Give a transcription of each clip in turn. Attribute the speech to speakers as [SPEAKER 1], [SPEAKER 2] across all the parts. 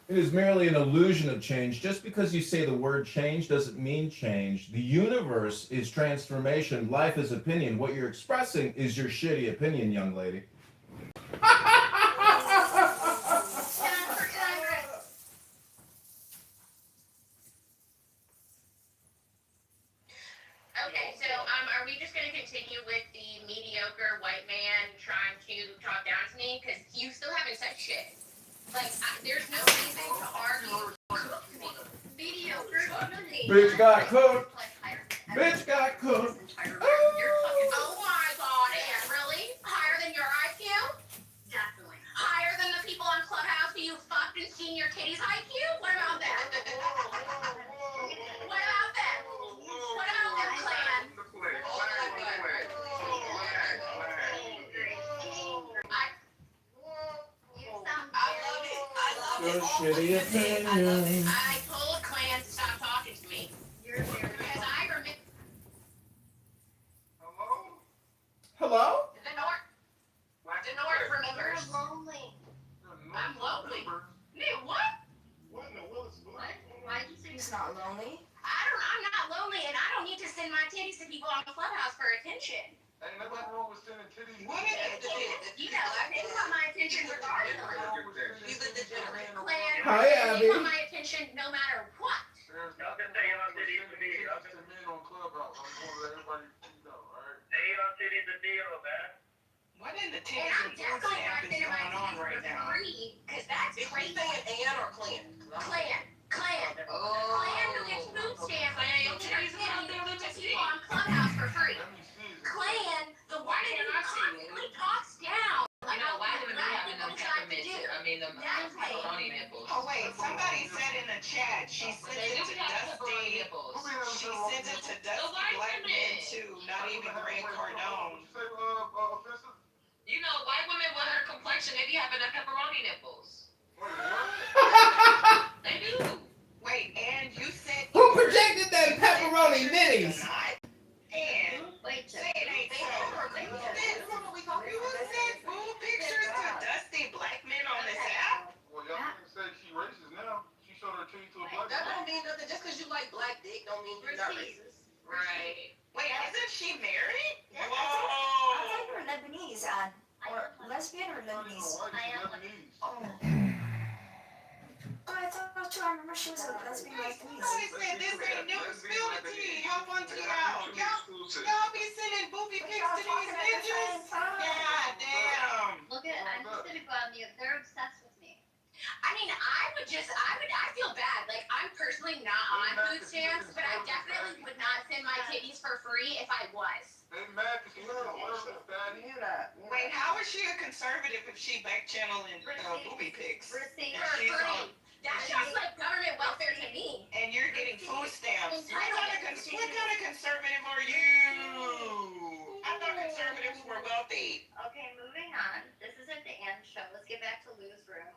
[SPEAKER 1] It is merely an illusion of change. Just because you say the word change doesn't mean change. The universe is transformation. Life is opinion. What you're expressing is your shitty opinion, young lady.
[SPEAKER 2] Time for Congress. Okay, so are we just going to continue with the mediocre white man trying to talk down to me? Because you still haven't said shit. Like, there's no reason to argue. Mediocre.
[SPEAKER 1] Bitch got cooked. Bitch got cooked.
[SPEAKER 2] Oh my god, Ann, really? Higher than your IQ? Definitely. Higher than the people on Clubhouse who you fucked and seen your titties IQ? What about that? What about that? What about that, clan?
[SPEAKER 1] Your shitty opinion.
[SPEAKER 2] I told Clan to stop talking to me. Because I remember
[SPEAKER 1] Hello?
[SPEAKER 2] the North remembers. I'm lonely. Nigga, what?
[SPEAKER 3] What in the Willis?
[SPEAKER 2] Why'd you say he's not lonely? I'm not lonely, and I don't need to send my titties to people on Clubhouse for attention.
[SPEAKER 3] Ain't nothing wrong with sending titties.
[SPEAKER 2] You know, they want my attention regardless. Clan,
[SPEAKER 1] Hi,
[SPEAKER 2] they
[SPEAKER 1] Abby.
[SPEAKER 2] want my attention no matter what.
[SPEAKER 3] Y'all can say on titties to men on Clubhouse. I'm going to let everybody know, alright? Say on titties a deal, man.
[SPEAKER 4] What in the
[SPEAKER 2] And
[SPEAKER 4] titties
[SPEAKER 2] I'm
[SPEAKER 4] and food
[SPEAKER 2] definitely not
[SPEAKER 4] stamp is
[SPEAKER 2] sending my
[SPEAKER 4] going on
[SPEAKER 2] titties
[SPEAKER 4] right
[SPEAKER 2] for
[SPEAKER 4] now?
[SPEAKER 2] free, because that's
[SPEAKER 4] Is she
[SPEAKER 2] crazy.
[SPEAKER 4] saying Ann or Clan?
[SPEAKER 2] Clan who gets food stamps and
[SPEAKER 4] Your titties is out there, let me
[SPEAKER 2] to
[SPEAKER 4] see.
[SPEAKER 2] people on Clubhouse for free.
[SPEAKER 3] Let me see it.
[SPEAKER 2] Clan, the one who constantly talks down.
[SPEAKER 5] You know, why do we
[SPEAKER 2] Black
[SPEAKER 5] having
[SPEAKER 2] people
[SPEAKER 5] them
[SPEAKER 2] try to
[SPEAKER 5] peppermint?
[SPEAKER 2] do.
[SPEAKER 5] I mean, them
[SPEAKER 2] That's
[SPEAKER 5] pepperoni nipples.
[SPEAKER 4] Oh wait, somebody said in the chat she sent
[SPEAKER 5] They
[SPEAKER 4] it
[SPEAKER 5] do
[SPEAKER 4] to
[SPEAKER 5] have pepperoni
[SPEAKER 4] Dusty.
[SPEAKER 5] nipples.
[SPEAKER 4] She sent it to Dusty Black Men too, not even Grant Cardone.
[SPEAKER 3] Say, offensive?
[SPEAKER 5] You know, white women with her complexion, they be having the pepperoni nipples.
[SPEAKER 3] Wait, what?
[SPEAKER 5] They do.
[SPEAKER 4] Wait, and you sent
[SPEAKER 1] Who projected them pepperoni minis?
[SPEAKER 4] And
[SPEAKER 2] Wait,
[SPEAKER 4] say it ain't so. You sent boob pictures to Dusty Black Men on this app?
[SPEAKER 3] Well, y'all can't say she racist now. She showed her titties to a black
[SPEAKER 6] That
[SPEAKER 3] man.
[SPEAKER 6] don't mean nothing. Just because you like black dick don't mean you're not racist.
[SPEAKER 5] Right.
[SPEAKER 4] Wait, isn't she married?
[SPEAKER 7] Yeah, I
[SPEAKER 4] Whoa.
[SPEAKER 7] thought you were Lebanese, or lesbian or Lebanese.
[SPEAKER 3] Lebanese.
[SPEAKER 7] Oh, I thought too. I remember she was a lesbian Lebanese.
[SPEAKER 4] Somebody said this ain't new. Spill the tea. Help on tea out. Y'all be sending booby pics to these bitches? God damn.
[SPEAKER 2] Look at, I'm just gonna go on mute. They're obsessed with me. I mean, I feel bad. Like, I'm personally not on food stamps, but I definitely would not send my titties for free if I was.
[SPEAKER 3] They mad because she's not aware of fatty.
[SPEAKER 4] Wait, how is she a conservative if she back channeling booby pics?
[SPEAKER 2] Receipt
[SPEAKER 4] And
[SPEAKER 2] for
[SPEAKER 4] she's
[SPEAKER 2] free.
[SPEAKER 4] on,
[SPEAKER 2] That's just like government welfare to me.
[SPEAKER 4] and you're getting food stamps. What kind of conservative are you? I thought conservatives were wealthy.
[SPEAKER 2] Okay, moving on. This isn't the end show. Let's get back to Lou's room.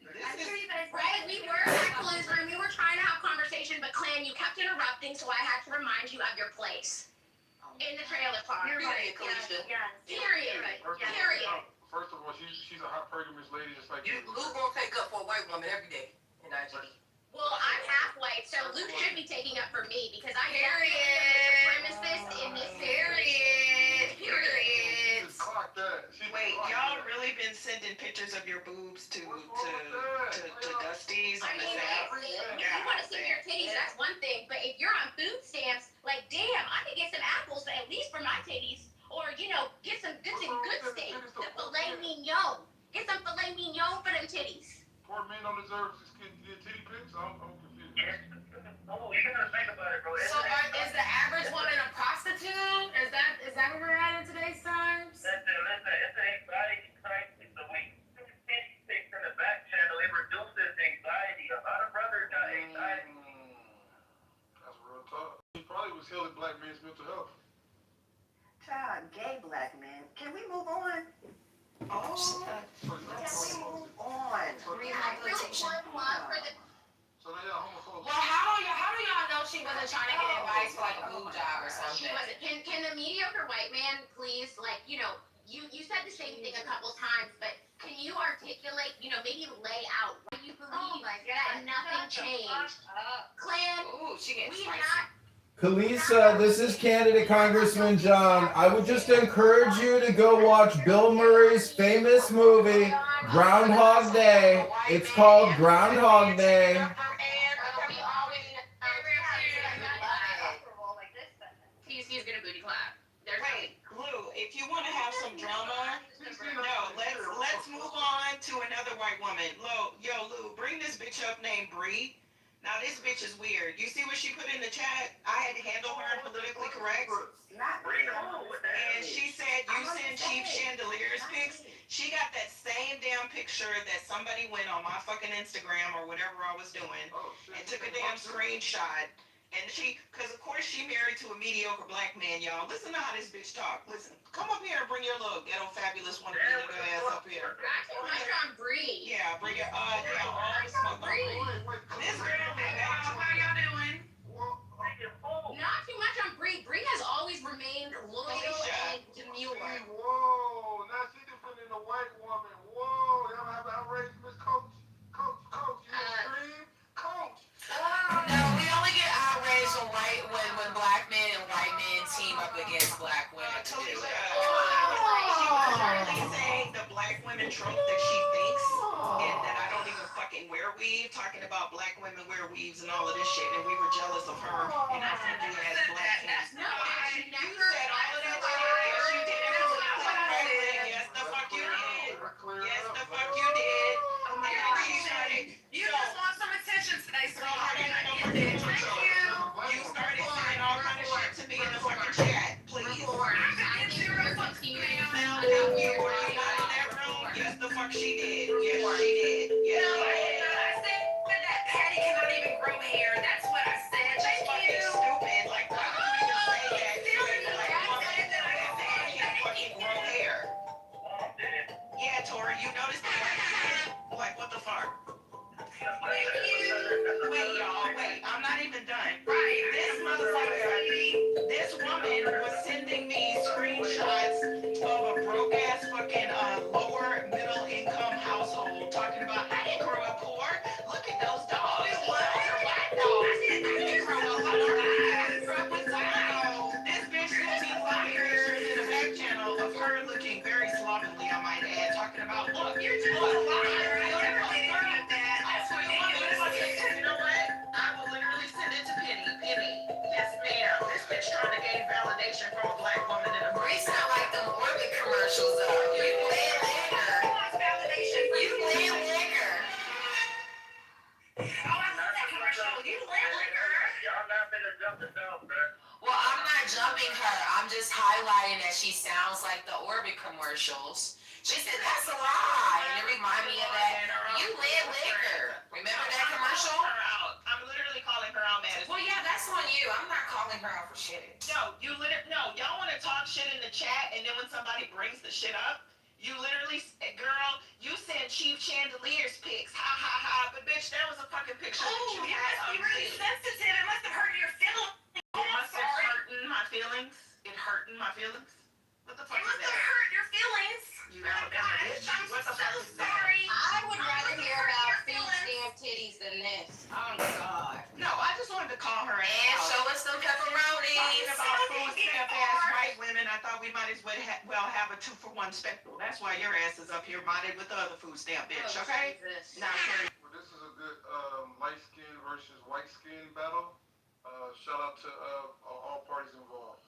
[SPEAKER 2] I'm
[SPEAKER 4] This
[SPEAKER 2] sure
[SPEAKER 4] is
[SPEAKER 2] you guys we were at Lou's room. We were trying to have conversation, but Clan, you kept interrupting, so I had to remind you of your place in the trailer park.
[SPEAKER 6] You're right, Kalisha.
[SPEAKER 2] Period.
[SPEAKER 3] First of all, she's a hot pergamous lady just like
[SPEAKER 6] You, Lou gonna take up for a white woman every day in IGD.
[SPEAKER 2] Well, I'm half white, so Luke should be taking up for me because I'm
[SPEAKER 4] Period.
[SPEAKER 2] the supremacist in this
[SPEAKER 4] Period.
[SPEAKER 3] Just clock that.
[SPEAKER 4] Wait, y'all really been sending pictures of your boobs to Dusties
[SPEAKER 2] I
[SPEAKER 4] on
[SPEAKER 2] mean,
[SPEAKER 4] this app?
[SPEAKER 2] if you want to see your titties, that's one thing. But if you're on food stamps, like, damn, I could get some apples, but at least for my titties. Or, you know, get some good steak. The filet mignon. Get some filet mignon for them titties.
[SPEAKER 3] Poor men don't deserve to get titty pics. I'm confused.
[SPEAKER 8] Oh, you gotta think about it, bro.
[SPEAKER 5] So is the average woman a prostitute? Is that where we're at in today's times?
[SPEAKER 8] Listen, it's an anxiety crisis. So when you titty pics in the back channel, it reduces anxiety. A lot of brothers got anxiety.
[SPEAKER 3] That's real talk. He probably was healing black men's mental health.
[SPEAKER 6] Child, gay black men. Can we move on?
[SPEAKER 4] Oh,
[SPEAKER 6] Can we move on?
[SPEAKER 7] Rehabilitation.
[SPEAKER 3] So they are homophobes.
[SPEAKER 5] Well, how do y'all know she wasn't trying to get advice for like a boob job or
[SPEAKER 2] She
[SPEAKER 5] something?
[SPEAKER 2] wasn't. Can the mediocre white man please, like, you know, you said the same thing a couple times, but Can you articulate, maybe lay out why you believe that nothing changed? Clan,
[SPEAKER 4] Ooh, she getting
[SPEAKER 2] we
[SPEAKER 4] spicy.
[SPEAKER 2] not.
[SPEAKER 1] Kalisa, this is candidate Congressman John. I would just encourage you to go watch Bill Murray's famous movie, Groundhog Day. It's called Groundhog Day.
[SPEAKER 5] He's gonna booty clap. There's
[SPEAKER 4] Wait, Lou, if you want to have some drama, no, let's move on to another white woman. Lou, bring this bitch up named Bree. Now this bitch is weird. You see what she put in the chat? I had to handle her politically correct.
[SPEAKER 6] Not
[SPEAKER 4] And she said you send cheap chandeliers pics. She got that same damn picture that somebody went on my fucking Instagram or whatever I was doing and took a damn screenshot. And because of course she married to a mediocre black man, y'all. Listen to how this bitch talk. Listen, come up here and bring your little ghetto fabulous one little ass up here.
[SPEAKER 5] Not too much on Bree.
[SPEAKER 4] Yeah, bring your all the smoke on Bree. This girl, how y'all doing?
[SPEAKER 2] Not too much on Bree. Bree has always remained loyal and demure.
[SPEAKER 3] Whoa, now she defending a white woman. Whoa, y'all have outraged Miss Coach. Coach, you scream? Coach.
[SPEAKER 5] No, we only get outraged when black men and white men team up against black women.
[SPEAKER 4] She was literally saying the black women trope that she thinks, and that I don't even fucking wear weave, talking about black women wear weaves and all of this shit, and we were jealous of her and how she do as black kids.
[SPEAKER 2] No, I
[SPEAKER 4] You
[SPEAKER 2] never
[SPEAKER 4] said all of that shit. Yes, you did. Yes, the fuck you did. Yes, the fuck you did.
[SPEAKER 5] You just want some attention today, sweetheart.
[SPEAKER 4] You started saying all kind of shit to me in the fucking chat. Please. Now, you were not in that room. Yes, the fuck she did. Yes, she did. Yes, she did.
[SPEAKER 5] I said that Patty cannot even grow hair. That's what I said.
[SPEAKER 4] That's fucking stupid. Like, why would you even say that? Like, Patty can't fucking grow hair. Yeah, Tori, you noticed that? Like, what the fuck? Wait, y'all, wait. I'm not even done.
[SPEAKER 5] Right.
[SPEAKER 4] This motherfucker, this woman was sending me screenshots of a broke ass fucking lower middle income household talking about I didn't grow up poor. Look at those dogs. Those are black dogs. I didn't grow up poor. This bitch sent me fucking pictures in the back channel of her looking very slovenly, I might add, talking about look, you're just a liar. You know what? I will literally send it to Penny. Penny, yes ma'am. This bitch trying to gain validation from a black woman in a
[SPEAKER 5] Bree sound like them Orbit commercials though. You lay liquor. You lay liquor.
[SPEAKER 8] Oh, I love that commercial. You lay liquor. Y'all not finna jump the dog, bro.
[SPEAKER 5] Well, I'm not jumping her. I'm just highlighting that she sounds like the Orbit commercials. She said that's a lie. And it reminded me of that. You lay liquor. Remember that commercial?
[SPEAKER 4] I'm literally calling her out, man.
[SPEAKER 5] Well, yeah, that's on you. I'm not calling her out for shit.
[SPEAKER 4] No, y'all want to talk shit in the chat, and then when somebody brings the shit up, you literally, girl, you send cheap chandeliers pics. Ha ha ha. But bitch, that was a fucking picture that you had.
[SPEAKER 5] You really sensitive. It must have hurt your feelings.
[SPEAKER 4] It must have hurting my feelings. It hurting my feelings. What the fuck
[SPEAKER 5] It
[SPEAKER 4] is
[SPEAKER 5] must have
[SPEAKER 4] that?
[SPEAKER 5] hurt your feelings.
[SPEAKER 4] You Alabama bitch. What the fuck is that?
[SPEAKER 2] I would rather hear about food stamp titties than this.
[SPEAKER 4] Oh God. No, I just wanted to call her
[SPEAKER 5] And
[SPEAKER 4] out.
[SPEAKER 5] show us some
[SPEAKER 4] Talking
[SPEAKER 5] pepperonis.
[SPEAKER 4] about food stamp ass white women, I thought we might as well have a 2-for-1 special. That's why your ass is up here modded with the other food stamp bitch, okay? Now, Carrie.
[SPEAKER 3] Well, this is a good light skin versus white skin battle. Shout out to all parties involved.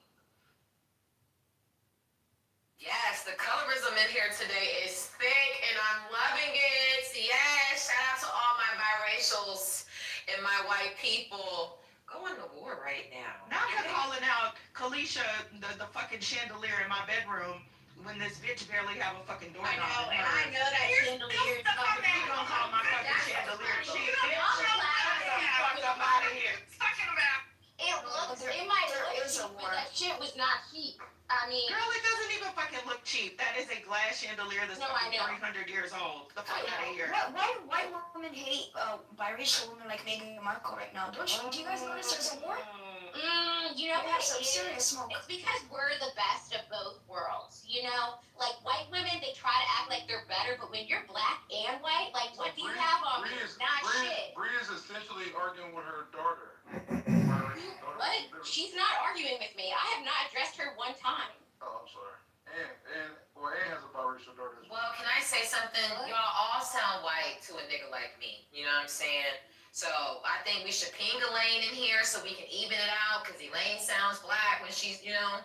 [SPEAKER 5] Yes, the colorism in here today is thick and I'm loving it. Yes, shout out to all my biracials and my white people. Going to war right now.
[SPEAKER 4] Now you're calling out Kalisha, the fucking chandelier in my bedroom when this bitch barely have a fucking door.
[SPEAKER 2] I know, and I know that chandelier is fucking.
[SPEAKER 4] You gonna call my fucking chandelier cheap, bitch? Fuck up out of here.
[SPEAKER 2] It looks, it might look cheap, but that shit was not cheap. I mean,
[SPEAKER 4] Girl, it doesn't even fucking look cheap. That is a glass chandelier that's
[SPEAKER 2] No, I
[SPEAKER 4] fucking
[SPEAKER 2] know.
[SPEAKER 4] 300 years old. The fuck out of here.
[SPEAKER 7] Why do white women hate biracial women like Meghan Markle right now? Do you guys notice there's a war?
[SPEAKER 2] you know
[SPEAKER 7] They
[SPEAKER 2] what
[SPEAKER 7] have some
[SPEAKER 2] it is?
[SPEAKER 7] serious smoke.
[SPEAKER 2] It's because we're the best of both worlds, you know? Like, white women, they try to act like they're better, but when you're black and white, like, what do you have on me? Not shit.
[SPEAKER 3] Bree is essentially arguing with her daughter.
[SPEAKER 2] What? She's not arguing with me. I have not addressed her one time.
[SPEAKER 3] Oh, I'm sorry. Ann has a biracial daughter as well.
[SPEAKER 5] Well, can I say something? Y'all all sound white to a nigga like me. You know what I'm saying? So I think we should ping Elaine in here so we can even it out, because Elaine sounds black when she's, you know.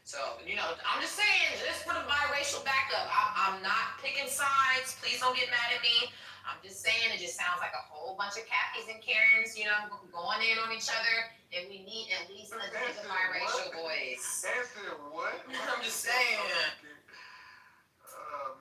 [SPEAKER 5] So, you know, I'm just saying, just for the biracial backup, I'm not picking sides. Please don't get mad at me. I'm just saying it just sounds like a whole bunch of Kathys and Karens, you know, going in on each other, and we need at least a nigga biracial voice.
[SPEAKER 3] Answer what?
[SPEAKER 5] I'm just saying.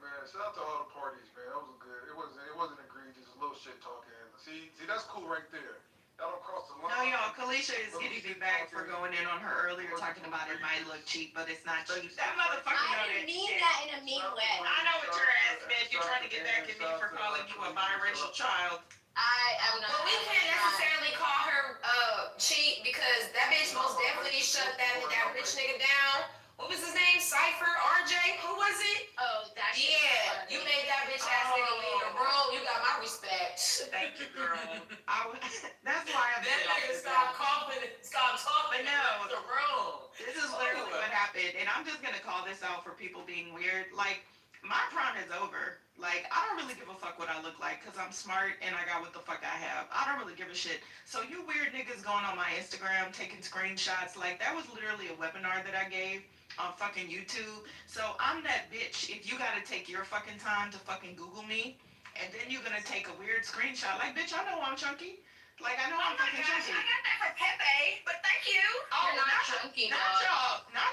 [SPEAKER 3] Man, shout out to all the parties, man. That was good. It wasn't egregious, a little shit talking. See, that's cool right there. That don't cross the line.
[SPEAKER 4] No, y'all, Kalisha is getting me back for going in on her earlier, talking about it might look cheap, but it's not cheap. That motherfucker know
[SPEAKER 2] I
[SPEAKER 4] that
[SPEAKER 2] didn't mean
[SPEAKER 4] shit.
[SPEAKER 2] that in a mean way.
[SPEAKER 4] I know what your ass meant. You're trying to get back at me for calling you a biracial child.
[SPEAKER 2] I'm not.
[SPEAKER 5] Well, we can't necessarily call her cheap, because that bitch most definitely shut that rich nigga down. What was his name? Cypher? RJ? Who was it?
[SPEAKER 2] Oh, that shit.
[SPEAKER 5] Yeah, you made that bitch ass nigga leave the room. You got my respect.
[SPEAKER 4] Thank you, girl. That's why I'm
[SPEAKER 5] That nigga stopped coughing and stopped talking.
[SPEAKER 4] No.
[SPEAKER 5] The room.
[SPEAKER 4] This is literally what happened, and I'm just gonna call this out for people being weird. Like, my prime is over. Like, I don't really give a fuck what I look like, because I'm smart and I got what the fuck I have. I don't really give a shit. So you weird niggas going on my Instagram, taking screenshots, like, that was literally a webinar that I gave on fucking YouTube. So I'm that bitch. If you gotta take your fucking time to fucking Google me, and then you're gonna take a weird screenshot, like, bitch, I know I'm chunky. Like, I know I'm fucking chunky.
[SPEAKER 7] I got that for Pepe, but thank you.
[SPEAKER 2] You're not chunky,
[SPEAKER 4] not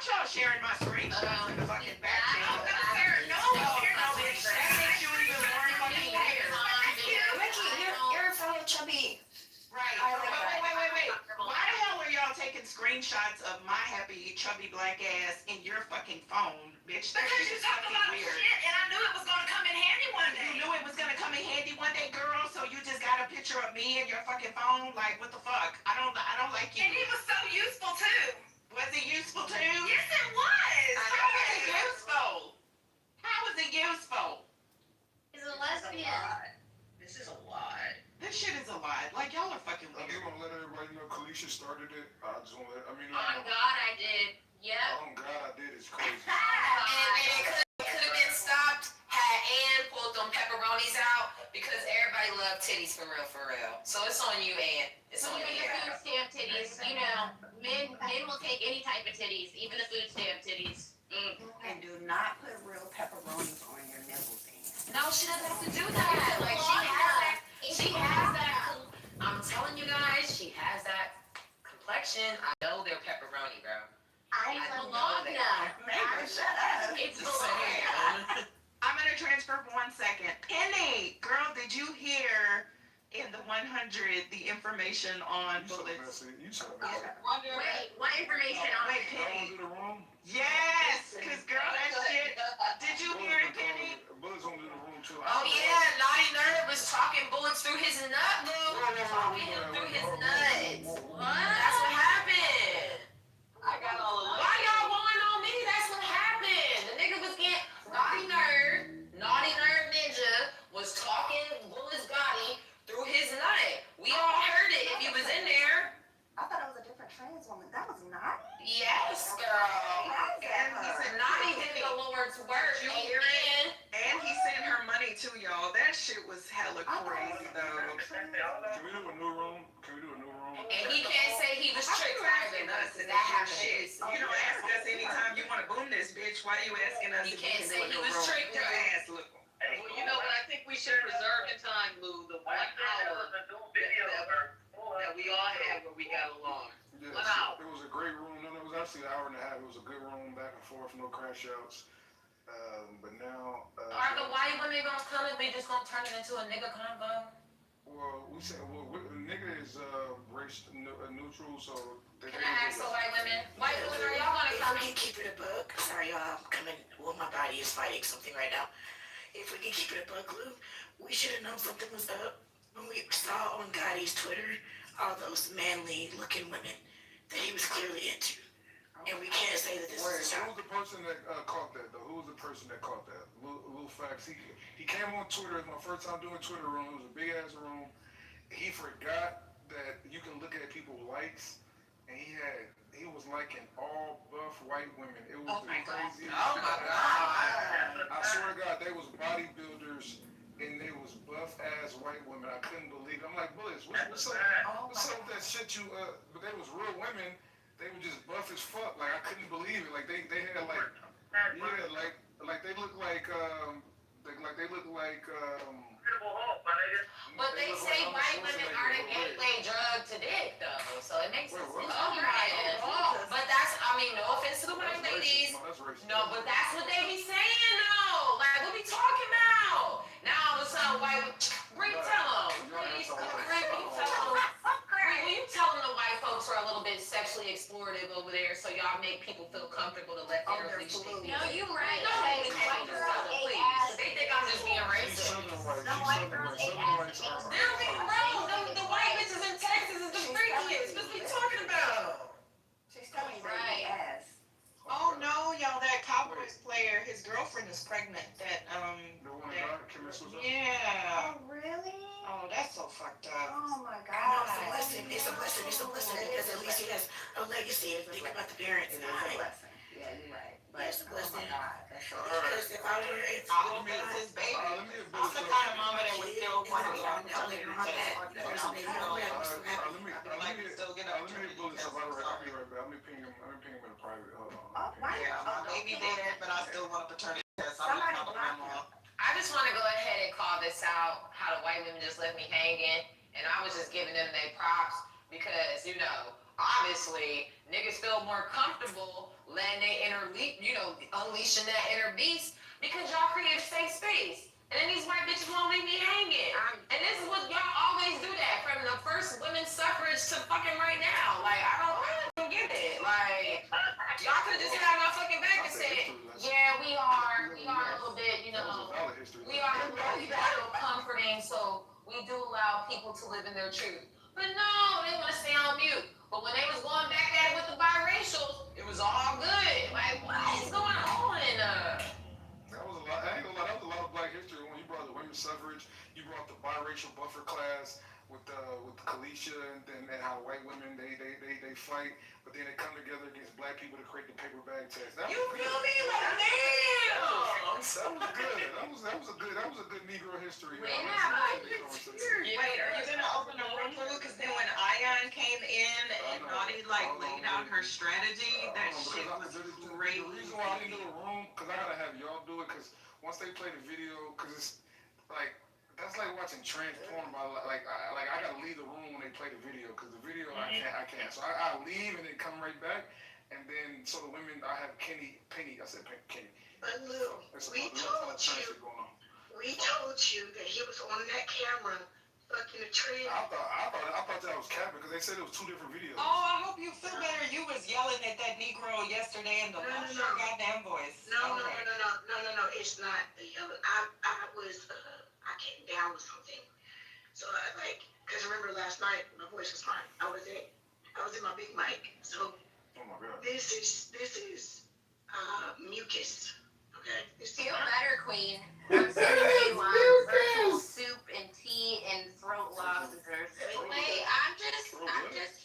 [SPEAKER 4] y'all sharing my screenshots in the fucking back channel.
[SPEAKER 7] No,
[SPEAKER 4] bitch, that makes you even more fucking weird.
[SPEAKER 7] Ricky, you're a fellow chubby.
[SPEAKER 4] Right.
[SPEAKER 7] I like that.
[SPEAKER 4] Wait. Why the hell are y'all taking screenshots of my happy, chubby black ass in your fucking phone, bitch? That
[SPEAKER 7] Because
[SPEAKER 4] shit
[SPEAKER 7] you
[SPEAKER 4] is
[SPEAKER 7] talked
[SPEAKER 4] fucking
[SPEAKER 7] about
[SPEAKER 4] weird.
[SPEAKER 7] shit, and I knew it was gonna come in handy one day.
[SPEAKER 4] You knew it was gonna come in handy one day, girl, so you just got a picture of me in your fucking phone? Like, what the fuck? I don't like you.
[SPEAKER 7] And it was so useful too.
[SPEAKER 4] Was it useful too?
[SPEAKER 7] Yes, it was.
[SPEAKER 4] How was it useful? How was it useful?
[SPEAKER 2] He's a lesbian.
[SPEAKER 5] This is a lot.
[SPEAKER 4] This shit is a lot. Like, y'all are fucking
[SPEAKER 3] I just
[SPEAKER 4] weird.
[SPEAKER 3] want to let everybody know Kalisha started it. I just want to
[SPEAKER 2] On God, I did. Yep.
[SPEAKER 3] Oh, God, I did. It's crazy.
[SPEAKER 5] And it could have been stopped had Ann pulled them pepperonis out, because everybody loved titties for real. So it's on you, Ann. It's on
[SPEAKER 2] You know,
[SPEAKER 5] you.
[SPEAKER 2] your food stamp titties. You know, men will take any type of titties, even the food stamp titties.
[SPEAKER 6] And do not put real pepperonis on your nipples, Ann.
[SPEAKER 5] No, she doesn't have to do that. Like, she has that. I'm telling you guys, she has that complexion. I know they're pepperoni, bro.
[SPEAKER 2] It's Bologna.
[SPEAKER 6] Neighbor, shut up.
[SPEAKER 2] It's
[SPEAKER 5] Just saying.
[SPEAKER 2] Bologna.
[SPEAKER 4] I'm gonna transfer for 1 second. Penny, girl, did you hear in the 100 the information on bullets?
[SPEAKER 3] You so messy.
[SPEAKER 2] Wait, what information on
[SPEAKER 4] Wait,
[SPEAKER 2] it?
[SPEAKER 4] Penny.
[SPEAKER 3] To the room?
[SPEAKER 4] Yes, because girl, that shit. Did you hear it, Penny?
[SPEAKER 3] Bullets on to the room, too.
[SPEAKER 5] Oh yeah, Naughty Nerd was talking bullets through his nut, boo. Talking him through his nuts. That's what happened.
[SPEAKER 4] I got all of
[SPEAKER 5] Why y'all going on me? That's what happened. The nigga was getting Naughty Nerd Ninja was talking bullets Gotti through his nut. We all heard it if you was in there.
[SPEAKER 6] I thought it was a different trans woman. That was not.
[SPEAKER 5] Yes, girl.
[SPEAKER 4] And he said,
[SPEAKER 5] Naughty did the Lord's work.
[SPEAKER 4] Did you hear it? And he sent her money too, y'all. That shit was hella crazy, though.
[SPEAKER 3] Can we do a new room?
[SPEAKER 5] And he can't say he was tricked either. That happened.
[SPEAKER 4] Shit. You don't ask us anytime you want to boom this bitch. Why are you asking us
[SPEAKER 5] He
[SPEAKER 4] if
[SPEAKER 5] can't
[SPEAKER 4] we
[SPEAKER 5] say
[SPEAKER 4] can
[SPEAKER 5] he
[SPEAKER 4] do a
[SPEAKER 5] was
[SPEAKER 4] room?
[SPEAKER 5] tricked,
[SPEAKER 4] Your
[SPEAKER 5] though.
[SPEAKER 4] ass look.
[SPEAKER 9] Well, you know what? I think we should preserve the time, Lou, the 1 hour that we all had where we got along.
[SPEAKER 3] Yes,
[SPEAKER 9] Wow.
[SPEAKER 3] it was a great room. No, it was actually an hour and a half. It was a good room, back and forth, no crash outs. But now...
[SPEAKER 5] Are the white women gonna come and we just gonna turn it into a nigga convo?
[SPEAKER 3] Well, nigga is race neutral, so...
[SPEAKER 5] Can I ask the white women? White women, are y'all gonna
[SPEAKER 10] If
[SPEAKER 5] come?
[SPEAKER 10] we can keep it a buck, sorry y'all, I'm coming, well my body is fighting something right now. If we can keep it a buck, Lou, we should have known something was up when we saw on Gotti's Twitter all those manly looking women that he was clearly into. And we can't say that this is a
[SPEAKER 3] Who was the person that caught that, though? Who was the person that caught that? Lou those facts. He came on Twitter. It was my first time doing Twitter room. It was a big ass room. He forgot that you can look at people's likes, and he was liking all buff white women. It was the craziest shit.
[SPEAKER 5] Oh my God.
[SPEAKER 3] I swear to God, they was bodybuilders and they was buff ass white women. I couldn't believe it. I'm like, Bullets, what's up? What's up with that shit you but they was real women. They were just buff as fuck. Like I couldn't believe it. Like they had like they look like they look like
[SPEAKER 5] But they say white women are the gateway drug to dick though, so it makes sense.
[SPEAKER 3] What?
[SPEAKER 5] But that's, I mean, no offense to the white ladies. No, but that's what they be saying though. Like, what we talking about? Now all of a sudden, white, Bree, tell them. Please, Bree, will you tell them the white folks are a little bit sexually explorative over there, so y'all make people feel comfortable to let their leash think.
[SPEAKER 2] No, you right.
[SPEAKER 5] No,
[SPEAKER 2] Hey, white girls ate
[SPEAKER 5] please.
[SPEAKER 2] ass.
[SPEAKER 5] They think I'm just being racist.
[SPEAKER 2] The white girls ate ass.
[SPEAKER 5] They're being wrong. The white bitches in Texas is the freakiest. What are we talking about?
[SPEAKER 6] She's telling you
[SPEAKER 2] Right.
[SPEAKER 6] ass.
[SPEAKER 4] Oh no, y'all, that Cowboys player, his girlfriend is pregnant. That
[SPEAKER 3] the one that Kim was
[SPEAKER 4] yeah.
[SPEAKER 6] Oh, really?
[SPEAKER 4] Oh, that's so fucked up.
[SPEAKER 6] Oh my
[SPEAKER 10] I know
[SPEAKER 6] God.
[SPEAKER 10] it's a blessing. It's a blessing. It's a blessing because at least he has a legacy. Think about the parents.
[SPEAKER 6] It is a blessing. Yeah, you're right. But,
[SPEAKER 10] Yes, a blessing.
[SPEAKER 6] Oh my God, that's so
[SPEAKER 10] Because if I were,
[SPEAKER 4] I hope it's his baby. I'm the kind of mama that would still want to get on the
[SPEAKER 10] later on that, there's a baby on that. I'm so happy.
[SPEAKER 3] Let me bullet stuff. I'll be right back. Let me ping him in a private. Hold on.
[SPEAKER 6] Oh, why?
[SPEAKER 4] Yeah, my baby dead, but I still want a paternity test. I'm
[SPEAKER 6] Somebody
[SPEAKER 4] just
[SPEAKER 6] block
[SPEAKER 4] my mom.
[SPEAKER 5] I just want to go ahead and call this out, how the white women just left me hanging, and I was just giving them their props because, you know, obviously, niggas feel more comfortable letting they unleashing that inner beast because y'all create a safe space. And then these white bitches won't leave me hanging. And this is what y'all always do that, from the first women's suffrage to fucking right now. Like, I don't get it. Like, y'all could have just got my fucking back and said, yeah, we are a little bit, we are a little comforting, so we do allow people to live in their truth. But no, they want to stay on mute. But when they was going back at it with the biracials, it was all good. Like, what is going on?
[SPEAKER 3] That was a lot. I ain't gonna lie. That was a lot of Black history when you brought the women's suffrage. You brought the biracial buffer class with Kalisha and how white women they fight, but then they come together against Black people to create the paper bag test. That
[SPEAKER 5] You
[SPEAKER 3] was
[SPEAKER 5] feel
[SPEAKER 3] good.
[SPEAKER 5] me? Like, damn.
[SPEAKER 3] That was good. That was a good Negro history.
[SPEAKER 5] Wait,
[SPEAKER 4] Wait, are you gonna open a room for Lucas? Then when Ion came in and Naughty laid out her strategy, that shit was great.
[SPEAKER 3] The reason why I didn't do a room, because I gotta have y'all do it, because once they play the video, because it's like, that's like watching trans porn. I gotta leave the room when they play the video, because the video I can't. So I leave and then come right back, and then so the women, I have Penny. I said Kenny.
[SPEAKER 10] But Lou, we told you that he was on that camera fucking a tree.
[SPEAKER 3] I thought that was capping because they said it was two different videos.
[SPEAKER 4] Oh, I hope you feel better. You was yelling at that Negro yesterday in the goddamn voice.
[SPEAKER 10] No, it's not the yelling. I came down with something. So because remember last night, my voice was fine. I was in my big mic. So
[SPEAKER 3] oh my God.
[SPEAKER 10] this is mucus. Okay.
[SPEAKER 2] Feel better, Queen. I'm sending you virtual soup and tea and throat lozenges. Wait, I'm just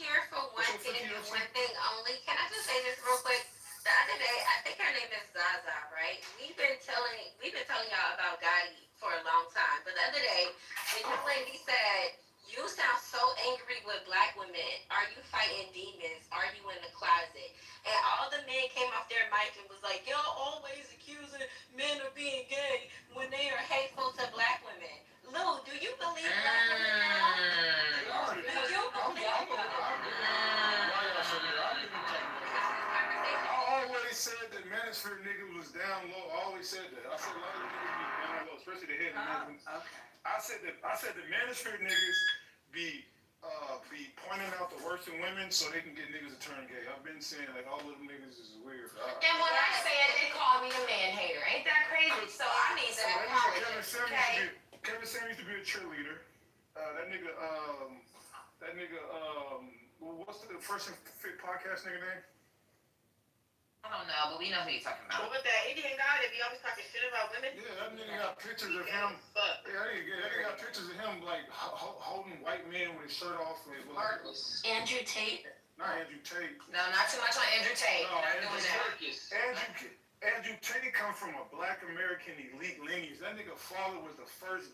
[SPEAKER 2] here for one thing and one thing only. Can I just say this real quick? The other day, I think her name is Zaza, right? We've been telling y'all about Gotti for a long time. But the other day, the young lady said, "You sound so angry with Black women. Are you fighting demons? Are you in the closet?" And all the men came off their mic and was like, "Y'all always accusing men of being gay when they are hateful to Black women." Lou, do you believe Black women now? Do you believe
[SPEAKER 3] I always said that manosphere niggas was down low. I always said that. I said a lot of niggas be down low, especially the head management. I said that manosphere niggas be pointing out the worst in women so they can get niggas to turn gay. I've been saying like all of them niggas is weird.
[SPEAKER 5] And when I said, they called me a man hater. Ain't that crazy? So I need some apologies.
[SPEAKER 3] Kevin Sam used to be a cheerleader. That nigga, what's the First and Fit podcast nigga name?
[SPEAKER 5] I don't know, but we know who you're talking about.
[SPEAKER 4] What was that Indian guy that be always talking shit about women?
[SPEAKER 3] Yeah, that nigga got pictures of him.
[SPEAKER 4] Fuck.
[SPEAKER 3] Yeah, that nigga got pictures of him like holding white men with his shirt off.
[SPEAKER 5] Marcus.
[SPEAKER 6] Andrew Tate.
[SPEAKER 3] Not Andrew Tate.
[SPEAKER 5] No, not too much on Andrew Tate.
[SPEAKER 3] No,
[SPEAKER 5] Not doing that.
[SPEAKER 3] Andrew Tate come from a black American elite lineage. That nigga father was the first.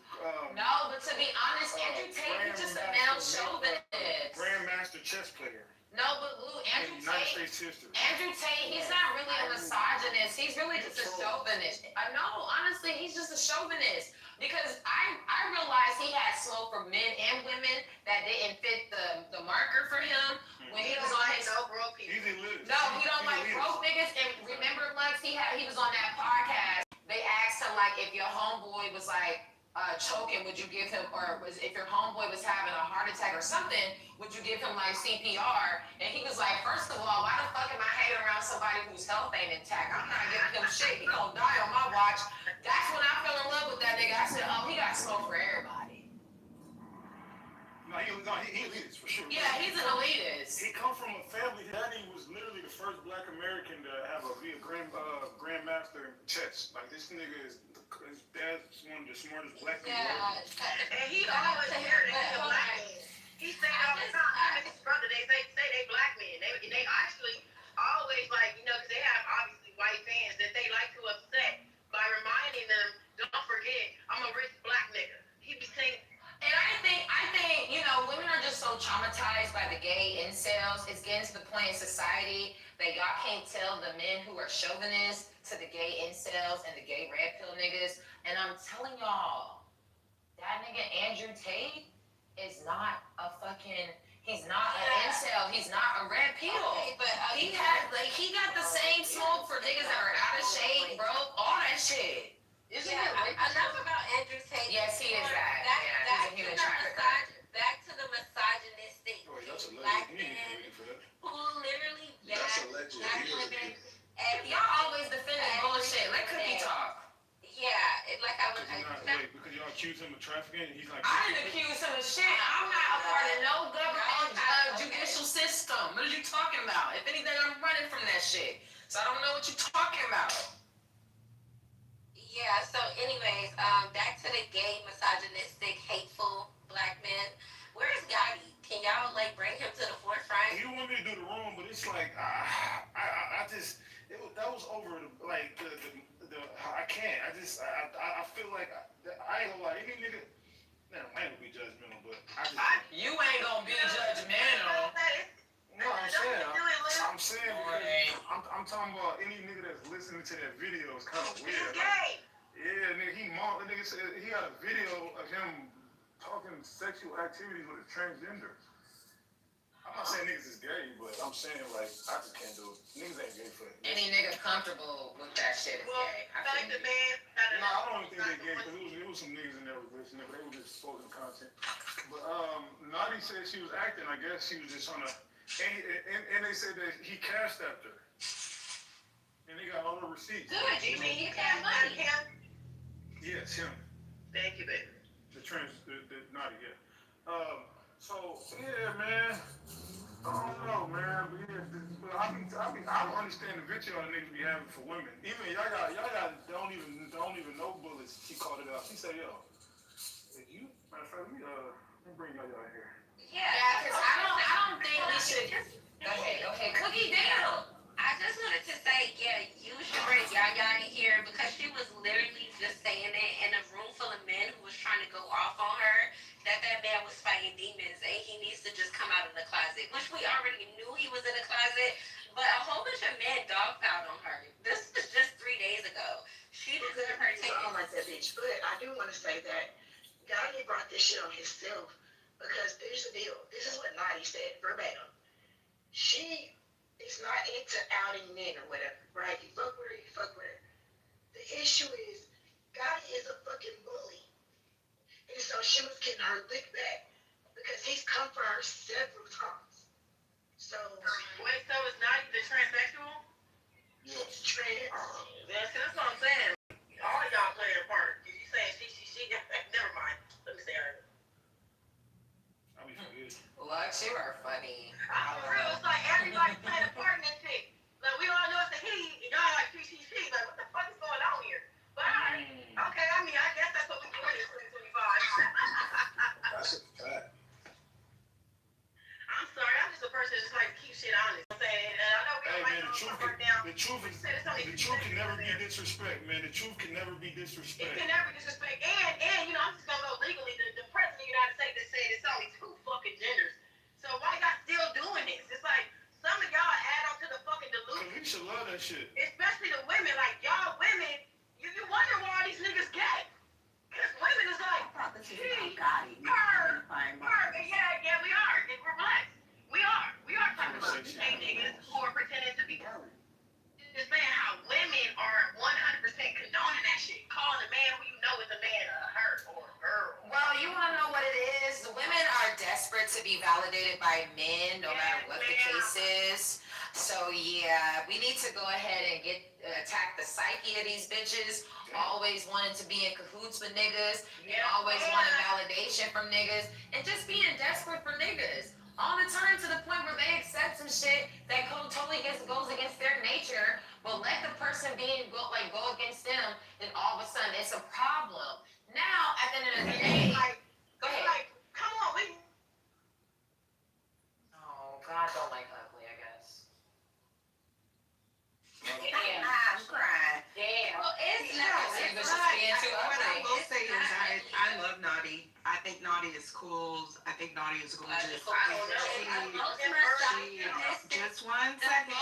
[SPEAKER 5] No, but to be honest, Andrew Tate is just a male chauvinist.
[SPEAKER 3] Grandmaster chess player.
[SPEAKER 5] No, but Lou, Andrew
[SPEAKER 3] in United
[SPEAKER 5] Tate.
[SPEAKER 3] States history.
[SPEAKER 5] Andrew Tate, he's not really a misogynist. He's really just a chauvinist. No, honestly, he's just a chauvinist. Because I realized he had smoke for men and women that didn't fit the marker for him when he was on his.
[SPEAKER 4] No broke people.
[SPEAKER 3] He's elitist.
[SPEAKER 5] No, he don't like broke niggas. And remember, Lux, he was on that podcast. They asked him like if your homeboy was like choking, would you give him, or if your homeboy was having a heart attack or something, would you give him like CPR? And he was like, first of all, why the fuck am I hanging around somebody whose health ain't intact? I'm not giving him shit. He gonna die on my watch. That's when I fell in love with that nigga. I said, oh, he got smoke for everybody.
[SPEAKER 3] No, he elitist for sure.
[SPEAKER 5] Yeah, he's an elitist.
[SPEAKER 3] He come from a family. Daddy was literally the first black American to have be a grandmaster in chess. Like this nigga his dad's one of the smartest black people.
[SPEAKER 5] Yeah.
[SPEAKER 4] And he always hear that he's a black man. He say all the time, him and his brother, they say they black men. They actually always like, you know, because they have obviously white fans that they like to upset by reminding them, don't forget, I'm a rich black nigga. He be saying.
[SPEAKER 5] And I think, you know, women are just so traumatized by the gay incels. It's getting to the point in society that y'all can't tell the men who are chauvinists to the gay incels and the gay red pill niggas. And I'm telling y'all, that nigga Andrew Tate is not a fucking, he's not an incel. He's not a red pill.
[SPEAKER 6] Okay, but
[SPEAKER 5] He got the same smoke for niggas that are out of shape, bro. All that shit. Isn't it?
[SPEAKER 6] Enough about Andrew Tate.
[SPEAKER 5] Yes, he is that.
[SPEAKER 6] Back
[SPEAKER 5] He's a human trafficker.
[SPEAKER 6] back to the misogynistic
[SPEAKER 3] Oh, that's a
[SPEAKER 6] black
[SPEAKER 3] legend.
[SPEAKER 6] man
[SPEAKER 3] For that.
[SPEAKER 6] who literally
[SPEAKER 11] That's a
[SPEAKER 6] bashed
[SPEAKER 11] legend.
[SPEAKER 6] black
[SPEAKER 11] He was a
[SPEAKER 6] women.
[SPEAKER 11] legend.
[SPEAKER 6] And
[SPEAKER 5] Y'all always defending bullshit. Let Cookie talk.
[SPEAKER 6] Yeah, like I was.
[SPEAKER 3] Because y'all accuse him of trafficking, and he's like.
[SPEAKER 5] I didn't accuse him of shit. I'm not a part of no government judicial system. What are you talking about? If anything, I'm running from that shit. So I don't know what you're talking about.
[SPEAKER 6] Yeah, so anyways, back to the gay, misogynistic, hateful black men. Where's Gotti? Can y'all like bring him to the forefront?
[SPEAKER 3] He don't want me to do the wrong, but it's like that was over like the I can't. I feel like I ain't gonna lie. Any nigga, man, I ain't gonna be judgmental, but
[SPEAKER 5] You ain't gonna be judgmental.
[SPEAKER 3] No, I'm saying because I'm talking about any nigga that's listening to that video is kind of weird.
[SPEAKER 4] He's gay.
[SPEAKER 3] Yeah, nigga, nigga said he got a video of him talking sexual activities with a transgender. I'm not saying niggas is gay, but I'm saying like I just can't do it. Niggas ain't gay for it.
[SPEAKER 5] Any nigga comfortable with that shit is gay.
[SPEAKER 4] Like the man.
[SPEAKER 3] No, I don't even think they gay because it was some niggas in there listening, but they were just exposing content. But Naughty said she was acting. I guess she was just on a. And they said that he cashed after her. And they got all the receipts.
[SPEAKER 4] Good. You mean he got money?
[SPEAKER 3] Yes, him.
[SPEAKER 4] Thank you, baby.
[SPEAKER 3] The Naughty, yeah. So yeah, man. I don't know, man. But yeah, I don't understand the vitriol the niggas be having for women. Even y'all got don't even know bullets. She called it out. She said, yo, if you matter of fact, let me bring y'all here.
[SPEAKER 5] Yeah, because I don't think we should. Okay, Cookie down.
[SPEAKER 6] I just wanted to say, yeah, you should bring Yaya in here because she was literally just saying it in a room full of men who was trying to go off on her that man was fighting demons and he needs to just come out of the closet, which we already knew he was in the closet, but a whole bunch of men dogpiled on her. This was just 3 days ago. She deserved her
[SPEAKER 10] I don't like that bitch, but I do want to say that Gotti brought this shit on himself because there's a deal. This is what Naughty said verbatim. She is not into outing men or whatever, right? You fuck with her, you fuck with her. The issue is Gotti is a fucking bully. And so she was getting her lick back because he's come for her several times. So
[SPEAKER 4] wait, so it's not the transsexual?
[SPEAKER 3] Yes.
[SPEAKER 10] Trans.
[SPEAKER 4] That's what I'm saying. All of y'all play a part. You saying she never mind. Let me say her.
[SPEAKER 3] I be forgetting.
[SPEAKER 5] Lux, you are funny.
[SPEAKER 4] I'm for real. It's like everybody playing a part in this shit. Like we all know it's the he
[SPEAKER 3] disrespect, man. The truth can never be
[SPEAKER 4] It
[SPEAKER 3] disrespect.
[SPEAKER 4] can never disrespect. And you know, I'm just gonna go legally. The president of the United States that said it's only two fucking genders. So why y'all still doing this? It's like some of y'all add on to the fucking delusion.
[SPEAKER 3] Cause we should love that shit.
[SPEAKER 4] Especially the women. Like y'all women, you wonder why all these niggas gay. Cause women is like, she, her, yeah, we are. And we're black. We are talking about gay niggas who are pretending to be girls. Just saying how women are 100% condoning that shit. Calling a man who you know is a man a her or a girl.
[SPEAKER 5] Well, you want to know what it is? The women are desperate to be validated by men, no matter what the case is. So yeah, we need to go ahead and attack the psyche of these bitches. Always wanting to be in cahoots with niggas, and always wanting validation from niggas, and just being desperate for niggas all the time, to the point where they accept some shit that totally goes against their nature, but let the person go against them, and all of a sudden it's a problem. Now, at the end of the day, go ahead.
[SPEAKER 4] Like, come on, we.
[SPEAKER 5] Oh, God don't like ugly, I guess.
[SPEAKER 4] Damn, I'm crying.
[SPEAKER 5] Damn.
[SPEAKER 6] Well, it's
[SPEAKER 5] It was just being too
[SPEAKER 4] What I
[SPEAKER 5] ugly.
[SPEAKER 4] will say is I love Naughty. I think Naughty is cool. I think Naughty is gorgeous. Just one second.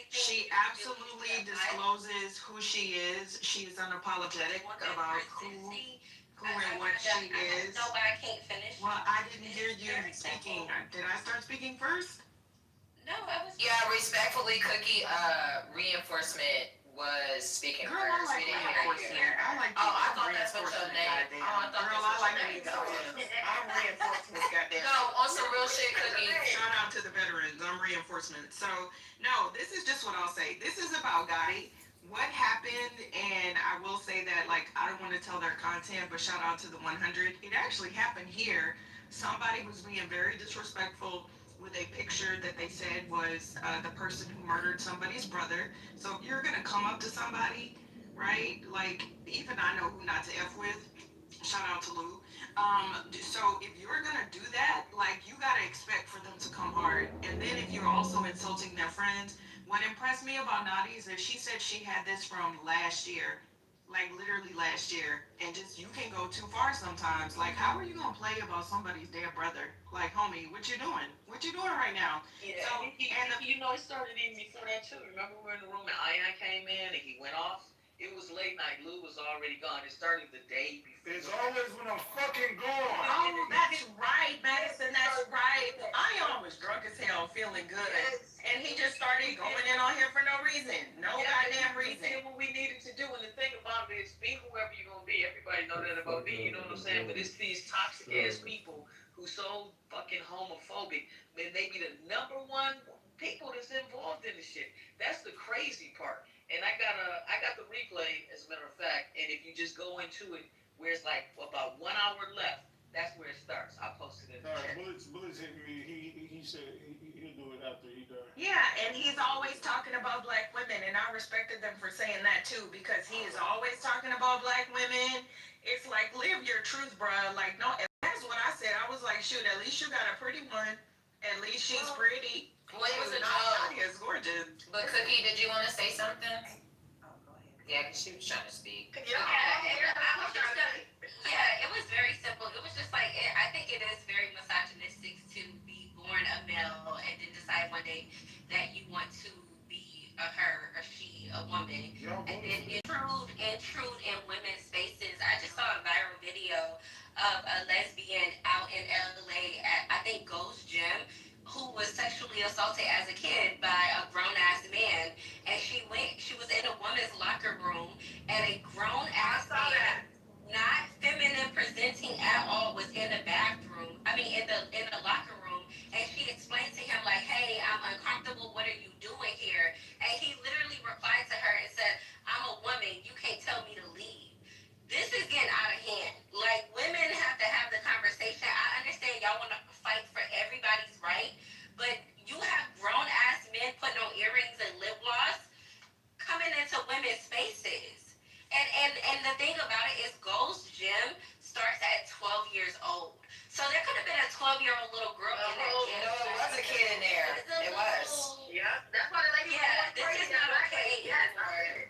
[SPEAKER 4] She absolutely discloses who she is. She is unapologetic about who and what she is.
[SPEAKER 6] No, but I can't finish.
[SPEAKER 4] Well, I didn't hear you speaking. Did I start speaking first?
[SPEAKER 6] No, I was.
[SPEAKER 5] Yeah, respectfully, Cookie, reinforcement was speaking
[SPEAKER 4] Girl, I
[SPEAKER 5] first.
[SPEAKER 4] like
[SPEAKER 5] We didn't hear
[SPEAKER 4] reinforcement.
[SPEAKER 5] you.
[SPEAKER 4] I like
[SPEAKER 5] Oh, I thought that's what your name.
[SPEAKER 4] goddamn.
[SPEAKER 5] Oh, I thought
[SPEAKER 4] Girl,
[SPEAKER 5] that's
[SPEAKER 4] I
[SPEAKER 5] what
[SPEAKER 4] like
[SPEAKER 5] your name
[SPEAKER 4] reinforcement. I'm reinforcement, goddamn.
[SPEAKER 5] No, on some real shit, Cookie.
[SPEAKER 4] Shout out to the veterans. I'm reinforcement. So, no, this is just what I'll say. This is about Gotti. What happened, and I will say that, like, I don't want to tell their content, but shout out to the 100. It actually happened here. Somebody was being very disrespectful with a picture that they said was the person who murdered somebody's brother. So if you're going to come up to somebody, right, like, even I know who not to F with. Shout out to Lou. So if you're gonna do that, like, you gotta expect for them to come hard. And then if you're also insulting their friends, what impressed me about Naughty is that she said she had this from last year, like literally last year, and just, you can go too far sometimes. Like, how are you gonna play about somebody's dead brother? Like, homie, what you doing? What you doing right now?
[SPEAKER 9] Yeah,
[SPEAKER 4] So,
[SPEAKER 9] you know, it started even before that too. Remember we were in the room and Ion came in and he went off? It was late night. Lou was already gone. It started the day before.
[SPEAKER 3] It's always when I'm fucking gone.
[SPEAKER 4] Oh, that's right, Madison, that's right. Ion was drunk as hell, feeling good. And he just started going in on here for no reason. No goddamn
[SPEAKER 9] We
[SPEAKER 4] reason.
[SPEAKER 9] did what we needed to do. And the thing about it is, be whoever you're going to be. Everybody know that about me, you know what I'm saying? But it's these toxic ass people who so fucking homophobic. Man, they be the number one people that's involved in this shit. That's the crazy part. And I got the replay, as a matter of fact, and if you just go into it, where it's like about 1 hour left, that's where it starts. I'll post it in the chat.
[SPEAKER 3] Bullets hit me. He said he'll do it after he done.
[SPEAKER 4] Yeah, and he's always talking about black women, and I respected them for saying that too, because he is always talking about black women. It's like, live your truth, bruh. Like, no, and that's what I said. I was like, shoot, at least you got a pretty one. At least she's pretty.
[SPEAKER 5] Well, it was a
[SPEAKER 4] Naughty
[SPEAKER 5] joke.
[SPEAKER 4] is gorgeous.
[SPEAKER 5] But Cookie, did you want to say something?
[SPEAKER 4] Oh, go ahead.
[SPEAKER 5] Yeah, because she was trying to speak.
[SPEAKER 6] Yeah, it was very simple. It was just like, I think it is very misogynistic to be born a male and then decide one day that you want to be a her, a she, a woman, and then intrude in women's spaces. I just saw a viral video of a lesbian out in LA at, I think, Ghost Gym, who was sexually assaulted as a kid by a grown-ass man, and she was in a woman's locker room, and a grown-ass man, not feminine presenting at all, was in the bathroom, in the locker room, and she explained to him, like, hey, I'm uncomfortable, what are you doing here? And he literally replied to her and said, I'm a woman, you can't tell me to leave. This is getting out of hand. Like, women have to have the conversation. I understand y'all want to fight for everybody's right, but you have grown-ass men putting on earrings and lip gloss coming into women's spaces. And the thing about it is, Ghost Gym starts at 12 years old. So there could have been a 12-year-old little girl in that gym.
[SPEAKER 5] No, it was a kid in there. It was.
[SPEAKER 9] Yeah, that's why the lady
[SPEAKER 6] Yeah, this is not okay anymore.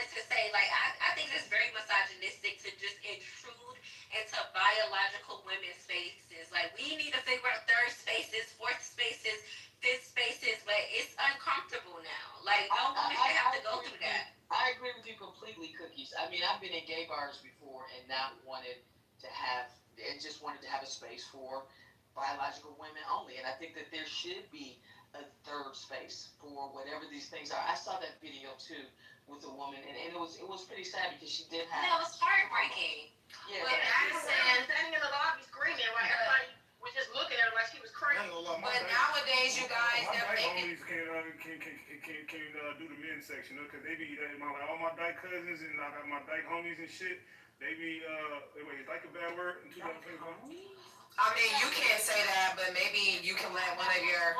[SPEAKER 6] wanted to say, like, I think it's very misogynistic to just intrude into biological women's spaces. Like, we need to figure out third spaces, fourth spaces, fifth spaces, but it's uncomfortable now. Like, no woman should have to go through that.
[SPEAKER 9] I agree with you completely, Cookies. I mean, I've been in gay bars before and not wanted to have, and just wanted to have a space for biological women only. And I think that there should be a third space for whatever these things are. I saw that video too with a woman, and it was pretty sad because she did have.
[SPEAKER 6] No, it was heartbreaking.
[SPEAKER 9] Yeah.
[SPEAKER 6] But Madison,
[SPEAKER 4] standing in the lobby screaming, right? Everybody was just looking at her like she was crazy.
[SPEAKER 5] But nowadays, you guys,
[SPEAKER 3] My
[SPEAKER 5] they're
[SPEAKER 3] dyke
[SPEAKER 5] making.
[SPEAKER 3] homies can do the men's section, because they be all my dyke cousins and I got my dyke homies and shit. They be wait, is dyke a bad word in 2021?
[SPEAKER 5] I mean, you can't say that, but maybe you can let one of your.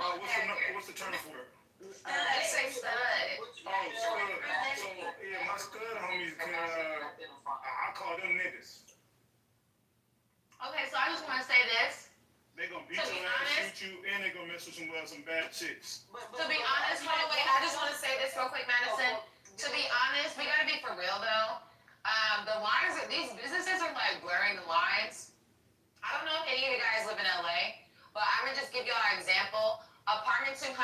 [SPEAKER 3] What's the term for it?
[SPEAKER 5] Let's say stud.
[SPEAKER 3] Oh, stud. So yeah, my stud homies can I call them niggas.
[SPEAKER 2] Okay, so I just want to say this.
[SPEAKER 3] They gonna beat
[SPEAKER 2] To be
[SPEAKER 3] your ass,
[SPEAKER 2] honest-
[SPEAKER 3] shoot you, and they gonna mess with some bad chicks.
[SPEAKER 2] To be honest, hold on, wait, I just want to say this real quick, Madison. To be honest, we gotta be for real though. The lines, these businesses are like blurring the lines. I don't know if any of you guys live in LA, but I'm gonna just give y'all an example. Apartment 200,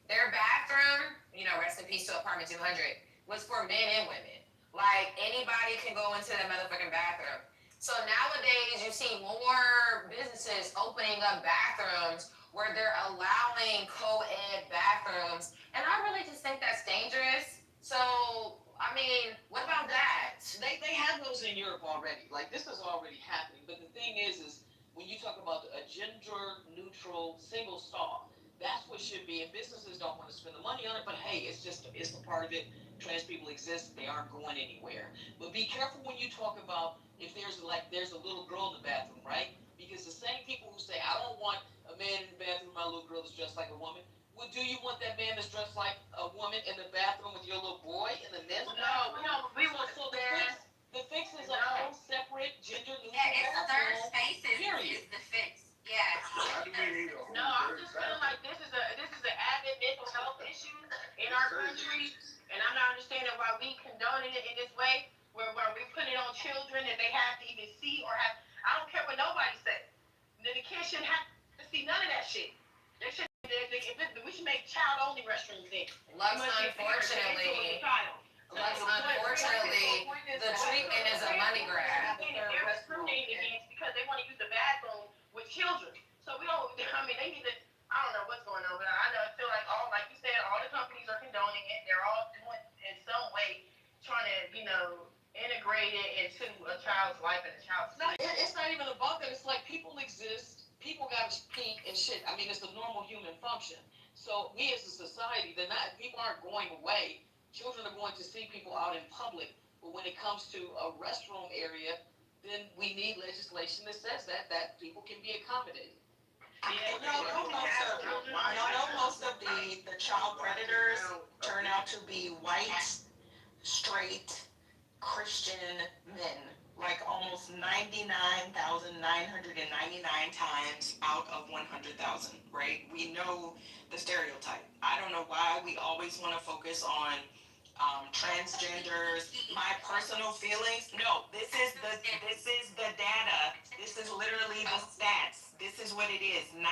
[SPEAKER 2] their bathroom, rest in peace to Apartment 200, was for men and women. Like, anybody can go into that motherfucking bathroom. So nowadays, you see more businesses opening up bathrooms where they're allowing co-ed bathrooms. And I really just think that's dangerous. So, I mean, what about that?
[SPEAKER 9] They have those in Europe already. Like, this is already happening. But the thing is when you talk about a gender-neutral single stall, that's what should be. And businesses don't want to spend the money on it, but hey, it's a part of it. Trans people exist. They aren't going anywhere. But be careful when you talk about if there's a little girl in the bathroom, right? Because the same people who say, I don't want a man in the bathroom, my little girl is dressed like a woman. Well, do you want that man that's dressed like a woman in the bathroom with your little boy in the men's bathroom?
[SPEAKER 4] No, we want
[SPEAKER 9] So
[SPEAKER 4] that.
[SPEAKER 9] the fix is a whole separate gender neutral
[SPEAKER 6] Yeah, it's third
[SPEAKER 9] bathroom.
[SPEAKER 6] spaces
[SPEAKER 9] Period.
[SPEAKER 6] is the fix. Yeah.
[SPEAKER 3] Why do we need a whole
[SPEAKER 4] No, I'm
[SPEAKER 3] third
[SPEAKER 4] just feeling
[SPEAKER 3] bathroom?
[SPEAKER 4] like this is an avid mental health issue in our country, and I'm not understanding why we condone it in this way, where we put it on children that they have to even see or have. I don't care what nobody says. The kids shouldn't have to see none of that shit. They should. We should make child-only restrooms then.
[SPEAKER 5] Lux, unfortunately, the treatment is a money grab.
[SPEAKER 4] They're discriminating against because they want to use the bathroom with children. So we don't. I mean, they need to. I don't know what's going on, but I feel like like you said, all the companies are condoning it. They're all doing in some way trying to, integrate it into a child's life and a child's.
[SPEAKER 9] It's not even about that. It's like people exist. People got to speak and shit. I mean, it's a normal human function. So we as a society, people aren't going away. Children are going to see people out in public. But when it comes to a restroom area, then we need legislation that says that people can be accommodated.
[SPEAKER 10] Most of the child predators turn out to be white, straight, Christian men. Like almost 99,999 times out of 100,000, right? We know the stereotype. I don't know why we always want to focus on transgenders. My personal feelings. No, this is the data. This is literally the stats. This is what it is. 99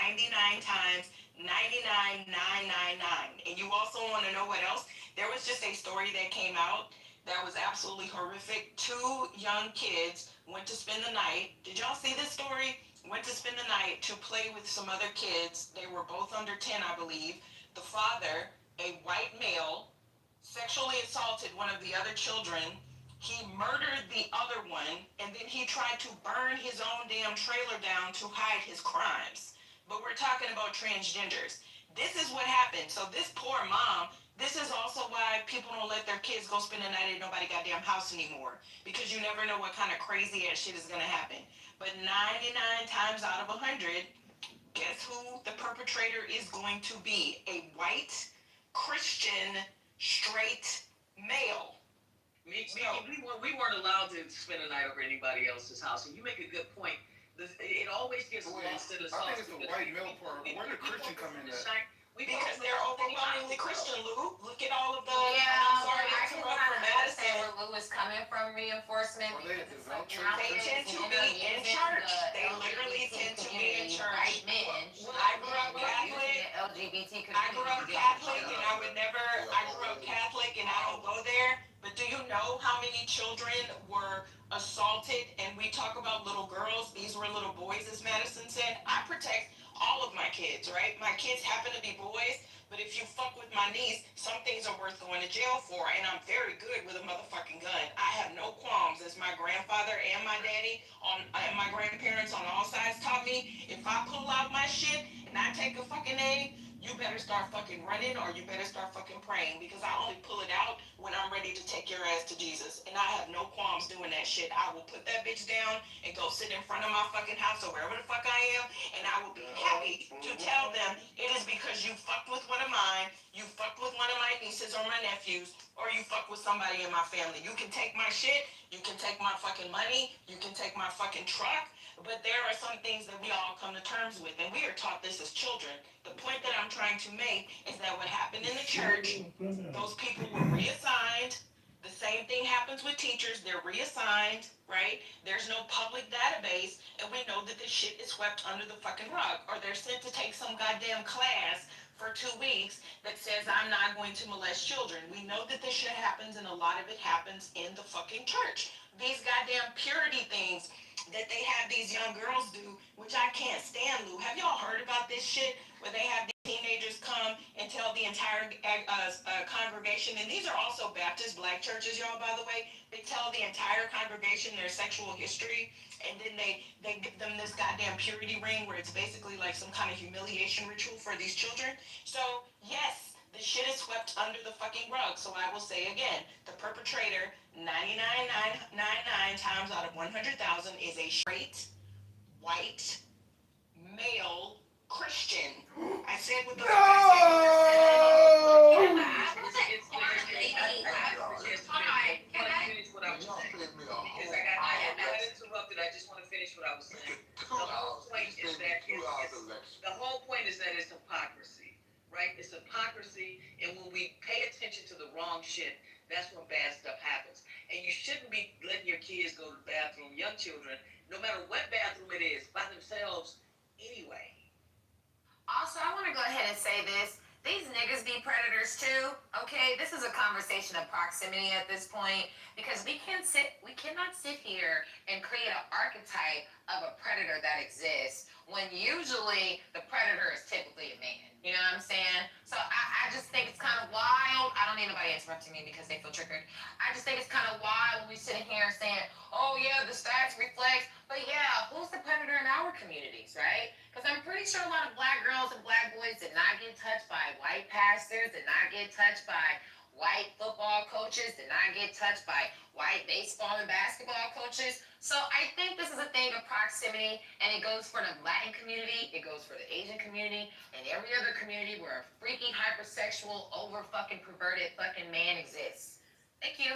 [SPEAKER 10] times 99,999. And you also want to know what else? There was just a story that came out that was absolutely horrific. 2 young kids went to spend the night. Did y'all see this story? Went to spend the night to play with some other kids. They were both under 10, I believe. The father, a white male, sexually assaulted one of the other children. He murdered the other one, and then he tried to burn his own damn trailer down to hide his crimes. But we're talking about transgenders. This is what happened. So this poor mom, this is also why people don't let their kids go spend the night at nobody goddamn house anymore. Because you never know what kind of crazy ass shit is gonna happen. But 99 times out of 100, guess who the perpetrator is going to be? A white, Christian, straight male.
[SPEAKER 9] We weren't allowed to spend a night over anybody else's house, and you make a good point. It always gets lost in the sauce.
[SPEAKER 3] I think it's the white male part. Where did Christian come in at?
[SPEAKER 4] Because they're overwhelmingly Christian, Lou. Look at all of the.
[SPEAKER 5] Yeah,
[SPEAKER 4] I'm sorry
[SPEAKER 5] I
[SPEAKER 4] to
[SPEAKER 5] can
[SPEAKER 4] interrupt
[SPEAKER 5] kind
[SPEAKER 4] for
[SPEAKER 5] of
[SPEAKER 4] Madison.
[SPEAKER 5] understand where Lou is coming from reinforcement.
[SPEAKER 3] Well, they
[SPEAKER 5] Because it's
[SPEAKER 3] devout
[SPEAKER 5] like now
[SPEAKER 3] church.
[SPEAKER 4] They tend to be in church. They literally tend to be in church.
[SPEAKER 5] White men.
[SPEAKER 4] I grew up Catholic.
[SPEAKER 5] LGBT
[SPEAKER 4] I grew up Catholic, and I would never. I grew up Catholic, and I don't go there. But do you know how many children were assaulted? And we talk about little girls. These were little boys, as Madison said. I protect all of my kids, right? My kids happen to be boys. But if you fuck with my niece, some things are worth going to jail for. And I'm very good with a motherfucking gun. I have no qualms, as my grandfather and my daddy and my grandparents on all sides taught me. If I pull out my shit and I take a fucking aim, you better start fucking running or you better start fucking praying, because I only pull it out when I'm ready to take your ass to Jesus. And I have no qualms doing that shit. I will put that bitch down and go sit in front of my fucking house or wherever the fuck I am, and I will be happy to tell them it is because you fucked with one of mine, you fucked with one of my nieces or my nephews, or you fucked with somebody in my family. You can take my shit, you can take my fucking money, you can take my fucking truck, but there are some things that we all come to terms with, and we are taught this as children. The point that I'm trying to make is that what happened in the church, those people were reassigned. The same thing happens with teachers. They're reassigned, right? There's no public database, and we know that this shit is swept under the fucking rug. Or they're sent to take some goddamn class for 2 weeks that says I'm not going to molest children. We know that this shit happens, and a lot of it happens in the fucking church. These goddamn purity things that they have these young girls do, which I can't stand, Lou. Have y'all heard about this shit where they have these teenagers come and tell the entire congregation, and these are also Baptist black churches, y'all, by the way, they tell the entire congregation their sexual history, and then they give them this goddamn purity ring where it's basically like some kind of humiliation ritual for these children. So, yes, the shit is swept under the fucking rug. So I will say again, the perpetrator, 99.999 times out of 100,000, is a straight, white, male Christian. I said what the fuck I said.
[SPEAKER 9] Because I got interrupted. I just want to finish what I was saying. The whole point is that it's hypocrisy, right? It's hypocrisy, and when we pay attention to the wrong shit, that's when bad stuff happens. And you shouldn't be letting your kids go to the bathroom, young children, no matter what bathroom it is, by themselves anyway.
[SPEAKER 5] Also, I want to go ahead and say this. These niggas be predators too, okay? This is a conversation of proximity at this point, because we cannot sit here and create an archetype of a predator that exists when usually the predator is typically a man. You know what I'm saying? So I just think it's kind of wild. I don't need nobody interrupting me because they feel triggered. I just think it's kind of wild when we sitting here saying, oh yeah, the stats reflect, but yeah, who's the predator in our communities, right? Because I'm pretty sure a lot of black girls and black boys did not get touched by white pastors, did not get touched by white football coaches, did not get touched by white baseball and basketball coaches. So I think this is a thing of proximity, and it goes for the Latin community, it goes for the Asian community, and every other community where a freaky, hypersexual, over fucking perverted fucking man exists. Thank you.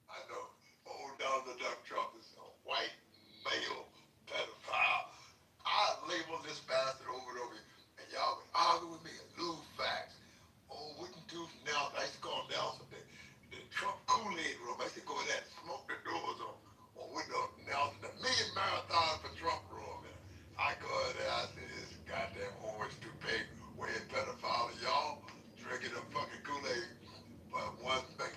[SPEAKER 11] I know old Donald Duck Trump is a white male pedophile. I label this bastard over and over, and y'all can argue with me and lose facts. Oh, we can do now. I used to go down to the Trump Kool-Aid room. I used to go in there and smoke the doors on. Or we go now to the million marathon for Trump room. And I go in there, I see this goddamn orange toupee wearing pedophile, y'all drinking a fucking Kool-Aid. But one thing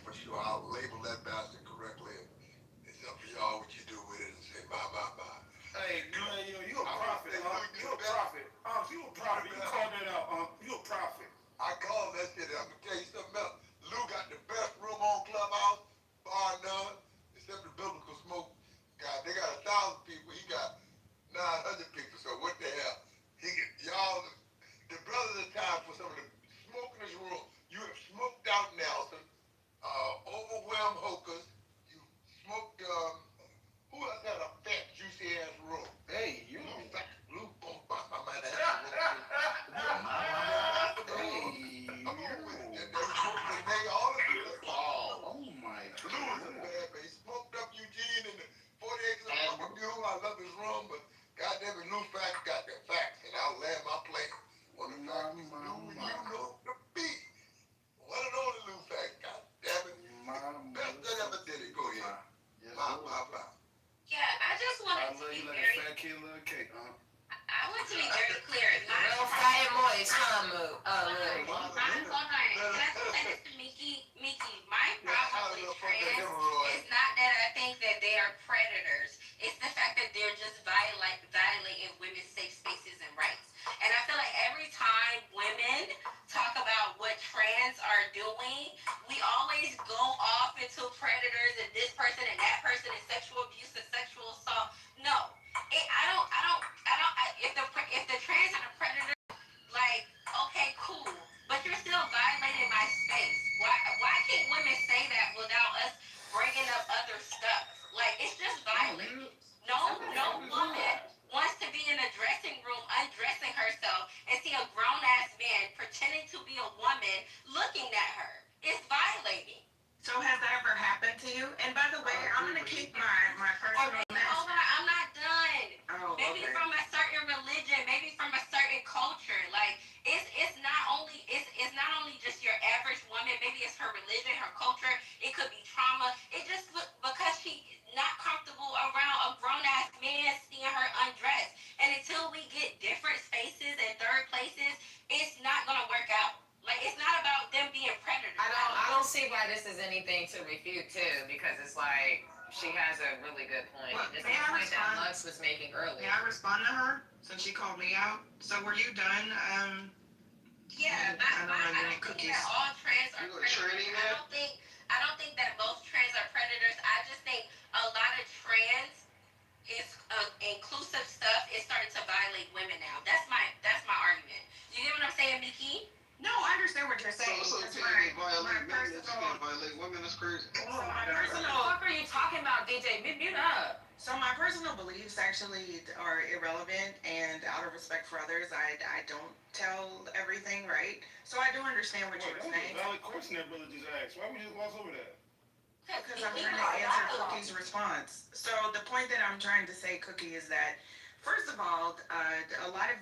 [SPEAKER 3] kid love cake, huh?
[SPEAKER 6] I want to be very clear.
[SPEAKER 5] Real fat and moist, huh, Moo?
[SPEAKER 6] Hold on. Can I say this to Mickey? Mickey, my problem with trans is not that I think that they are predators. It's the fact that they're just violating women's safe spaces and rights. And I feel like every time women talk about what trans are doing, we always go off into predators and this person and that person and sexual abuse and sexual assault. No. If the trans are the predator, like, okay, cool, but you're still violating my space. Why can't women say that without us bringing up other stuff? Like, it's just violent. No woman wants to be in a dressing room undressing herself and see a grown ass man pretending to be a woman looking at her. It's violating.
[SPEAKER 4] So has that ever happened to you? And by the way, I'm gonna keep my personal
[SPEAKER 6] Hold on, I'm not done.
[SPEAKER 4] Oh,
[SPEAKER 6] Maybe
[SPEAKER 4] okay.
[SPEAKER 6] from a certain religion, maybe from a certain culture. Like it's not only just your average woman. Maybe it's her religion, her culture. It could be trauma. It just because she's not comfortable around a grown ass man seeing her undressed. And until we get different spaces and third places, it's not gonna work out. Like it's not about them being predators.
[SPEAKER 5] I don't see why this is anything to refute too, because it's like she has a really good point.
[SPEAKER 4] Well,
[SPEAKER 5] It's
[SPEAKER 4] may
[SPEAKER 5] the
[SPEAKER 4] I
[SPEAKER 5] point that
[SPEAKER 4] respond?
[SPEAKER 5] Lux was making earlier.
[SPEAKER 4] May I respond to her since she called me out? So were you done?
[SPEAKER 6] Yeah, I don't think that all trans are predators. I don't think that most trans are predators. I just think a lot of trans is inclusive stuff is starting to violate women now. That's my argument. You get what I'm saying, Mickey?
[SPEAKER 4] No, I understand what you're saying.
[SPEAKER 3] So
[SPEAKER 4] That's
[SPEAKER 3] you can't
[SPEAKER 4] my
[SPEAKER 3] violate men, you
[SPEAKER 4] personal.
[SPEAKER 3] can't violate women, that's crazy.
[SPEAKER 4] So my
[SPEAKER 5] What the
[SPEAKER 4] personal.
[SPEAKER 5] fuck are you talking about, DJ? Mute up.
[SPEAKER 4] So my personal beliefs actually are irrelevant, and out of respect for others, I don't tell everything, right? So I do understand what you're saying.
[SPEAKER 3] That's a valid question that brother just asked. Why would you gloss over that?
[SPEAKER 4] Because I'm trying to answer Cookie's response. So the point that I'm trying to say, Cookie, is that first of all, a lot of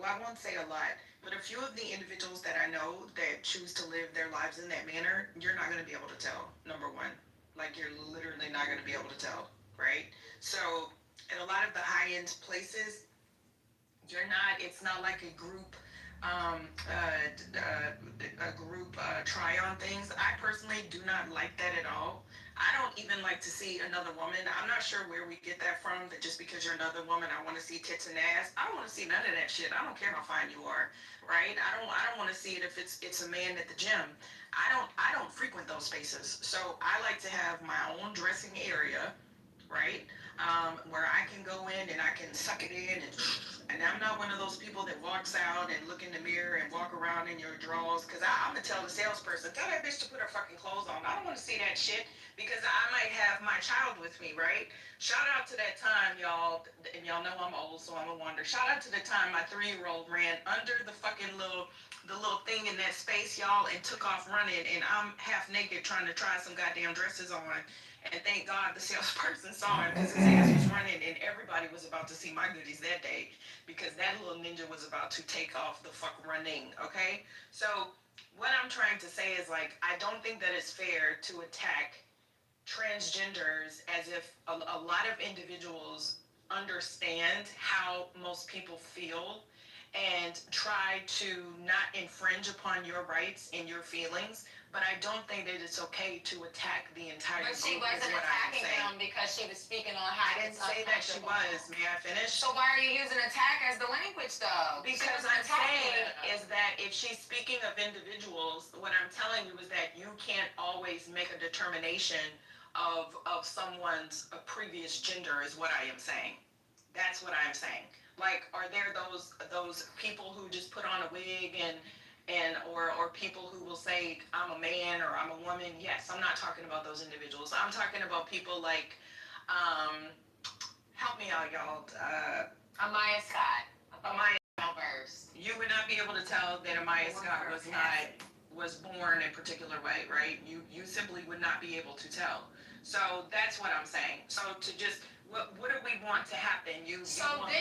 [SPEAKER 4] well, I won't say a lot, but a few of the individuals that I know that choose to live their lives in that manner, you're not going to be able to tell, number one. Like, you're literally not going to be able to tell, right? So in a lot of the high-end places, it's not like a group try on things. I personally do not like that at all. I don't even like to see another woman. I'm not sure where we get that from, that just because you're another woman, I want to see tits and ass. I don't want to see none of that shit. I don't care how fine you are, right? I don't want to see it if it's a man at the gym. I don't frequent those spaces. So I like to have my own dressing area, right? Where I can go in and I can suck it in, and I'm not one of those people that walks out and look in the mirror and walk around in your drawers, because I'm gonna tell the salesperson, tell that bitch to put her fucking clothes on. I don't want to see that shit, because I might have my child with me, right? Shout out to that time, y'all, and y'all know I'm old, so I'm a wonder. Shout out to the time my 3-year-old ran under the fucking little thing in that space, y'all, and took off running, and I'm half naked trying to try some goddamn dresses on. And thank God the salesperson saw him, because his ass was running, and everybody was about to see my goodies that day, because that little ninja was about to take off the fuck running, okay? So what I'm trying to say is, like, I don't think that it's fair to attack transgenders as if a lot of individuals understand how most people feel and try to not infringe upon your rights and your feelings. But I don't think that it's okay to attack the entire
[SPEAKER 5] But
[SPEAKER 4] group.
[SPEAKER 5] she wasn't attacking them because she was speaking on how
[SPEAKER 4] I didn't say that she was. May I finish?
[SPEAKER 5] So why are you using attack as the language, though?
[SPEAKER 4] Because I'm saying is that if she's speaking of individuals, what I'm telling you is that you can't always make a determination of someone's previous gender, is what I am saying. That's what I'm saying. Like, are there those people who just put on a wig or people who will say I'm a man or I'm a woman? Yes, I'm not talking about those individuals. I'm talking about people like, help me out, y'all.
[SPEAKER 5] Amaya Scott.
[SPEAKER 4] Amaya verse. You would not be able to tell that Amaya Scott was born a particular way, right? You simply would not be able to tell. So that's what I'm saying. So to just what do we want to happen?
[SPEAKER 5] Then I would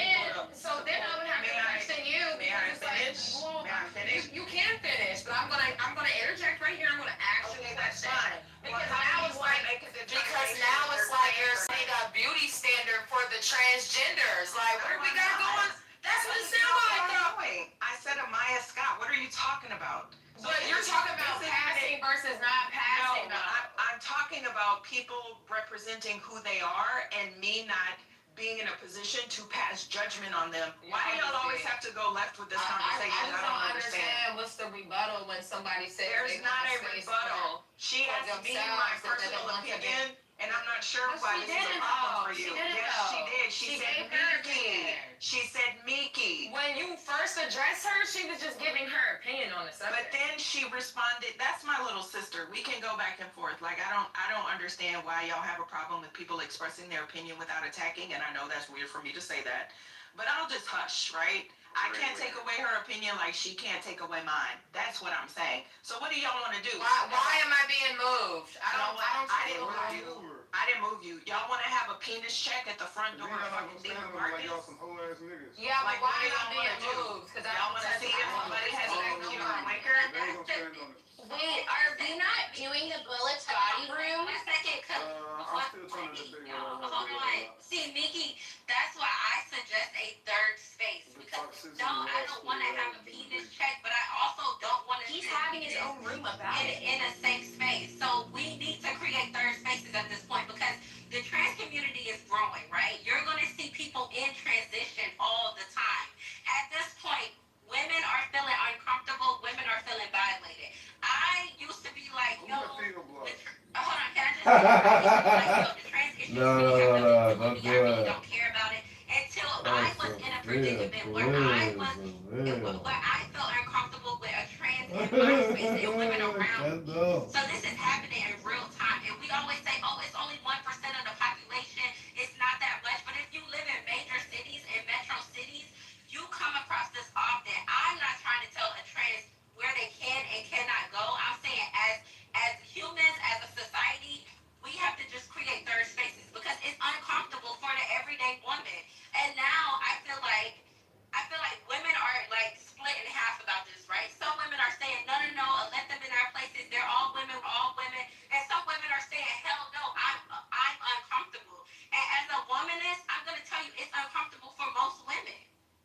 [SPEAKER 5] have to question you.
[SPEAKER 4] May I finish?
[SPEAKER 5] Well,
[SPEAKER 4] May I finish?
[SPEAKER 5] You can finish, but I'm gonna interject right here. I'm gonna ask you a question.
[SPEAKER 4] Fine.
[SPEAKER 5] Because now it's like you're setting a beauty standard for the the transgenders. Like, what are we got going? That's what it sounds like, though.
[SPEAKER 4] I said Amaya Scott. What are you talking about?
[SPEAKER 5] But you're talking about passing versus not passing.
[SPEAKER 4] No, I'm talking about people representing who they are and me not being in a position to pass judgment on them. Why do y'all always have to go left with this conversation?
[SPEAKER 5] I just don't understand what's the rebuttal when somebody says
[SPEAKER 4] there's not a rebuttal. She asked me my personal opinion, and I'm not sure why this is a problem for you. Yes, she did. She said Miki. She said Miki.
[SPEAKER 5] When you first addressed her, she was just giving her opinion on the subject.
[SPEAKER 4] But then she responded, "That's my little sister. We can go back and forth. Like I don't understand why y'all have a problem with people expressing their opinion without attacking. And I know that's weird for me to say that, but I'll just hush, right? I can't take away her opinion like she can't take away mine. That's what I'm saying. So what do y'all want to do?
[SPEAKER 5] Why am I being moved? I
[SPEAKER 4] didn't move you. Y'all want to have a penis check at the front door of fucking David Marcus?
[SPEAKER 5] Yeah, but why am I being moved? Because
[SPEAKER 4] y'all want to see if somebody has an acute liquor?
[SPEAKER 2] Wait, are we not viewing the Bullet's body room?
[SPEAKER 6] One second,
[SPEAKER 3] I'm still trying to debate
[SPEAKER 6] hold on. See, Mickey, that's why I suggest a third space. Because no, I don't want to have a penis check, but I also don't want to.
[SPEAKER 2] He's having his own room about it.
[SPEAKER 6] In a safe space. So we need to create third spaces at this point because the trans community is growing, right? You're going to see people in transition all the time. At this point, women are feeling uncomfortable. Women are feeling violated. I used to be like, yo, hold on, can I just the trans issues
[SPEAKER 1] don't
[SPEAKER 6] I really don't care about it until I was in a predicament where I felt uncomfortable with a trans in my space and women around me. So this is happening in real time. And we always say, oh, it's only 1% of the population. It's not that much. But if you live in major cities and metro cities, you come across this often. I'm not trying to tell a trans where they can and cannot go. I'm saying as humans, as a society, we have to just create third spaces because it's uncomfortable for the everyday woman. And now I feel like women are like split in half about this, right? Some women are saying no, let them in our places. They're all women, we're all women. And some women are saying, hell no, I'm uncomfortable. And as a womanist, I'm gonna tell you it's uncomfortable for most women.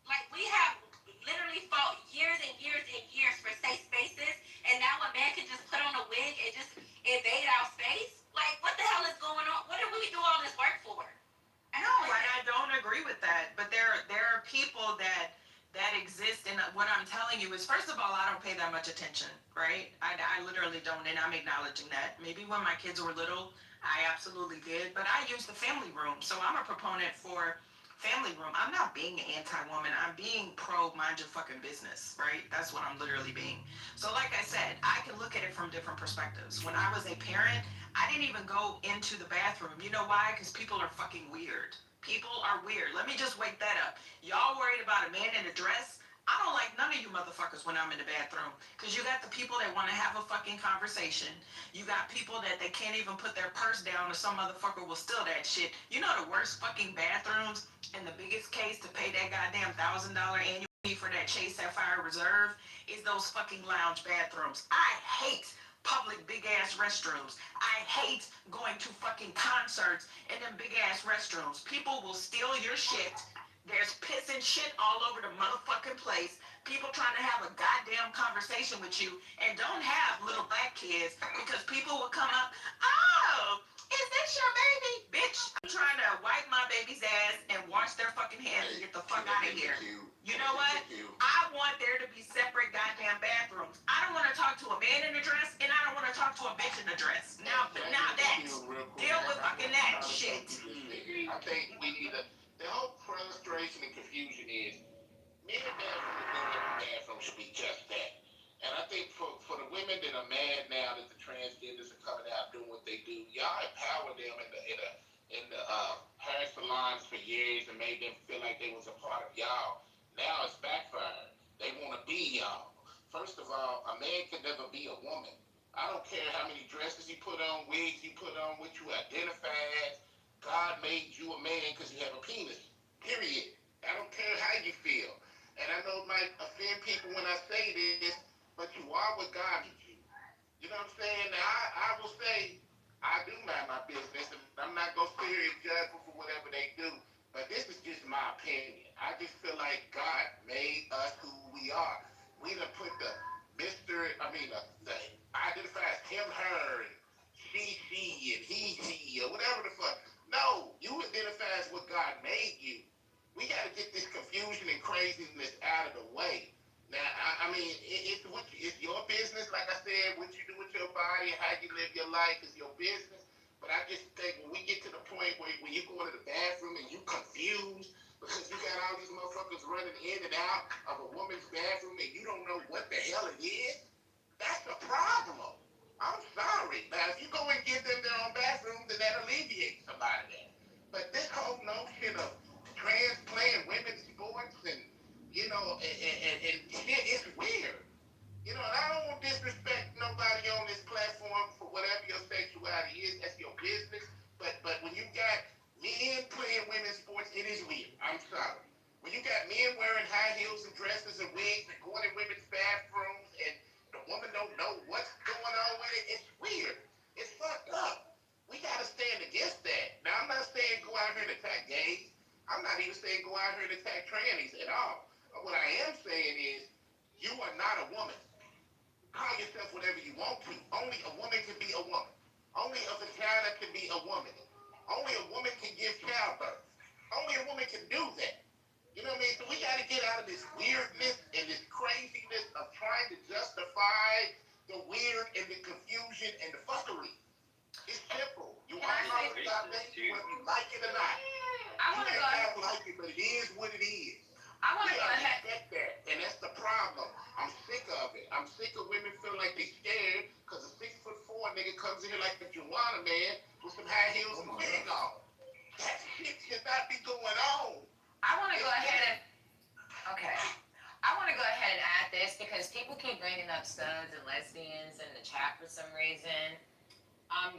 [SPEAKER 6] Like we have literally fought years and years and years for safe spaces, and now a man can just put on a wig and just invade our space. Like, what the hell is going on? What did we do all this work for?
[SPEAKER 4] No, I don't agree with that. But there are people that exist, and what I'm telling you is, first of all, I don't pay that much attention, right? I literally don't, and I'm acknowledging that. Maybe when my kids were little, I absolutely did, but I use the family room, so I'm a proponent for family room. I'm not being anti-woman. I'm being pro mind your fucking business, right? That's what I'm literally being. So like I said, I can look at it from different perspectives. When I was a parent, I didn't even go into the bathroom. You know why? Because people are fucking weird. People are weird. Let me just wake that up. Y'all worried about a man in a dress? I don't like none of you motherfuckers when I'm in the bathroom. Because you got the people that want to have a fucking conversation. You got people that they can't even put their purse down or some motherfucker will steal that shit. You know the worst fucking bathrooms and the biggest case to pay that goddamn $1,000 annual fee for that Chase Sapphire Reserve is those fucking lounge bathrooms. I hate public big ass restrooms. I hate going to fucking concerts in them big ass restrooms. People will steal your shit. There's piss and shit all over the motherfucking place. People trying to have a goddamn conversation with you and don't have little black kids because people will come up, oh, is this your baby? Bitch, I'm trying to wipe my baby's ass and wash their fucking hands and get the fuck out of here. You know what? I want there to be separate goddamn bathrooms. I don't want to talk to a man in a dress and I don't want to talk to a bitch in a dress. Now that, deal with fucking that shit.
[SPEAKER 11] I think we need to. The whole frustration and confusion is men in the bathroom should be just that. And I think for the women that are mad now that the transgenders are coming out doing what they do, y'all empower them in the hair salons for years and made them feel like they was a part of y'all. Now it's backfired. They want to be y'all. First of all, a man can never be a woman. I don't care how many dresses you put on, wigs you put on, what you identify as. God made you a man because you have a penis. Period. I don't care how you feel. And I know it might offend people when I say this, but you are what God made you. You know what I'm saying? Now, I will say, I do mind my business, and I'm not going to sit here and judge them for whatever they do. But this is just my opinion. I just feel like God made us who we are. We done put the the identify as him, her, and she, and he, or whatever the fuck. No, you identify as what God made you. We got to get this confusion and craziness out of the way. Now, it's your business. Like I said, what you do with your body and how you live your life is your business. But I just think when we get to the point where when you go into the bathroom and you confused because you got all these motherfuckers running in and out of a woman's bathroom and you don't know what the hell it is, that's a problem. I'm sorry. Now, if you go and give them their own bathroom, then that alleviates some of that. But this whole notion of playing women's sports and, and shit, it's weird. And I don't want to disrespect nobody on this platform for whatever your sexuality is. That's your business. But when you got men playing women's sports, it is weird. I'm sorry. When you got men wearing high heels and dresses and wigs and going in women's bathrooms and the woman don't know what's going on with it, it's weird. It's fucked up. We got to stand against that. Now, I'm not saying go out here and attack gays. I'm not even saying go out here and attack trannies at all. What I am saying is you are not a woman. Call yourself whatever you want to. Only a woman can be a woman. Only a vagina can be a woman. Only a woman can give childbirth. Only a woman can do that. You know what I mean? So we got to get out of this weirdness and this craziness of trying to justify the weird and the confusion and the fuckery. It's simple. You want to stop that, whether you like it or not.
[SPEAKER 5] I want to
[SPEAKER 11] You
[SPEAKER 5] go
[SPEAKER 11] may
[SPEAKER 5] ahead.
[SPEAKER 11] not like it, but it is what it is.
[SPEAKER 5] I want to go ahead.
[SPEAKER 11] Respect that, and that's the problem. I'm sick of it. I'm sick of women feeling like they scared because a 6'4" nigga comes in here like the Juana man with some high heels and a wig on. That shit should not be going on.
[SPEAKER 5] I want to go ahead and okay. I want to go ahead and add this because people keep bringing up studs and lesbians in the chat for some reason.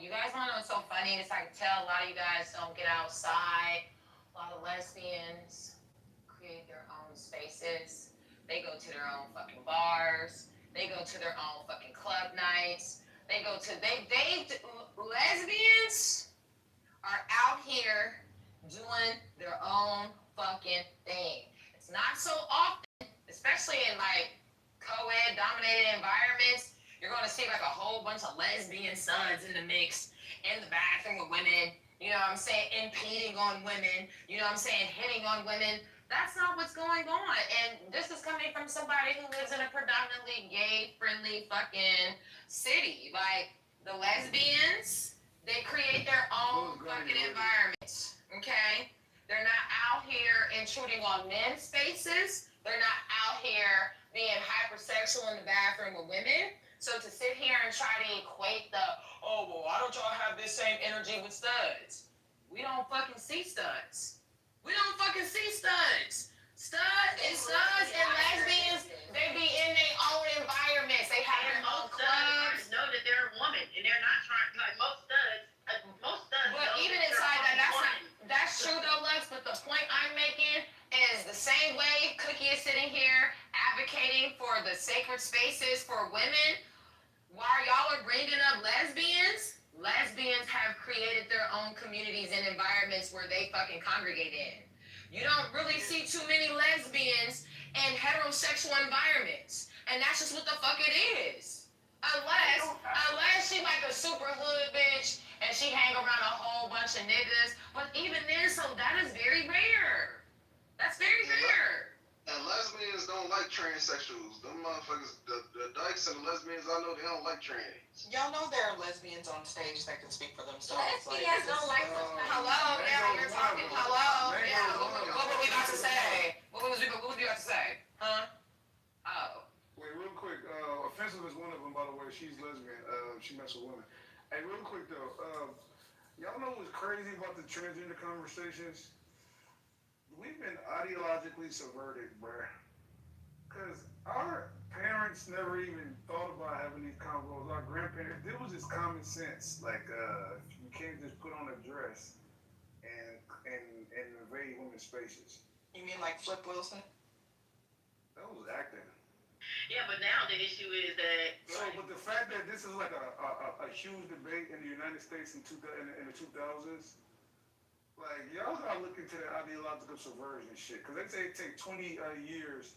[SPEAKER 5] You guys want to know what's so funny? It's I can tell a lot of you guys don't get outside. A lot of lesbians create their own spaces. They go to their own fucking bars. They go to their own fucking club nights. Lesbians are out here doing their own fucking thing. It's not so often, especially in like co-ed dominated environments, you're going to see like a whole bunch of lesbian suds in the mix in the bathroom with women, you know what I'm saying, impeding on women, you know what I'm saying, hitting on women. That's not what's going on. And this is coming from somebody who lives in a predominantly gay-friendly fucking city. Like, the lesbians, they create their own fucking environments, okay? They're not out here intruding on men's spaces. They're not out here being hypersexual in the bathroom with women. So to sit here and try to equate why don't y'all have this same energy with studs? We don't fucking see studs. We don't fucking see studs. Studs and lesbians, they be in their own environments. They have their own clubs.
[SPEAKER 6] Know that they're a woman and they're not trying like most studs.
[SPEAKER 5] But even inside that's true though, Lex. But the point I'm making is the same way Cookie is sitting here advocating for the sacred spaces for women. While y'all are bringing up lesbians, lesbians have created their own communities and environments where they fucking congregate in. You don't really see too many lesbians in heterosexual environments. And that's just what the fuck it is. Unless she like a super hood bitch and she hang around a whole bunch of niggas. But even then, so that is very rare. That's very rare.
[SPEAKER 3] And lesbians don't like transsexuals. Them motherfuckers, the dykes and the lesbians, I know they don't like trannies.
[SPEAKER 4] Y'all know there are lesbians on stage that can speak for themselves.
[SPEAKER 5] Lesbians don't like hello, yeah, you're talking, hello, yeah, what were we about to say? What was we about to say? Huh? Oh.
[SPEAKER 3] Wait, real quick, Offensive is one of them, by the way. She's lesbian. She messes with women. Hey, real quick, though, y'all know what's crazy about the transgender conversations? We've been ideologically subverted, bruh. Because our parents never even thought about having these convos. Our grandparents, it was just common sense. Like, you can't just put on a dress and invade women's spaces.
[SPEAKER 4] You mean like Flip Wilson?
[SPEAKER 3] That was acting.
[SPEAKER 6] Yeah, but now the issue is that.
[SPEAKER 3] So, but the fact that this is like a huge debate in the United States in the 2000s, Like, y'all gotta look into that ideological subversion shit, because they say it take 20 years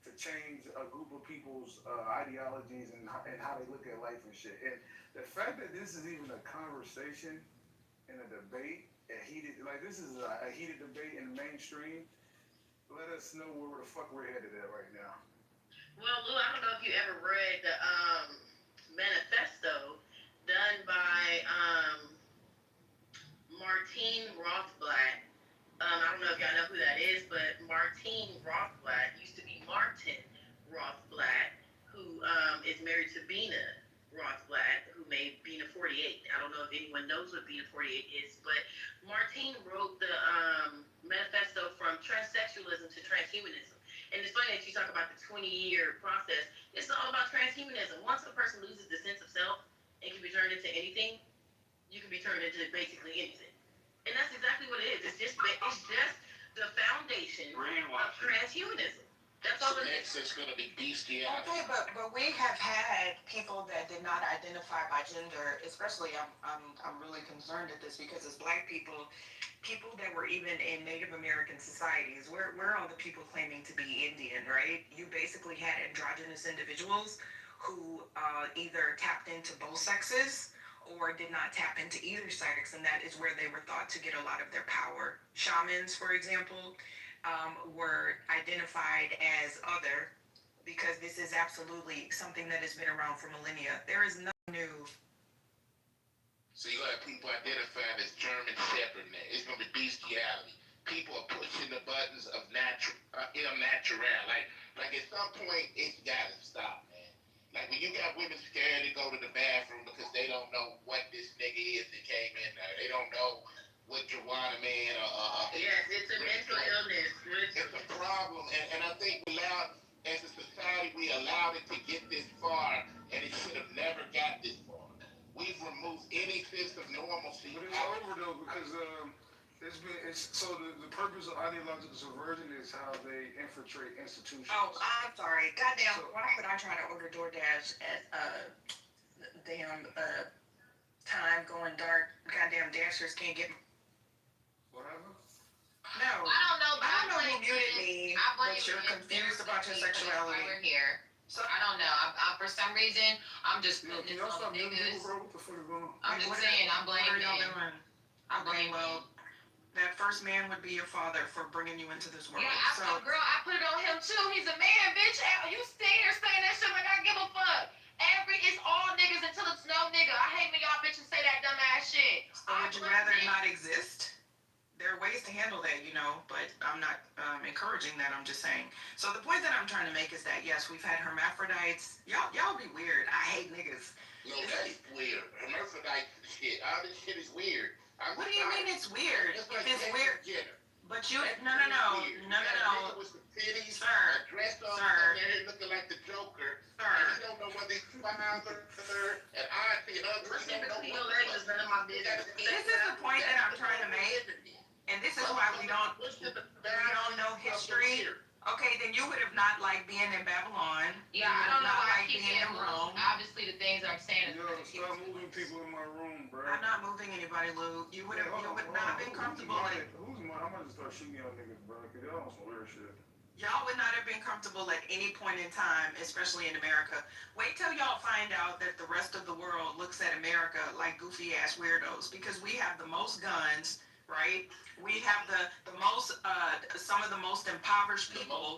[SPEAKER 3] to change a group of people's ideologies and how they look at life and shit. And the fact that this is even a conversation and a debate, a heated, like this is a heated debate in the mainstream, let us know where the fuck we're headed at right now.
[SPEAKER 9] Well, Lou, I don't know if you ever read the manifesto done by Martine Rothblatt. I don't know if y'all know who that is, but Martine Rothblatt used to be Martin Rothblatt, who is married to Bina Rothblatt, who made Bina 48. I don't know if anyone knows what Bina 48 is, but Martine wrote the manifesto from transsexualism to transhumanism. And it's funny that you talk about the 20-year process. It's all about transhumanism. Once a person loses the sense of self and can be turned into anything, you can be turned into basically anything. And that's exactly what it is. It's just the foundation of transhumanism. That's all it is.
[SPEAKER 11] Next, it's gonna be bestiality.
[SPEAKER 4] Okay, but we have had people that did not identify by gender. Especially, I'm really concerned at this because as Black people that were even in Native American societies, we're all the people claiming to be Indian, right? You basically had androgynous individuals who either tapped into both sexes or did not tap into either sex, and that is where they were thought to get a lot of their power. Shamans, for example, were identified as other because this is absolutely something that has been around for millennia. There is nothing new.
[SPEAKER 11] So you got people identified as German Shepherd now. It's gonna be bestiality. People are pushing the buttons of natural. Like at some point, it's gotta stop, man. Like when you got women scared to go to the bathroom because they don't know what this nigga is that came in there. They don't know what Joanna Man or
[SPEAKER 9] Yes, it's a mental illness.
[SPEAKER 11] it's a problem, and I think as a society, we allowed it to get this far, and it should have never got this far. We've removed any sense of normalcy.
[SPEAKER 3] But it's over though, because the purpose of ideological subversion is how they infiltrate institutions.
[SPEAKER 4] Oh, I'm sorry. Goddamn, why would I try to order DoorDash at damn time going dark? Goddamn Dashers can't get.
[SPEAKER 3] What happened?
[SPEAKER 4] No.
[SPEAKER 5] I don't know
[SPEAKER 4] who muted me, but you're confused about your sexuality.
[SPEAKER 5] We're here.
[SPEAKER 4] So
[SPEAKER 5] I don't know. For some reason, I'm just
[SPEAKER 3] Yo,
[SPEAKER 5] putting
[SPEAKER 3] can
[SPEAKER 5] this
[SPEAKER 3] y'all
[SPEAKER 5] on
[SPEAKER 3] stop
[SPEAKER 5] the
[SPEAKER 3] muting
[SPEAKER 5] niggas.
[SPEAKER 3] people, bro? What the fuck is going on?
[SPEAKER 5] I'm just saying, I'm
[SPEAKER 4] what are
[SPEAKER 5] blaming
[SPEAKER 4] y'all
[SPEAKER 5] it.
[SPEAKER 4] doing?
[SPEAKER 5] I'm blaming
[SPEAKER 4] Well, that first man would be your father for bringing you into this world.
[SPEAKER 5] Yeah,
[SPEAKER 4] So
[SPEAKER 5] girl, I put it on him too. He's a man, bitch. You stay here saying that shit like I give a fuck. It's all niggas until it's no nigga. I hate when y'all bitches say that dumb ass shit.
[SPEAKER 4] So would you rather not exist? There are ways to handle that, but I'm not encouraging that. I'm just saying. So the point that I'm trying to make is that yes, we've had hermaphrodites. Y'all be weird. I hate niggas.
[SPEAKER 11] No, that's weird. Hermaphrodite shit. All this shit is weird.
[SPEAKER 4] What do you mean it's weird?
[SPEAKER 11] It's
[SPEAKER 4] If
[SPEAKER 11] like
[SPEAKER 4] it's weird,
[SPEAKER 11] Jenner.
[SPEAKER 4] but you no.
[SPEAKER 11] With some titties,
[SPEAKER 4] Sir,
[SPEAKER 11] a dress on,
[SPEAKER 4] sir.
[SPEAKER 11] and looking like the Joker.
[SPEAKER 4] Sir.
[SPEAKER 11] And you don't know whether he's father and auntie,
[SPEAKER 9] What's in
[SPEAKER 11] husband.
[SPEAKER 9] between your legs is none of my business.
[SPEAKER 4] This is the point that I'm trying to make, and this is why we don't know history. Okay, then you would have not liked being in Babylon.
[SPEAKER 5] Yeah,
[SPEAKER 4] You
[SPEAKER 5] I
[SPEAKER 4] would
[SPEAKER 5] don't know
[SPEAKER 4] not
[SPEAKER 5] why I
[SPEAKER 4] liked
[SPEAKER 5] keep
[SPEAKER 4] being
[SPEAKER 5] getting
[SPEAKER 4] in Rome.
[SPEAKER 5] moved. Obviously, the things I'm saying.
[SPEAKER 3] Yo, stop moving people in my room, bro.
[SPEAKER 4] I'm not moving anybody, Lou. You would not have been comfortable.
[SPEAKER 3] Who's mine? I'm gonna just start shooting y'all niggas, bro, because y'all on some weird shit.
[SPEAKER 4] Y'all would not have been comfortable at any point in time, especially in America. Wait till y'all find out that the rest of the world looks at America like goofy ass weirdos because we have the most guns, right? We have the most, some of the most impoverished people.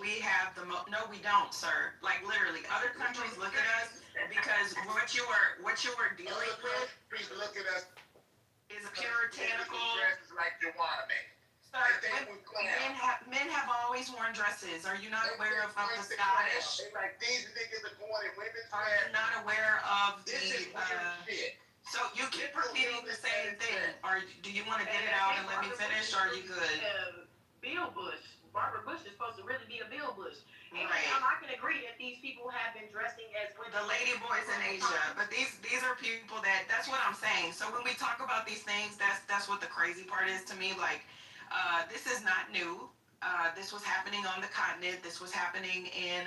[SPEAKER 4] We have the most, no, we don't, sir. Like literally, other countries look at us because what you were dealing with
[SPEAKER 11] Please look at us.
[SPEAKER 4] is a puritanical.
[SPEAKER 11] Dresses like Joanna Man.
[SPEAKER 4] Sir, men have always worn dresses. Are you not aware of the Scottish?
[SPEAKER 11] They like these niggas are going in women's
[SPEAKER 4] Are you not aware of
[SPEAKER 11] This is
[SPEAKER 4] the?
[SPEAKER 11] weird shit.
[SPEAKER 4] So you keep repeating the same thing. Or do you want to get it out and let me finish? Or are you good?
[SPEAKER 9] Bill Bush. Barbara Bush is supposed to really be a Bill Bush. And
[SPEAKER 4] Right.
[SPEAKER 9] I can agree that these people have been dressing as women.
[SPEAKER 4] The lady boys in Asia, but these are people that's what I'm saying. So when we talk about these things, that's what the crazy part is to me. Like, this is not new. This was happening on the continent. This was happening in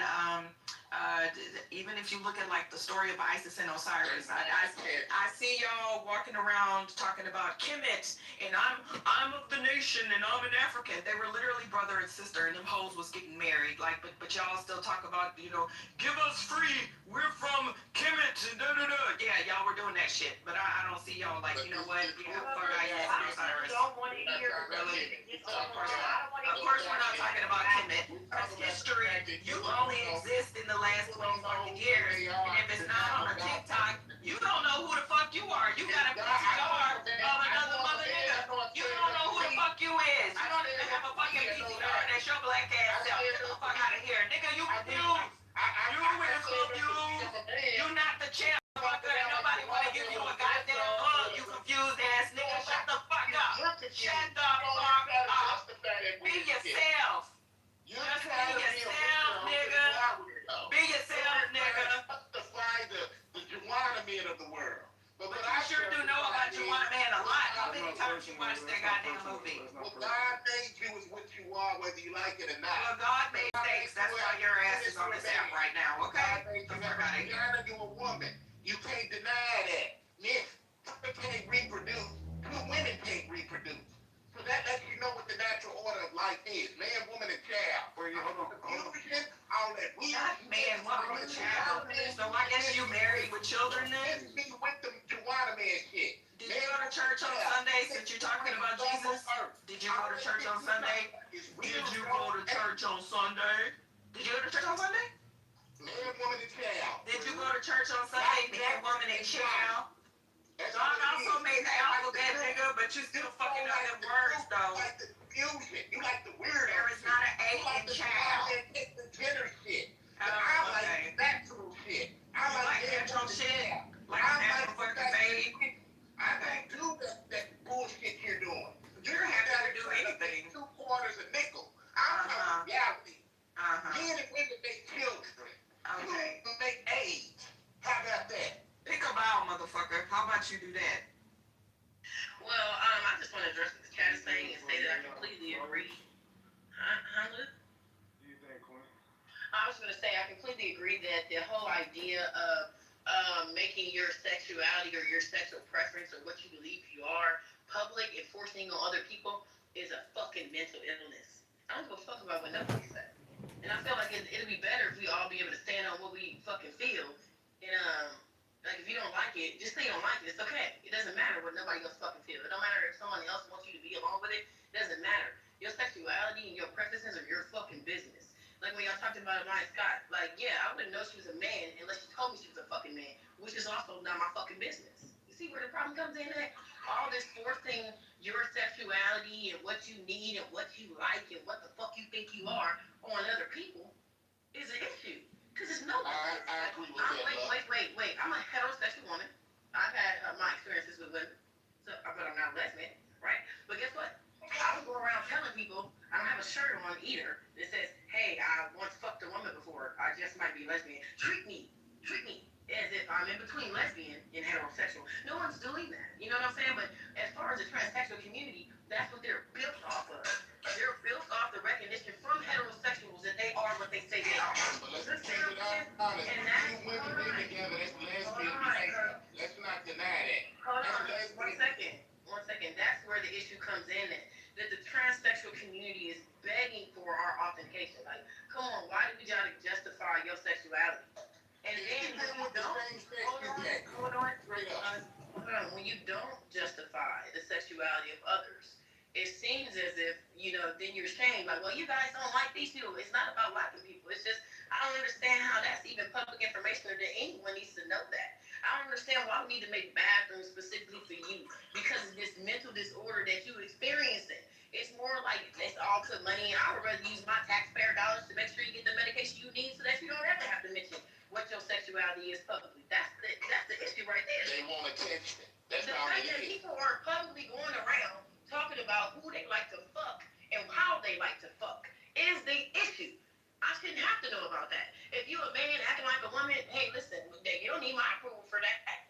[SPEAKER 4] Even if you look at like the story of Isis and Osiris, I see y'all walking around talking about Kemet and I'm of the nation and I'm an African. They were literally brother and sister, and them hoes was getting married. Like, but y'all still talk about, you know, give us free. We're from Kemet and da da da. Yeah, y'all were doing that shit, but I don't see y'all like, you know what? Yeah, fuck Isis and Osiris.
[SPEAKER 6] don't want to hear
[SPEAKER 4] Really? Of course we're not talking about Kemet. Because history, you only exist in the last 20 fucking years. And if it's not on a TikTok, you don't know who the fuck you are. You got a PTR of another mother nigga. You don't know who the fuck you is. You don't even have a fucking PTR that's your black ass self. Get the fuck out of here. Nigga, you confused. You not the champ, motherfucker. And nobody want to give you a goddamn hug. You confused ass nigga. Shut the fuck up. Shut the fuck up. Be yourself. Just be yourself, nigga. Be yourself, nigga.
[SPEAKER 11] The Juana men of the world.
[SPEAKER 4] But you sure do know about Juana Man a lot. How many times you watched that goddamn movie?
[SPEAKER 11] Well, God made you is what you are, whether you like it or not.
[SPEAKER 4] Well, God made mistakes. That's why your ass is on this app right now, okay?
[SPEAKER 11] You're a woman. You can't deny that. Men can't reproduce. Two women can't reproduce. So that lets you know what the natural order of life is. Man, woman, and child. Confusion, all that weird.
[SPEAKER 4] Not man, woman, and child. So I guess you married with children then?
[SPEAKER 11] Let's be with them Juana man shit.
[SPEAKER 4] Did you go to church on Sunday since you're talking about Jesus? Did you go to church on Sunday? Did you go to church on Sunday? Did you go to church on Sunday?
[SPEAKER 11] Man, woman, and child.
[SPEAKER 4] Did you go to church on Sunday, man, woman, and child? God also made the alphabet, nigga, but you still fucking up them words, though.
[SPEAKER 11] You like the confusion. You like the weird.
[SPEAKER 4] There is not an A in child.
[SPEAKER 11] The gender shit.
[SPEAKER 4] Oh,
[SPEAKER 11] I like
[SPEAKER 4] okay.
[SPEAKER 11] natural shit. I
[SPEAKER 4] You like
[SPEAKER 11] like
[SPEAKER 4] natural shit? Like
[SPEAKER 11] I
[SPEAKER 4] natural fucking babe?
[SPEAKER 11] I don't do that bullshit you're doing.
[SPEAKER 4] You don't have to do anything.
[SPEAKER 11] 2 quarters a nickel. I'm talking reality.
[SPEAKER 4] Uh-huh.
[SPEAKER 11] Men and women make children.
[SPEAKER 4] Okay.
[SPEAKER 11] You make AIDS. How about that?
[SPEAKER 4] Pick a bow, motherfucker. How about you do that?
[SPEAKER 6] Well, I just want to address the chat thing and say that I completely agree. Huh, Luke?
[SPEAKER 3] What do you think, Quinn?
[SPEAKER 6] I was going to say I completely agree that the whole idea of making your sexuality or your sexual preference or what you believe you are public and forcing on other people is a fucking mental illness. I don't give a fuck about what nobody said. And I feel like it'd be better if we all be able to stand on what we fucking feel. And like if you don't like it, just say you don't like it. It's okay. It doesn't matter what nobody else fucking feel. It don't matter if someone else wants you to be along with it. It doesn't matter. Your sexuality and your preferences are your fucking business. Like when y'all talked about Maya Scott, like yeah, I wouldn't know she was a man unless she told me she was a fucking man, which is also not my fucking business. You see where the problem comes in at? All this forcing your sexuality and what you need and what you like and what the fuck you think you are on other people is an issue. Because it's no business.
[SPEAKER 11] I agree with that.
[SPEAKER 6] Wait. I'm a heterosexual woman. I've had my experiences with women, but I'm not a lesbian, right? But guess what? I don't go around telling people I don't have a shirt on either that says, hey, I once fucked a woman before. I just might be lesbian. Treat me as if I'm in between lesbian and heterosexual. No one's doing that. You know what I'm saying? But as far as the transsexual community, that's what they're built off of. They're built off the recognition from heterosexuals that they are what they say they are.
[SPEAKER 11] But let's take it out honest. Two women being together, that's lesbian behavior. Let's not deny that.
[SPEAKER 6] Hold on. One second. That's where the issue comes in at. That the transsexual community is begging for our authentication. Like, come on, why do we gotta justify your sexuality? And then when you don't justify the sexuality of others, it seems as if, then you're ashamed. Like, well, you guys don't like these people. It's not about liking people. It's just, I don't understand how that's even public information or that anyone needs to know that. I don't understand why we need to make bathrooms specifically for you because of this mental disorder that you're experiencing. It's more like let's all put money in. I would rather use my taxpayer dollars to make sure you get the medication you need so that you don't ever have to mention what your sexuality is publicly. That's the issue right there.
[SPEAKER 11] They want attention. That's
[SPEAKER 6] The
[SPEAKER 11] all
[SPEAKER 6] fact
[SPEAKER 11] it
[SPEAKER 6] that
[SPEAKER 11] is.
[SPEAKER 6] people are publicly going around talking about who they like to fuck and how they like to fuck is the issue. I shouldn't have to know about that. If you're a man acting like a woman, hey, listen, you don't need my approval for that.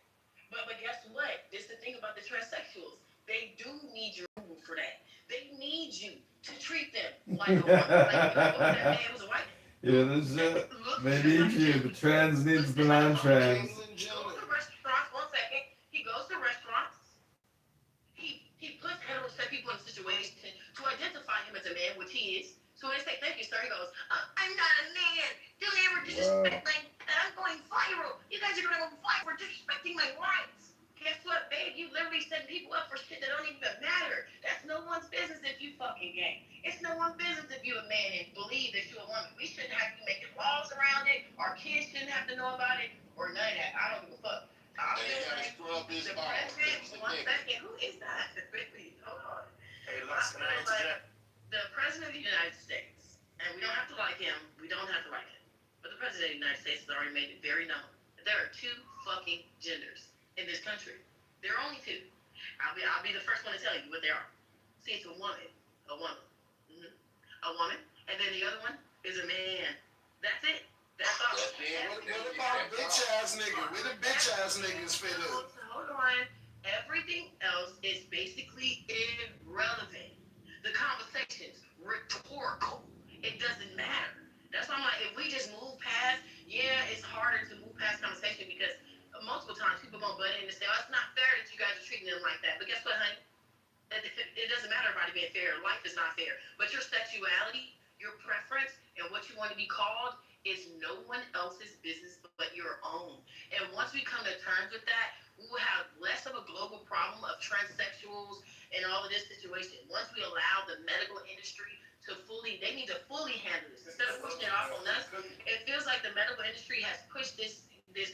[SPEAKER 6] But guess what? This is the thing about the transsexuals. They do need your approval for that. They need you to treat them like a woman. Like, that man was a white.
[SPEAKER 1] Yeah, this is
[SPEAKER 6] Look
[SPEAKER 1] Maybe you. The trans needs the non-trans.
[SPEAKER 3] Caitlyn
[SPEAKER 9] He goes
[SPEAKER 3] Jenner.
[SPEAKER 9] to restaurants. 1 second. He goes to restaurants. He puts heterosexual people in a situation to identify him as a man, which he is. So when they say thank you, sir, he goes, I'm not a man. Don't ever disrespect my. I'm going viral. You guys are going to go viral for disrespecting my rights. Guess what, babe? You literally setting people up for shit that don't even matter. That's no one's business if you fucking gay. It's no one's business if you a man and believe that you a woman. We shouldn't have to be making laws around it. Our kids shouldn't have to know about it or none of that. I don't give a fuck. I'm
[SPEAKER 11] And he
[SPEAKER 9] just
[SPEAKER 11] gotta
[SPEAKER 9] saying,
[SPEAKER 11] scrub his
[SPEAKER 9] the
[SPEAKER 11] balls.
[SPEAKER 9] president, 1 second, who is that? Baby, hold on.
[SPEAKER 12] Hey, Lux, can I interject?
[SPEAKER 9] The president of the United States, and we don't have to like him, we don't have to like him, but the president of the United States has already made it very known that there are two fucking genders in this country. There are only two. I'll be the first one to tell you what they are. See, it's a woman. A woman. A woman. And then the other one is a man. That's it. That's all.
[SPEAKER 3] What about bitch ass nigga? Where the bitch ass niggas fit in?
[SPEAKER 9] Hold on. Everything else is basically irrelevant. The conversation's rhetorical. It doesn't matter. That's why I'm like, if we just move past, yeah, it's harder to move past conversation because multiple times people gonna butt in and say, oh, it's not fair that you guys are treating them like that. But guess what, honey? It doesn't matter everybody being fair. Life is not fair. But your sexuality, your preference, and what you want to be called is no one else's business but your own. And once we come to terms with that, we will have less of a global problem of transsexuals and all of this situation. Once we allow the medical industry to they need to fully handle this. Instead of pushing it off on us, it feels like the medical industry has pushed this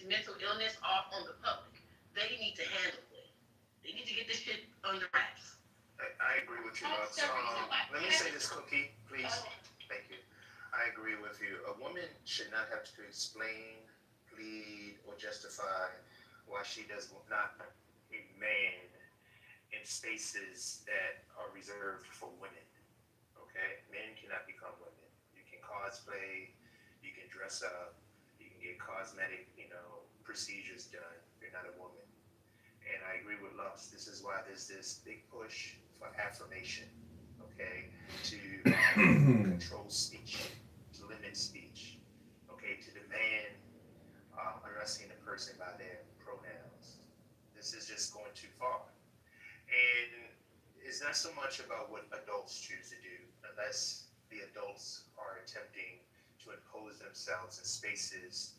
[SPEAKER 9] mental illness off on the public. They need to handle it. They need to get this shit under wraps.
[SPEAKER 12] I agree with you, Lux. Let me say this, Cookie, please. Thank you. I agree with you. A woman should not have to explain, plead, or justify why she does not a man in spaces that are reserved for women. Okay? Men cannot become women. You can cosplay, you can dress up, you can get cosmetic, procedures done. You're not a woman. And I agree with Lux. This is why there's this big push for affirmation, okay, to control speech, to limit speech, okay, to demand addressing a person by their pronouns. This is just going too far. And it's not so much about what adults choose to do, unless the adults are attempting to impose themselves in spaces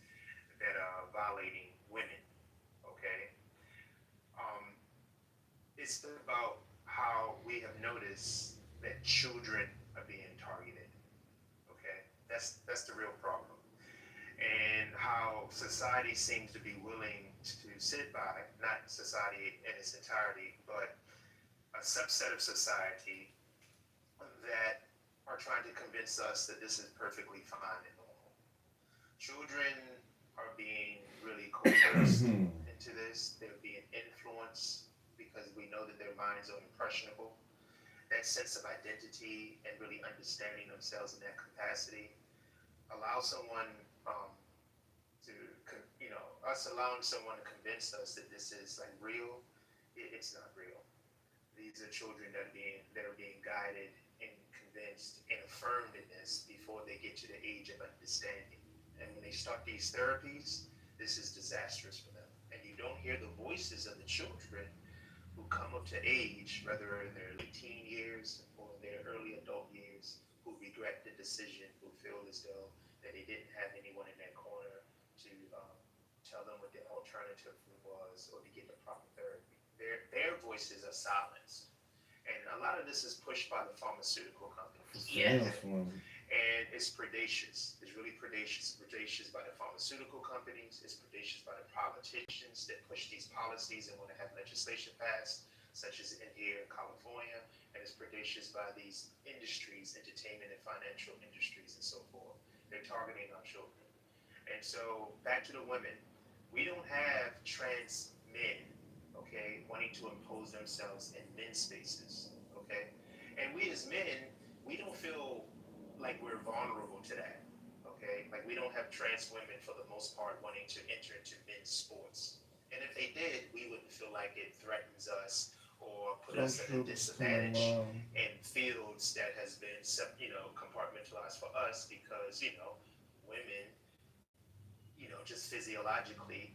[SPEAKER 12] that are violating women, okay? It's about how we have noticed that children are being targeted, okay? That's the real problem. And how society seems to be willing to sit by, not society in its entirety, but a subset of society that are trying to convince us that this is perfectly fine and normal. Children are being really coerced into this. They're being influenced because we know that their minds are impressionable. That sense of identity and really understanding themselves in that capacity allows someone us allowing someone to convince us that this is like real. It's not real. These are children that are being guided and convinced and affirmed in this before they get to the age of understanding. And when they start these therapies, this is disastrous for them. And you don't hear the voices of the children who come up to age, whether in their late teen years or their early adult years, who regret the decision, who feel as though that they didn't have anyone in their corner to tell them what the alternative was or to get the proper therapy. Their voices are silenced. And a lot of this is pushed by the pharmaceutical companies.
[SPEAKER 1] Yes.
[SPEAKER 12] And it's predacious. It's really predacious. It's predacious by the pharmaceutical companies. It's predacious by the politicians that push these policies and want to have legislation passed, such as in here in California. And it's predacious by these industries, entertainment and financial industries and so forth. They're targeting our children. And so back to the women. We don't have trans men, okay, wanting to impose themselves in men's spaces, okay? And we as men, we don't feel like we're vulnerable to that, okay? Like we don't have trans women for the most part wanting to enter into men's sports. And if they did, we wouldn't feel like it threatens us or put us at a disadvantage in fields that has been, compartmentalized for us because, women just physiologically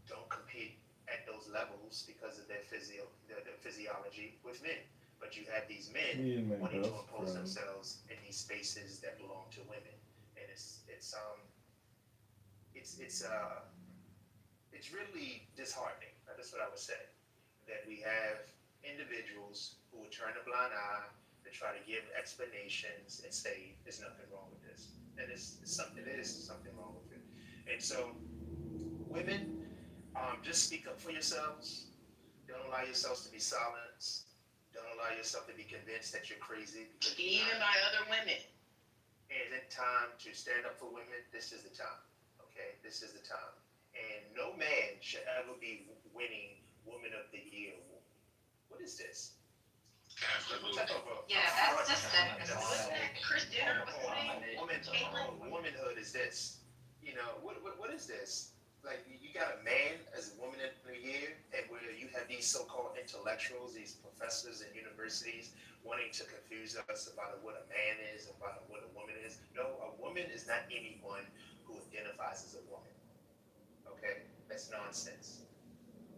[SPEAKER 12] don't compete at those levels because of their physiology with men. But you have these men
[SPEAKER 1] Me and my
[SPEAKER 12] wanting to
[SPEAKER 1] best
[SPEAKER 12] impose
[SPEAKER 1] friend.
[SPEAKER 12] themselves in these spaces that belong to women, and it's really disheartening. That's what I would say. That we have individuals who would turn a blind eye to try to give explanations and say there's nothing wrong with this, and there is something wrong with it. And so, women, just speak up for yourselves. Don't allow yourselves to be silenced. Don't allow yourself to be convinced that you're crazy.
[SPEAKER 9] Even by other women.
[SPEAKER 12] Is it time to stand up for women? This is the time. Okay, this is the time. And no man should ever be winning Woman of the Year award. What is this?
[SPEAKER 4] Yeah, that's just that.
[SPEAKER 9] Wasn't that Chris Jenner? What's his name?
[SPEAKER 12] Womanhood is this? What is this? Like, you got a man as a woman of the year, and where you have these so-called intellectuals, these professors in universities, wanting to confuse us about what a man is, about what a woman is. No, a woman is not anyone who identifies as a woman. Okay, that's nonsense.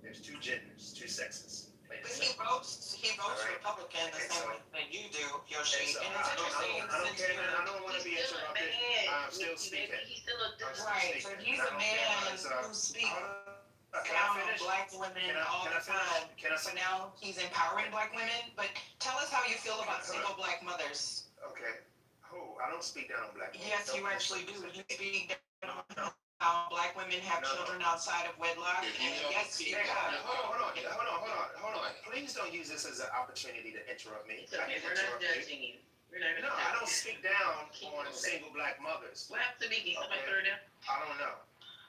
[SPEAKER 12] There's two genders, two sexes.
[SPEAKER 4] But he votes Republican the same way that you do, Yoshi. And it's interesting.
[SPEAKER 12] I don't care, man. I don't want to be interrupted. I'm still speaking.
[SPEAKER 9] He's still a
[SPEAKER 4] Right, so he's a man who speaks down on black women all the time. So now he's empowering black women. But tell us how you feel about single black mothers.
[SPEAKER 12] Okay. I don't speak down on black women.
[SPEAKER 4] Yes, you actually do. You speak down on how black women have children outside of wedlock. And yes, you have.
[SPEAKER 12] Hold on. Please don't use this as an opportunity to interrupt me.
[SPEAKER 9] It's okay, we're not judging you.
[SPEAKER 12] No, I don't speak down on single black mothers.
[SPEAKER 9] What happened to Mickey? Somebody threw her down?
[SPEAKER 12] I don't know.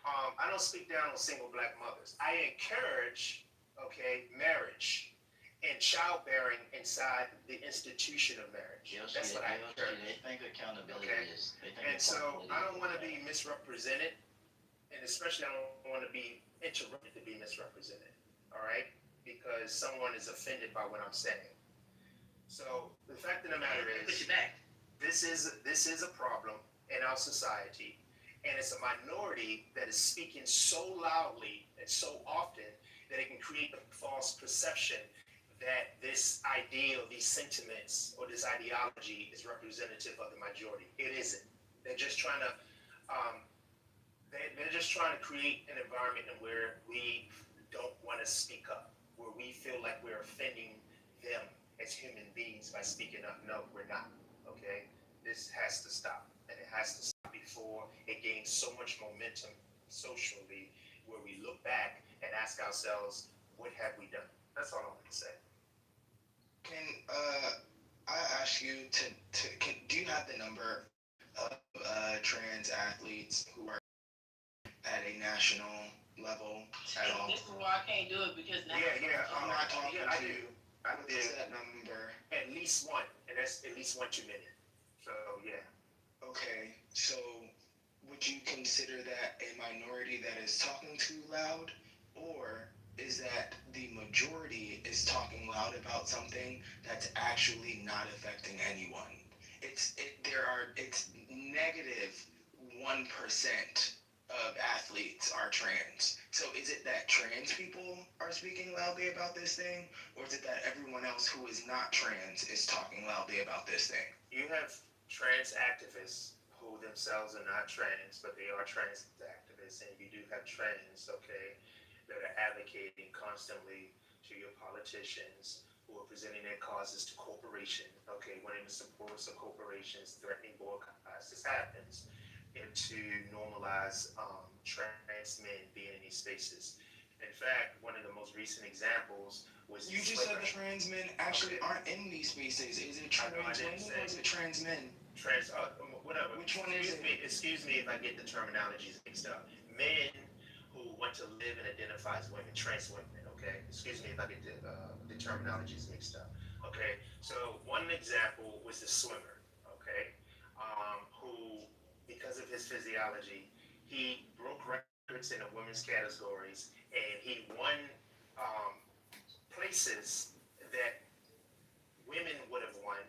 [SPEAKER 12] I don't speak down on single black mothers. I encourage, marriage and childbearing inside the institution of marriage. That's what I encourage.
[SPEAKER 13] They think accountability is.
[SPEAKER 12] And so I don't want to be misrepresented, and especially I don't want to be interrupted to be misrepresented. All right, because someone is offended by what I'm saying. So the fact of the matter is, this is a problem in our society, and it's a minority that is speaking so loudly and so often that it can create the false perception that this ideal, these sentiments, or this ideology is representative of the majority. It isn't. They're just trying to create an environment in where we don't want to speak up, where we feel like we're offending them as human beings by speaking up. No, we're not. Okay, this has to stop, and it has to stop before it gains so much momentum socially, where we look back and ask ourselves, what have we done? That's all I want to say.
[SPEAKER 14] Can I ask you do you have the number of trans athletes who are at a national level at all?
[SPEAKER 9] This is why I can't do it, because now
[SPEAKER 14] I'm not talking to
[SPEAKER 12] I
[SPEAKER 14] you.
[SPEAKER 12] do. I
[SPEAKER 14] What
[SPEAKER 12] do.
[SPEAKER 14] is that number?
[SPEAKER 12] At least one, and that's at least one too many. So yeah.
[SPEAKER 14] Okay, so would you consider that a minority that is talking too loud, or is that the majority is talking loud about something that's actually not affecting anyone? It's negative 1% of athletes are trans. So is it that trans people are speaking loudly about this thing, or is it that everyone else who is not trans is talking loudly about this thing?
[SPEAKER 12] You have trans activists who themselves are not trans, but they are trans activists, and you do have trans, that are advocating constantly to your politicians who are presenting their causes to corporations, wanting to support some corporations, threatening boycotts. This happens, and to normalize trans men being in these spaces. In fact, one of the most recent examples was
[SPEAKER 14] You just said trans men actually aren't in these spaces. Is it trans women or is it trans men?
[SPEAKER 12] Whatever.
[SPEAKER 14] Which one is it?
[SPEAKER 12] Excuse me if I get the terminologies mixed up. Men who want to live and identify as women, trans women, Excuse me if I get the terminologies mixed up, So one example was the swimmer, who, because of his physiology, he broke records in the women's categories, and he won places that women would have won,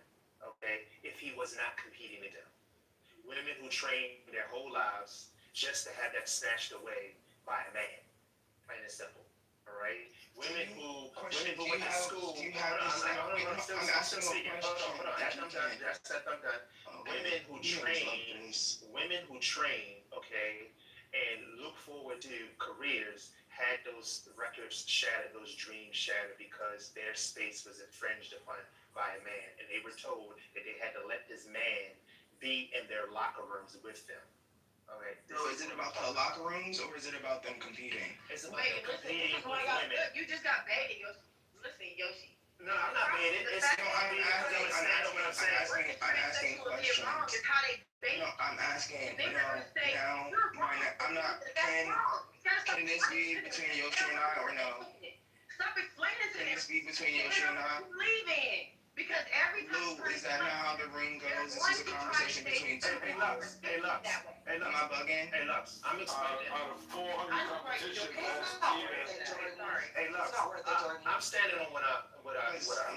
[SPEAKER 12] if he was not competing in them. Women who trained their whole lives just to have that snatched away by a man. Plain and simple. All right. Women who went to school.
[SPEAKER 14] Do you have this? I'm asking a question.
[SPEAKER 12] I'm done. Women who train, okay, and look forward to careers had those records shattered, those dreams shattered because their space was infringed upon by a man, and they were told that they had to let this man be in their locker rooms with them. All right.
[SPEAKER 14] So is it about the locker rooms or is it about them competing?
[SPEAKER 12] It's about them competing with women.
[SPEAKER 6] You just got baited, Yoshi. Listen, Yoshi.
[SPEAKER 12] No, I'm not baited. I'm asking questions.
[SPEAKER 14] No, I'm asking. I'm not. Can this be between Yoshi and I or no?
[SPEAKER 6] Stop explaining to
[SPEAKER 14] Can this be between Yoshi and I?
[SPEAKER 6] leaving. Because every time
[SPEAKER 14] Lou, is that not how the room goes? This is a conversation between two people.
[SPEAKER 12] Hey, Lux.
[SPEAKER 14] Am I bugging?
[SPEAKER 12] Hey, Lux. I'm explaining.
[SPEAKER 3] Out of 400 competition last year.
[SPEAKER 12] Hey, Lux. I'm standing on what I.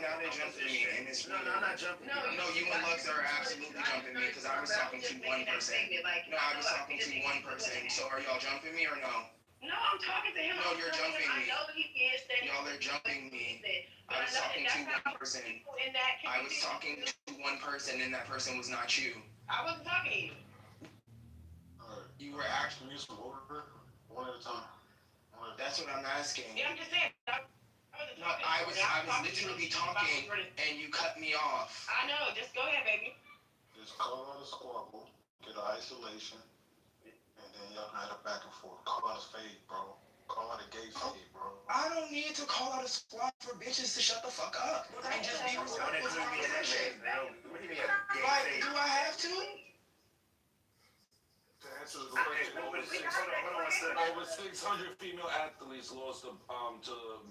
[SPEAKER 14] Now they're jumping me and it's
[SPEAKER 12] No, I'm not jumping.
[SPEAKER 14] No, you and Lux are absolutely jumping me because I was talking to one person. No, I was talking to one person. So are y'all jumping me or no?
[SPEAKER 6] No, I'm talking to him.
[SPEAKER 14] No, you're jumping me.
[SPEAKER 6] I know he is standing.
[SPEAKER 14] Y'all are jumping me. I was talking to one person. I was talking to one person and that person was not you.
[SPEAKER 6] I wasn't talking to you.
[SPEAKER 3] You were asking me some order, one at a time.
[SPEAKER 14] That's what I'm asking.
[SPEAKER 6] Yeah, I'm just saying.
[SPEAKER 14] No, I was literally talking and you cut me off.
[SPEAKER 6] I know. Just go ahead, baby.
[SPEAKER 3] Just call out a squabble, get an isolation, and then y'all can have a back and forth. Call out a fade, bro. Call out a gay fade, bro.
[SPEAKER 14] I don't need to call out a squad for bitches to shut the fuck up and just be respectful to my position. Like, do I have to?
[SPEAKER 3] To answer the question, over 600 female athletes lost to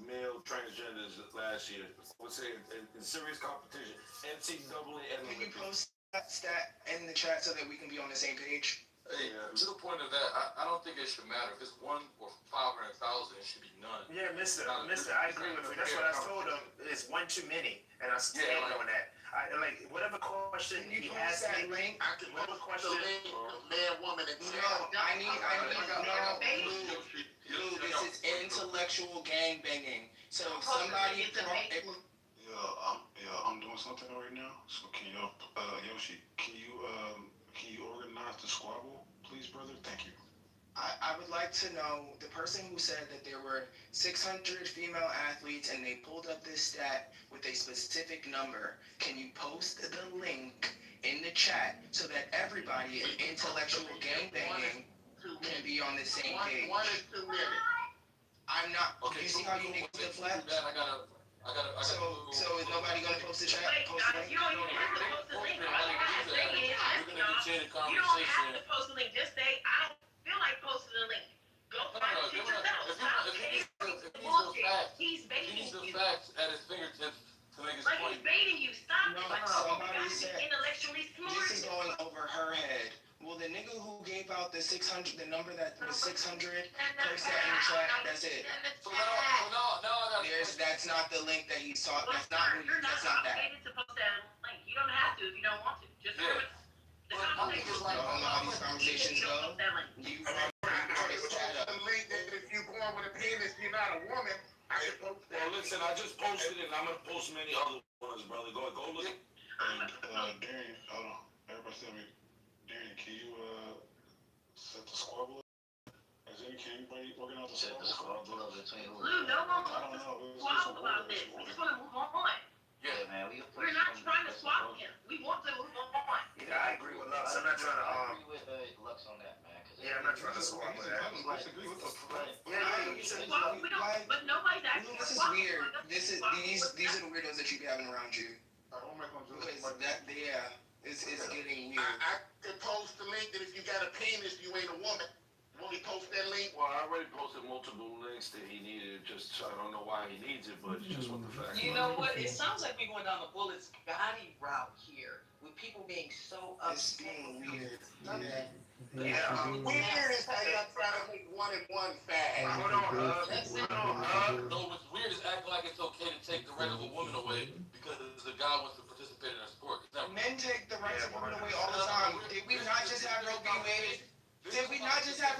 [SPEAKER 3] male transgenders last year. I would say in serious competition, NCAA and
[SPEAKER 14] Can you post that stat in the chat so that we can be on the same page?
[SPEAKER 15] Hey, to the point of that, I don't think it should matter. If it's 1 or 500,000, it should be none.
[SPEAKER 12] Yeah, Mister, I agree with you. That's what I told him. It's one too many, and I stand on that. Like whatever question
[SPEAKER 14] Can you
[SPEAKER 12] he
[SPEAKER 14] post
[SPEAKER 12] asked
[SPEAKER 14] that
[SPEAKER 12] me,
[SPEAKER 14] link?
[SPEAKER 11] I can
[SPEAKER 12] whatever
[SPEAKER 11] post
[SPEAKER 12] question.
[SPEAKER 11] the link, man, woman, and
[SPEAKER 14] No, I need, Lou, this is intellectual gangbanging. So if somebody,
[SPEAKER 3] I'm doing something right now. So can you, Yoshi, can you organize the squabble, please, brother? Thank you.
[SPEAKER 14] I would like to know the person who said that there were 600 female athletes and they pulled up this stat with a specific number. Can you post the link in the chat so that everybody in intellectual gangbanging can be on the same page?
[SPEAKER 11] 1 is too many.
[SPEAKER 14] I'm not. You see how you niggas deflect? So is nobody gonna post the chat? Post the link?
[SPEAKER 6] You don't even have to post the link. All you have to say is, you don't have to post the link. Just say, I don't feel like posting the link. Go find the shit yourself. Stop bullshit. He's baiting you.
[SPEAKER 15] Facts at his fingertips to make his
[SPEAKER 6] Like
[SPEAKER 15] point.
[SPEAKER 6] he's baiting you. Stop.
[SPEAKER 14] No,
[SPEAKER 6] Like,
[SPEAKER 14] somebody
[SPEAKER 6] you
[SPEAKER 14] said-
[SPEAKER 6] intellectually smart.
[SPEAKER 14] This is going over her head. Well, the nigga who gave out the 600, the number that was 600, post that in the chat. That's it.
[SPEAKER 15] So now I got.
[SPEAKER 14] That's not the link that he's talking. That's not who.
[SPEAKER 6] You're not
[SPEAKER 14] That's not that.
[SPEAKER 6] obligated to post that link. You don't have to if you don't want to. Just
[SPEAKER 15] Yeah.
[SPEAKER 6] the conversation.
[SPEAKER 14] Y'all know how these conversations
[SPEAKER 6] You don't
[SPEAKER 14] go.
[SPEAKER 6] post that link.
[SPEAKER 14] You
[SPEAKER 11] Post the link that if you're born with a penis, you're not a woman. I can post that.
[SPEAKER 3] Well, listen, I just posted it, and I'm gonna post many other ones, brother. Go look. And Darian, hold on. Everybody tell me, Darian, can you set the squabble? Can anybody organize the squabble?
[SPEAKER 13] Between who?
[SPEAKER 6] Lou, no one
[SPEAKER 3] I don't
[SPEAKER 6] wants
[SPEAKER 3] know.
[SPEAKER 6] to swallow about this. We just want to move on.
[SPEAKER 13] Yeah, man.
[SPEAKER 6] We're not trying to swallow him. We want to move on.
[SPEAKER 12] Yeah, I agree with Lux. I'm not trying to.
[SPEAKER 13] I agree with Lux on that, man.
[SPEAKER 12] Yeah, I'm not trying to swap with that.
[SPEAKER 3] Let's agree with us.
[SPEAKER 6] Well, we don't, but nobody's actually.
[SPEAKER 14] Lou, this is weird. These are the weirdos that you be having around you.
[SPEAKER 11] I don't make them do
[SPEAKER 14] Because
[SPEAKER 11] it.
[SPEAKER 14] it's getting weird.
[SPEAKER 11] I can post the link that if you got a penis, you ain't a woman. You only post that link.
[SPEAKER 3] Well, I already posted multiple links that he needed. Just I don't know why he needs it, but it's just what the fact.
[SPEAKER 9] You know what? It sounds like we're going down the Bullets Gotti route here, with people being so
[SPEAKER 14] It's
[SPEAKER 9] upset.
[SPEAKER 14] being weird.
[SPEAKER 11] Weird is how y'all trying to make 1 and 1 fast.
[SPEAKER 12] Hold on,
[SPEAKER 9] That's it.
[SPEAKER 15] No, what's weird is acting like it's okay to take the right of a woman away because the guy wants to participate in a sport. Now,
[SPEAKER 14] Men take the rights of women away all the time. Did we not just have Roe v. Wade? Did we not just have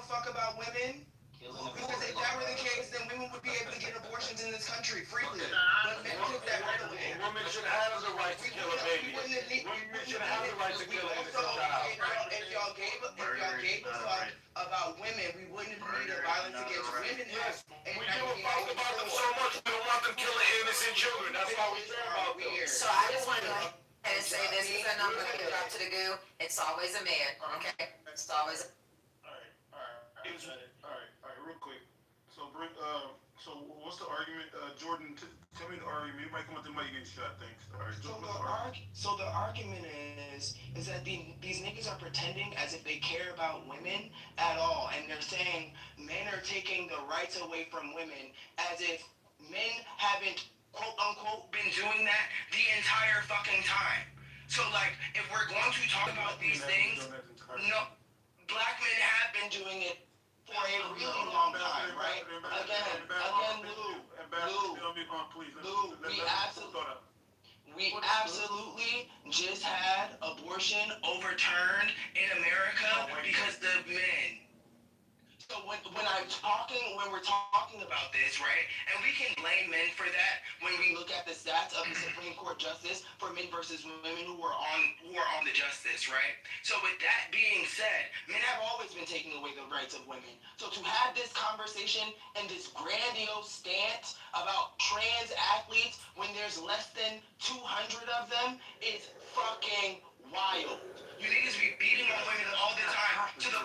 [SPEAKER 14] fuck about women? Because if that were the case, then women would be able to get abortions in this country freely. But men took that right away.
[SPEAKER 15] Women should have the right to kill a baby. Women should have the right to kill an innocent child.
[SPEAKER 14] If y'all gave a fuck about women, we wouldn't need a Violence Against Women Act.
[SPEAKER 15] We give a fuck about them so much, we don't want them killing innocent children. That's why we care about them.
[SPEAKER 5] So I just want to go ahead and say this, because I'm going to get up to the goo. It's always a man, okay? It's always.
[SPEAKER 12] All right, real quick. So what's the argument? Jordan, tell me the argument. You might come with the mic getting shot. Thanks. All right,
[SPEAKER 14] So the argument is that these niggas are pretending as if they care about women at all, and they're saying men are taking the rights away from women, as if men haven't quote unquote been doing that the entire fucking time. So like, if we're going to talk about these things, no, black men have been doing it for a really long time, right? Lou, we absolutely just had abortion overturned in America because the men. So when we're talking about this, right, and we can blame men for that when we look at the stats of the Supreme Court justice for men versus women who are on the justice, right? So with that being said, men have always been taking away the rights of women. So to have this conversation and this grandiose stance about trans athletes when there's less than 200 of them is fucking wild. You niggas be beating on women all the time to the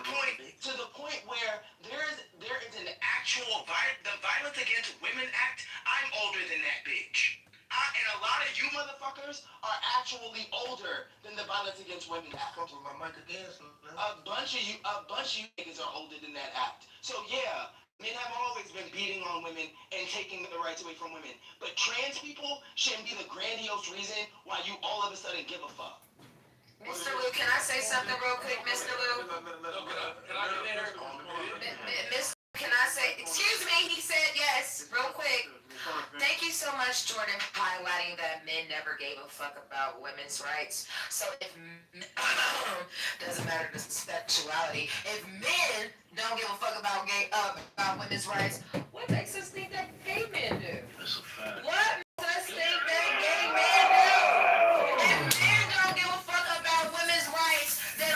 [SPEAKER 14] point where there is an actual the Violence Against Women Act. I'm older than that bitch. And a lot of you motherfuckers are actually older than the Violence Against Women Act. A bunch of you niggas are older than that act. So yeah, men have always been beating on women and taking the rights away from women. But trans people shouldn't be the grandiose reason why you all of a sudden give a fuck.
[SPEAKER 5] Mr. Lou, can I say something real quick, Mr. Lou?
[SPEAKER 15] Can I get in
[SPEAKER 5] Miss, can I say, excuse me, he said yes, real quick. Thank you so much, Jordan, for highlighting that men never gave a fuck about women's rights. So if, doesn't matter the sexuality, if men don't give a fuck about women's rights, what makes us think that gay men do?
[SPEAKER 13] That's a fact.
[SPEAKER 5] What makes us think that gay men do? If men don't give a fuck about women's rights, then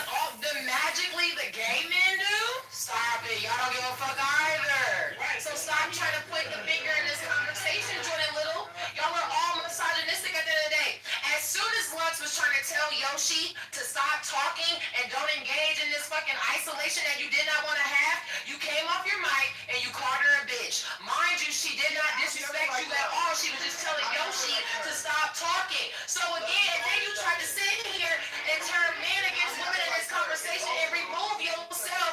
[SPEAKER 5] magically the gay men do? Stop it, y'all don't give a fuck either. So stop trying to point the finger in this conversation, Jordan Little. Y'all are all misogynistic at the end of the day. As soon as Lux was trying to tell Yoshi to stop talking and don't engage in this fucking isolation that you did not want to have, you came off your mic and you called her a bitch. Mind you, she did not disrespect you at all. She was just telling Yoshi to stop talking. So again, then you tried to sit here and turn men against women in this conversation and remove yourself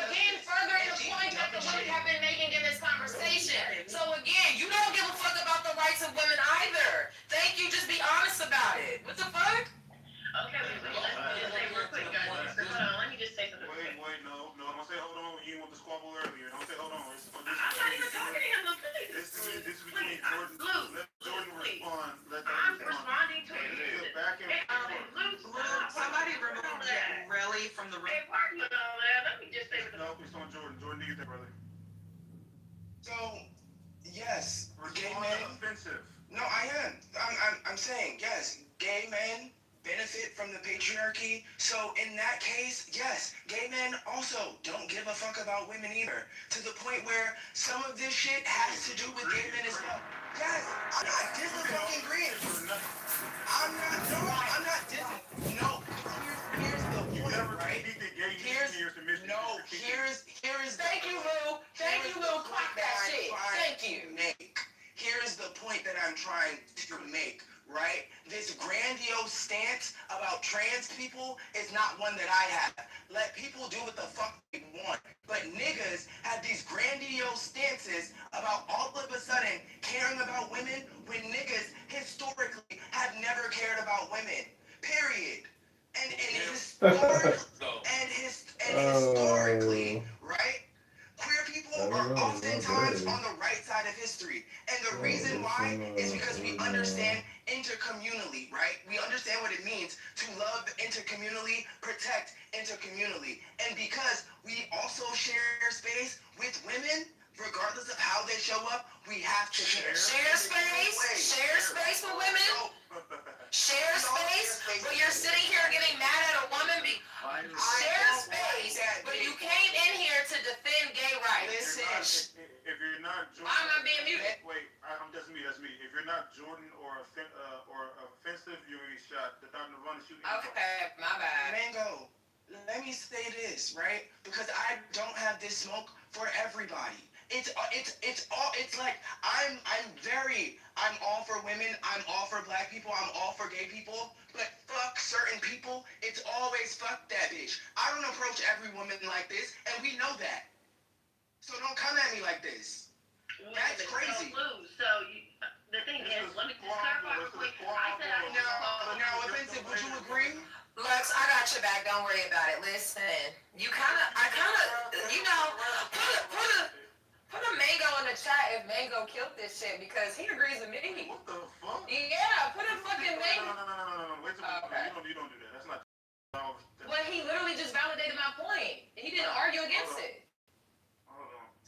[SPEAKER 5] again further in the point that the women have been making in this conversation. So again, you don't give a fuck about the rights of women either. Thank you, just be honest about it. What the fuck?
[SPEAKER 6] Okay, let's just say real quick, guys. Hold on, let me just say something.
[SPEAKER 12] Wait, no, don't say hold on. You want to squabble earlier. Don't say hold on.
[SPEAKER 6] I'm not even talking to him.
[SPEAKER 12] This is between Jordan. Let Jordan respond.
[SPEAKER 6] I'm responding to you.
[SPEAKER 12] Back and forth.
[SPEAKER 4] Somebody remove Relly from the room.
[SPEAKER 6] Hey, pardon me, let me just say something.
[SPEAKER 12] No, it's on Jordan. Jordan, do you think, brother?
[SPEAKER 14] So yes, gay
[SPEAKER 12] Respond
[SPEAKER 14] men.
[SPEAKER 12] offensive.
[SPEAKER 14] No, I am. I'm saying yes, gay men benefit from the patriarchy. So in that case, yes, gay men also don't give a fuck about women either. To the point where some of this shit has to do with gay men as well. Yes, I'm not disagreeing. I'm not disagreeing. No, here's the point, right? Here's
[SPEAKER 5] Thank you, Lou. Thank you, Lou. Clock that shit. Thank you.
[SPEAKER 14] Here's the point that I'm trying to make, right? This grandiose stance about trans people is not one that I have. Let people do what the fuck they want. But niggas have these grandiose stances about all of a sudden caring about women when niggas historically have never cared about women. Period. And historically, right? Queer people are oftentimes on the right side of history. And the reason why is because we understand intercommunally, right? We understand understand what it means to love intercommunally, protect intercommunally. And because we also share space with women, regardless of how they show up, we have to share
[SPEAKER 5] space? Share space with women? Share space? But you're sitting here getting mad at a woman share space, but you came in here to defend gay rights.
[SPEAKER 12] Listen. If you're not Jordan,
[SPEAKER 5] why am I being muted?
[SPEAKER 12] Wait, that's me. If you're not Jordan or offensive, you're gonna get shot. They're not gonna run and shoot.
[SPEAKER 5] Okay, my bad.
[SPEAKER 14] Mango, let me say this, right? Because I don't have this smoke for everybody. It's like I'm all for women, I'm all for black people, I'm all for gay people, but fuck certain people, it's always fuck that bitch. I don't approach every woman like this, and we know that. So don't come at me like this. That's crazy.
[SPEAKER 6] The thing is, let me just clarify real quick. I said I
[SPEAKER 14] now, offensive, would you agree?
[SPEAKER 5] Lux, I got your back. Don't worry about it. Listen, put a Mango in the chat if Mango killed this shit because he agrees with me.
[SPEAKER 12] What the fuck?
[SPEAKER 5] Yeah, put a fucking Mango.
[SPEAKER 12] No. Wait a minute.
[SPEAKER 5] Okay.
[SPEAKER 12] You don't do that. That's not.
[SPEAKER 5] But he literally just validated my point. He didn't argue against it.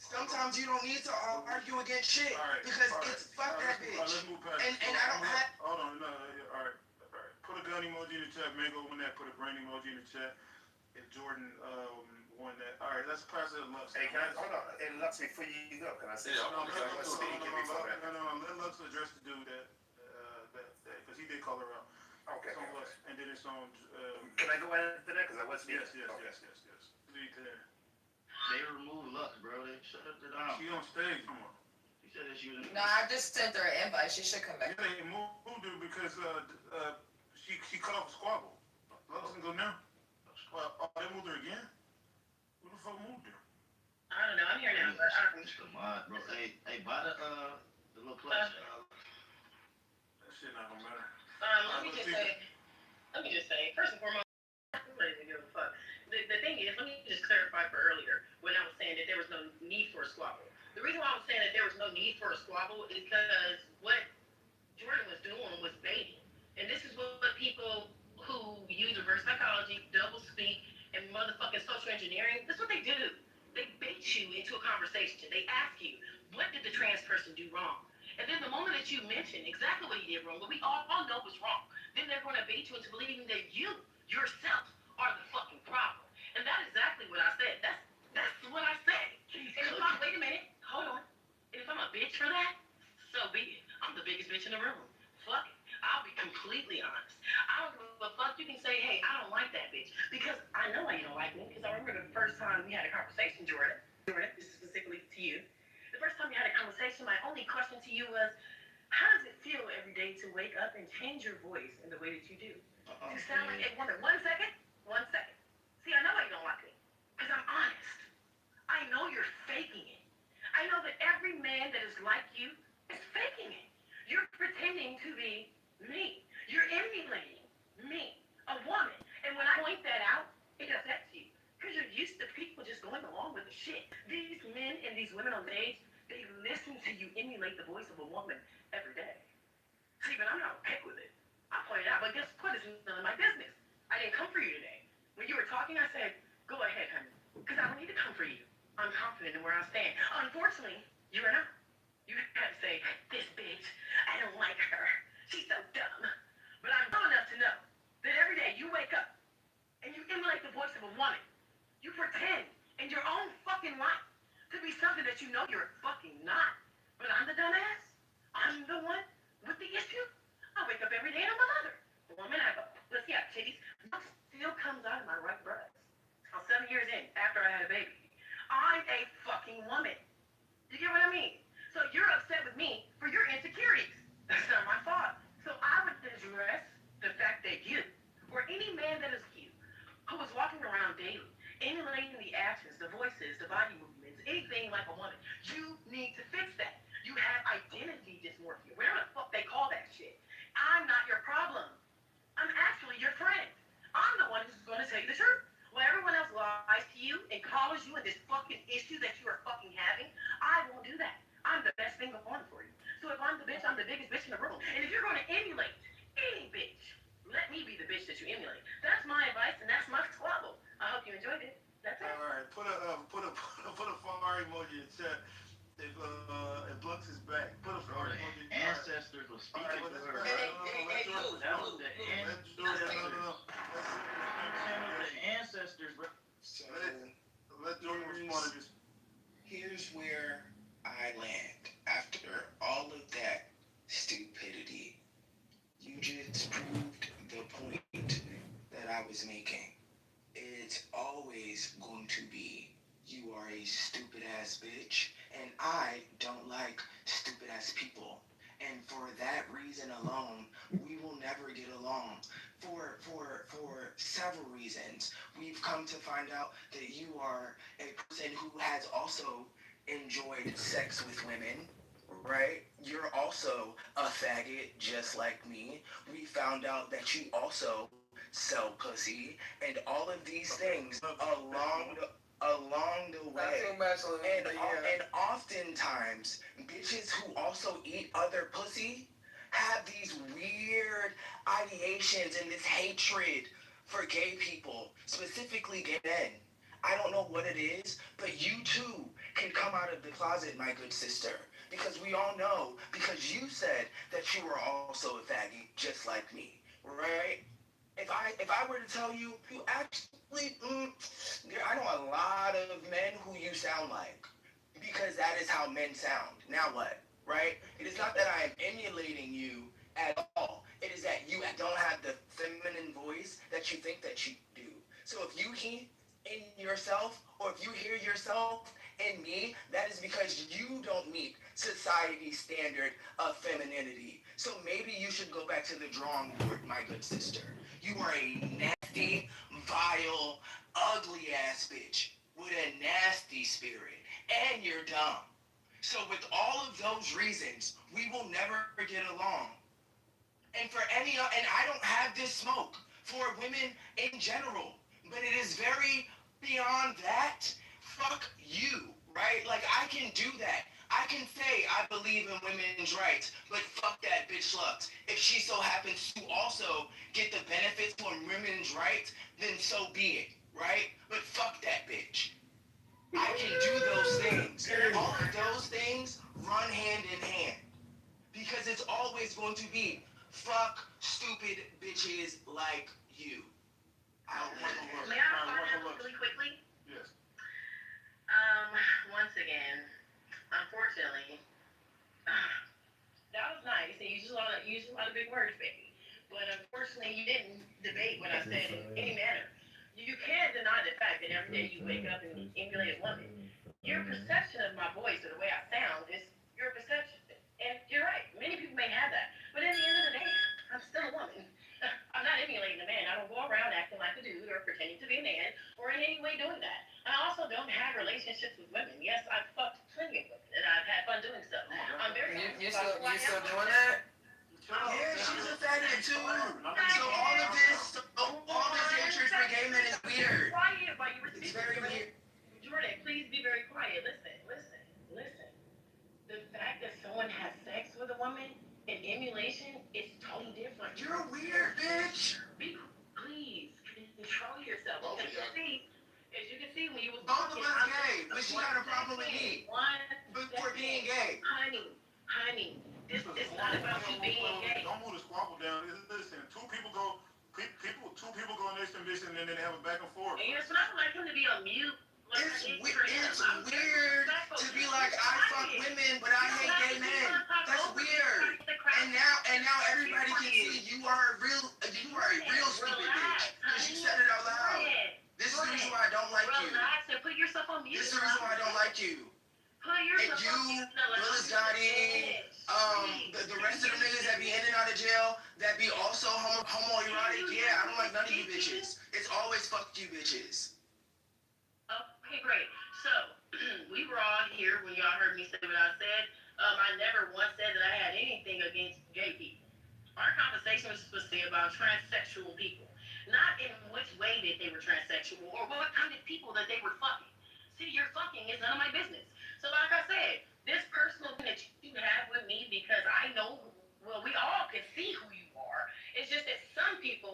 [SPEAKER 14] Sometimes you don't need to argue against shit because it's fuck that bitch.
[SPEAKER 12] Let's move past
[SPEAKER 14] and I don't have.
[SPEAKER 12] Hold on, no, all right. Put a gun emoji in the chat. Mango won that. Put a brain emoji in the chat. If Jordan won that, all right. Let's pass it to Lux.
[SPEAKER 16] Hey, hold on. And Lux, before you go, can I say something?
[SPEAKER 12] No. Let Lux address the dude that because he did call her out.
[SPEAKER 16] Okay.
[SPEAKER 12] So Lux, and then it's on.
[SPEAKER 16] Can I go after that? Because I wasn't.
[SPEAKER 12] Yes. Lead there.
[SPEAKER 13] They removed Lux, bro. They shut her down.
[SPEAKER 12] She on stage. Come on.
[SPEAKER 13] She said that she was.
[SPEAKER 5] No, I just sent her an invite. She should come back.
[SPEAKER 12] Yeah, they moved her because she cut off a squabble. Lux can go now. They moved her again? Who the fuck moved her?
[SPEAKER 6] I don't know. I'm here now, but
[SPEAKER 13] It's the mod, bro. Hey, buy the little clutch.
[SPEAKER 12] That shit not gonna matter.
[SPEAKER 6] let me just say, first and foremost, I'm ready to give a fuck. The thing is, let me just clarify for earlier when I was saying that there was no need for a squabble. The reason why I was saying that there was no need for a squabble is because what Jordan was doing was baiting. And this is what people who use reverse psychology, double speak, and motherfucking social engineering, that's what they do. They bait you into a conversation. They ask you, what did the trans person do wrong? And then the moment that you mention exactly what he did wrong, what we all know was wrong, then they're going to bait you into believing that you, yourself, are the fucking problem. And that's exactly what I said. That's what I said. And if I'm, wait a minute, hold on. And if I'm a bitch for that, so be it. I'm the biggest bitch in the room. Fuck it. I'll be completely honest. I don't give a fuck. You can say, hey, I don't like that bitch. Because I know why you don't like me. Because I remember the first time we had a conversation, Jordan, this is specifically to you. The first time we had a conversation, my only question to you was, how does it feel every day to wake up and change your voice in the way that you do? To sound like a woman. 1 second. See, I know why you don't like me. Because I'm honest. I know you're faking it. I know that every man that is like you is faking it. You're pretending to be me. You're emulating me, a woman. And when I point that out, it affects you. Because you're used to people just going along with the shit. These men and these women on stage, they listen to you emulate the voice of a woman every day. See, but I'm not okay with it. I pointed out, but guess what? It's none of my business. I didn't come for you today. When you were talking, I said, go ahead, honey. Because I don't need to come for you. I'm confident in where I stand. Unfortunately, you are not. You had to say, this bitch, I don't like her. She's so dumb. But I'm dumb enough to know that every day you wake up and you emulate the voice of a woman. You pretend in your own fucking life to be something that you know you're fucking not. But I'm the dumbass. I'm the one with the issue. I wake up every day and I'm a mother. The woman I go, let's see, I have titties. Milk still comes out of my right breast. I'm 7 years in after I had a baby. I'm a fucking woman. You get what I mean? So you're upset with me for your insecurities. That's not my fault. So I would address the fact that you, or any man that is you, who is walking around daily, emulating the actions, the voices, the body movements, anything like a woman, you need to fix that. You have identity dysmorphia. Whatever the fuck they call that shit. I'm not your problem. I'm actually your friend. I'm the one who's going to tell you the truth. While everyone else lies to you and calls you in this fucking issue that you are fucking having, I won't do that. I'm the best thing going for you. So if I'm the bitch, I'm the biggest bitch in the room. And if you're going to emulate any bitch
[SPEAKER 9] let me be the bitch that you emulate. That's my advice, and that's my squabble. I hope you enjoyed it. That's it.
[SPEAKER 16] All right, put a fire emoji in chat. If Bucks is back, put a fire emoji.
[SPEAKER 13] Ancestors were speaking to her. The ancestors were.
[SPEAKER 14] So
[SPEAKER 16] Let Jordan respond to this.
[SPEAKER 14] here's where I land after all of that stupidity. You just proved the point that I was making. It's always going to be you are a stupid ass bitch, and I don't like stupid ass people. And for that reason alone, we will never get along. For several reasons. We've come to find out that you are a person who has also enjoyed sex with women, right? You're also a faggot just like me. We found out that you also sell pussy and all of these things along the way. And oftentimes, bitches who also eat other pussy have these weird ideations and this hatred for gay people, specifically gay men. I don't know what it is, but you too can come out of the closet, my good sister. Because we all know, because you said that you were also a faggot just like me, right? If I were to tell you, you actually, I know a lot of men who you sound like, because that is how men sound. Now what, right? It is not that I am emulating you at all. It is that you don't have the feminine voice that you think that you do. So if you hear in yourself, or if you hear yourself in me, that is because you don't meet society's standard of femininity. So maybe you should go back to the drawing board, my good sister. You are a nasty, vile, ugly ass bitch with a nasty spirit, and you're dumb. So with all of those reasons, we will never get along. And I don't have this smoke for women in general, but it is very beyond that. Fuck you, right? Like, I can do that. I can say I believe in women's rights, but fuck that bitch lux. If she so happens to also get the benefits from women's rights, then so be it, right? But fuck that bitch. I can do those things. All of those things run hand in hand. Because it's always going to be fuck stupid bitches like you.
[SPEAKER 9] May I respond really quickly?
[SPEAKER 16] Yes.
[SPEAKER 9] Once again, unfortunately, that was nice, and you used a lot of big words, baby. But unfortunately, you didn't debate what I said in any manner. You can't deny the fact that every day you wake up and emulate a woman. Your perception of my voice or the way I sound is your perception. And you're right, many people may have that. But at the end of the day, I'm still a woman. I'm not emulating a man. I don't go around acting like a dude or pretending to be a man or in any way doing that. I also don't have relationships with women. Yes, I've fucked plenty of women and I've had fun doing so. I'm very
[SPEAKER 5] You still doing that?
[SPEAKER 14] Yeah, she's a faggot too. So all of this hatred for gay men is weird.
[SPEAKER 9] Quiet while you were
[SPEAKER 14] It's
[SPEAKER 9] speaking.
[SPEAKER 14] very weird.
[SPEAKER 9] Jordan, please be very quiet. Listen. The fact that someone has sex with a woman in emulation is totally different.
[SPEAKER 14] You're a weird bitch.
[SPEAKER 9] Please control yourself. As you can see when you was
[SPEAKER 14] Both of
[SPEAKER 9] talking,
[SPEAKER 14] us gay, but she got a problem with me. But for being gay.
[SPEAKER 9] Honey, this is not about you being gay.
[SPEAKER 16] Don't move the squabble down. Listen, two people go in their submission and then they have a back and forth.
[SPEAKER 9] And it's not like him to be on mute.
[SPEAKER 14] It's weird to be like, I fuck women, but I hate gay men. That's weird. And now everybody can see you are a real stupid bitch. Because you said it out loud. This is the reason why I don't like you.
[SPEAKER 9] Relax and put yourself on mute.
[SPEAKER 14] This is the reason why I don't like you.
[SPEAKER 9] Put yourself on mute.
[SPEAKER 14] Willis Gotti, the rest of the niggas that be in and out of jail, that be also homoerotic, yeah, I don't like none of you bitches. It's always fuck you bitches.
[SPEAKER 9] Okay, great. So, we were all here when y'all heard me say what I said. I never once said that I had anything against gay people. Our conversation was supposed to be about transsexual people. Not in which way that they were transsexual or what kind of people that they were fucking. See, your fucking is none of my business. So like I said, this personal thing that you have with me, because I know, well, we all can see who you are. It's just that some people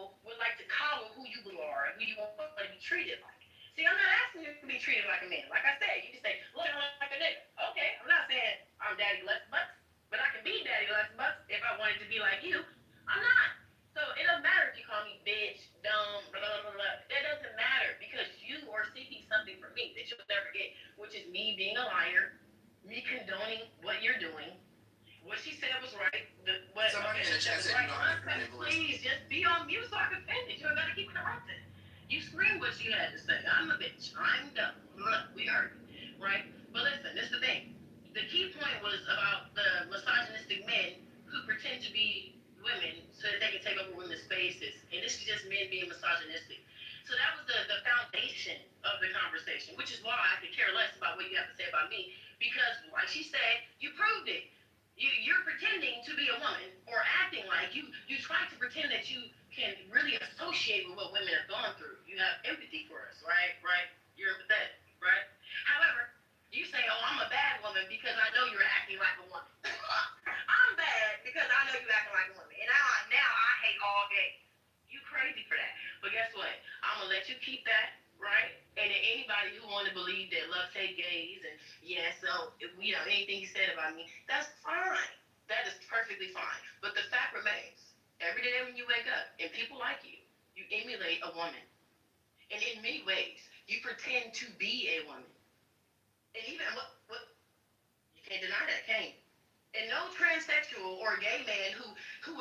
[SPEAKER 9] be treated like a man. Like I said, you just say, look like a nigga. Okay, I'm not saying I'm daddy less bucks, but I can be daddy less bucks if I wanted to be like you. I'm not. So it doesn't matter if you call me bitch, dumb, blah, blah, blah, blah. That doesn't matter because you are seeking something from me that you'll never get, which is me being a liar, me condoning what you're doing. What she said was right.
[SPEAKER 12] Somebody in the chat said you don't have to
[SPEAKER 9] Please just be on mute so I can finish. You don't gotta keep interrupting. You scream what you had to say. I'm a bitch. I'm dumb. We heard it, right? But listen, this is the thing. The key point was about the misogynistic men who pretend to be women so that they can take over women's spaces. And this is just men being misogynistic. So that was the foundation of the conversation, which is why I could care less about what you have to say about me. Because, like she said, you proved it. You're pretending to be a woman or acting like you try to pretend that you can really associate with what women have gone through. You have empathy for us, right? You're empathetic, right? However, you say, oh, I'm a bad woman because I know you're acting like a woman. I'm bad because I know you're acting like a woman. And now I hate all gays. You crazy for that. But guess what? I'm going to let you keep that, right? And then anybody who want to believe that love hate gays and so if, anything you said about me, that's fine. That is perfectly fine. But the fact remains, every day when you wake up and people like you emulate a woman. And in many ways, you pretend to be a woman. And even what you can't deny that, can you? And no transsexual or gay man who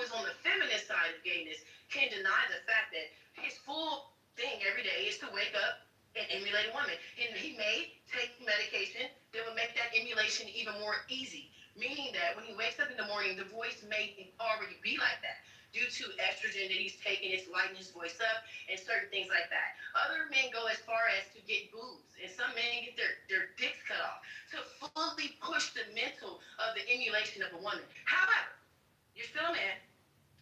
[SPEAKER 9] is on the feminist side of gayness can deny the fact that his full thing every day is to wake up and emulate a woman. And he may take medication that would make that emulation even more easy. Meaning that when he wakes up in the morning, the voice may already be like that due to estrogen that he's taking, it's lightening his voice up and certain things like that. Other men go as far as to get boobs, and some men get their dicks cut off to fully push the mental of the emulation of a woman. However, you're still a man.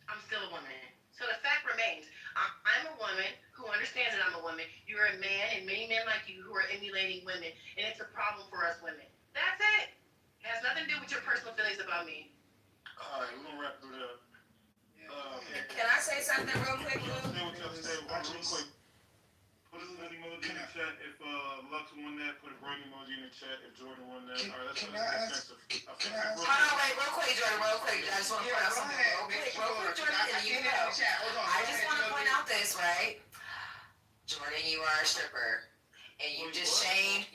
[SPEAKER 9] I'm still a woman. So the fact remains, I'm a woman who understands that I'm a woman. You're a man, and many men like you who are emulating women, and it's a problem for us women. That's it. It has nothing to do with your personal feelings about me.
[SPEAKER 16] All right, we're gonna wrap it up.
[SPEAKER 5] Can I say something real quick, Lou?
[SPEAKER 16] Real quick. Put a little emoji in the chat if Lux won that. Put a brain emoji in the chat if Jordan won that. All right, let's
[SPEAKER 5] Hold on, wait, real quick, Jordan, real quick. I just want to point out something real quick, Jordan, and you know. I just want to point out this, right? Jordan, you are a stripper. And you just shamed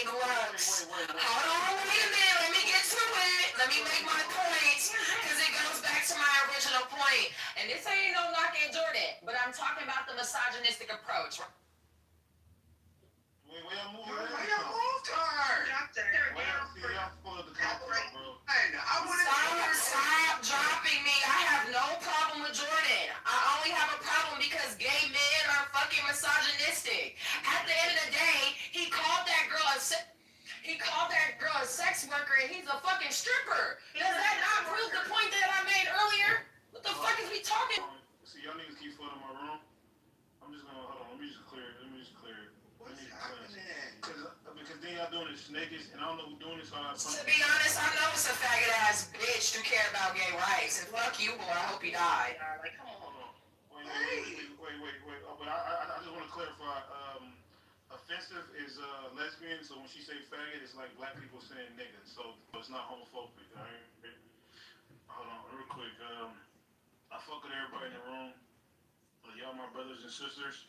[SPEAKER 5] Lux. Hold on, wait a minute. Let me get to it. Let me make my point. Because it goes back to my original point. And this ain't no knock at Jordan. But I'm talking about the misogynistic approach.
[SPEAKER 16] Where y'all moved her? Where y'all moved her?
[SPEAKER 5] Stop dropping me. I have no problem with Jordan. I only have a problem because gay men are fucking misogynistic. At the end of the day, he called that girl a sex worker and he's a fucking stripper. Does that not prove the point that I made earlier? What the fuck is we talking?
[SPEAKER 16] See, y'all niggas keep flooding my room. I'm just gonna hold on. Let me just clear it. What's happening? Because then y'all doing this niggas, and I don't know who's doing this.
[SPEAKER 5] To be honest, I know it's a faggot ass bitch who care about gay rights. And fuck you, boy. I hope you die. Like, come on.
[SPEAKER 16] Wait. But I just want to clarify. Offensive is lesbian, so when she say faggot, it's like black people saying nigga. So it's not homophobic. All right? Hold on, real quick. I fuck with everybody in the room. Y'all my brothers and sisters.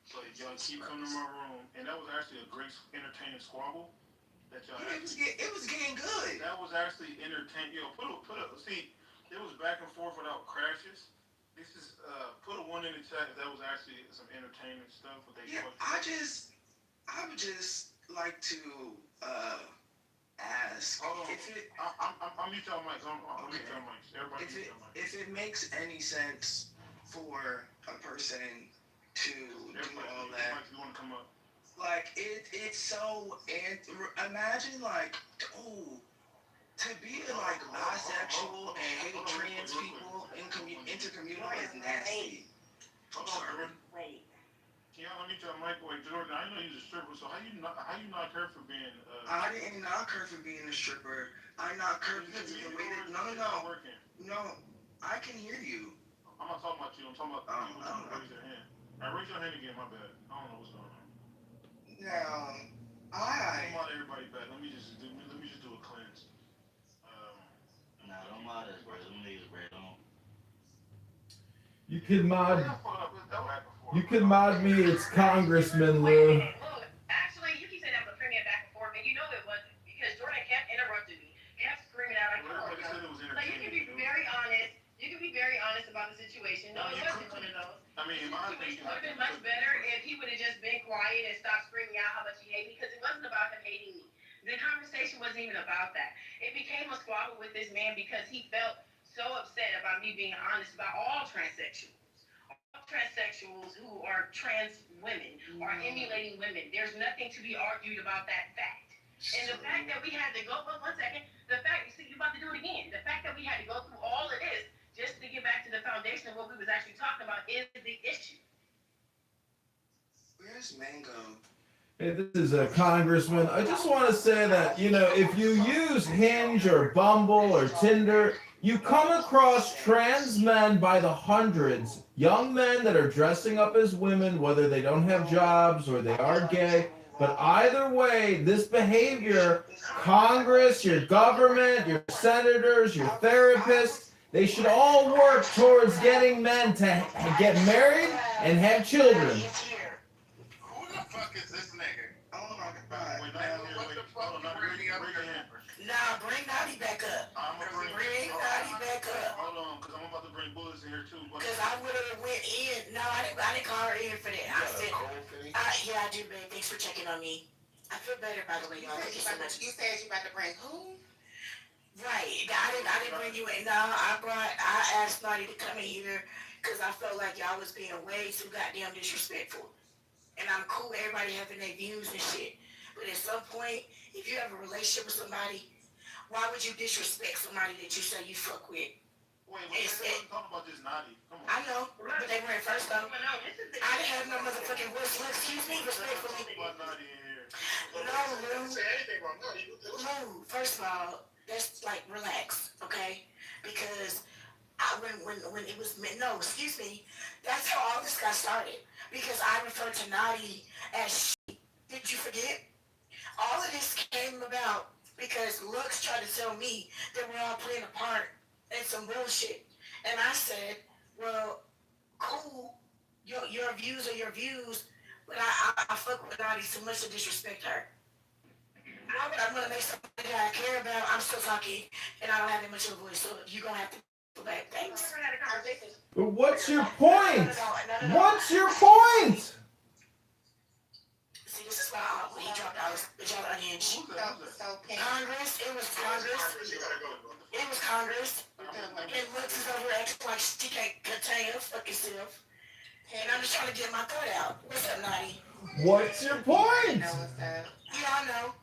[SPEAKER 16] So y'all keep coming to my room, and that was actually a great entertaining squabble. That y'all.
[SPEAKER 10] It was getting good.
[SPEAKER 16] That was actually entertaining. Yo, put a. See, it was back and forth without crashes. This is put a 1 in the chat if that was actually some entertainment stuff.
[SPEAKER 10] I would just like to ask if it.
[SPEAKER 16] I'm mute y'all mics. I'm mute y'all mics. Everybody mute y'all mics.
[SPEAKER 10] If it makes any sense for a person to do all that.
[SPEAKER 16] You want to come up?
[SPEAKER 10] Like it's so, and imagine like, to be like bisexual and hate trans people intercommunal is nasty.
[SPEAKER 16] I'm sorry. Wait. Can y'all unmute your mic? Wait, Jordan, I know you're a stripper, so how you knock her for being?
[SPEAKER 10] I didn't knock her for being a stripper. I knocked her because of the way that. No. I can hear you.
[SPEAKER 16] I'm not talking about you. I'm talking about people who raise their hand. All right, raise your hand again. My bad. I don't know what's going on.
[SPEAKER 10] Now,
[SPEAKER 1] You can mod.
[SPEAKER 16] Yeah, fuck up. That happened before.
[SPEAKER 1] You can mod me. It's Congressman Lou.
[SPEAKER 9] Look, actually, you keep saying that was a premium back and forth, but you know it wasn't because Jordan kept interrupting me, kept screaming out. Like,
[SPEAKER 16] Well, like I said, it was
[SPEAKER 9] so you can be
[SPEAKER 16] entertaining.
[SPEAKER 9] very honest. You can be very honest about the situation. No,
[SPEAKER 16] Well,
[SPEAKER 9] it
[SPEAKER 16] you
[SPEAKER 9] wasn't
[SPEAKER 16] could-
[SPEAKER 9] one of those.
[SPEAKER 16] I mean, in my opinion,
[SPEAKER 9] It would have been much better if he would have just been quiet and stopped screaming out how much he hated me because it wasn't about him hating me. The conversation wasn't even about that. It became a squabble with this man because he felt so upset about me being honest about all transsexuals. All transsexuals who are trans women are emulating women. There's nothing to be argued about that fact. And the fact that we had to go, but 1 second, the fact, you see, you're about to do it again. The fact that we had to go through all of this just to get back to the foundation of what we was actually talking about is the issue.
[SPEAKER 14] Where's Mango?
[SPEAKER 1] Hey, this is a congressman. I just want to say that, you know, if you use Hinge or Bumble or Tinder, you come across trans men by the hundreds, young men that are dressing up as women, whether they don't have jobs or they are gay. But either way, this behavior, Congress, your government, your senators, your therapists, they should all work towards getting men to get married and have children.
[SPEAKER 12] Who the fuck is this nigga?
[SPEAKER 14] Oh my god.
[SPEAKER 16] Wait, now,
[SPEAKER 12] What the
[SPEAKER 16] wait,
[SPEAKER 12] fuck
[SPEAKER 16] hold
[SPEAKER 12] you
[SPEAKER 16] on,
[SPEAKER 12] bringing up?
[SPEAKER 16] bring your hand.
[SPEAKER 10] Nah, bring Naughty back up.
[SPEAKER 16] I'm gonna
[SPEAKER 10] Bring Naughty back up.
[SPEAKER 16] Hold on, because I'm about to bring bullets in here too. But
[SPEAKER 10] Because I would have went in. No, I didn't call her in for that. I said, yeah, I do, babe. Thanks for checking on me. I feel better, by the way, y'all. Thank you so much.
[SPEAKER 4] You said you about to bring who?
[SPEAKER 10] Right. I didn't bring you in. No, I asked Naughty to come in here because I felt like y'all was being way too goddamn disrespectful. And I'm cool, everybody having their views and shit. But at some point, if you have a relationship with somebody, why would you disrespect somebody that you say you fuck with?
[SPEAKER 16] wait, we're talking about this Naughty. Come on.
[SPEAKER 10] I know, but they weren't first though. I didn't have no motherfucking voice. Excuse me, respectfully.
[SPEAKER 16] About Naughty in here.
[SPEAKER 10] No, Lou.
[SPEAKER 12] Say anything wrong. No, you do.
[SPEAKER 10] Lou, first of all, let's like relax, okay? Because when it was no, excuse me, that's how all this got started. Because I referred to Naughty as she. Did you forget? All of this came about because Lux tried to tell me that we're all playing a part in some bullshit. And I said, well, cool, your views are your views, but I fuck with Naughty so much to disrespect her. Why would I want to make somebody that I care about? I'm still talking, and I don't have that much of a voice, so you're going to have to go back. Thanks.
[SPEAKER 1] But what's your point? What's your point?
[SPEAKER 10] See, this is why when he dropped out, y'all unhinged. Congress, it was Congress. It was Congress. And Lux is over acting like she can't contain her fucking self. And I'm just trying to get my thought out. What's up, Naughty?
[SPEAKER 1] What's your point?
[SPEAKER 10] Yeah, I know.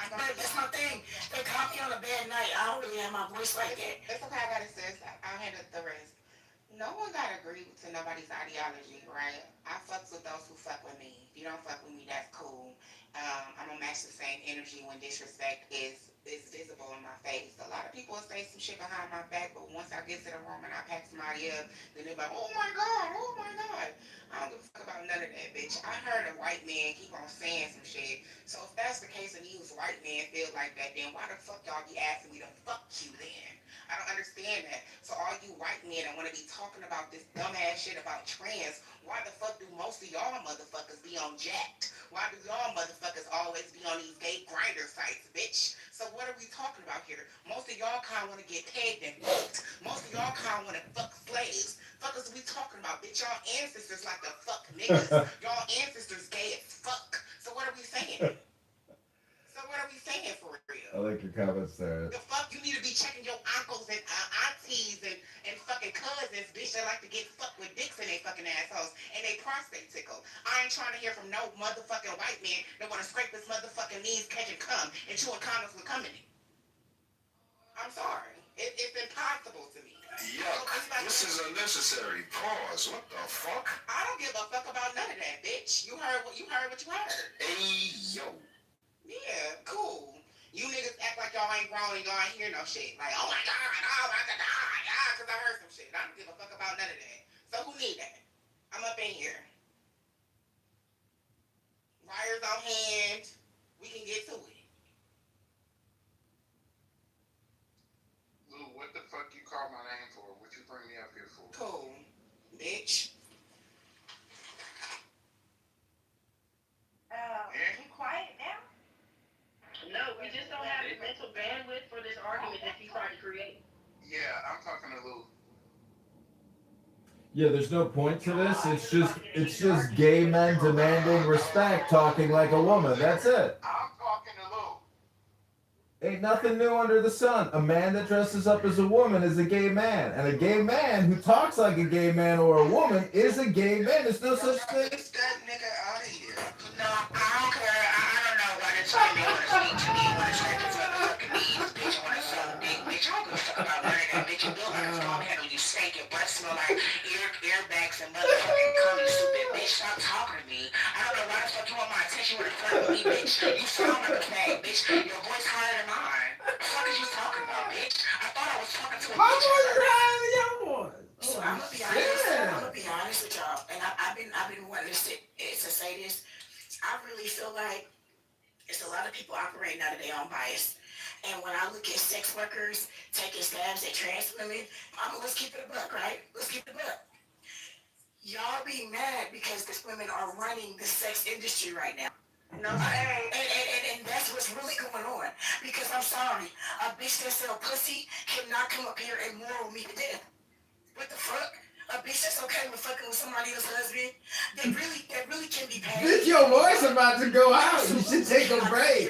[SPEAKER 10] But that's my thing. They caught me on a bad night. I don't really have my voice like that.
[SPEAKER 4] It's okay, I got it, sis. I'll handle the rest. No one gotta agree to nobody's ideology, right? I fucks with those who fuck with me. If you don't fuck with me, that's cool. I'm gonna match the same energy when disrespect is visible in my face. A lot of people will say some shit behind my back, but once I get to the room and I pack somebody up, then they're like, oh my god, oh my god. I don't give a fuck about none of that, bitch. I heard a white man keep on saying some shit. So if that's the case and these white men feel like that, then why the fuck y'all be asking me to fuck you then? I don't understand that. So all you white men that want to be talking about this dumbass shit about trans, why the fuck do most of y'all motherfuckers be on Jacked? Why do y'all motherfuckers always be on these gay grinder sites, bitch? So what are we talking about here? Most of y'all kind of want to get pegged and fucked. Most of y'all kind of want to fuck slaves. Fuckers we talking about, bitch. Y'all ancestors like to fuck niggas. Y'all ancestors gay as fuck. So what are we saying? So what are we saying for real?
[SPEAKER 1] I like your comments there.
[SPEAKER 4] The fuck you need to be checking your uncles and aunties and fucking cousins, bitch, that like to get fucked with dicks in they fucking assholes and they prostate tickle. I ain't trying to hear from no motherfucking white man that want to scrape his motherfucking knees, catching cum, and chewing condoms with cum in it. I'm sorry. It's impossible to me.
[SPEAKER 11] Yuck, this is unnecessary. Pause. What the fuck?
[SPEAKER 4] I don't give a fuck about none of that, bitch. You heard what you heard.
[SPEAKER 11] Hey, yo.
[SPEAKER 4] Yeah, cool. You niggas act like y'all ain't grown and y'all ain't hear no shit. Like, oh my god, yeah, because I heard some shit. I don't give a fuck about none of that. So who need that? I'm up in here. Wires on hand. We can get to it.
[SPEAKER 12] Lou, what the fuck you call my name for? What you bring me up here for?
[SPEAKER 4] Cool, bitch.
[SPEAKER 9] We just don't have the mental bandwidth for this argument that you tried to create.
[SPEAKER 12] Yeah, I'm talking to Lou.
[SPEAKER 1] Yeah, there's no point to this. It's just gay men demanding respect, talking like a woman. That's it.
[SPEAKER 11] I'm talking to Lou.
[SPEAKER 1] Ain't nothing new under the sun. A man that dresses up as a woman is a gay man, and a gay man who talks like a gay man or a woman is a gay man. There's no such thing.
[SPEAKER 10] Get that nigga out of here. No, I don't care. I don't know why this nigga want to speak to me. Want to scrape his motherfucking knees, bitch. Want to suck dick, bitch. I don't give a fuck about none of that, bitch. You build like a strong handle. You stink. Your butt smell like airbags and motherfucking cum. You stupid bitch. Stop talking to me. I don't know why the fuck you want my attention. You want to flirt with me, bitch. You sound like a fag, bitch. Your voice higher than mine. What the fuck is you talking about, bitch? I thought I was talking to a bitch. So I'm gonna be honest. I'm gonna be honest with y'all, and I've been wanting to say this. I really feel like it's a lot of people operating out of their own bias. And when I look at sex workers taking stabs at trans women, let's keep it a buck, right? Let's keep it a buck. Y'all be mad because these women are running the sex industry right now. No, and that's what's really going on. Because I'm sorry, a bitch that sell pussy cannot come up here and moral me to death. What the fuck? A bitch that's okay with fucking with somebody else's husband, that really can be paid.
[SPEAKER 1] Bitch, your voice about to go out. You should take a break.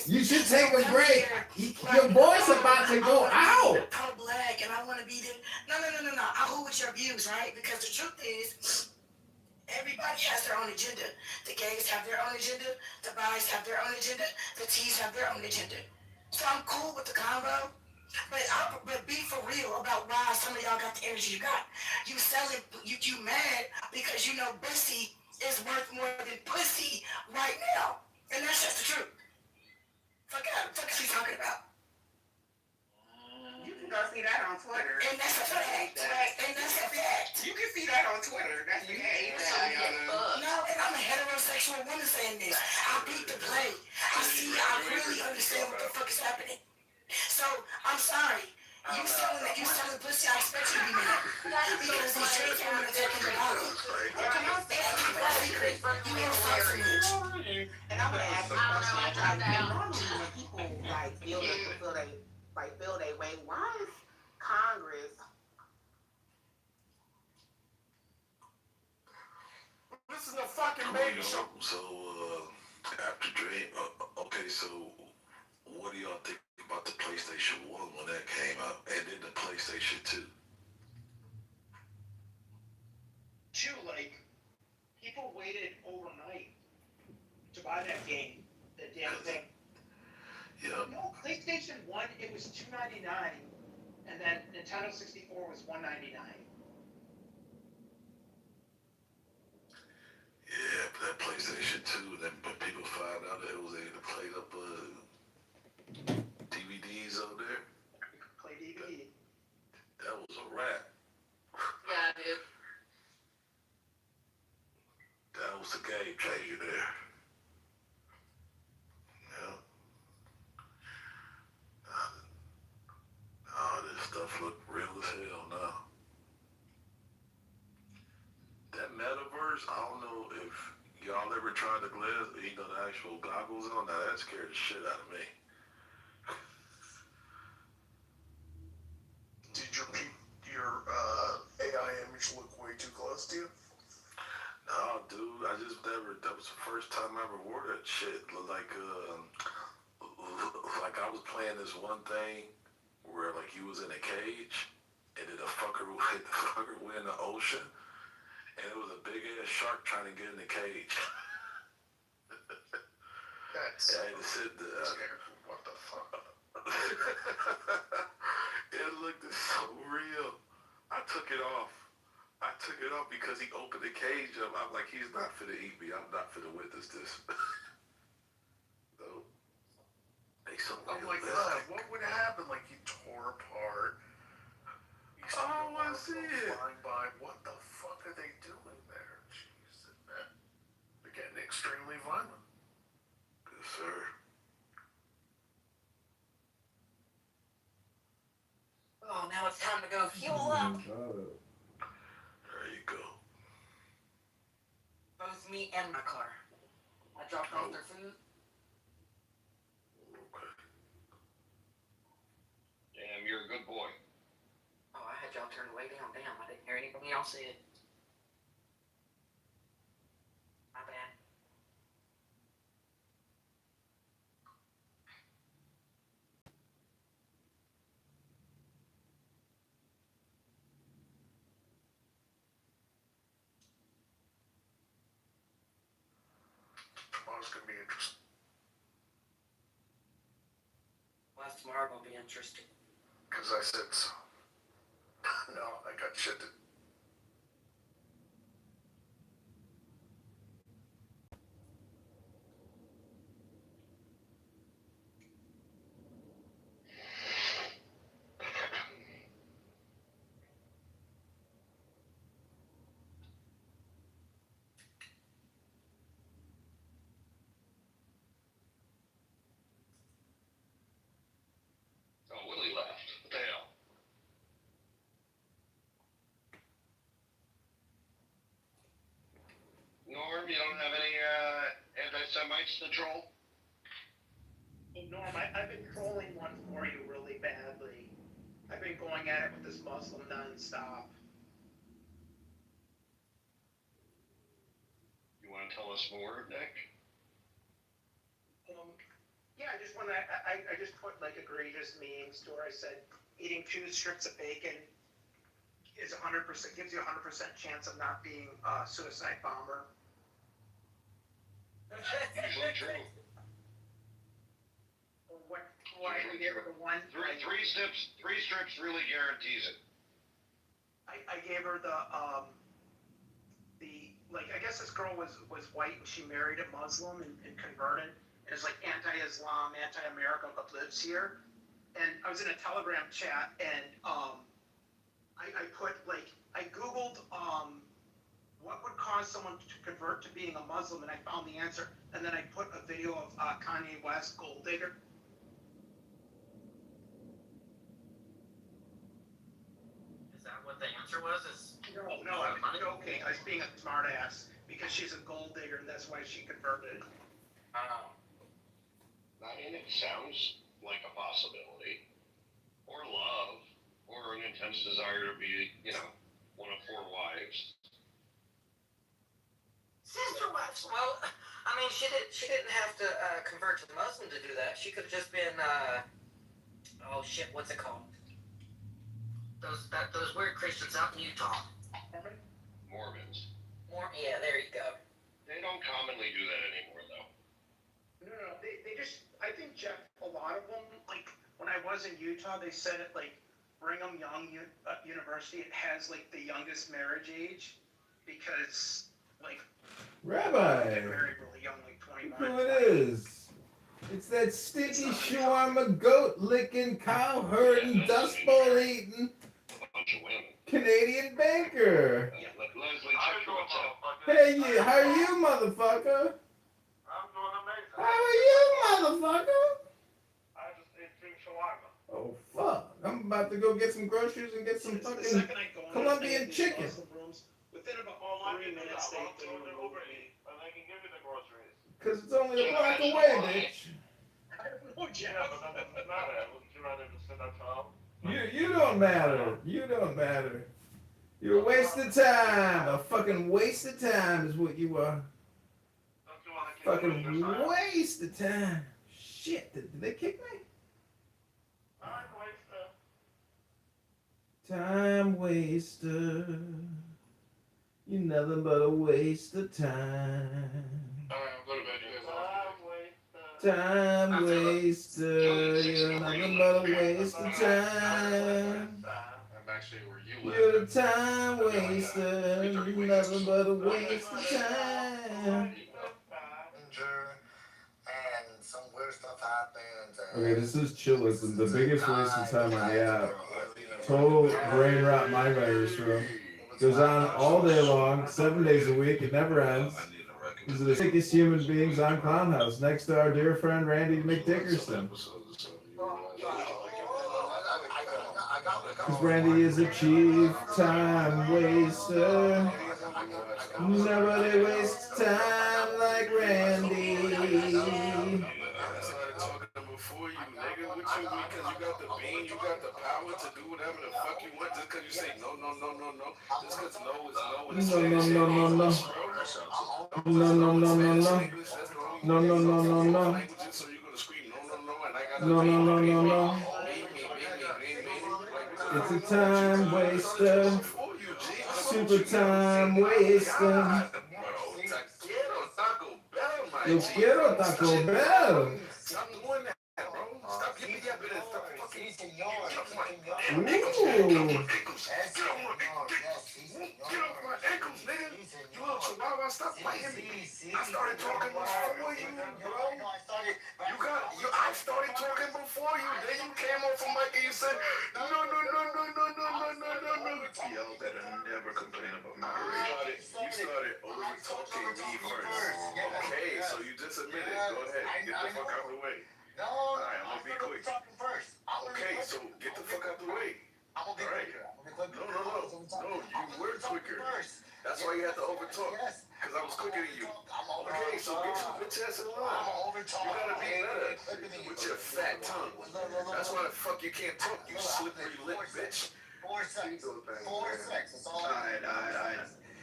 [SPEAKER 1] You should take a break. Your voice about to go out.
[SPEAKER 10] I'm black and I want to be the... No. I hold with your views, right? Because the truth is, everybody has their own agenda. The gays have their own agenda. The bis have their own agenda. The T's have their own agenda. So I'm cool with the convo. But be for real about why some of y'all got the energy you got. You selling, you mad because you know pussy is worth more than pussy right now. And that's just the truth. Fuck is he talking about?
[SPEAKER 4] You can go see that on Twitter.
[SPEAKER 10] And that's a fact.
[SPEAKER 4] You can see that on Twitter. That's the case.
[SPEAKER 10] No, and I'm a heterosexual woman saying this. I beat the play. I really understand what the fuck is happening. So, I'm sorry. You selling pussy, I expect you to be mad. Because these trans women are taking the bottle. Come on, say that keep it a secret. You don't fuck so much.
[SPEAKER 4] And I'm gonna ask you a question. Normally when people feel they way, why is Congress
[SPEAKER 11] This is a fucking baby show.
[SPEAKER 17] So, after Dream, okay, so what do y'all think about the PlayStation 1 when that came out, and then the PlayStation 2?
[SPEAKER 18] Like, people waited overnight to buy that game, that damn thing.
[SPEAKER 17] Yeah.
[SPEAKER 18] No, PlayStation 1, it was $299, and then Nintendo 64 was $199.
[SPEAKER 17] Yeah, but that PlayStation 2, then when people found out that it was able to play up DVDs on there.
[SPEAKER 18] Play DVD.
[SPEAKER 17] That was a wrap.
[SPEAKER 5] Yeah, I did.
[SPEAKER 17] That was the game changer there. Yeah. All this stuff look real as hell now. That metaverse, I don't know if y'all ever tried the the actual goggles on. Now that scared the shit out of me.
[SPEAKER 11] Did your AI image look way too close to you?
[SPEAKER 17] No, dude, I just never. That was the first time I ever wore that shit. Like I was playing this one thing where like you was in a cage, and then the fucker went in the ocean, and it was a big ass shark trying to get in the cage.
[SPEAKER 11] That's
[SPEAKER 17] I had to sit there.
[SPEAKER 11] What the fuck?
[SPEAKER 17] It looked so real. I took it off because he opened the cage up. I'm like, he's not finna eat me. I'm not finna witness this. So,
[SPEAKER 11] Oh my god, what would happen? Like he tore apart.
[SPEAKER 17] I don't want to see it.
[SPEAKER 11] Flying by. What the fuck are they doing there? Jeez, they're getting extremely violent.
[SPEAKER 17] Yes, sir.
[SPEAKER 10] Oh, now it's time to go fuel up.
[SPEAKER 17] There you go.
[SPEAKER 10] Both me and my car. I dropped off their food.
[SPEAKER 18] saying. My bad.
[SPEAKER 17] Tomorrow's gonna be interesting.
[SPEAKER 18] Why's tomorrow gonna be interesting?
[SPEAKER 17] Because I said so. No, I got shit to.
[SPEAKER 8] Oh, Willie left. What the hell? Norm, you don't have any anti-Semites to troll?
[SPEAKER 18] Well, Norm, I've been trolling one for you really badly. I've been going at it with this Muslim nonstop.
[SPEAKER 8] You want to tell us more, Nick?
[SPEAKER 18] Yeah, I just want to. I just put like egregious memes to where I said eating 2 strips of bacon is 100% gives you 100% chance of not being a suicide bomber.
[SPEAKER 8] Usually true.
[SPEAKER 18] Why I gave her the one?
[SPEAKER 8] Three strips really guarantees it.
[SPEAKER 18] I gave her the like I guess this girl was white and she married a Muslim and converted. And it's like anti-Islam, anti-America, but lives here. And I was in a Telegram chat and I put like I Googled what would cause someone to convert to being a Muslim, and I found the answer. And then I put a video of Kanye West, Gold Digger.
[SPEAKER 19] Is that what the answer was?
[SPEAKER 18] No, I'm joking. I was being a smartass because she's a gold digger, and that's why she converted.
[SPEAKER 8] I mean, it sounds like a possibility. Or love, or an intense desire to be, one of 4 wives.
[SPEAKER 19] Sister wives. Well, I mean, she didn't have to convert to the Muslim to do that. She could have just been oh shit, what's it called? Those weird Christians out in Utah.
[SPEAKER 8] Mormons.
[SPEAKER 19] Yeah, there you go.
[SPEAKER 8] They don't commonly do that anymore, though.
[SPEAKER 18] No, they just, I think, Jeff, a lot of them, like, when I was in Utah, they said at, like, Brigham Young University, it has, like, the youngest marriage age, because, like,
[SPEAKER 1] Rabbi,
[SPEAKER 18] they married really young, like 21.
[SPEAKER 1] who it is? It's that stinky shawarma, goat licking, cow herding, dust bowl eating Canadian banker.
[SPEAKER 8] Leslie, check your WhatsApp.
[SPEAKER 1] Hey, how are you, motherfucker?
[SPEAKER 8] I'm doing amazing.
[SPEAKER 1] How are you, motherfucker?
[SPEAKER 8] I just ate 2 shawarma.
[SPEAKER 1] Oh, fuck. I'm about to go get some groceries and get some fucking Colombian chicken.
[SPEAKER 18] Within about 3 minutes, they Uber me.
[SPEAKER 8] And they can give you the groceries.
[SPEAKER 1] Because it's only a block away, bitch.
[SPEAKER 18] I don't know, Jeff.
[SPEAKER 8] Yeah, but that doesn't matter. Wouldn't you rather just sit at home?
[SPEAKER 1] You don't matter. You don't matter. You're a waste of time. A fucking waste of time is what you are. Fucking waste of time. Shit, did they kick me? Time waster. You're nothing but a waste of time.
[SPEAKER 8] Alright, I'll go to bed. You guys
[SPEAKER 1] Time waster. You're nothing but a waste of time.
[SPEAKER 8] I'm actually where you live.
[SPEAKER 1] You're the time waster. You're nothing but a waste of time.
[SPEAKER 11] And some weird stuff happens.
[SPEAKER 1] Okay, this is Chillism, the biggest waste of time on the app. Total brain rot my virus room. Goes on all day long, 7 days a week, it never ends. These are the sickest human beings on Clownhouse, next to our dear friend Randy McDickerson. Because Randy is a chief time waster. Nobody wastes time like Randy.
[SPEAKER 17] Before you, nigga. arguing with you because you got the bean, you got the power to do whatever the fuck you want just because you say no, no, no, no, no. Just because no is no and Spanish ain't English, bro.
[SPEAKER 1] No, no, no, no, no.
[SPEAKER 17] English, that's the only
[SPEAKER 1] No, no, no, no, no.
[SPEAKER 17] languages, so you're gonna scream no, no, no, and I gotta
[SPEAKER 1] No, no, no, no, no. It's a time waster. Super time waster. Yo quiero Taco Bell.
[SPEAKER 17] Stop doing that, bro. Stop giving me that bit of fucking.
[SPEAKER 1] Ooh.
[SPEAKER 17] Get off my ankles, nigga. You little chihuahua, stop biting me. I started talking before you, bro. I started talking before you. Then you came off of mic and you said, no, no, no, no, no, no, no, no, no, no.
[SPEAKER 12] Y'all better never complain about moderation.
[SPEAKER 17] You started over talking me first. Okay, so you just admitted. Go ahead. Get the fuck out of the way. Alright, I'm gonna be quick. Okay, so get the fuck out the way. Alright. No, you were quicker. That's why you had to overtalk. Because I was quicker than you. Okay, so get your bitch ass in line. You gotta be better with your fat tongue. That's why the fuck you can't talk, you slippery lip bitch.
[SPEAKER 11] 4 seconds. 4 seconds.
[SPEAKER 12] Alright.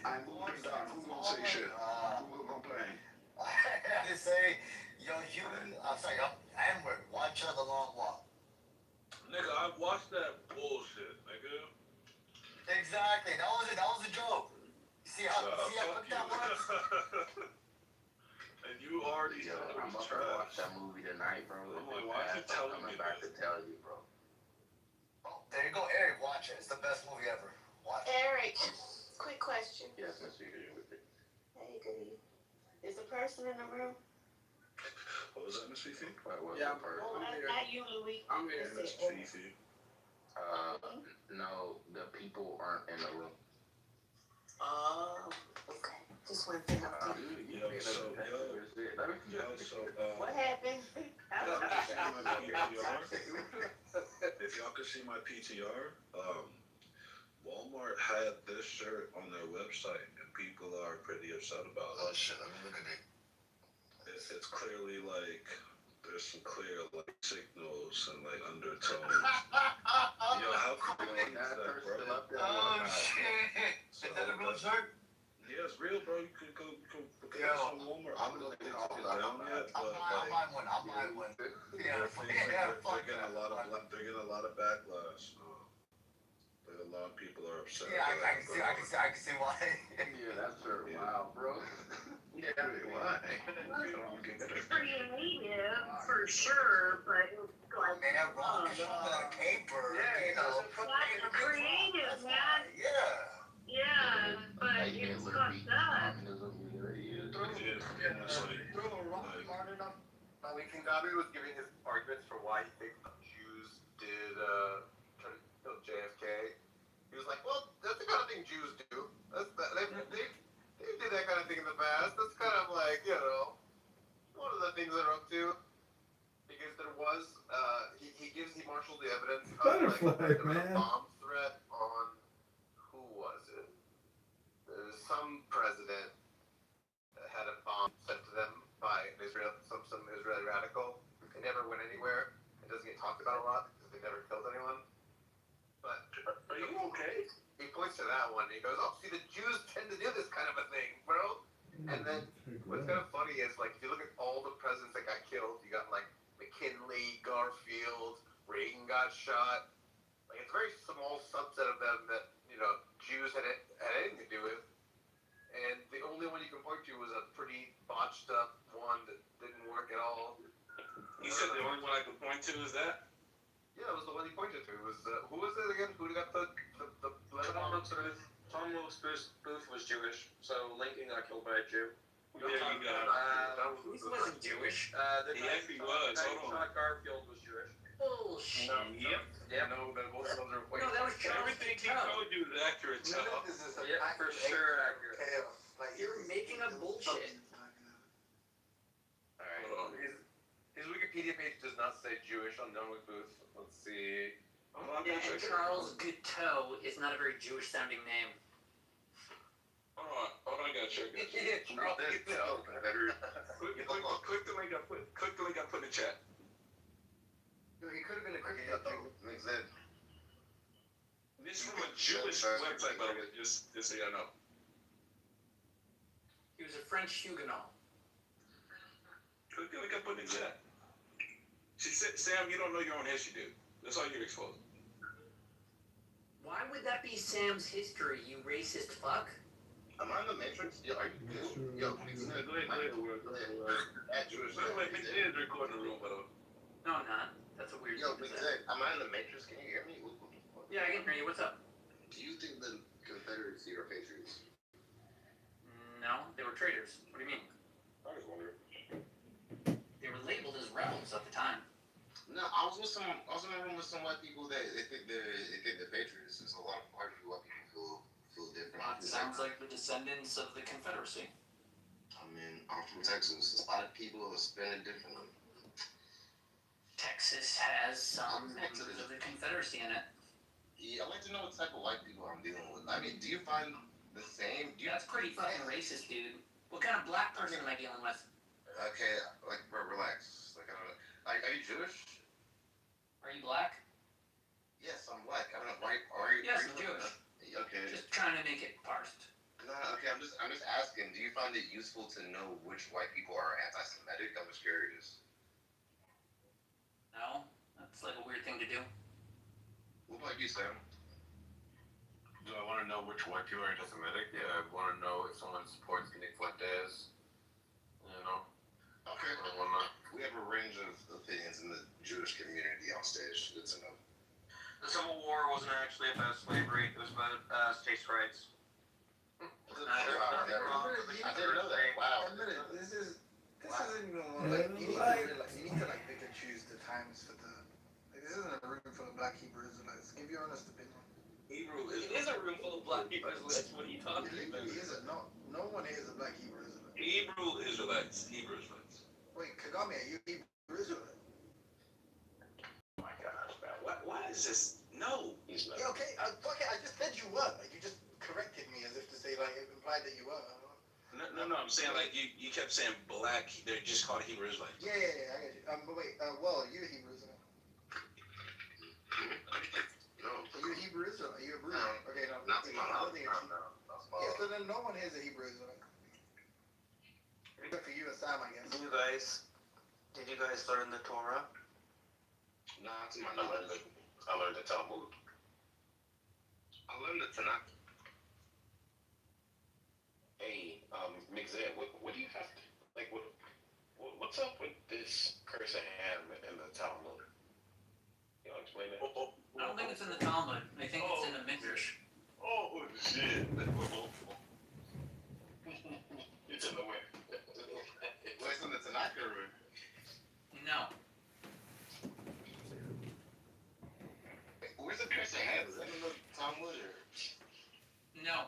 [SPEAKER 12] I'm moving down. Who gonna say shit? Who gonna complain?
[SPEAKER 11] I had to say, N-word, watch the long walk.
[SPEAKER 15] Nigga, I watched that bullshit, nigga.
[SPEAKER 11] Exactly. That was a joke. See how quick that was?
[SPEAKER 15] And you already said it
[SPEAKER 13] I'm
[SPEAKER 15] was
[SPEAKER 13] about to watch
[SPEAKER 15] trash.
[SPEAKER 13] that movie tonight, bro.
[SPEAKER 15] I'm like, why you telling me
[SPEAKER 13] I'm about to
[SPEAKER 15] this?
[SPEAKER 13] tell you, bro.
[SPEAKER 11] Oh, there you go, Eric. Watch it. It's the best movie ever. Watch it.
[SPEAKER 20] Eric, quick question.
[SPEAKER 13] Yes, Miss Fifi, with it.
[SPEAKER 20] Hey, goody. Is the person in the room?
[SPEAKER 17] What was that, Miss Fifi?
[SPEAKER 20] Well, not you, Louis.
[SPEAKER 17] I'm here, Miss Fifi.
[SPEAKER 13] No, the people aren't in the room.
[SPEAKER 20] Okay. Just one thing.
[SPEAKER 15] What
[SPEAKER 20] happened?
[SPEAKER 15] If y'all could see my PTR, Walmart had this shirt on their website, and people are pretty upset about it.
[SPEAKER 11] Oh shit! Let me look at it.
[SPEAKER 15] It's clearly like there's some clear like signals and like undertones. Yo, how cool is that, bro?
[SPEAKER 11] Oh shit! Is that a real shirt?
[SPEAKER 15] Yeah, it's real, bro. You could go look at
[SPEAKER 11] Yo,
[SPEAKER 15] this on Walmart. I don't think it's taken down yet, but
[SPEAKER 11] I'll buy one. Yeah,
[SPEAKER 15] they're getting a lot of backlash. Like a lot of people are upset.
[SPEAKER 11] Yeah, I can see why.
[SPEAKER 13] Yeah, that's her. Wow, bro. Yeah, why?
[SPEAKER 20] Creative, for sure, but it's like...
[SPEAKER 11] Man, rock is on a paper, you know.
[SPEAKER 20] That's creative, man. Yeah, but it's fucked up.
[SPEAKER 21] King Gabi was giving his arguments for why he thinks Jews did try to kill JFK. He was like, well, that's the kind of thing Jews do. They did that kind of thing in the past. That's kind of like, one of the things they're up to. Because there was, he marshaled the evidence of like, a bomb threat on, who was it? There's some president that had a bomb sent to them by an some Israeli radical. It never went anywhere. It doesn't get talked about a lot because they never killed anyone. But
[SPEAKER 15] are you okay?
[SPEAKER 21] He points to that one. He goes, "Oh, see, the Jews tend to do this kind of a thing, bro." And then what's kind of funny is like if you look at all the presidents that got killed, you got like McKinley, Garfield, Reagan got shot. Like it's a very small subset of them that Jews had anything to do with. And the only one you can point to was a pretty botched up one that didn't work at all.
[SPEAKER 15] You said the only one I could point to is that?
[SPEAKER 21] Yeah, it was the one he pointed to. It was who was it again? Who got the
[SPEAKER 19] Tom Wilkes Booth was Jewish, so Lincoln got killed by a Jew.
[SPEAKER 21] He wasn't
[SPEAKER 19] Jewish.
[SPEAKER 15] He actually was. Hold on.
[SPEAKER 19] Garfield was Jewish.
[SPEAKER 20] Bullshit.
[SPEAKER 19] Yep.
[SPEAKER 21] No, both of those are white.
[SPEAKER 20] No, that was Charles.
[SPEAKER 15] Everything he told you is accurate, so.
[SPEAKER 19] Yeah, for sure accurate.
[SPEAKER 21] Like
[SPEAKER 20] You're making up bullshit.
[SPEAKER 21] Alright. His Wikipedia page does not say Jewish on John Wick Booth. Let's see.
[SPEAKER 20] Yeah, and Charles Guiteau is not a very Jewish sounding name.
[SPEAKER 15] Hold on, I gotta check this.
[SPEAKER 21] Yeah, Charles Guiteau.
[SPEAKER 15] Click the link I put in the chat.
[SPEAKER 11] He
[SPEAKER 15] Jewish website, by the way, just so y'all know.
[SPEAKER 20] He was a French Huguenot.
[SPEAKER 15] We can put it in that. She said, Sam, you don't know your own history, dude. That's all you're exposed.
[SPEAKER 20] Why would that be Sam's history, you racist fuck?
[SPEAKER 8] Am I in the Matrix? Yo, are you good? Yo, please, go ahead. At Jewish.
[SPEAKER 15] Wait, it is recording the room, by the way.
[SPEAKER 20] No, I'm not. That's a weird
[SPEAKER 8] Yo,
[SPEAKER 20] thing to
[SPEAKER 8] please,
[SPEAKER 20] say.
[SPEAKER 8] am I in the Matrix? Can you hear me?
[SPEAKER 20] Yeah, I can hear you. What's up?
[SPEAKER 8] Do you think the Confederacy are patriots?
[SPEAKER 20] No, they were traitors. What do you mean?
[SPEAKER 8] I was wondering.
[SPEAKER 20] They were labeled as rebels at the time.
[SPEAKER 8] No, I was in a room with some white people that they think they're patriots. There's a lot of white people feel different.
[SPEAKER 20] Sounds like the descendants of the Confederacy.
[SPEAKER 8] I mean, I'm from Texas. A lot of people spend it differently.
[SPEAKER 20] Texas has some members of the Confederacy in it.
[SPEAKER 8] Yeah, I'd like to know what type of white people I'm dealing with. I mean, do you find the same?
[SPEAKER 20] That's pretty fucking racist, dude. What kind of black person am I dealing with?
[SPEAKER 8] Okay, like, bro, relax. Like, I don't know. Like, are you Jewish?
[SPEAKER 20] Are you black?
[SPEAKER 8] Yes, I'm black. I don't know. Are you?
[SPEAKER 20] Yes, I'm Jewish.
[SPEAKER 8] Okay.
[SPEAKER 20] Just trying to make it parsed.
[SPEAKER 8] No, okay. I'm just asking. Do you find it useful to know which white people are anti-Semitic? I'm just curious.
[SPEAKER 20] No, that's like a weird thing to do.
[SPEAKER 8] What about you, Sam?
[SPEAKER 7] Do I want to know which white people are anti-Semitic? Yeah, I want to know if someone supports Nick Fuentes. You know.
[SPEAKER 8] Okay. We have a range of opinions in the Jewish community on stage. Good to know.
[SPEAKER 19] The Civil War wasn't actually about slavery. It was about states' rights.
[SPEAKER 8] I didn't know that. Wow.
[SPEAKER 22] This isn't even like you need to pick and choose the times for the. Like, this isn't a room full of black Hebrew Israelites. Give your honest opinion.
[SPEAKER 20] It is a room full of black Hebrew Israelites. What are you talking about?
[SPEAKER 22] No one here is a black Hebrew Israelite.
[SPEAKER 15] Hebrew Israelites.
[SPEAKER 22] Wait, Kagame, are you Hebrew Israelite?
[SPEAKER 15] Oh my gosh, man. Why is this? No.
[SPEAKER 22] He's not. Yeah, okay. Fuck it. I just said you were. Like, you just corrected me as if to say, like, it implied that you were.
[SPEAKER 15] No. I'm saying, like, you kept saying black. They're just called Hebrew Israelites.
[SPEAKER 22] Yeah, I get you. But wait, well, are you a Hebrew Israelite?
[SPEAKER 8] No.
[SPEAKER 22] Are you a Hebrew Israelite? Are you a Hebrew?
[SPEAKER 8] No.
[SPEAKER 22] Okay, no.
[SPEAKER 8] Not to my knowledge. No.
[SPEAKER 22] Yeah, so then no one here is a Hebrew Israelite. Except for you and Sam, I guess.
[SPEAKER 19] Did you guys learn the Torah?
[SPEAKER 8] Not to my knowledge. I learned the Talmud. I learned the Tanakh. Hey, Mixed, what do you have to, like, what's up with this curse of Ham in the Talmud? You know, explain it.
[SPEAKER 20] I don't think it's in the Talmud. I think it's in the Midrash.
[SPEAKER 8] Oh, shit. It's in the way. It's in the Tanakh or?
[SPEAKER 20] No.
[SPEAKER 8] Where's the curse of Ham? Is that in the Talmud or?
[SPEAKER 20] No.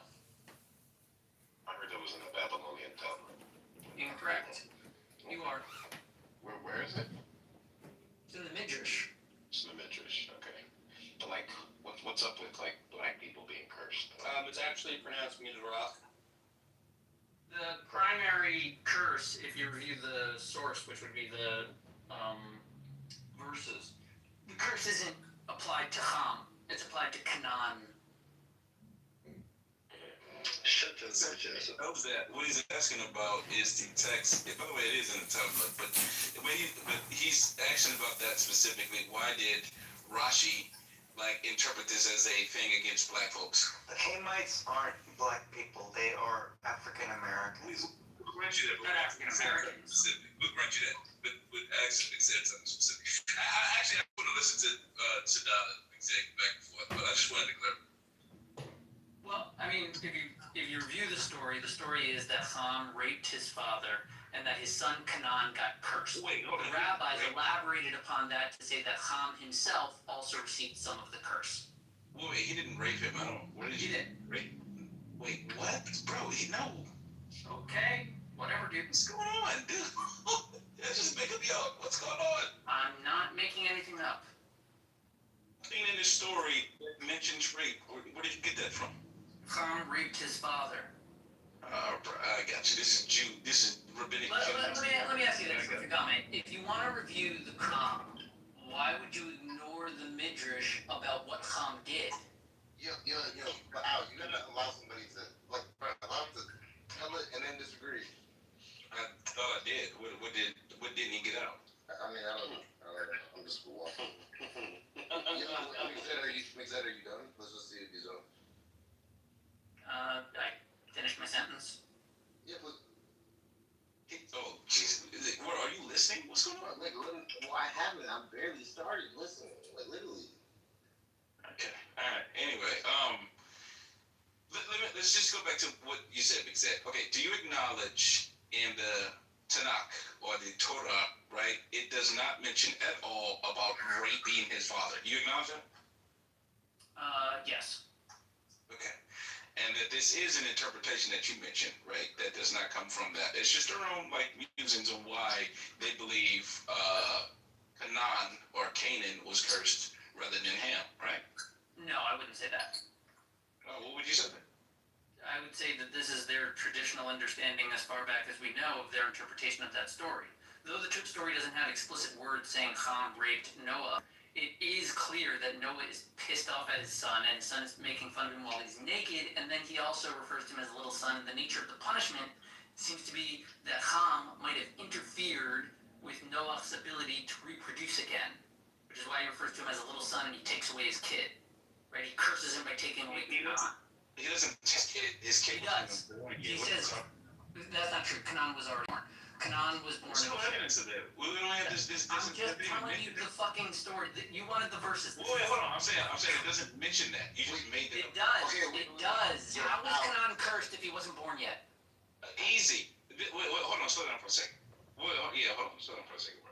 [SPEAKER 8] I heard that was in the Babylonian Talmud.
[SPEAKER 20] Incorrect. You are.
[SPEAKER 8] Where is it?
[SPEAKER 20] It's in the Midrash.
[SPEAKER 8] It's in the Midrash, okay. But like, what's up with like black people being cursed?
[SPEAKER 19] It's actually pronounced Mizrach.
[SPEAKER 20] The primary curse, if you review the source, which would be the verses, the curse isn't applied to Ham. It's applied to Canaan.
[SPEAKER 8] Shut your bitch ass up.
[SPEAKER 15] What he's asking about is the text. By the way, it is in the Talmud, but he's asking about that specifically. Why did Rashi interpret this as a thing against black folks?
[SPEAKER 19] The Hamites aren't black people. They are African Americans.
[SPEAKER 15] We'll grant you that.
[SPEAKER 20] Not African Americans.
[SPEAKER 15] We'll grant you that. But actually said something specific. I want to listen to Sadala back and forth, but I just wanted to clarify.
[SPEAKER 20] Well, I mean, if you review the story is that Ham raped his father and that his son Canaan got cursed. The rabbis elaborated upon that to say that Ham himself also received some of the curse.
[SPEAKER 15] Wait, he didn't rape him. I don't. What did
[SPEAKER 20] He didn't.
[SPEAKER 15] Rape? Wait, what, bro? No.
[SPEAKER 20] Okay, whatever, dude.
[SPEAKER 15] What's going on, dude? Just make up your. What's going on?
[SPEAKER 20] I'm not making anything up.
[SPEAKER 15] Thing in this story that mentions rape. Where did you get that from?
[SPEAKER 20] Ham raped his father.
[SPEAKER 15] Bro, I got you. This is rabbinic.
[SPEAKER 20] Let me ask you this, Kagame. If you want to review the Quran, why would you ignore the Midrash about what Ham did?
[SPEAKER 8] But Al, you gotta allow somebody to allow them to tell it and then disagree.
[SPEAKER 15] I thought I did. What didn't he get out?
[SPEAKER 8] I mean, I don't know. I'm just walking. Are you done? Let's just see if he's done.
[SPEAKER 20] I finished my sentence.
[SPEAKER 8] Yeah, but
[SPEAKER 15] Oh, jeez. What, are you listening? What's going on?
[SPEAKER 8] I haven't. I'm barely started listening. Literally.
[SPEAKER 15] Okay. All right. Anyway, let's just go back to what you said, Big Zed. Okay. Do you acknowledge in the Tanakh or the Torah, right? It does not mention at all about raping his father. You acknowledge that?
[SPEAKER 20] Yes.
[SPEAKER 15] Okay. And that this is an interpretation that you mentioned, right? That does not come from that. It's just their own musings on why they believe Canaan or Canaan was cursed rather than Ham, right?
[SPEAKER 20] No, I wouldn't say that.
[SPEAKER 15] What would you say?
[SPEAKER 20] I would say that this is their traditional understanding as far back as we know of their interpretation of that story. Though the story doesn't have explicit words saying Ham raped Noah, it is clear that Noah is pissed off at his son, and his son is making fun of him while he's naked, and then he also refers to him as a little son. The nature of the punishment seems to be that Ham might have interfered with Noah's ability to reproduce again, which is why he refers to him as a little son, and he takes away his kid. Right? He curses him by taking away Canaan.
[SPEAKER 15] He doesn't his kid.
[SPEAKER 20] He does. He says that's not true. Canaan was already born. Canaan was born.
[SPEAKER 15] There's no evidence of that. We don't have this.
[SPEAKER 20] I'm just telling you the fucking story. You wanted the verses.
[SPEAKER 15] Wait, hold on. I'm saying it doesn't mention that. You just made that.
[SPEAKER 20] It does. It does. How was Canaan cursed if he wasn't born yet?
[SPEAKER 15] Easy. Wait, hold on. Slow down for a second. Hold on. Slow down for a second, bro.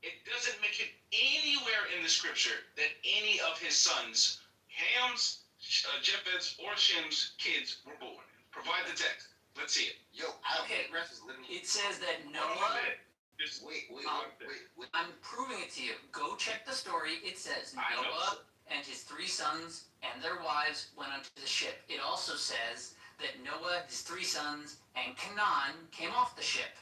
[SPEAKER 15] It doesn't mention anywhere in the scripture that any of his sons, Ham's, Japheth's, or Shem's kids were born. Provide the text. Let's see it.
[SPEAKER 20] It says that Noah. I'm proving it to you. Go check the story. It says Noah and his 3 sons and their wives went onto the ship. It also says that Noah, his 3 sons, and Canaan came off the ship.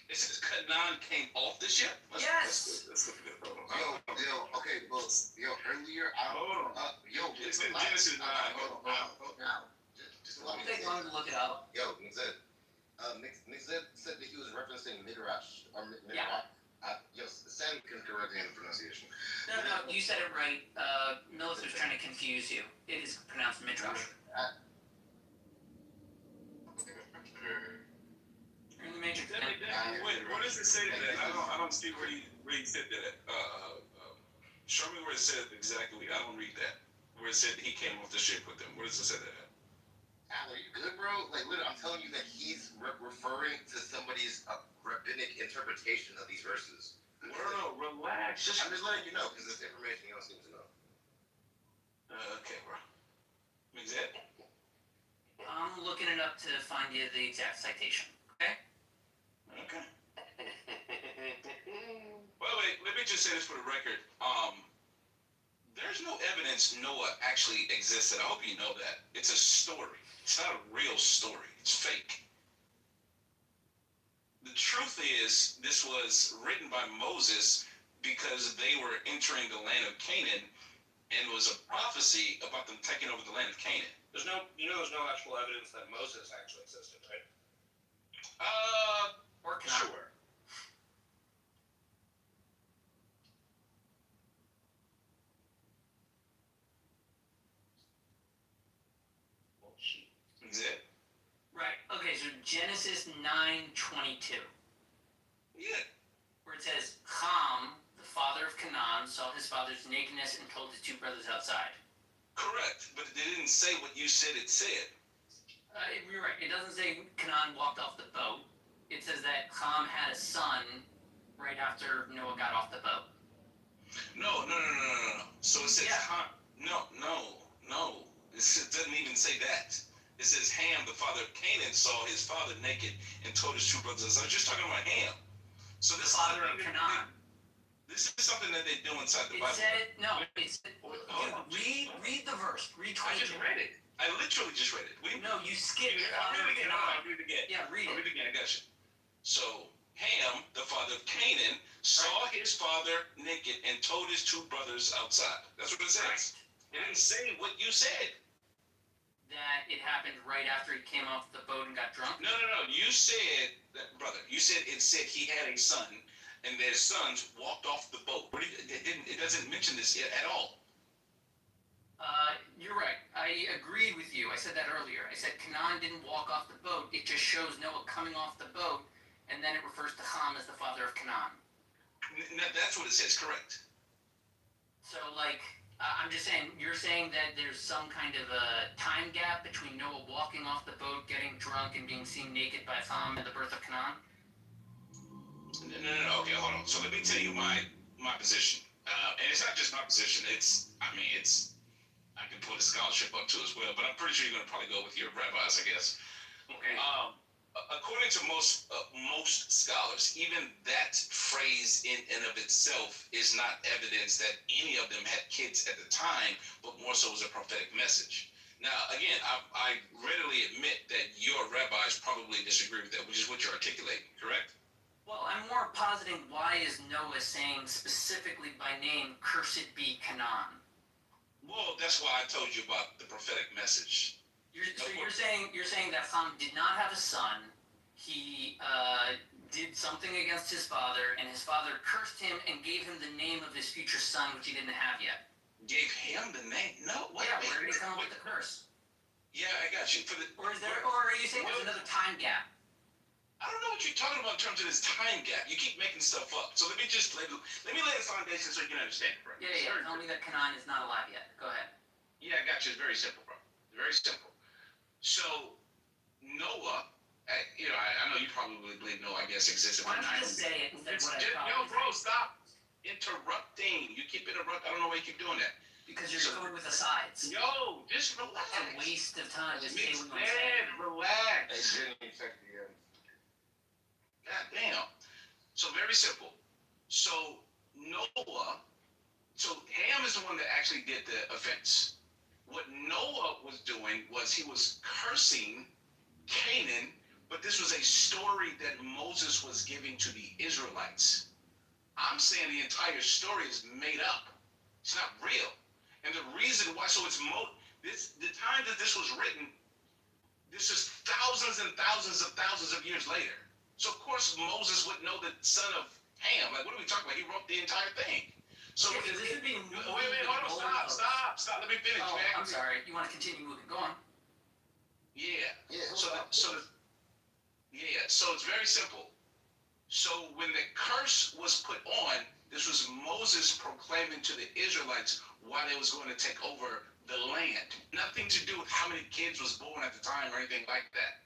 [SPEAKER 15] It says Canaan came off the ship?
[SPEAKER 20] Yes.
[SPEAKER 8] Earlier,
[SPEAKER 15] it's in Genesis 9.
[SPEAKER 8] Just let me
[SPEAKER 20] take long to look it up.
[SPEAKER 8] Nick said that he was referencing Midrash or
[SPEAKER 20] Yeah.
[SPEAKER 8] Sam can correct me in the pronunciation.
[SPEAKER 20] No, you said it right. Milither's trying to confuse you. It is pronounced Midrash. You're in the Matrix.
[SPEAKER 15] Wait, what does it say to that? I don't see where he said that. Show me where it said exactly. I don't read that. Where it said he came off the ship with them. Where does it say that?
[SPEAKER 8] Al, are you good, bro? Literally, I'm telling you that he's referring to somebody's rabbinic interpretation of these verses.
[SPEAKER 15] No, relax.
[SPEAKER 8] I'm just letting you know because it's information you don't seem to know.
[SPEAKER 15] Okay, bro. Exactly.
[SPEAKER 20] I'm looking it up to find you the exact citation. Okay?
[SPEAKER 15] Okay. By the way, let me just say this for the record. There's no evidence Noah actually existed. I hope you know that. It's a story. It's not a real story. It's fake. The truth is, this was written by Moses because they were entering the land of Canaan and was a prophecy about them taking over the land of Canaan.
[SPEAKER 12] There's no actual evidence that Moses actually existed, right?
[SPEAKER 20] Or Canaan.
[SPEAKER 12] Sure.
[SPEAKER 15] Is it?
[SPEAKER 20] Right. Okay, so Genesis 9:22.
[SPEAKER 15] Yeah.
[SPEAKER 20] Where it says, Ham, the father of Canaan, saw his father's nakedness and told his 2 brothers outside.
[SPEAKER 15] Correct. But it didn't say what you said it said.
[SPEAKER 20] You're right. It doesn't say Canaan walked off the boat. It says that Ham had a son right after Noah got off the boat.
[SPEAKER 15] No. So it says Ham. No. It doesn't even say that. It says Ham, the father of Canaan, saw his father naked and told his 2 brothers. I was just talking about Ham. So this
[SPEAKER 20] the father of Canaan.
[SPEAKER 15] This is something that they do inside the Bible.
[SPEAKER 20] Read the verse. Read 22.
[SPEAKER 15] I just read it. I literally just read it.
[SPEAKER 20] No, you skipped it.
[SPEAKER 15] I'll read it again. I'll read it again.
[SPEAKER 20] Yeah, read
[SPEAKER 15] I'll read it again. I got you. So Ham, the father of Canaan, saw his father naked and told his 2 brothers outside. That's what it says. It didn't say what you said.
[SPEAKER 20] That it happened right after he came off the boat and got drunk?
[SPEAKER 15] No. You said, brother, you said it said he had a son, and their sons walked off the boat. It doesn't mention this yet at all.
[SPEAKER 20] You're right. I agreed with you. I said that earlier. I said Canaan didn't walk off the boat. It just shows Noah coming off the boat, and then it refers to Ham as the father of Canaan.
[SPEAKER 15] That's what it says, correct.
[SPEAKER 20] So, like, I'm just saying, you're saying that there's some kind of a time gap between Noah walking off the boat, getting drunk, and being seen naked by Ham and the birth of Canaan?
[SPEAKER 15] No. Okay, hold on. So let me tell you my position. And it's not just my position. I can put a scholarship up too as well, but I'm pretty sure you're going to probably go with your rabbis, I guess.
[SPEAKER 20] Okay.
[SPEAKER 15] According to most scholars, even that phrase in and of itself is not evidence that any of them had kids at the time, but more so was a prophetic message. Now, again, I readily admit that your rabbis probably disagree with that, which is what you're articulating, correct?
[SPEAKER 20] Well, I'm more positing why is Noah saying specifically by name, "Cursed be Canaan"?
[SPEAKER 15] Well, that's why I told you about the prophetic message.
[SPEAKER 20] You're saying that Ham did not have a son. He did something against his father, and his father cursed him and gave him the name of his future son, which he didn't have yet.
[SPEAKER 15] Gave him the name? No.
[SPEAKER 20] Where did he come up with the curse?
[SPEAKER 15] Yeah, I got you.
[SPEAKER 20] Or are you saying there's another time gap?
[SPEAKER 15] I don't know what you're talking about in terms of this time gap. You keep making stuff up. So let me lay a foundation so you can understand it, bro.
[SPEAKER 20] Yeah. Tell me that Canaan is not alive yet. Go ahead.
[SPEAKER 15] Yeah, I got you. It's very simple, bro. Very simple. So Noah, I know you probably believe Noah, I guess, existed.
[SPEAKER 20] Why don't you just say it instead of what I
[SPEAKER 15] Yo, bro, stop interrupting. You keep interrupting. I don't know why you keep doing that.
[SPEAKER 20] Because you're going with the sides.
[SPEAKER 15] Yo, just relax.
[SPEAKER 20] It's a waste of time. Just say what you
[SPEAKER 15] relax.
[SPEAKER 7] Hey, Jenny, check the end.
[SPEAKER 15] God damn. So very simple. So Ham is the one that actually did the offense. What Noah was doing was he was cursing Canaan, but this was a story that Moses was giving to the Israelites. I'm saying the entire story is made up. It's not real. And the reason why, the time that this was written, this is thousands and thousands of years later. So of course Moses would know the son of Ham. Like, what are we talking about? He wrote the entire thing. So
[SPEAKER 20] this would be
[SPEAKER 15] wait, hold on, stop. Let me finish.
[SPEAKER 20] Oh, I'm sorry. You want to continue moving? Go on.
[SPEAKER 15] Yeah. So it's very simple. So when the curse was put on, this was Moses proclaiming to the Israelites why they was going to take over the land. Nothing to do with how many kids was born at the time or anything like that.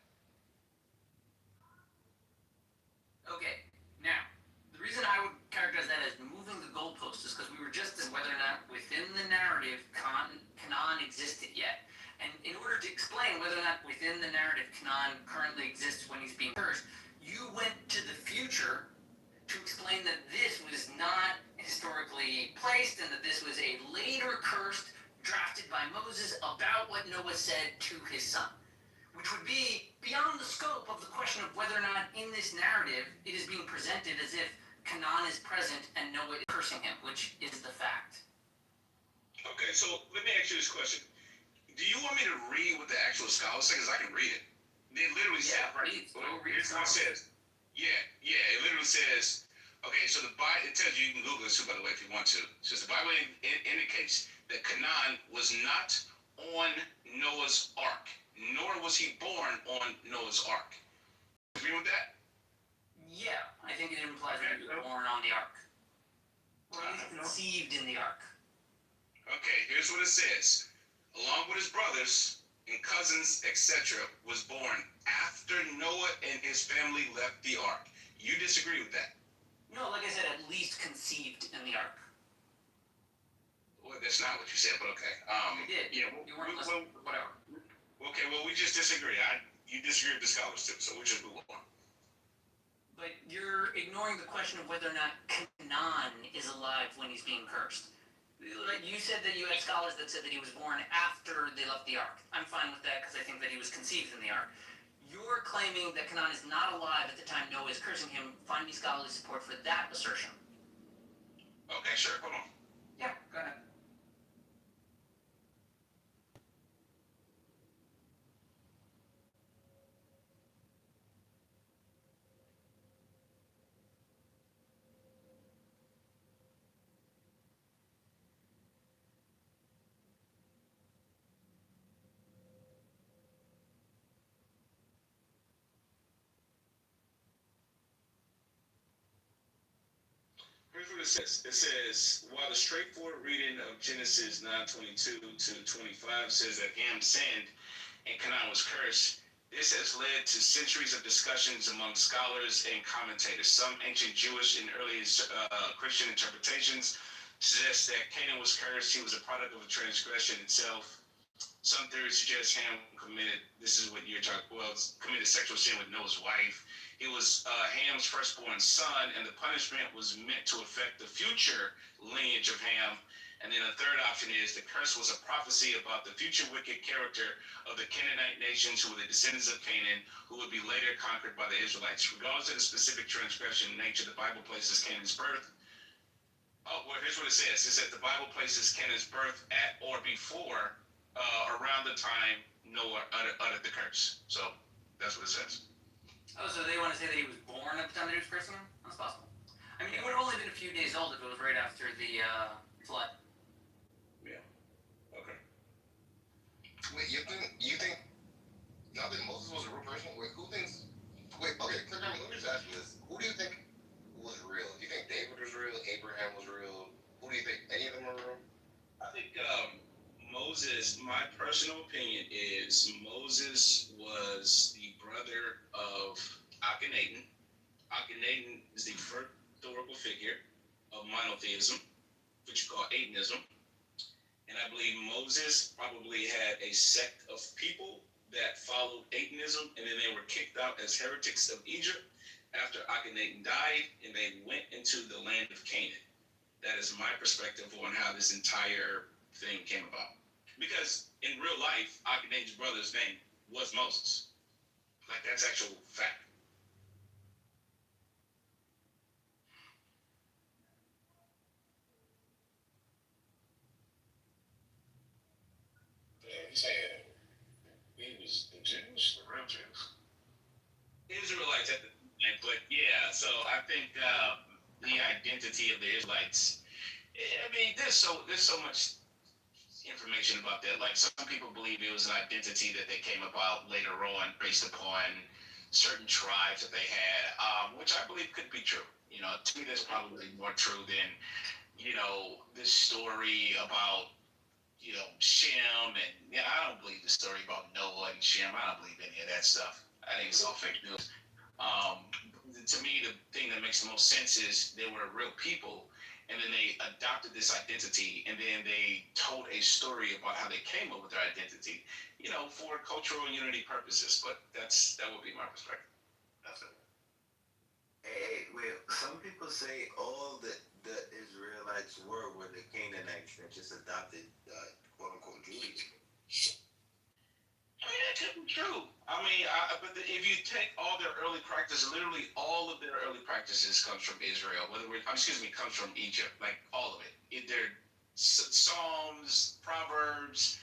[SPEAKER 20] Okay, now, the reason I would characterize that as moving the goalpost is because we were just in whether or not within the narrative Canaan existed yet. And in order to explain whether or not within the narrative Canaan currently exists when he's being cursed, you went to the future to explain that this was not historically placed and that this was a later curse drafted by Moses about what Noah said to his son, which would be beyond the scope of the question of whether or not in this narrative it is being presented as if Canaan is present and Noah is cursing him, which is the fact.
[SPEAKER 15] Okay, so let me ask you this question. Do you want me to read what the actual scholars say? Because I can read it. They literally say, here's what it says. Yeah, it literally says, okay, so the Bible, it tells you can Google this too, by the way, if you want to. It says the Bible indicates that Canaan was not on Noah's ark, nor was he born on Noah's ark. Agree with that?
[SPEAKER 20] Yeah, I think it implies that he was born on the ark. Or at least conceived in the ark.
[SPEAKER 15] Okay, here's what it says. Along with his brothers and cousins, etc., was born after Noah and his family left the ark. You disagree with that?
[SPEAKER 20] No, like I said, at least conceived in the ark.
[SPEAKER 15] Well, that's not what you said, but okay.
[SPEAKER 20] I did.
[SPEAKER 15] Yeah,
[SPEAKER 20] you weren't listening. Whatever.
[SPEAKER 15] Okay, well, we just disagree. You disagree with the scholars too, so we'll just move on.
[SPEAKER 20] But you're ignoring the question of whether or not Canaan is alive when he's being cursed. Like you said that you had scholars that said that he was born after they left the ark. I'm fine with that because I think that he was conceived in the ark. You're claiming that Canaan is not alive at the time Noah is cursing him. Find me scholarly support for that assertion.
[SPEAKER 15] Okay, sure. Hold on.
[SPEAKER 20] Yeah, go ahead.
[SPEAKER 15] what it says. It says, while the straightforward reading of Genesis 9:22 to 25 says that Ham sinned and Canaan was cursed, this has led to centuries of discussions among scholars and commentators. Some ancient Jewish and early Christian interpretations suggest that Canaan was cursed. He was a product of a transgression itself. Some theories suggest Ham committed, this is what you're talking about, committed sexual sin with Noah's wife. He was Ham's firstborn son, and the punishment was meant to affect the future lineage of Ham. And then the third option is the curse was a prophecy about the future wicked character of the Canaanite nations who were the descendants of Canaan, who would be later conquered by the Israelites. Regardless of the specific transgression nature, the Bible places Canaan's birth. Oh, well, here's what it says. It says the Bible places Canaan's birth at or before, around the time Noah uttered the curse. So that's what it says.
[SPEAKER 20] Oh, so they want to say that he was born at the time that he was cursing him? That's possible. I mean, it would have only been a few days old if it was right after the flood.
[SPEAKER 15] Yeah. Okay.
[SPEAKER 8] Wait, you think y'all think Moses was a real person? Wait, who thinks? Wait, okay, let me just ask you this: who do you think was real? Do you think David was real? Abraham was real? Who do you think? Any of them are real?
[SPEAKER 15] I think Moses, my personal opinion is Moses was the brother of Akhenaten. Akhenaten is the first historical figure of monotheism, which you call Atenism. And I believe Moses probably had a sect of people that followed Atenism, and then they were kicked out as heretics of Egypt after Akhenaten died, and they went into the land of Canaan. That is my perspective on how this entire thing came about. Because in real life, Akhenaten's brother's name was Moses. Like, that's actual fact.
[SPEAKER 8] You're saying he was the Jews, the real Jews?
[SPEAKER 15] Israelites at the time, but yeah, so I think the identity of the Israelites, I mean, there's so much information about that. Like, some people believe it was an identity that they came about later on based upon certain tribes that they had, which I believe could be true. You know, to me, that's probably more true than, you know, this story about, you know, Shem, and yeah, I don't believe the story about Noah and Shem. I don't believe any of that stuff. I think it's all fake news. To me, the thing that makes the most sense is they were real people, and then they adopted this identity, and then they told a story about how they came up with their identity, you know, for cultural unity purposes. But that would be my perspective.
[SPEAKER 8] That's it.
[SPEAKER 13] Hey, well, some people say all the Israelites were the Canaanites that just adopted quote unquote Judaism.
[SPEAKER 15] I mean, that could be true. I mean, but if you take all their early practices, literally all of their early practices comes from Israel. Comes from Egypt. Like, all of it. Their Psalms, Proverbs,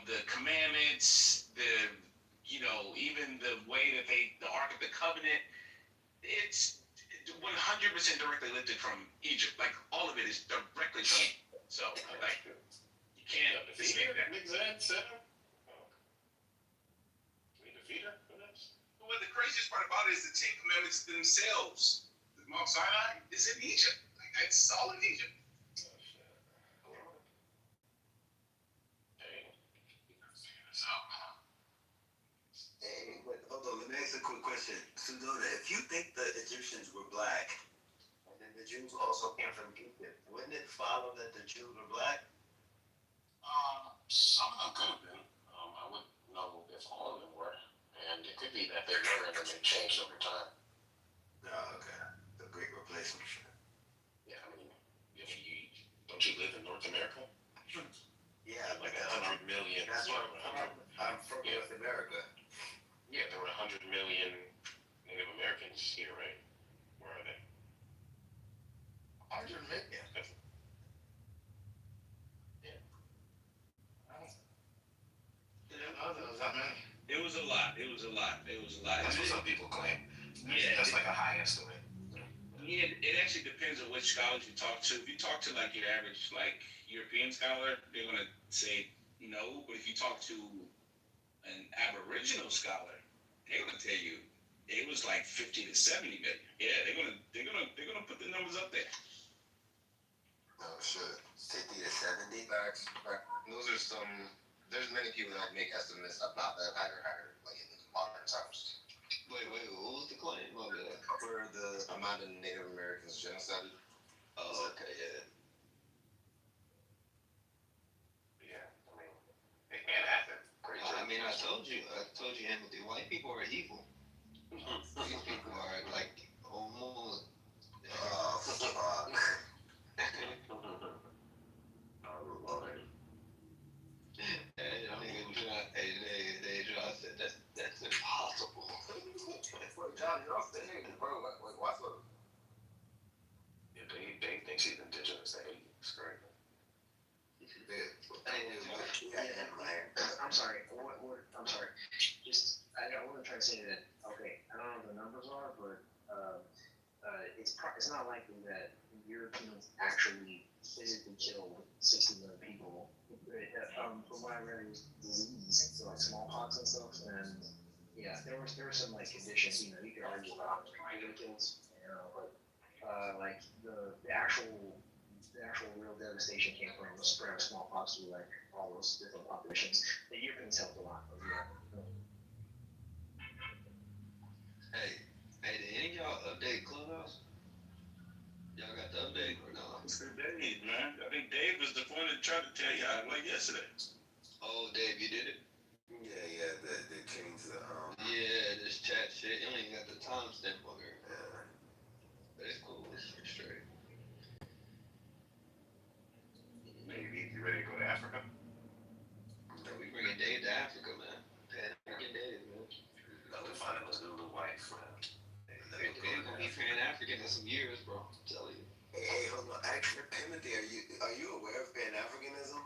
[SPEAKER 15] the commandments, even the way that the Ark of the Covenant, it's 100% directly lifted from Egypt. Like, all of it is directly from Egypt. So, like, you can't escape that. Well, the craziest part about it is the Ten Commandments themselves. Mount Sinai is in Egypt. Like, it's all in Egypt.
[SPEAKER 13] Hey, but hold on, let me ask a quick question. Sudoda, if you think the Egyptians were black, and then the Jews also came from Egypt, wouldn't it follow that the Jews were black?
[SPEAKER 8] Some of them could have been. I wouldn't know if all of them were. And it could be that they were and then they changed over time.
[SPEAKER 13] Oh, okay. The Great Replacement.
[SPEAKER 8] Yeah, I mean, don't you live in North America?
[SPEAKER 13] Yeah,
[SPEAKER 8] like 100 million.
[SPEAKER 13] That's what I'm from North America.
[SPEAKER 8] Yeah, there were 100 million Native Americans here, right? Where are they? 100 million? Yeah.
[SPEAKER 15] It was a lot.
[SPEAKER 8] That's what some people claim.
[SPEAKER 15] Yeah,
[SPEAKER 8] that's like a high estimate.
[SPEAKER 15] Yeah, it actually depends on which scholars you talk to. If you talk to like your average like European scholar, they're gonna say no. But if you talk to an Aboriginal scholar, they're gonna tell you it was like 50 to 70 million. Yeah, they're gonna put the numbers up there.
[SPEAKER 8] facts. Those are some. There's many people that make estimates about that higher, like in modern times.
[SPEAKER 13] Wait, what was the claim? My bad.
[SPEAKER 8] For the amount of Native Americans genocided.
[SPEAKER 13] Oh, okay, yeah.
[SPEAKER 7] Yeah, I mean, it can't happen. Great job.
[SPEAKER 13] I mean, I told you, Empathy, white people are evil. These people are like almost.
[SPEAKER 8] Oh, fuck.
[SPEAKER 7] Oh, Lord.
[SPEAKER 13] Hey, John said that's impossible.
[SPEAKER 7] Well, John, you're off the nigga, bro. Like, what's up? Yeah, they think she's indigenous. They hate you. It's crazy.
[SPEAKER 2] I'm sorry. I'm sorry. Just I want to try to say that. Okay, I don't know what the numbers are, but it's not likely that Europeans actually physically killed 60 million people. From what I read, it was disease, so like smallpox and stuff, and yeah, there were some like conditions. You could argue about regular kills, but like the actual real devastation came from the spread of smallpox through like all those different populations. The Europeans helped a lot. But,
[SPEAKER 13] Hey, did any of y'all update Clubhouse? Y'all got the update or no?
[SPEAKER 15] It's the Dave, man. I think Dave was the one that tried to tell y'all like yesterday.
[SPEAKER 13] Oh, Dave, you did it?
[SPEAKER 8] Yeah, they changed the
[SPEAKER 13] Yeah, this chat shit. You don't even got the timestamp on there. But it's cool. It's straight.
[SPEAKER 7] Maybe you ready to go to Africa?
[SPEAKER 13] So we bringing Dave to Africa, man. Pan-African Dave, man.
[SPEAKER 7] Another finding a little wife, man.
[SPEAKER 13] Dave gonna be Pan-African in some years, bro. I'm telling you.
[SPEAKER 8] Hey, hold on. Actually, Timothy, are you aware of Pan-Africanism?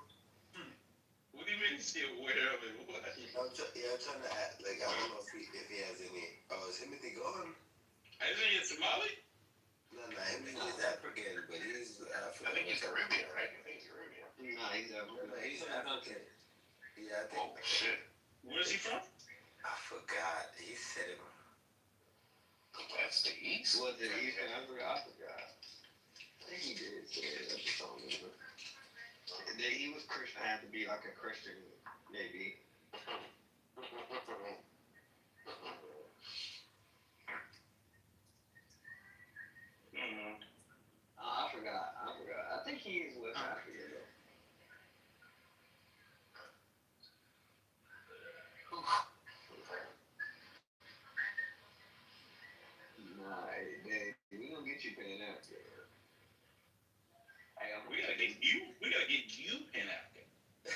[SPEAKER 15] What do you mean he's aware of it? What?
[SPEAKER 8] I'm trying to act, like, I don't know if he has any. Oh, is Timothy gone?
[SPEAKER 15] Isn't he in Somali?
[SPEAKER 8] No, he's African, but he's African.
[SPEAKER 7] I think he's Caribbean, right? I think he's Caribbean.
[SPEAKER 13] Nah, he's African.
[SPEAKER 8] No, he's African. Yeah, I think.
[SPEAKER 7] Oh, shit.
[SPEAKER 15] Where's he from?
[SPEAKER 8] I forgot. He said it.
[SPEAKER 7] That's the East?
[SPEAKER 13] Was it Eastern Africa? I forgot. I think he did say it. I just don't remember. He was Christian. I had to be like a Christian, maybe. I forgot. I think he is West Africa though. Nah, hey, we gonna get you Pan-African. Hey,
[SPEAKER 15] We gotta get you Pan-African.
[SPEAKER 8] Yeah,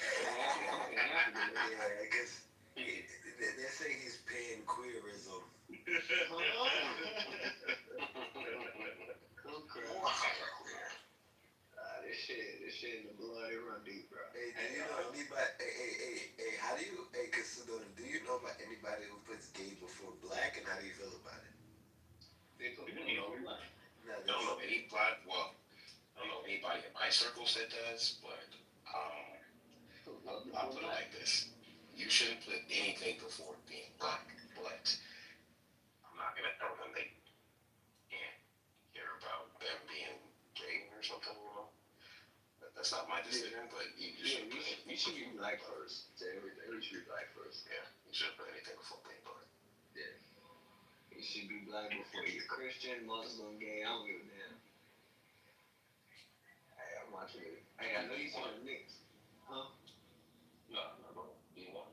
[SPEAKER 8] because they say he's pan-queerism. This shit in the blood, it run deep, bro. Hey, do you know anybody? Hey, how do you? Hey, Kasudo, do you know about anybody who puts gay before black, and how do you feel about it?
[SPEAKER 7] I don't know any black, well, I don't know anybody in my circles that does, but I'll put it like this. You shouldn't put anything before being black, but I'm not going to tell them they can't hear about them being gay or something, That's not my decision, but you should put anything.
[SPEAKER 13] You should be black first. To everything, you should be black first.
[SPEAKER 7] Yeah, you shouldn't put anything before being black.
[SPEAKER 13] Yeah. You should be black before you're Christian, Muslim, gay, I don't give a damn. Hey, I'm watching it. Hey, I know you saw the Knicks. Huh?
[SPEAKER 7] No, be one.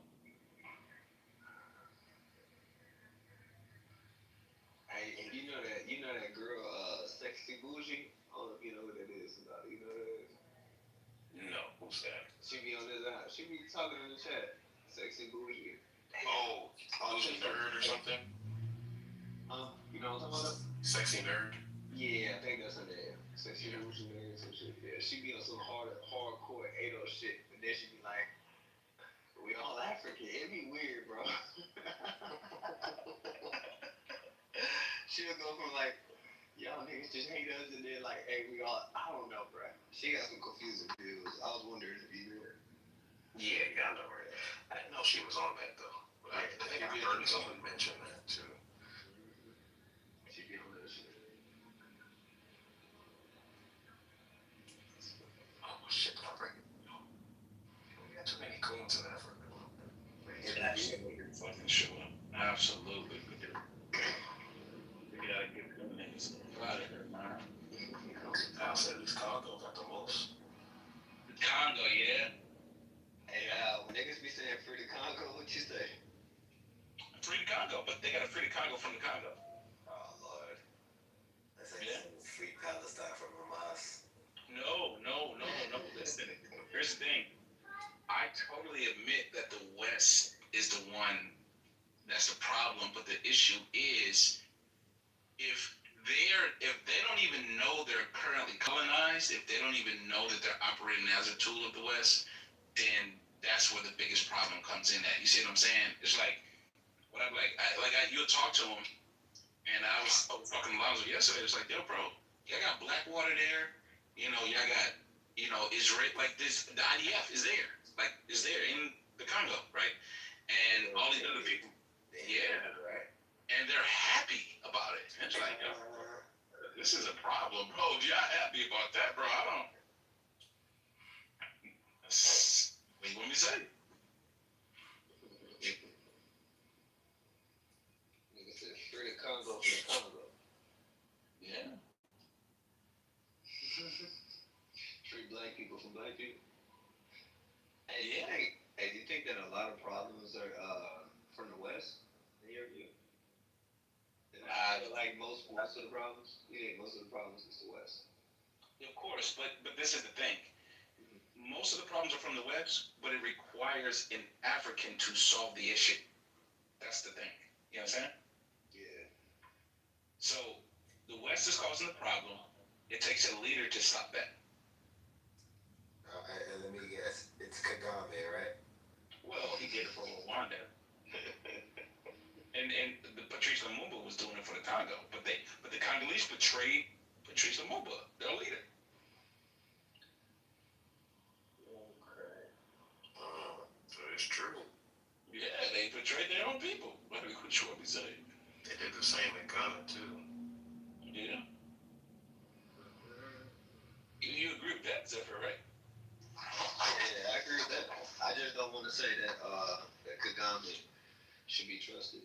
[SPEAKER 13] Hey, and you know that girl, Sexy Bougie? I don't know if you know who that is. You know who that is?
[SPEAKER 7] No, who's that?
[SPEAKER 13] She be on this app. She be talking in the chat. Sexy Bougie.
[SPEAKER 7] Oh, Bougie Nerd or something?
[SPEAKER 13] You know what I'm talking about?
[SPEAKER 7] Sexy Nerd?
[SPEAKER 13] Yeah, I think that's her name. Sexy Bougie Nerd or some shit. Yeah, she be on some hardcore 80 shit. But then she be like, we all African. It be weird, bro. She'll go from like, y'all niggas just hate us, and then like, hey, we all, I don't know, bro. She got some confusing views. I was wondering if you knew her.
[SPEAKER 7] Yeah, I know her. I didn't know she was on that though. But I think I heard someone mention that too.
[SPEAKER 13] She be on that shit.
[SPEAKER 7] Oh shit,
[SPEAKER 15] from the Congo.
[SPEAKER 13] Oh Lord. That's like
[SPEAKER 15] Yeah.
[SPEAKER 13] some free Palestine from Hamas.
[SPEAKER 15] No. Listen, here's the thing. I totally admit that the West is the one that's the problem, but the issue is if they don't even know they're currently colonized, if they don't even know that they're operating as a tool of the West, then that's where the biggest problem comes in at. You see what I'm saying? It's like what I'm like. You'll talk to them, and I was talking to Lonzo yesterday. It's like, yo, bro, y'all got Blackwater there. Y'all got Israel. Like this, the IDF is there. Like is there in the Congo, right? And all these other people. Yeah.
[SPEAKER 13] Right.
[SPEAKER 15] And they're happy about it. It's like, yo, this is a problem, bro. If y'all happy about that, bro, I don't. What do you want me to say?
[SPEAKER 13] Nigga said free the Congo from the Congo.
[SPEAKER 15] Yeah.
[SPEAKER 13] Free black people from black people.
[SPEAKER 15] Yeah.
[SPEAKER 13] Hey, do you think that a lot of problems are from the West, in your view? Like most of the problems? You think most of the problems is the West?
[SPEAKER 15] Of course, but this is the thing. Most of the problems are from the West, but it requires an African to solve the issue. That's the thing. You know what I'm saying?
[SPEAKER 13] Yeah.
[SPEAKER 15] So the West is causing the problem. It takes a leader to stop that.
[SPEAKER 13] And let me guess, it's Kagame, right?
[SPEAKER 15] Well, he did it for Rwanda. and the Patrice Lumumba was doing it for the Congo, but the Congolese betrayed Patrice Lumumba, their leader.
[SPEAKER 13] Okay.
[SPEAKER 7] So it's true.
[SPEAKER 15] Yeah, they betrayed their own people. What you want me to say?
[SPEAKER 7] They did the same in Ghana too.
[SPEAKER 15] Yeah. You agree with that, Zephyr, right?
[SPEAKER 13] Yeah, I agree with that. I just don't want to say that that Kagame should be trusted.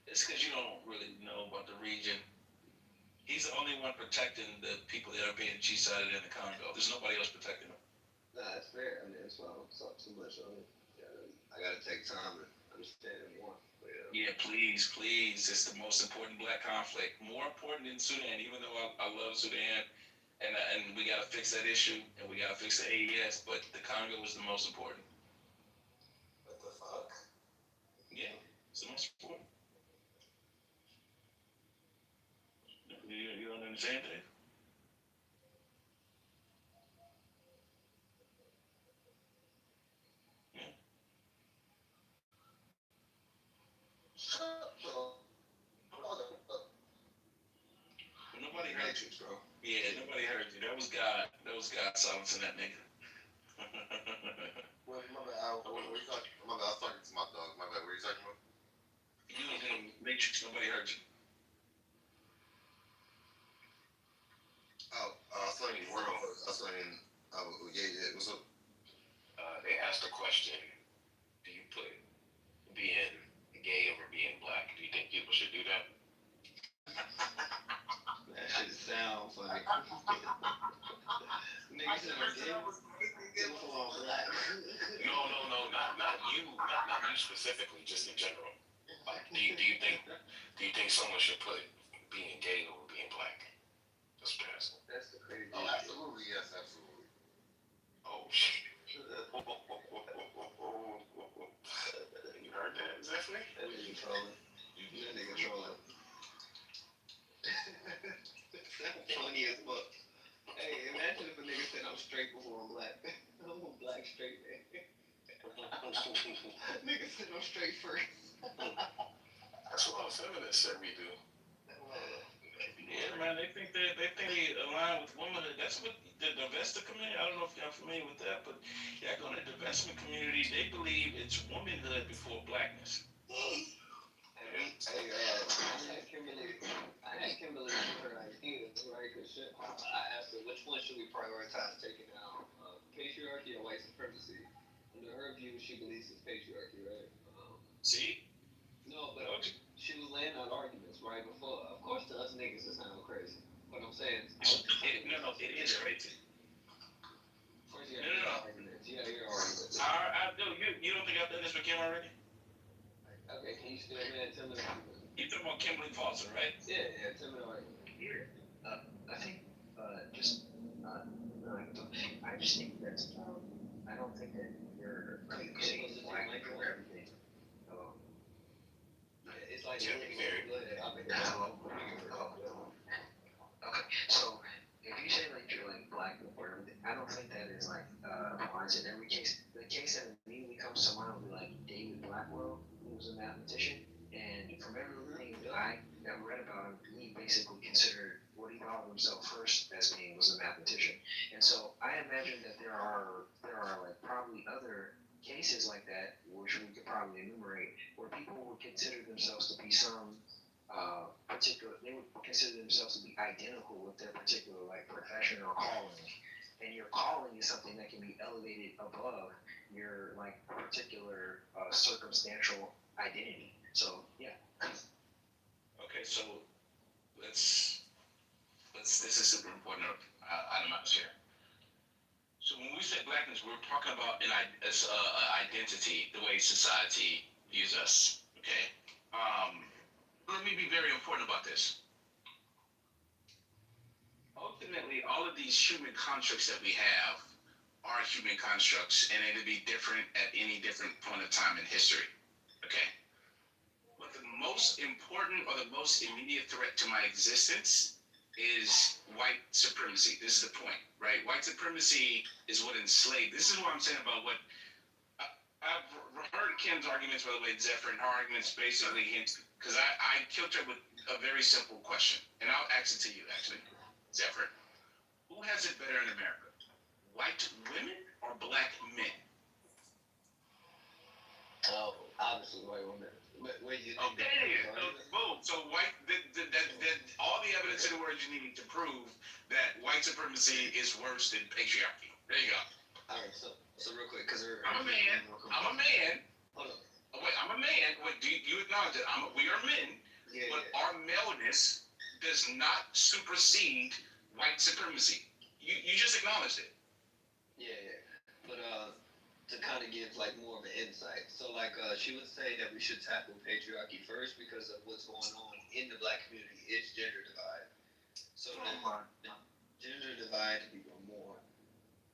[SPEAKER 15] It's because you don't really know about the region. He's the only one protecting the people that are being genocided in the Congo. There's nobody else protecting them.
[SPEAKER 13] Nah, that's fair. I mean, that's why I don't talk too much on it. I gotta take time to understand it more.
[SPEAKER 15] Yeah, please. It's the most important black conflict. More important than Sudan, even though I love Sudan. And we gotta fix that issue, and we gotta fix the AES, but the Congo is the most important.
[SPEAKER 13] What the fuck?
[SPEAKER 15] Yeah, it's the most important. You don't understand, Dave? Yeah. Nobody heard you, bro. Yeah, nobody heard you. That was God. That was God silencing that nigga.
[SPEAKER 8] Well, my bad. What are you talking? My bad. I was talking to my dog. My bad. What are you talking about?
[SPEAKER 15] You was in the Matrix. Nobody heard you.
[SPEAKER 8] Oh, I was talking to you. I was talking. Yeah. What's up?
[SPEAKER 7] They asked a question: do you put being gay over being black? Do you think people should do that?
[SPEAKER 13] That shit sound funny. Nigga said I'm gay. Black.
[SPEAKER 7] No, not you, not you specifically, just in general. Like, do you think someone should put being gay over being black? Just pass.
[SPEAKER 13] That's the crazy.
[SPEAKER 8] Oh, absolutely. Yes, absolutely.
[SPEAKER 7] Oh shit. You heard that, Zephyr?
[SPEAKER 13] That nigga trolling. That nigga trolling. That's funny as fuck. Hey, imagine if a nigga said I'm straight before I'm black. I'm a black straight man. Nigga said I'm straight first.
[SPEAKER 7] That's what all feminists said we do.
[SPEAKER 15] Yeah, man, they think they align with women. That's what the divestiture community. I don't know if y'all familiar with that, but yeah, going to the divestment community, they believe it's womanhood before blackness.
[SPEAKER 13] I had Kimberly with her ideas, right? Because I asked her which one should we prioritize taking down, patriarchy or white supremacy. Under her view, she believes it's patriarchy, right?
[SPEAKER 15] See?
[SPEAKER 13] No, but she was laying out arguments right before. Of course, to us niggas, it sounds crazy. What I'm saying is,
[SPEAKER 15] it is crazy.
[SPEAKER 13] First, you gotta hear arguments. You gotta hear arguments.
[SPEAKER 15] You don't think I've done this with Kim already?
[SPEAKER 13] Okay, can you Yeah, man, tell me that.
[SPEAKER 15] You talking about Kimberly Foster, right?
[SPEAKER 13] Yeah, tell me that.
[SPEAKER 2] Here, I think, just, no, I just think that, I don't think that you're saying black for everything.
[SPEAKER 13] It's like,
[SPEAKER 15] Yeah, very.
[SPEAKER 13] I'll make it.
[SPEAKER 2] Okay, so if you say like you're like black or everything, I don't think that is like applies in every case. The case that immediately comes to mind would be like David Blackwell, who was a mathematician, and from everything that I ever read about him, he basically considered what he thought of himself first as being was a mathematician. And so I imagine that there are like probably other cases like that, which we could probably enumerate, where people would consider themselves to be some particular, they would consider themselves to be identical with their particular like profession or calling. And your calling is something that can be elevated above your like particular circumstantial identity. So yeah.
[SPEAKER 15] Okay, so let's this is super important item out here. So when we say blackness, we're talking about as identity, the way society views us. Okay. Let me be very important about this. Ultimately, all of these human constructs that we have are human constructs, and it'll be different at any different point of time in history. Okay? But the most important or the most immediate threat to my existence is white supremacy. This is the point, right? White supremacy is what enslaved. This is what I'm saying about what I've heard Kim's arguments, by the way, Zephyr, and her arguments basically hint, because I killed her with a very simple question, and I'll ask it to you, actually, Zephyr. Who has it better in America, white women or black men?
[SPEAKER 13] Oh, obviously white women. Wait, you think
[SPEAKER 15] okay, boom. So white, all the evidence in the world you need to prove that white supremacy is worse than patriarchy. There you go.
[SPEAKER 13] All right, so real quick, because
[SPEAKER 15] I'm a man.
[SPEAKER 13] Hold on.
[SPEAKER 15] Oh, wait, I'm a man. Wait, do you acknowledge that we are men?
[SPEAKER 13] Yeah,
[SPEAKER 15] but our maleness does not supersede white supremacy. You just acknowledged it.
[SPEAKER 13] Yeah. But to kind of give like more of an insight, so like she would say that we should tackle patriarchy first because of what's going on in the black community. It's gender divide. So gender divide people more,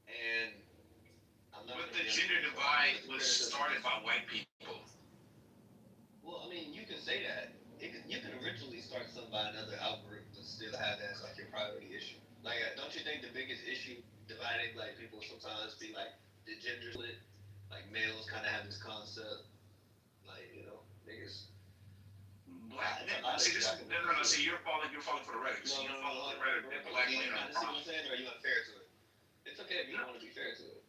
[SPEAKER 13] and
[SPEAKER 15] but the gender divide was started by white people.
[SPEAKER 13] Well, I mean, you can say that. You can originally start something by another algorithm, but still have that as like your priority issue. Like, don't you think the biggest issue dividing black people sometimes be like the gender split? Like males kind of have this concept, like niggas.
[SPEAKER 15] Black men. See, see, you're falling for the rhetoric. So you're falling for the rhetoric that black men are.
[SPEAKER 13] See what I'm saying, or are you unfair to it? It's okay if you don't want to be fair to it.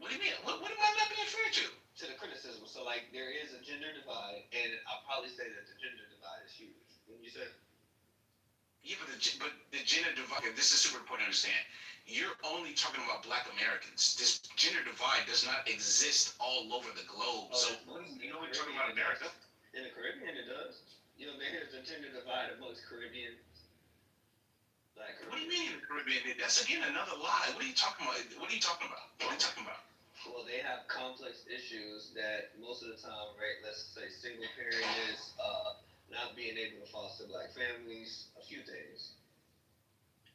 [SPEAKER 15] What do you mean? What am I not being fair to?
[SPEAKER 13] To the criticism. So like there is a gender divide, and I'll probably say that the gender divide is huge. When you say,
[SPEAKER 15] yeah, but the gender divide. This is super important to understand. You're only talking about Black Americans. This gender divide does not exist all over the globe. So you know we're talking about America.
[SPEAKER 13] In the Caribbean, it does. There's a gender divide amongst Caribbean. Black Caribbean.
[SPEAKER 15] What do you mean in the Caribbean? That's again another lie. What are you talking about?
[SPEAKER 13] Well, they have complex issues that most of the time, right? Let's say single parents, not being able to foster black families, a few things.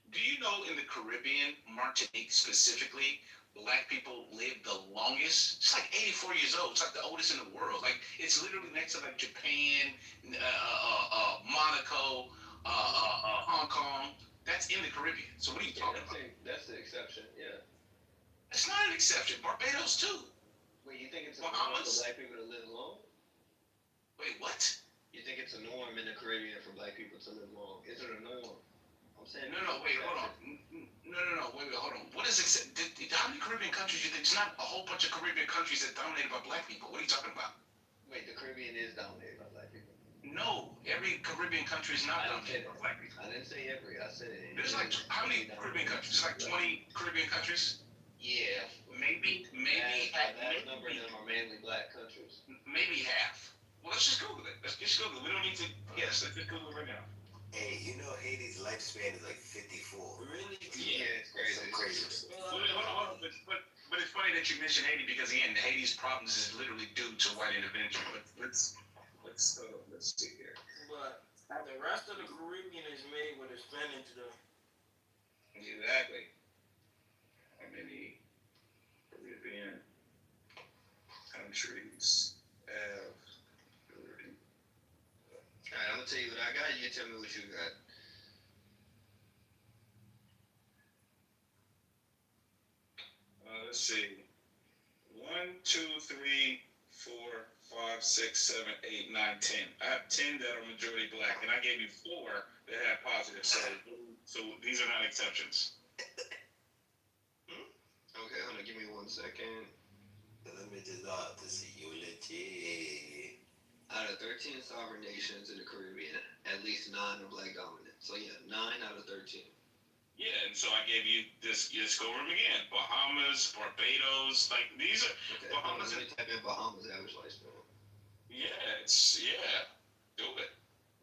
[SPEAKER 15] Do you know in the Caribbean, Martinique specifically, black people live the longest? It's like 84 years old. It's like the oldest in the world. Like it's literally next to like Japan, Monaco, Hong Kong. That's in the Caribbean. So what are you talking about?
[SPEAKER 13] That's the exception, yeah.
[SPEAKER 15] It's not an exception. Barbados too.
[SPEAKER 13] Wait, you think it's a norm for black people to live long?
[SPEAKER 15] Wait, what?
[SPEAKER 13] You think it's a norm in the Caribbean for black people to live long? Is it a norm? I'm saying.
[SPEAKER 15] No, wait, hold on. No, wait, hold on. What is how many Caribbean countries you think? It's not a whole bunch of Caribbean countries that dominated by black people. What are you talking about?
[SPEAKER 13] Wait, the Caribbean is dominated by black people.
[SPEAKER 15] No, every Caribbean country is not dominated by black people.
[SPEAKER 13] I didn't say every. I said it.
[SPEAKER 15] There's like how many Caribbean countries? There's like 20 Caribbean countries.
[SPEAKER 13] Yeah.
[SPEAKER 15] Maybe
[SPEAKER 13] that number of them are mainly black countries.
[SPEAKER 15] Maybe half. Well, let's just Google it. Let's just Google it. We don't need to. Yes, let's just Google it right now.
[SPEAKER 13] Hey,
[SPEAKER 11] Haiti's lifespan is like 54.
[SPEAKER 13] Really? Yeah, it's crazy.
[SPEAKER 11] So crazy.
[SPEAKER 15] Hold on. But it's funny that you mentioned Haiti because again, Haiti's problems is literally due to white intervention. Let's So let's see here.
[SPEAKER 3] But the rest of the Caribbean is made with a spinach though.
[SPEAKER 15] Exactly. How many Caribbean countries have Caribbean?
[SPEAKER 13] Alright, I'm gonna tell you what I got. You tell me what you got.
[SPEAKER 15] Let's see. 1, 2, 3, 4, 5, 6, 7, 8, 9, 10. I have 10 that are majority black, and I gave you 4 that have positive. So these are not exceptions.
[SPEAKER 13] Okay, hold on. Give me 1 second. Let me just to see you legit. Out of 13 sovereign nations in the Caribbean, at least 9 are black dominant. So yeah, 9 out of 13.
[SPEAKER 15] Yeah, and so I gave you this. Just go over them again. Bahamas, Barbados, like these are
[SPEAKER 13] Okay,
[SPEAKER 15] Bahamas.
[SPEAKER 13] let me type in Bahamas average lifespan.
[SPEAKER 15] Yeah, do it.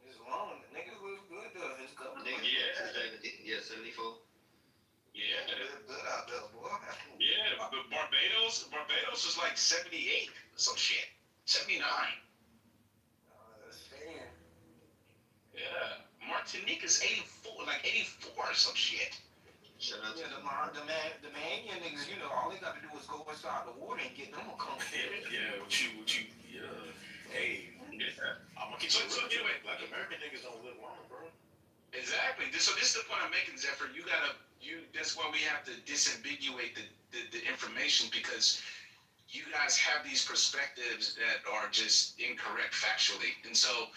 [SPEAKER 3] It's long. Niggas was good though. It's good.
[SPEAKER 13] Yeah, 74.
[SPEAKER 15] Yeah.
[SPEAKER 3] Good out there, boy.
[SPEAKER 15] Yeah, but Barbados was like 78, some shit. 79. Yeah. Martinique is 84, like 84 or some shit.
[SPEAKER 13] Shout out
[SPEAKER 3] to the Bahamian niggas, you know, all they got to do is go inside the water and get them a comfortable.
[SPEAKER 17] Yeah, what you, hey, I'm gonna keep it real. Like American niggas don't live long, bro.
[SPEAKER 15] Exactly. So this is the point I'm making, Zephyr. That's why we have to disambiguate the information, because you guys have these perspectives that are just incorrect factually. And so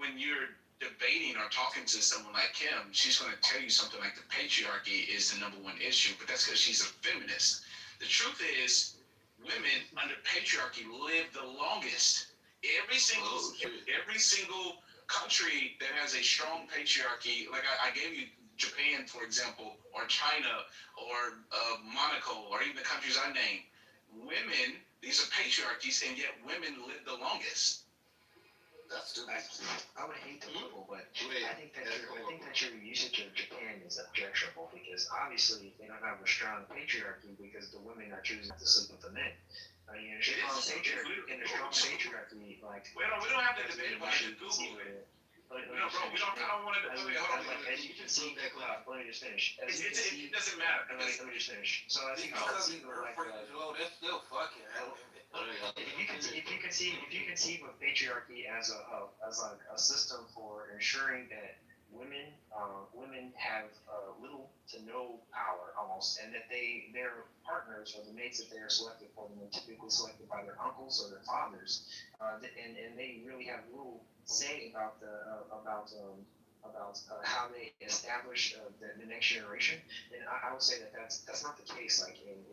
[SPEAKER 15] when you're debating or talking to someone like Kim, she's going to tell you something like the patriarchy is the #1 issue, but that's because she's a feminist. The truth is, women under patriarchy live the longest. Every single country that has a strong patriarchy, like I gave you Japan, for example, or China, or Monaco, or even the countries I named, women, these are patriarchies, and yet women live the longest.
[SPEAKER 2] That's stupid. I would hate to quibble, but I think that your usage of Japan is objectionable, because obviously they don't have a strong patriarchy because the women are choosing to sleep with the men. I mean, in a strong patriarchy, like
[SPEAKER 15] we don't have to debate about it. Google it. I don't want to.
[SPEAKER 2] As you can see, let me just finish.
[SPEAKER 15] It doesn't matter.
[SPEAKER 2] Let me just finish. So as you can see,
[SPEAKER 3] that's still fucking.
[SPEAKER 2] If you conceive of patriarchy as like a system for ensuring that women have little to no power almost, and that their partners or the mates that they are selected for them are typically selected by their uncles or their fathers, and they really have little say about how they establish the next generation, then I would say that's not the case. Like in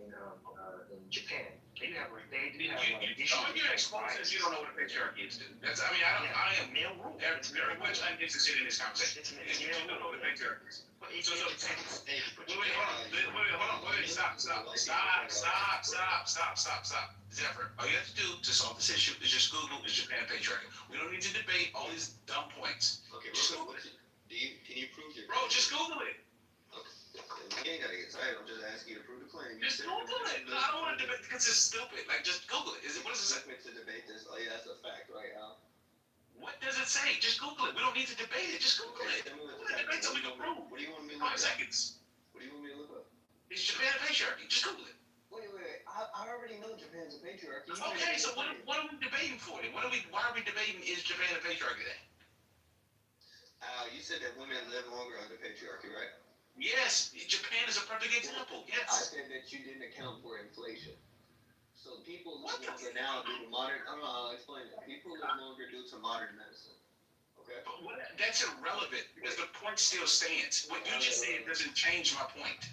[SPEAKER 2] Japan, they do have issues.
[SPEAKER 15] All your exposures, you don't know what a patriarchy is. I am
[SPEAKER 2] male rule.
[SPEAKER 15] Very much uninterested in this conversation. You don't know what a patriarchy is. Wait, hold on. Stop. Zephyr, all you have to do to solve this issue is just Google is Japan patriarchy. We don't need to debate all these dumb points.
[SPEAKER 13] Okay,
[SPEAKER 15] just Google it.
[SPEAKER 13] Can you prove your
[SPEAKER 15] Bro, just Google it.
[SPEAKER 13] Okay. You ain't gotta get tired. I'm just asking you to prove the claim.
[SPEAKER 15] Just Google it. I don't want to debate because it's stupid. Like, just Google it. What does it say?
[SPEAKER 13] To debate this. Oh yeah, that's a fact, right, Al?
[SPEAKER 15] What does it say? Just Google it. We don't need to debate it. Just Google it.
[SPEAKER 13] Tell me what
[SPEAKER 15] We're gonna debate so we can prove.
[SPEAKER 13] What do you want me to look
[SPEAKER 15] 5
[SPEAKER 13] up?
[SPEAKER 15] seconds.
[SPEAKER 13] What do you want me to look up?
[SPEAKER 15] It's Japan patriarchy. Just Google it.
[SPEAKER 13] Wait. I already know Japan's a patriarchy.
[SPEAKER 15] Okay, so what are we debating for then? Why are we debating is Japan a patriarchy then?
[SPEAKER 13] You said that women live longer under patriarchy, right?
[SPEAKER 15] Yes, Japan is a perfect example. Yes.
[SPEAKER 13] I said that you didn't account for inflation. So people live longer now due to modern. I'll explain it. People live longer due to modern medicine. Okay.
[SPEAKER 15] But that's irrelevant because the point still stands. What you just said doesn't change my point.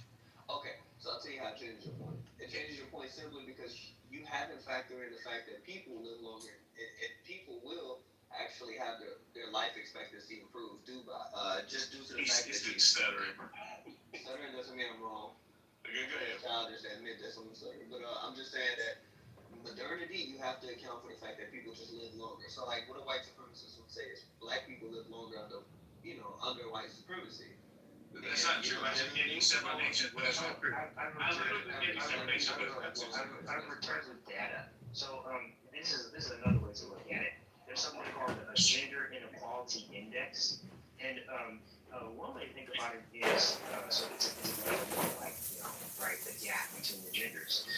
[SPEAKER 13] Okay, so I'll tell you how it changes your point. It changes your point simply because you haven't factored in the fact that people live longer, and people will actually have their life expectancy improved due to the fact that
[SPEAKER 15] stuttering.
[SPEAKER 13] Stuttering doesn't mean I'm wrong.
[SPEAKER 15] Okay, go ahead.
[SPEAKER 13] Childish to admit that someone's stuttering, but I'm just saying that modernity, you have to account for the fact that people just live longer. So like what a white supremacist would say is black people live longer under white supremacy.
[SPEAKER 15] That's not true. I said you said my nation, but that's not true.
[SPEAKER 2] I've returned with data. So this is another way to look at it. there's something called a gender inequality index, and one way to think about it is so it's a more like right the gap between the genders,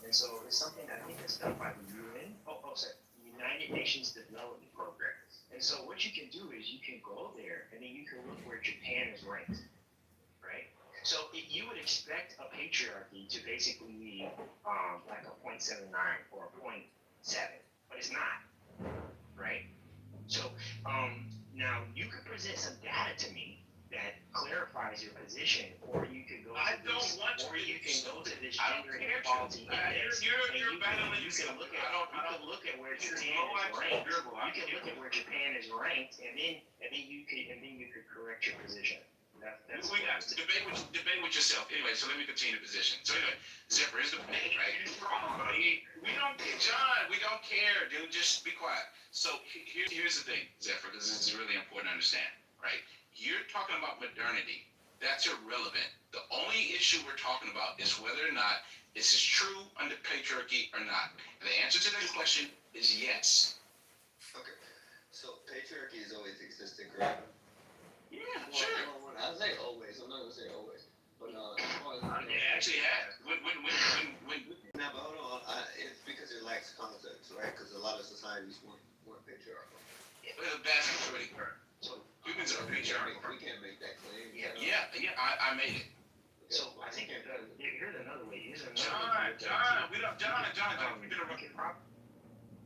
[SPEAKER 2] and so it's something that I think is done by the UN. Sorry, United Nations Development Program. And so what you can do is you can go there and then you can look where Japan is ranked, right? So you would expect a patriarchy to basically be like a 0.79 or a 0.7, but it's not, right? So now you could present some data to me that clarifies your position, or you could go to this gender inequality index. You can look at where Japan is ranked. You can look at where Japan is ranked, and then you could correct your position.
[SPEAKER 15] We got to debate with yourself. Anyway, so let me continue the position. So anyway, Zephyr is the point, right? We don't care, John. We don't care, dude. Just be quiet. So here's the thing, Zephyr, because this is really important to understand, right? You're talking about modernity. That's irrelevant. The only issue we're talking about is whether or not this is true under patriarchy or not. And the answer to that question is yes.
[SPEAKER 13] Okay. So patriarchy has always existed, correct?
[SPEAKER 15] Yeah, sure.
[SPEAKER 13] I say always. I'm not gonna say always, but
[SPEAKER 15] it actually has. When.
[SPEAKER 13] Now, but hold on. It's because it lacks context, right? Because a lot of societies weren't patriarchal.
[SPEAKER 15] Yeah, but the vast majority were. So humans are patriarchal.
[SPEAKER 13] We can't make that claim.
[SPEAKER 15] Yeah. I made it.
[SPEAKER 2] So I think here's another way.
[SPEAKER 15] John, we don't. John, you've been interrupted.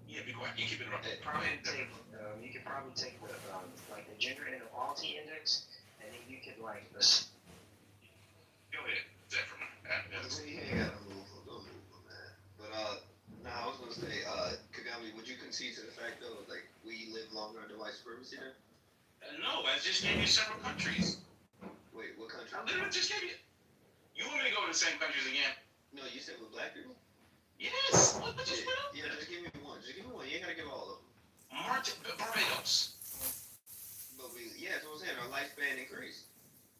[SPEAKER 15] Yeah, be quiet. You keep interrupting.
[SPEAKER 2] You could probably take the like the gender inequality index, and then you could like the.
[SPEAKER 15] Go ahead, Zephyr.
[SPEAKER 13] You ain't gotta move. Don't move, man. But now I was gonna say, Kagami, would you concede to the fact though, like we live longer under white supremacy there?
[SPEAKER 15] No, I just gave you several countries.
[SPEAKER 13] Wait, what country?
[SPEAKER 15] I literally just gave you. You want me to go to the same countries again?
[SPEAKER 13] No, you said with black people.
[SPEAKER 15] Yes. What just went up?
[SPEAKER 13] Yeah, just give me one. Just give me one. You ain't gotta give all of them.
[SPEAKER 15] Barbados.
[SPEAKER 13] But that's what I'm saying. Our lifespan increased.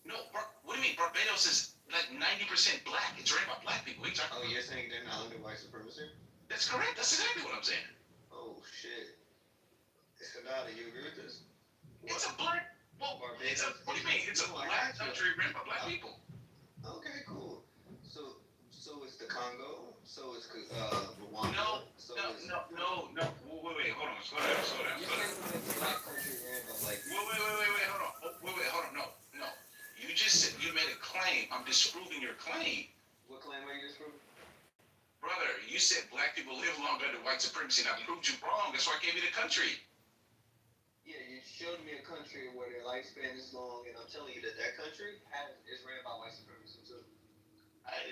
[SPEAKER 15] No, what do you mean? Barbados is like 90% black. It's ran by black people.
[SPEAKER 13] Oh, you're saying they're not under white supremacy?
[SPEAKER 15] That's correct. That's exactly what I'm saying.
[SPEAKER 13] Oh shit. Sonata, you agree with this?
[SPEAKER 15] It's a black. Well, what do you mean? It's a black country ran by black people.
[SPEAKER 13] Okay, cool. So it's the Congo. So it's Rwanda.
[SPEAKER 15] No. Wait. Hold on. Slow down.
[SPEAKER 13] You said it's a black country ran by black people.
[SPEAKER 15] Wait. Hold on. No. You just said you made a claim. I'm disproving your claim.
[SPEAKER 13] What claim are you disproving?
[SPEAKER 15] Brother, you said black people live longer under white supremacy, and I proved you wrong. That's why I gave you the country.
[SPEAKER 13] Yeah, you showed me a country where their lifespan is long, and I'm telling you that country is ran by white supremacy too.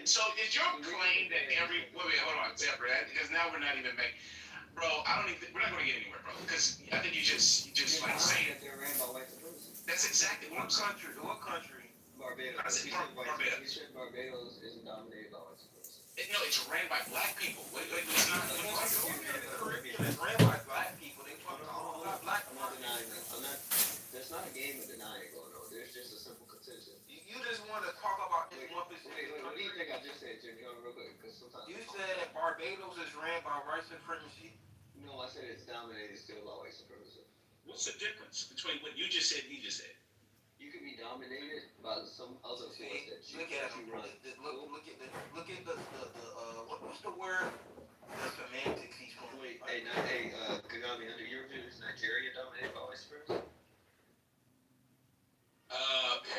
[SPEAKER 15] So is your claim that wait, hold on, Zephyr, because now we're not even making, bro, we're not going to get anywhere, bro, because I think you just like saying
[SPEAKER 13] that they're ran by white supremacy.
[SPEAKER 15] That's exactly what country?
[SPEAKER 13] Barbados.
[SPEAKER 15] Barbados.
[SPEAKER 13] You said Barbados is dominated by white supremacy.
[SPEAKER 15] No, it's ran by black people. Wait, it's not.
[SPEAKER 19] It's ran by black people. They fucking all black.
[SPEAKER 13] I'm not denying that. There's not a game of denying going on. There's just a simple contention.
[SPEAKER 19] You just want to talk about this one
[SPEAKER 13] Wait, what do you think I just said, Jimmy? Hold on real quick, because sometimes...
[SPEAKER 19] You said Barbados is ran by white supremacy?
[SPEAKER 13] No, I said it's dominated still by white supremacy.
[SPEAKER 15] What's the difference between what you just said and he just said?
[SPEAKER 13] You can be dominated by some other force that you run.
[SPEAKER 19] Look at the what's the word? The semantics he's going.
[SPEAKER 13] Wait, Kagami, under your view, is Nigeria dominated by white supremacy?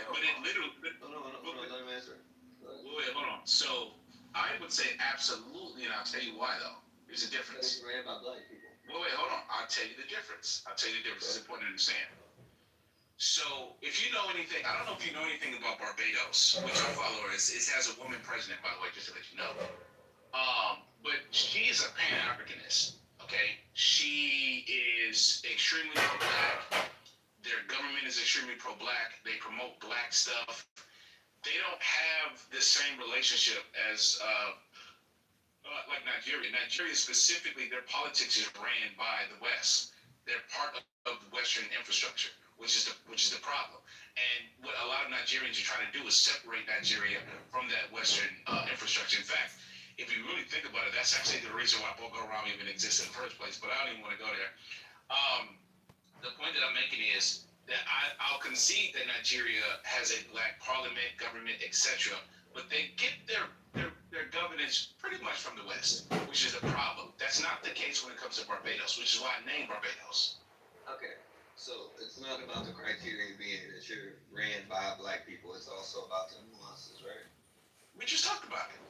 [SPEAKER 15] But it literally.
[SPEAKER 13] Hold on, let him answer.
[SPEAKER 15] Wait, hold on. So I would say absolutely, and I'll tell you why though. There's a difference.
[SPEAKER 13] It's ran by black people.
[SPEAKER 15] Wait, hold on. I'll tell you the difference. It's important to understand. So if you know anything, I don't know if you know anything about Barbados, which I follow. It has a woman president, by the way, just to let you know. But she is a Pan-Africanist. Okay, she is extremely pro-black. Their government is extremely pro-black. They promote black stuff. They don't have the same relationship as like Nigeria. Nigeria specifically, their politics is ran by the West. They're part of the Western infrastructure, which is the problem. And what a lot of Nigerians are trying to do is separate Nigeria from that Western infrastructure. In fact, if you really think about it, that's actually the reason why Boko Haram even exists in the first place. But I don't even want to go there. The point that I'm making is that I'll concede that Nigeria has a black parliament, government, etc., but they get their governance pretty much from the West, which is a problem. That's not the case when it comes to Barbados, which is why I named Barbados.
[SPEAKER 13] Okay, so it's not about the criteria being that you're ran by black people. It's also about the nuances, right?
[SPEAKER 15] We just talked about it.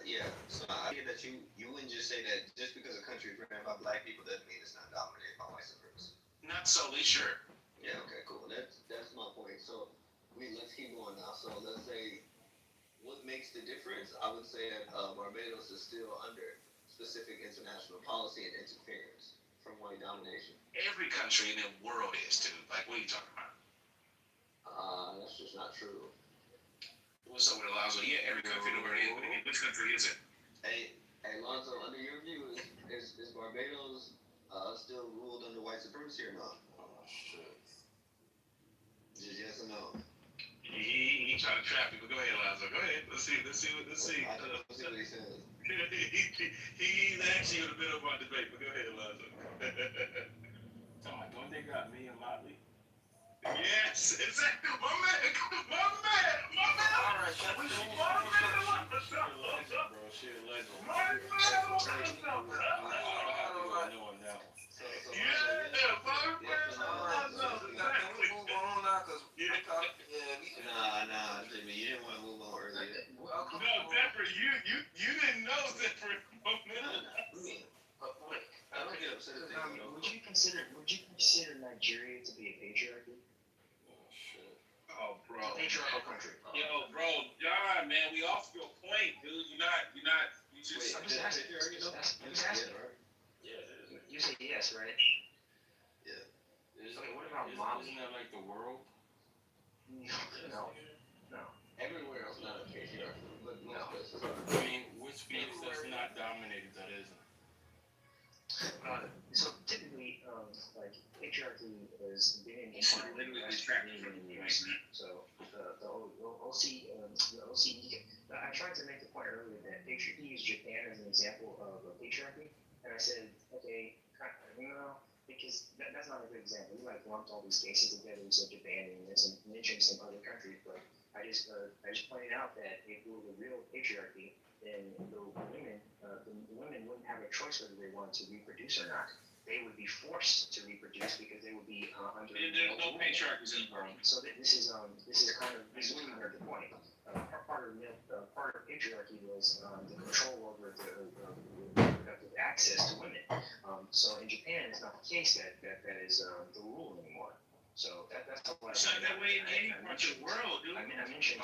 [SPEAKER 13] Yeah. So I hear that you wouldn't just say that just because a country is ran by black people doesn't mean it's not dominated by white supremacy.
[SPEAKER 15] Not solely, sure.
[SPEAKER 13] Yeah. Okay. Cool. That's my point. So let's keep going now. So let's say what makes the difference? I would say that Barbados is still under specific international policy and interference from white domination.
[SPEAKER 15] Every country in the world is too. Like, what are you talking about?
[SPEAKER 13] That's just not true.
[SPEAKER 15] What's up with Alonzo? Yeah, every country in the world is. But which country is it?
[SPEAKER 13] Hey, Alonzo, under your view, is Barbados still ruled under white supremacy or not?
[SPEAKER 15] Oh, shit.
[SPEAKER 13] Just yes or no?
[SPEAKER 15] He trying to trap me, but go ahead, Alonzo. Go ahead. Let's see.
[SPEAKER 13] I just want to see what he says.
[SPEAKER 15] He's actually a bit of our debate, but go ahead, Alonzo.
[SPEAKER 6] Don't they got me and Motley?
[SPEAKER 15] Yes, exactly. My man. All right, shall we?
[SPEAKER 6] She a legend.
[SPEAKER 15] My man.
[SPEAKER 13] Nah, Jimmy, you didn't want to move on earlier.
[SPEAKER 15] No, Zephyr, you didn't know Zephyr.
[SPEAKER 13] I don't get upset at that.
[SPEAKER 2] Would you consider Nigeria to be a patriarchy?
[SPEAKER 15] Oh, bro.
[SPEAKER 2] Patriarchal country.
[SPEAKER 15] Yo, bro, John, man, we off your point, dude. You just.
[SPEAKER 2] I'm just asking.
[SPEAKER 6] Yeah,
[SPEAKER 2] You say yes, right?
[SPEAKER 13] Yeah.
[SPEAKER 2] Okay, what about Mali?
[SPEAKER 6] Isn't that like the world?
[SPEAKER 2] No.
[SPEAKER 6] Everywhere else not a patriarchy.
[SPEAKER 13] But
[SPEAKER 2] No.
[SPEAKER 6] I mean, which means that's not dominated, that isn't.
[SPEAKER 2] So typically, like patriarchy has been in many years. So the OECD. I tried to make the point earlier that he used Japan as an example of a patriarchy, and I said, okay, because that's not a good example. We lumped all these cases together. We said Japan and mentioned some other countries, but I just pointed out that if it was a real patriarchy, then the women wouldn't have a choice whether they wanted to reproduce or not. They would be forced to reproduce because they would be under.
[SPEAKER 15] There's no patriarchies in the world.
[SPEAKER 2] So this is kind of the point. Part of patriarchy was the control over the reproductive access to women. So in Japan, it's not the case that is the rule anymore. So that's what
[SPEAKER 15] It's not that way in any part of the world, dude.
[SPEAKER 2] I mentioned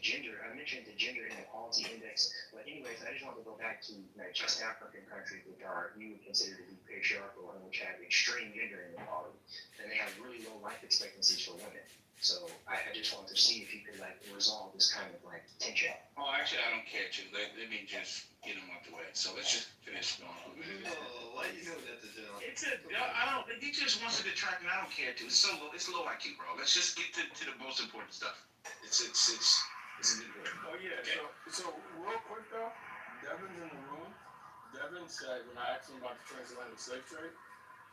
[SPEAKER 2] gender. I mentioned the gender inequality index. But anyways, I just wanted to go back to just African countries which we would consider to be patriarchal and which have extreme gender inequality, and they have really low life expectancies for women. So I just wanted to see if you could resolve this kind of tension.
[SPEAKER 15] Oh, actually, I don't care to. Let me just get him out the way. So let's just finish going on.
[SPEAKER 13] No, why you doing that to John?
[SPEAKER 15] He just wants to detract, and I don't care to. It's so low. It's low IQ, bro. Let's just get to the most important stuff. It's a good word.
[SPEAKER 6] Oh yeah. Okay. So real quick though, Devin's in the room. Devin said when I asked him about the transatlantic slave trade,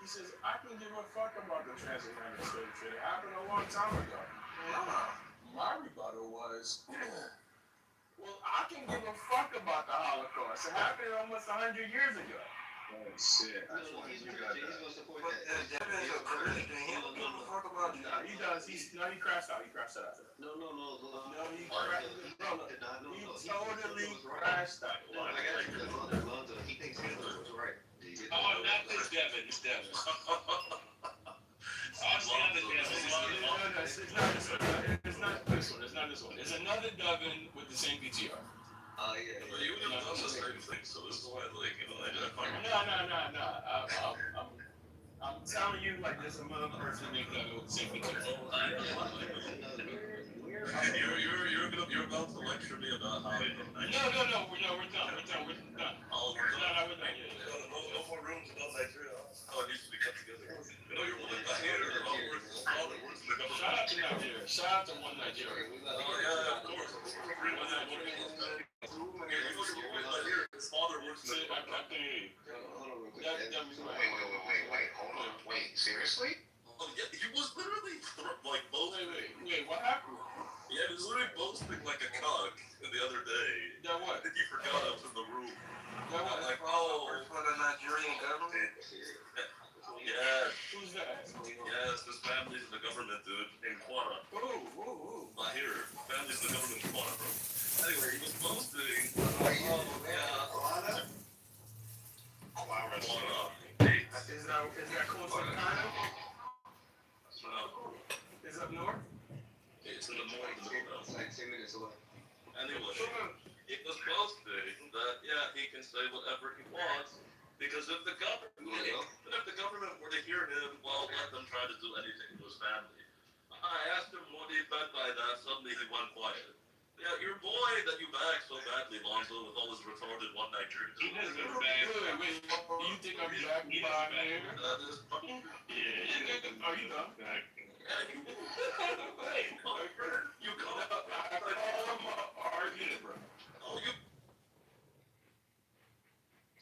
[SPEAKER 6] he says I can give a fuck about the transatlantic slave trade. It happened a long time ago. My rebuttal was, well, I can give a fuck about the Holocaust. It happened almost 100 years ago.
[SPEAKER 15] Oh shit!
[SPEAKER 13] He's gonna support that.
[SPEAKER 6] Devin is a Christian. He don't give a fuck about you. He does. He crashed out. He crashed out.
[SPEAKER 13] No.
[SPEAKER 6] He crashed out. He totally crashed out.
[SPEAKER 13] Alonzo, he thinks Hitler was right.
[SPEAKER 15] Oh, not this Devin. It's Devin.
[SPEAKER 6] It's not this one. It's not this one. It's another Devin with the same PTR.
[SPEAKER 13] Oh, yeah.
[SPEAKER 17] Well, you would have done the same thing, so this is why,
[SPEAKER 6] No. I'm telling you, there's another person named Devin with the same PTR.
[SPEAKER 17] You're about to lecture me about how.
[SPEAKER 6] No, we're done. We're done.
[SPEAKER 17] Oh,
[SPEAKER 6] we're done.
[SPEAKER 17] No more rooms about Nigeria. How it needs to be cut together. You know, you're one of the hater.
[SPEAKER 6] Shout out to Nigeria. Shout out to one Nigeria.
[SPEAKER 17] Oh, yeah, of course. His father works in the
[SPEAKER 13] Hold on real quick. Wait. Hold on.
[SPEAKER 12] Seriously?
[SPEAKER 14] Oh, yeah, he was literally like boasting.
[SPEAKER 6] Wait, what happened?
[SPEAKER 14] Yeah, he was literally boasting like a cock the other day.
[SPEAKER 6] Yeah, what?
[SPEAKER 14] I think he forgot I was in the room.
[SPEAKER 6] Yeah, what?
[SPEAKER 14] Like, oh,
[SPEAKER 3] For the Nigerian government?
[SPEAKER 14] yeah.
[SPEAKER 6] Who's that?
[SPEAKER 14] Yes, his family's in the government, dude, in Quara.
[SPEAKER 6] Ooh.
[SPEAKER 14] Not here. Family's in the government in Quara, bro. Anyway, he was boasting. Quara. Hey.
[SPEAKER 6] Is that close to Ghana?
[SPEAKER 14] No.
[SPEAKER 6] Is up north?
[SPEAKER 14] It's in the morning, though.
[SPEAKER 13] It's like 10 minutes away.
[SPEAKER 14] Anyway, he was boasting that, yeah, he can say whatever he wants, because if the government were to hear him, well, let them try to do anything to his family. I asked him what he meant by that, suddenly he went quiet. Yeah, your boy that you bagged so badly, Lonzo, with all his retarded one Nigerian.
[SPEAKER 6] He doesn't bag. Wait, you think I'm back by here? Yeah. Are you done?
[SPEAKER 14] Wait, you come up.
[SPEAKER 6] I'm arguing, bro.
[SPEAKER 14] Oh, you.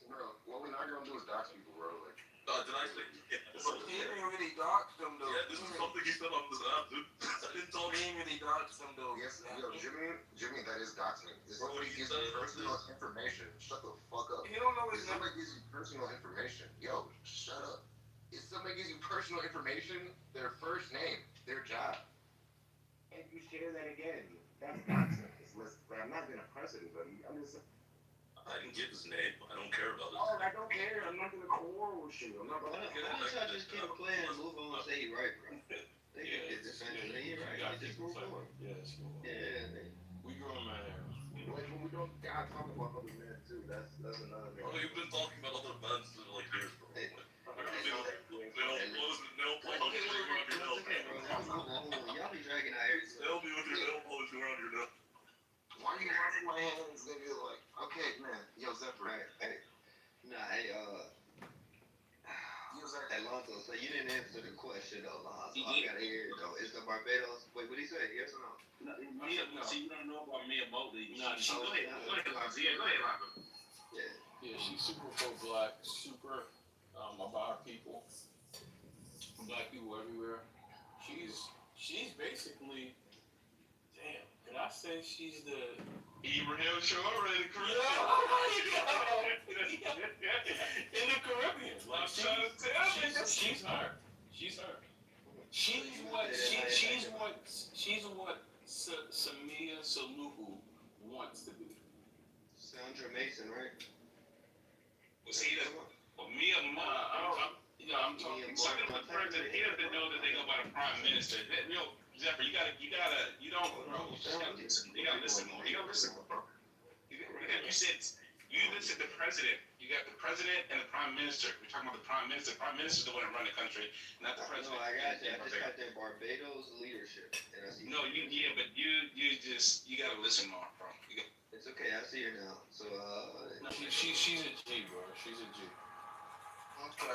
[SPEAKER 8] Bro, what we're not gonna do is dox people, bro. Like,
[SPEAKER 14] Did I say?
[SPEAKER 3] He didn't really dox them, though.
[SPEAKER 14] Yeah, this is something he said on this app, dude. I didn't tell
[SPEAKER 3] He didn't really dox them, though.
[SPEAKER 8] yes, yo, Jimmy, that is doxing. If somebody gives you personal information, shut the fuck up.
[SPEAKER 3] He don't know his
[SPEAKER 8] If somebody gives you personal information, yo, shut up. If somebody gives you personal information, their first name, their job, and you share that again, that's doxing. It's less, I'm not gonna press anybody. I'm just.
[SPEAKER 14] I didn't give his name. I don't care about it.
[SPEAKER 8] Oh, I don't care. I'm not gonna quarrel with you. I'm not gonna.
[SPEAKER 13] Why don't y'all just keep playing and move on and say you're right, bro? They can get defended. You're right. Just move on.
[SPEAKER 6] Yes.
[SPEAKER 13] Yeah.
[SPEAKER 6] We grown man here.
[SPEAKER 8] Like, when we don't gotta talk about other men too. That's another thing.
[SPEAKER 14] Bro, you've been talking about other men for like years, bro.
[SPEAKER 13] Y'all be dragging our ears.
[SPEAKER 14] Tell me with your elbows around your neck.
[SPEAKER 8] Why are you washing my hands? Nigga, like, okay, man. Yo, Zephyr.
[SPEAKER 13] Hey. Nah, hey, Alonzo, so you didn't answer the question, though, Alonzo. I gotta hear it, though. Is the Barbados... Wait, what did he say? Yes or no?
[SPEAKER 12] See, you don't know about Mia Motley.
[SPEAKER 6] Nah,
[SPEAKER 12] Go ahead, Lonzo.
[SPEAKER 6] Yeah, she's super pro-black, super about our people, black people everywhere. She's basically, damn, could I say she's the
[SPEAKER 12] Ibrahim Shaw in the Caribbean.
[SPEAKER 6] in the Caribbean. Like, she's her. She's what Samia Suluhu wants to be.
[SPEAKER 13] Sandra Mason, right?
[SPEAKER 12] Was he the... Well, Mia Motley. I'm talking something with the president. He doesn't know that they go by the prime minister. Yo, Zephyr, you gotta, you don't, bro. You gotta listen more. You gotta listen more, bro. You said you listen to the president. You got the president and the prime minister. We're talking about the prime minister. The prime minister's the one that run the country, not the president.
[SPEAKER 13] No, I got that. I just got that Barbados leadership.
[SPEAKER 12] No, but you gotta listen more, bro.
[SPEAKER 13] It's okay. I see her now. So
[SPEAKER 6] She's a G, bro. She's a G.
[SPEAKER 13] Okay.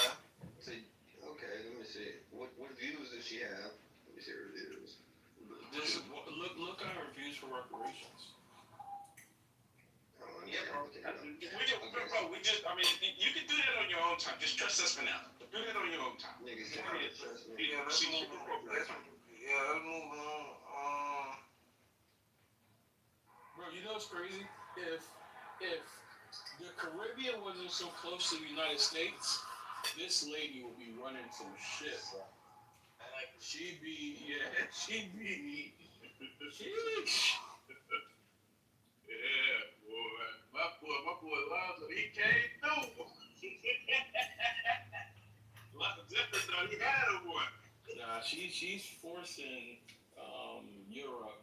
[SPEAKER 13] So, okay, let me see. What views does she have? Let me see her views.
[SPEAKER 6] Look at her views for reparations.
[SPEAKER 12] Yeah, bro. We just, I mean, you can do that on your own time. Just trust us for now. Do that on your own time.
[SPEAKER 13] Niggas,
[SPEAKER 3] Yeah, let's move on.
[SPEAKER 6] Bro, you know what's crazy? If the Caribbean wasn't so close to the United States, this lady would be running some shit, bro. She'd be. Sheesh.
[SPEAKER 12] Yeah, boy. My boy Lonzo, he came through. Lots of difference though, he had a one.
[SPEAKER 6] Nah, she's forcing Europe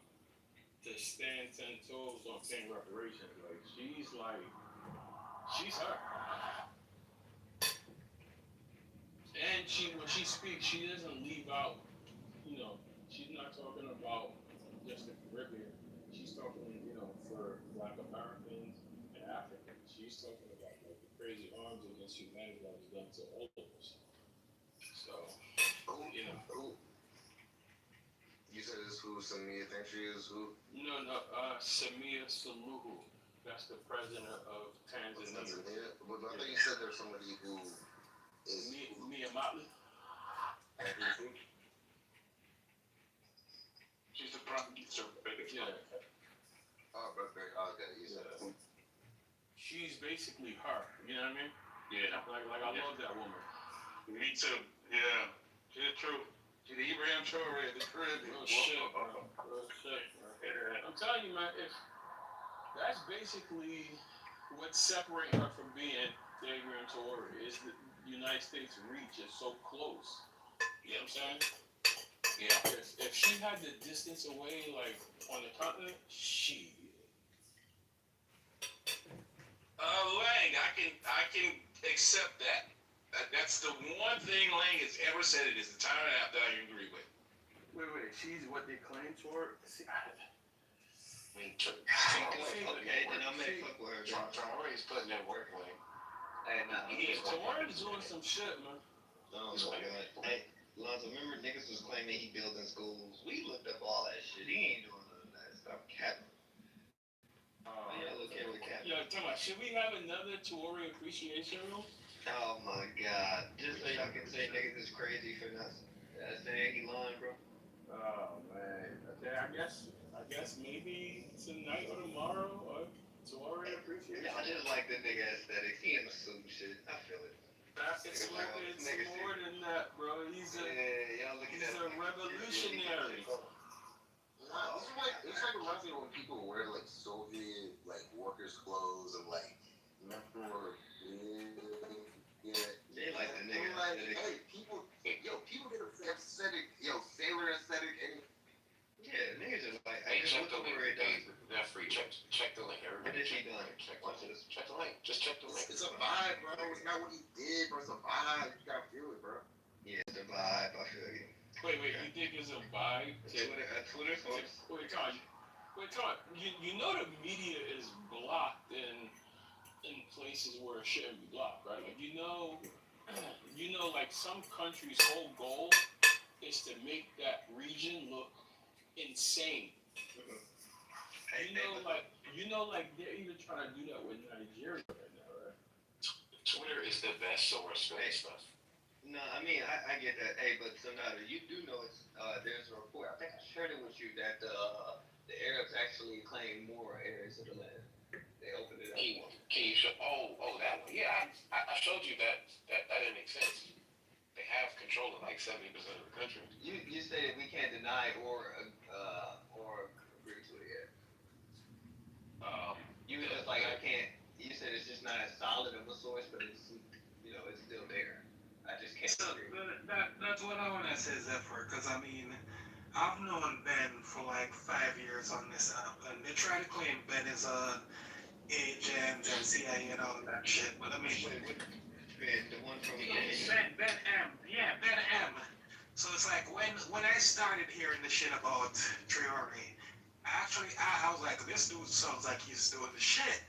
[SPEAKER 6] to stand 10 toes on paying reparations. Like, she's her. And when she speaks, she doesn't leave out, she's not talking about just the Caribbean. She's talking, for Black Americans and Africans. She's talking about like the crazy arms against humanity that was done to all of us. So,
[SPEAKER 8] You said it's who Samia thinks she is? Who?
[SPEAKER 6] No, Samia Suluhu. That's the president of Tanzania.
[SPEAKER 8] But I thought you said there's somebody who is...
[SPEAKER 6] Mia Motley? She's the producer. Yeah.
[SPEAKER 8] Oh, but okay, you said that.
[SPEAKER 6] She's basically her. You know what I mean?
[SPEAKER 7] Yeah.
[SPEAKER 6] Like I love that woman.
[SPEAKER 7] Me too. Yeah. She's the truth. She's the Abraham Traore of the Caribbean.
[SPEAKER 6] Oh shit, bro. Oh shit, bro. I'm telling you, man. If that's basically what's separating her from being the Abraham Traore is the United States reach is so close. You know what I'm saying?
[SPEAKER 7] Yeah.
[SPEAKER 6] If she had the distance away, like on the continent, she.
[SPEAKER 7] Lang, I can accept that. That's the one thing Lang has ever said. It is the time and a half that I agree with.
[SPEAKER 6] Wait. She's what they claim to her. See,
[SPEAKER 7] Okay,
[SPEAKER 8] then I may fuck with her.
[SPEAKER 7] Traore's putting that work, Lang.
[SPEAKER 8] Hey, nah.
[SPEAKER 6] Traore's doing some shit, man.
[SPEAKER 8] Oh my god. Hey, Lonzo, remember niggas was claiming he building schools? We looked up all that shit. He ain't doing none of that. Stop capping. Yeah, look here with capping.
[SPEAKER 6] Yo, tell me, should we have another Traore appreciation room?
[SPEAKER 8] Oh my god. Just so y'all can say niggas is crazy for not saying he lying, bro.
[SPEAKER 6] Oh man. Okay, I guess maybe tonight or tomorrow or Traore appreciation.
[SPEAKER 8] Yeah, I just like the nigga aesthetic. He in the suit shit. I feel it.
[SPEAKER 6] It's more than that, bro. He's a revolutionary.
[SPEAKER 8] Nah, it's like reminds me of when people wear like Soviet like workers' clothes and like remember they like the nigga aesthetic. Hey, people get aesthetic, sailor aesthetic, and yeah, niggas just like
[SPEAKER 7] Hey, check the link. That free. Check the link.
[SPEAKER 8] What did he done?
[SPEAKER 7] Check the link. Just check the link.
[SPEAKER 8] It's a vibe, bro. It's not what he did, bro. It's a vibe. You gotta feel it, bro. Yeah, it's a vibe. I feel you.
[SPEAKER 6] Wait, you think it's a vibe?
[SPEAKER 8] Twitter source?
[SPEAKER 6] Wait, Todd. You know the media is blocked in places where it shouldn't be blocked, right? Like you know, like some countries' whole goal is to make that region look insane. You know, like they're even trying to do that with Nigeria right now, right?
[SPEAKER 7] Twitter is the best source for this stuff.
[SPEAKER 8] No, I mean I get that. Hey, but Sonata, you do know it's there's a report. I think I shared it with you that the Arabs actually claim more areas of the land. They opened it up.
[SPEAKER 7] Can you show? Oh, that one. Yeah, I showed you that didn't make sense. They have control of like 70% of the country.
[SPEAKER 8] You stated we can't deny or agree to it yet. You were just like I can't. You said it's just not as solid of a source, but it's it's still there. I just can't.
[SPEAKER 9] So that's what I want to say, Zephyr, because I mean, I've known Ben for like 5 years on this app, and they try to claim Ben is a agent and CIA and all of that shit, but I mean,
[SPEAKER 8] the one from
[SPEAKER 9] Ben M. So it's like when I started hearing the shit about Traore, I was like, this dude sounds like he's doing the shit.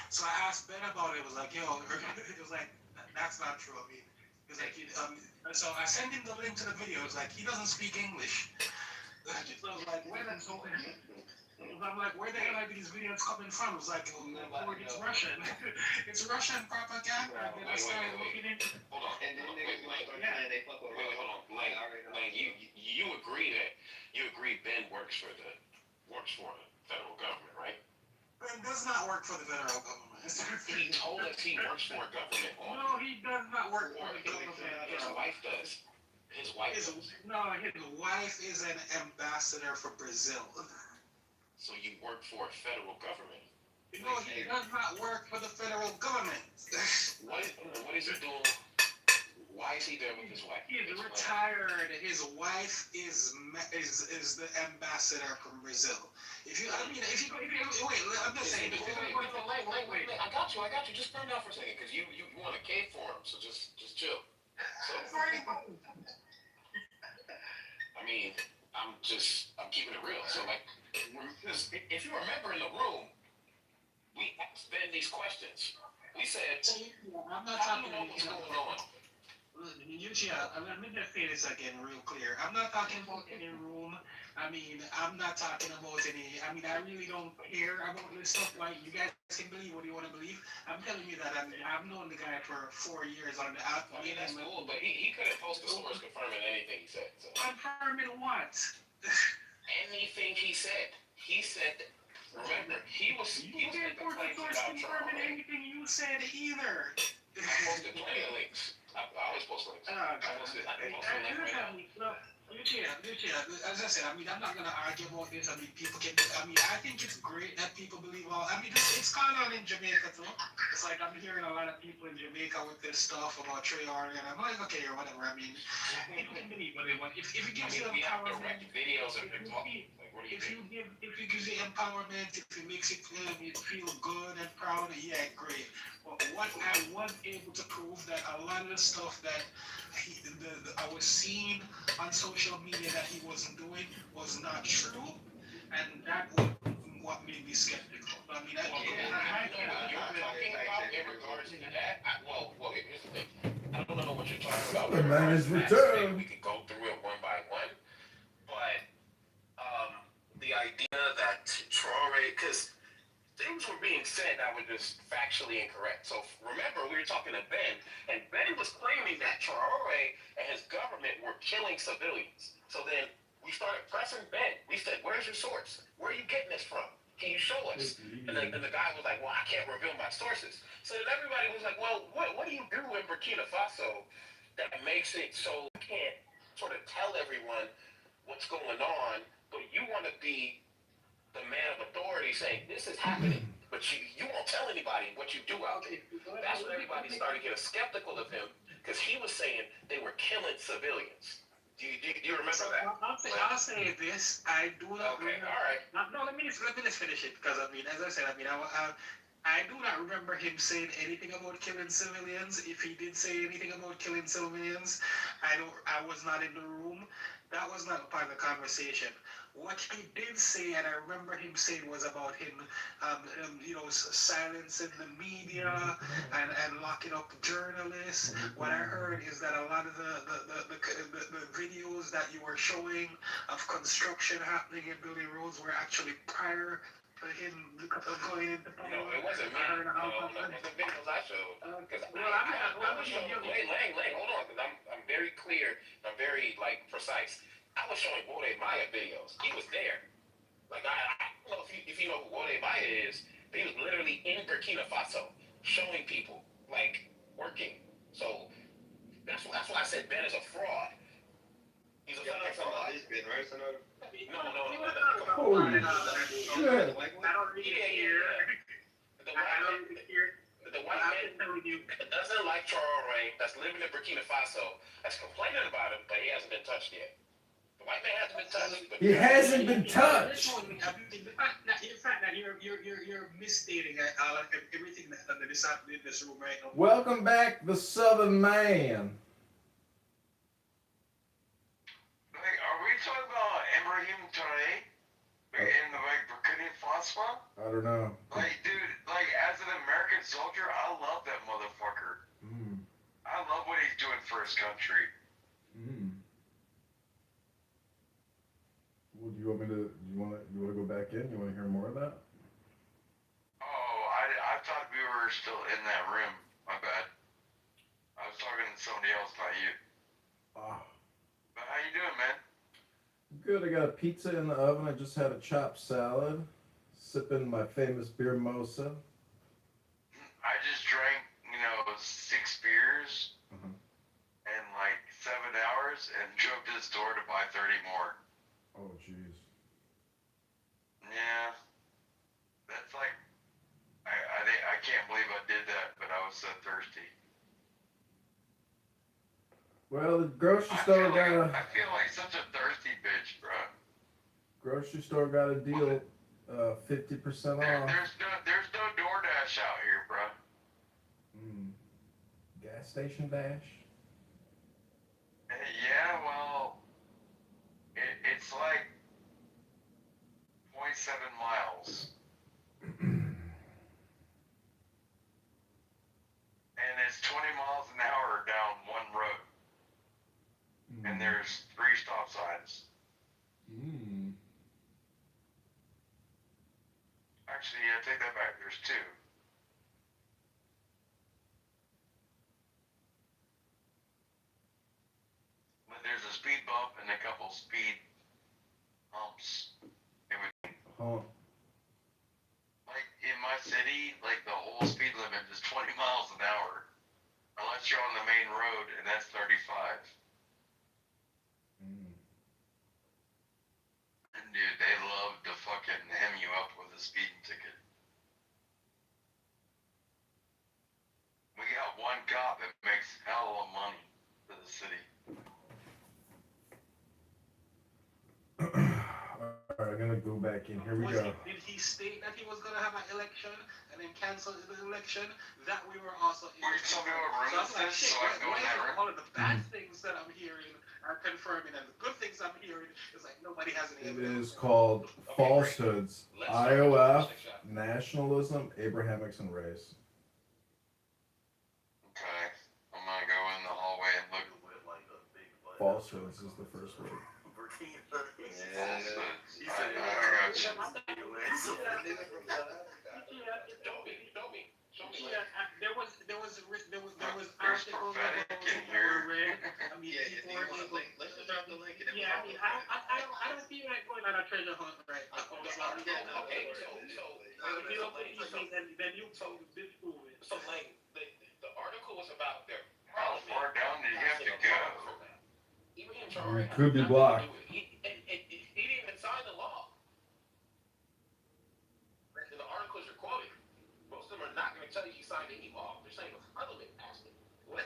[SPEAKER 9] So I asked Ben about it. It was like, yo, it was like, that's not true. I mean, it was like, so I sent him the link to the video. It was like, he doesn't speak English. So I was like, I'm like, where the hell are these videos coming from? It was like, it's Russian. It's Russian propaganda. And then I started looking into it.
[SPEAKER 7] Hold on. And then hold on. Like you agree Ben works for the federal government, right?
[SPEAKER 9] Ben does not work for the federal government.
[SPEAKER 7] He told us he works for a government.
[SPEAKER 9] No, he does not work for the government.
[SPEAKER 7] His wife does. His wife
[SPEAKER 9] is an ambassador for Brazil.
[SPEAKER 7] So you work for a federal government?
[SPEAKER 9] No, he does not work for the federal government.
[SPEAKER 7] What is he doing? Why is he there with his wife?
[SPEAKER 9] He is retired. His wife is the ambassador from Brazil. Wait, I'm just saying.
[SPEAKER 7] Wait. I got you. Just calm down for a second, because you want a cave for him. So just chill. So, I mean, I'm keeping it real. So like, if you remember in the room, we asked Ben these questions. We said,
[SPEAKER 9] I'm not
[SPEAKER 7] how do
[SPEAKER 9] talking
[SPEAKER 7] you know what's going on?
[SPEAKER 9] Let me just say this again real clear. I'm not talking about any room I mean, I'm not talking about any. I mean, I really don't care about this stuff. Like, you guys can believe what you want to believe. I'm telling you that. I mean, I've known the guy for 4 years on the app.
[SPEAKER 7] I mean, that's cool, but he couldn't post the source confirming anything he said. So.
[SPEAKER 9] Confirming what?
[SPEAKER 7] Anything he said. He said. Remember, he was complaining about Trump.
[SPEAKER 9] Anything you said either.
[SPEAKER 7] I posted plenty of links. I always post links. I posted a link right now.
[SPEAKER 9] As I said, I mean, I'm not gonna argue about this. I mean, people can. I mean, I think it's great that people believe all. I mean, it's gone on in Jamaica too. It's like I'm hearing a lot of people in Jamaica with this stuff about Traore, and I'm like, okay, or whatever. I mean, people can believe what they want. If it gives you empowerment,
[SPEAKER 7] videos of him talking.
[SPEAKER 9] If it gives you empowerment, if it makes you feel good and proud, yeah, great. But what I was able to prove that a lot of the stuff that I was seeing on social media that he wasn't doing was not true, and that was what made me skeptical. I mean,
[SPEAKER 7] you're talking about in regards to that. Well, here's the thing. I don't know what you're talking about.
[SPEAKER 1] The man is returned.
[SPEAKER 7] We could go through it one by one, but the idea that Traore, because things were being said that were just factually incorrect. So remember, we were talking to Ben, and Ben was claiming that Traore and his government were killing civilians. So then we started pressing Ben. We said, where's your source? Where are you getting this from? Can you show us? And the guy was like, well, I can't reveal my sources. So then everybody was like, well, what do you do in Burkina Faso that makes it so you can't sort of tell everyone what's going on, but you want to be the man of authority saying this is happening, but you won't tell anybody what you do out there. That's when everybody started getting skeptical of him because he was saying they were killing civilians. Do you remember that?
[SPEAKER 9] I'll say this. I do not.
[SPEAKER 7] Okay, all right.
[SPEAKER 9] No, let me just finish it because I mean, as I said, I mean, I do not remember him saying anything about killing civilians. If he did say anything about killing civilians, I was not in the room. That was not part of the conversation. What he did say, and I remember him saying, was about him, silencing the media and locking up journalists. What I heard is that a lot of the videos that you were showing of construction happening in building roads were actually prior to him going into power.
[SPEAKER 7] No, it wasn't me. No, it wasn't videos I showed. I was showing, Lang, hold on, because I'm very clear, I'm very, precise. I was showing Wode Maya videos. He was there. Like, I don't know if you know who Wode Maya is, but he was literally in Burkina Faso showing people, working. So that's why I said Ben is a fraud. He's a fraud.
[SPEAKER 13] He's been right, Sonata?
[SPEAKER 7] No.
[SPEAKER 1] Holy shit.
[SPEAKER 7] The white man doesn't like Traore, that's living in Burkina Faso, that's complaining about him, but he hasn't been touched yet. The white man hasn't been touched.
[SPEAKER 1] He hasn't been touched.
[SPEAKER 9] The fact that you're misstating everything that is happening in this room right now.
[SPEAKER 1] Welcome back, the Southern Man.
[SPEAKER 11] Are we talking about Ibrahim Traore in Burkina Faso?
[SPEAKER 1] I don't know.
[SPEAKER 11] Dude, as an American soldier, I love that motherfucker. I love what he's doing for his country.
[SPEAKER 1] Well, do you want me to? You want to go back in? You want to hear more of that?
[SPEAKER 11] Oh, I thought we were still in that room. My bad. I was talking to somebody else, not you. But how you doing, man?
[SPEAKER 1] Good. I got a pizza in the oven. I just had a chopped salad, sipping my famous beer mosa.
[SPEAKER 11] I just drank, 6 beers in 7 hours and drove to the store to buy 30 more.
[SPEAKER 1] Oh, jeez.
[SPEAKER 11] Yeah. That's I can't believe I did that, but I was so thirsty.
[SPEAKER 1] Well, the grocery store got
[SPEAKER 11] I feel like such a thirsty bitch, bro.
[SPEAKER 1] grocery store got a deal, 50% off.
[SPEAKER 11] There's no DoorDash out here, bro.
[SPEAKER 1] Gas station dash.
[SPEAKER 11] Yeah, well, it's 0.7 miles. And it's 20 miles an hour down one road. And there's 3 stop signs.
[SPEAKER 1] Mm.
[SPEAKER 4] Actually, I take that back. There's two. But there's a speed bump and a couple speed humps in between.
[SPEAKER 1] Huh.
[SPEAKER 4] Like in my city, like the whole speed limit is 20 miles an hour. Unless you're on the main road, and that's 35.
[SPEAKER 1] Mm.
[SPEAKER 4] And dude, they love to fucking hem you up with a speeding ticket. We got one cop that makes hell of money for the city.
[SPEAKER 1] Alright, I'm gonna go back in. Here we go.
[SPEAKER 9] Did he state that he was gonna have an election and then cancel the election? That we were also.
[SPEAKER 4] We're talking about rumors, so I go in that room.
[SPEAKER 9] All of the bad things that I'm hearing are confirming, and the good things I'm hearing is like nobody has any
[SPEAKER 1] It
[SPEAKER 9] evidence.
[SPEAKER 1] is called Falsehoods, IOF, Nationalism, Abrahamics, and Race.
[SPEAKER 4] Okay, I'm gonna go in the hallway and look.
[SPEAKER 1] Falsehoods is the first word.
[SPEAKER 9] There's
[SPEAKER 4] prophetic in here.
[SPEAKER 9] I mean, people were able. Let's just drop the link. Yeah, I mean, I don't feel like going on a treasure hunt right now.
[SPEAKER 12] Okay, so
[SPEAKER 9] if you don't believe me, then you disprove it.
[SPEAKER 12] So like the article was about their
[SPEAKER 4] How far down do you have to go?
[SPEAKER 1] You could be blocked.
[SPEAKER 12] He didn't even sign the law. And the articles are quoted. Most of them are not going to tell you he signed any law. They're saying the parliament passed it.
[SPEAKER 8] I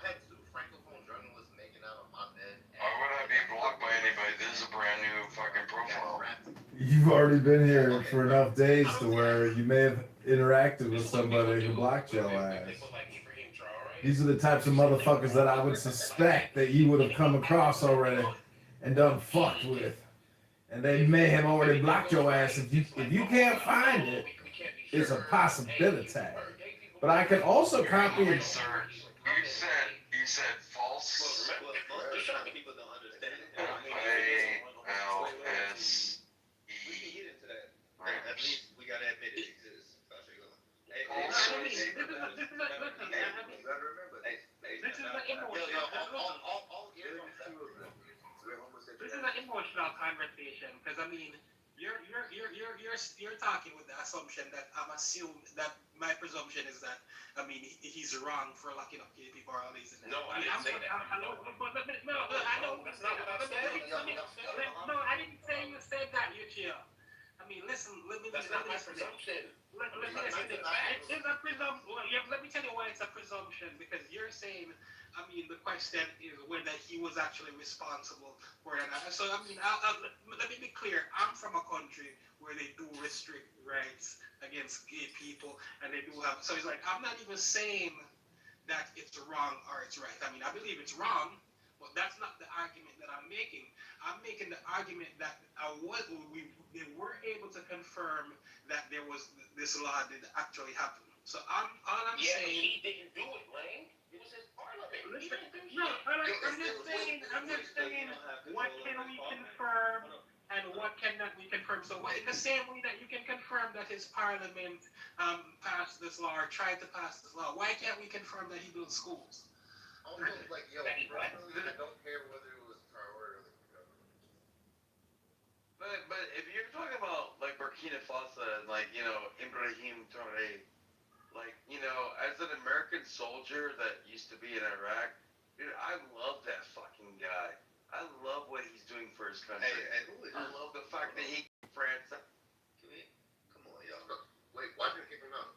[SPEAKER 8] had two francophone journalists making out on my bed.
[SPEAKER 4] Why would I be blocked by anybody? This is a brand new fucking profile.
[SPEAKER 1] You've already been here for enough days to where you may have interacted with somebody who blocked your ass. These are the types of motherfuckers that I would suspect that you would have come across already and done fucked with. And they may have already blocked your ass. If you can't find it, it's a possibility. But I can also copy it.
[SPEAKER 4] You said false.
[SPEAKER 12] People don't understand.
[SPEAKER 4] F-A-L-S-E.
[SPEAKER 12] We can get into that. At least we gotta admit it exists.
[SPEAKER 9] This is an emotional conversation because I mean you're talking with the assumption that I'm assuming that my presumption is that I mean he's wrong for locking up gay people or all these.
[SPEAKER 12] No, I didn't say that.
[SPEAKER 9] I know. That's not what I'm saying. No, I didn't say you said that, you chill. I mean, listen.
[SPEAKER 12] That's not my presumption.
[SPEAKER 9] Let me listen. It's a presumption. Well, yeah, let me tell you why it's a presumption because you're saying. I mean, the question is whether he was actually responsible for it. So, I mean, let me be clear. I'm from a country where they do restrict rights against gay people, and they do have. So it's like I'm not even saying that it's wrong or it's right. I mean, I believe it's wrong, but that's not the argument that I'm making. I'm making the argument that they were able to confirm that there was this law did actually happen. So all I'm saying.
[SPEAKER 12] He didn't do it, Lane. It was his parliament.
[SPEAKER 9] I'm just saying, what can we confirm and what cannot we confirm? So in the same way that you can confirm that his parliament passed this law or tried to pass this law, why can't we confirm that he built schools?
[SPEAKER 8] Also, like, yo, personally, I don't care whether it was Traore or the government.
[SPEAKER 4] But if you're talking about like Burkina Faso and like Ibrahim Traore, like as an American soldier that used to be in Iraq, dude, I love that fucking guy. I love what he's doing for his country.
[SPEAKER 8] Hey, who is
[SPEAKER 4] I love the fact that he France.
[SPEAKER 8] Come on, y'all. Wait, why did you kick him out?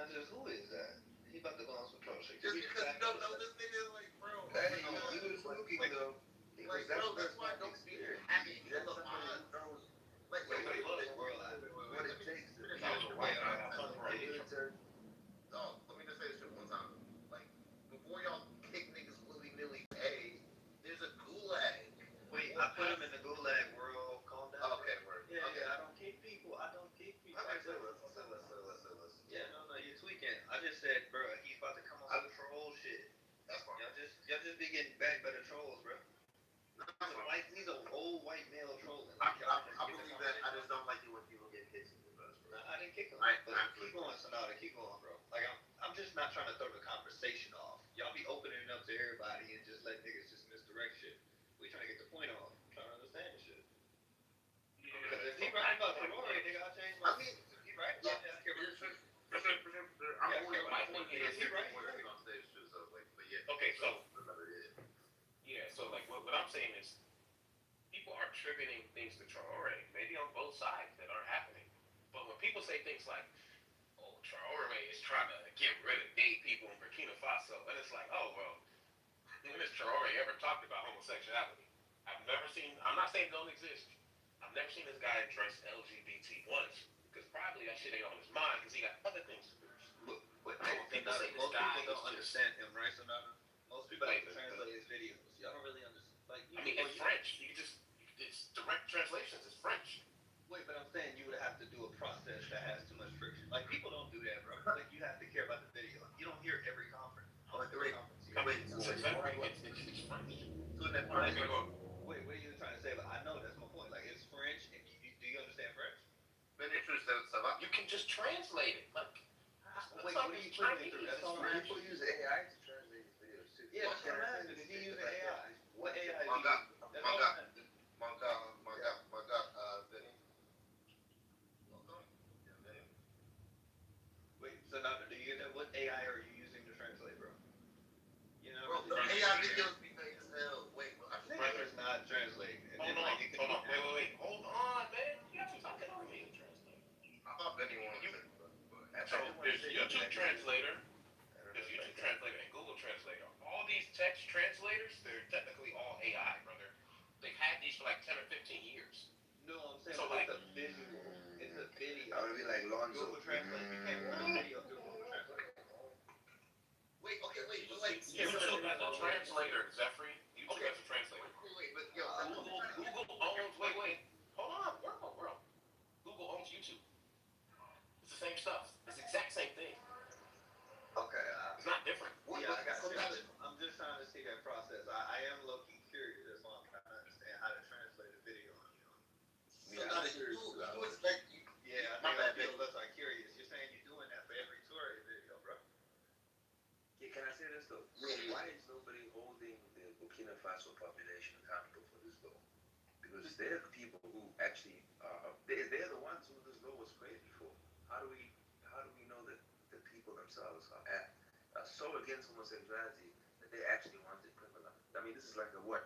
[SPEAKER 8] Just who is that? He about to go on some Trump shit. Just because you don't know this nigga, like, bro. Hey, he was looking though. Like, bro, that's why I don't see it. I mean, like, wait, what it takes to be a white military. Dog, let me just say this shit one time. Like, before y'all kick niggas willy-nilly, hey, there's a gulag. Wait, I put him in the gulag, world. Calm down. Okay, word. Yeah, okay. I don't kick people. Okay, listen. Yeah, no, you're tweaking. I just said, bro, he's about to come on some troll shit. That's fine. Y'all just be getting back by the trolls, bro. He's an old white
[SPEAKER 13] white male trolling.
[SPEAKER 12] I believe that. I just don't like it when people get hits in the bus, bro.
[SPEAKER 13] I didn't kick him. Keep going, Sonata. Keep going, bro. Like I'm just not trying to throw the conversation off. Y'all be opening it up to everybody and just let niggas just misdirect shit. We trying to get the point off. I'm trying to understand this shit. Because if he right about Peoria, nigga, I'll change my. I mean, if he right about that, I care about the truth.
[SPEAKER 7] Okay, so like what I'm saying is people are attributing things to Traore, maybe on both sides that are happening. But when people say things like, "Oh, Traore is trying to get rid of gay people in Burkina Faso," and it's like, "Oh well, when has Traore ever talked about homosexuality?" I'm not saying it don't exist. I've never seen this guy address LGBT once, because probably that shit ain't on his mind because he got other things to do.
[SPEAKER 13] But most people don't understand him, right, Sonata? Most people have to translate his videos. Y'all don't really understand. Like,
[SPEAKER 7] it's French. It's direct translations. It's French.
[SPEAKER 13] Wait, but I'm saying you would have to do a process that has too much friction. Like, people don't do that, bro. Like, you have to care about the video. You don't hear every conference.
[SPEAKER 7] It's French.
[SPEAKER 13] Wait, what are you trying to say? But I know that's my point. Like, it's French, and do you understand French?
[SPEAKER 7] You can just translate it. Like,
[SPEAKER 13] wait, what are you putting me through? That's all I'm
[SPEAKER 12] People use AI to translate these videos too.
[SPEAKER 13] Yeah, that's what I'm asking. Is he using AI? What AI is he
[SPEAKER 12] My God,
[SPEAKER 13] using? That's all I'm asking.
[SPEAKER 12] Vinny.
[SPEAKER 13] Wait, Sonata, do you get that? What AI are you using to translate, bro? You know,
[SPEAKER 12] Bro, the AI videos be fake as hell. Wait,
[SPEAKER 13] it's not translating.
[SPEAKER 7] Hold on, wait. Hold on, man. You got to talking on me to translate.
[SPEAKER 12] I thought Vinny wanted to.
[SPEAKER 7] So there's YouTube Translator, and Google Translator. All these text translators, they're technically all AI, brother. They've had these for like 10 or 15 years.
[SPEAKER 13] No, I'm saying
[SPEAKER 7] so
[SPEAKER 13] it's a visual. It's a video.
[SPEAKER 12] I would be like Lonzo.
[SPEAKER 13] Google Translate. You can't put a video through Google Translate.
[SPEAKER 12] Wait.
[SPEAKER 7] YouTube has a translator, Zephyr. YouTube has a translator.
[SPEAKER 12] Wait, but yo,
[SPEAKER 7] Google owns. Wait. Hold on, world. Google owns YouTube. It's the same stuff. It's the exact same thing.
[SPEAKER 13] Okay.
[SPEAKER 7] It's not different.
[SPEAKER 13] Yeah, I got you. I'm just trying to see that process. I am low-key curious. That's why I'm trying to understand how to translate a video.
[SPEAKER 12] Yeah, I
[SPEAKER 13] think I feel less like curious. You're saying you're doing that for every Tory video, bro.
[SPEAKER 12] Yeah, can I say this though? Why is nobody holding the Burkina Faso population accountable for this law? Because they're the people who actually they're the ones who this law was created for. How do we know that the people themselves are so against homosexuality that they actually want it criminalized? I mean, this is like a 30-40%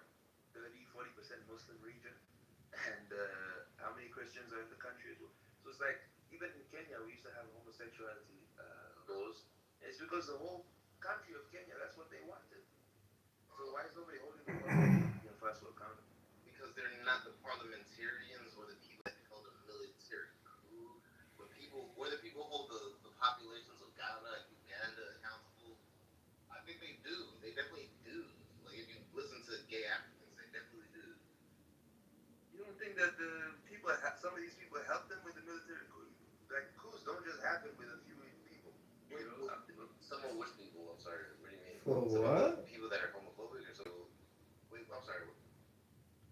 [SPEAKER 12] Muslim region, and how many Christians are in the country as well? So it's like, even in Kenya, we used to have homosexuality laws. It's because the whole country of Kenya, that's what they wanted. So why is nobody holding the Burkina Faso accountable?
[SPEAKER 7] Because they're not the parliamentarians or the people that held a military coup. Where the people hold the populations of Ghana and Uganda accountable, I think they do. They definitely do. Like, if you listen to gay Africans, they definitely do.
[SPEAKER 12] You don't think that some of these people help them with the military coup? Like, coups don't just happen with a few people.
[SPEAKER 7] Some of which people? I'm sorry. What do you mean?
[SPEAKER 1] For
[SPEAKER 7] some
[SPEAKER 1] what?
[SPEAKER 7] Of the people that are homophobic or so. Wait, I'm sorry.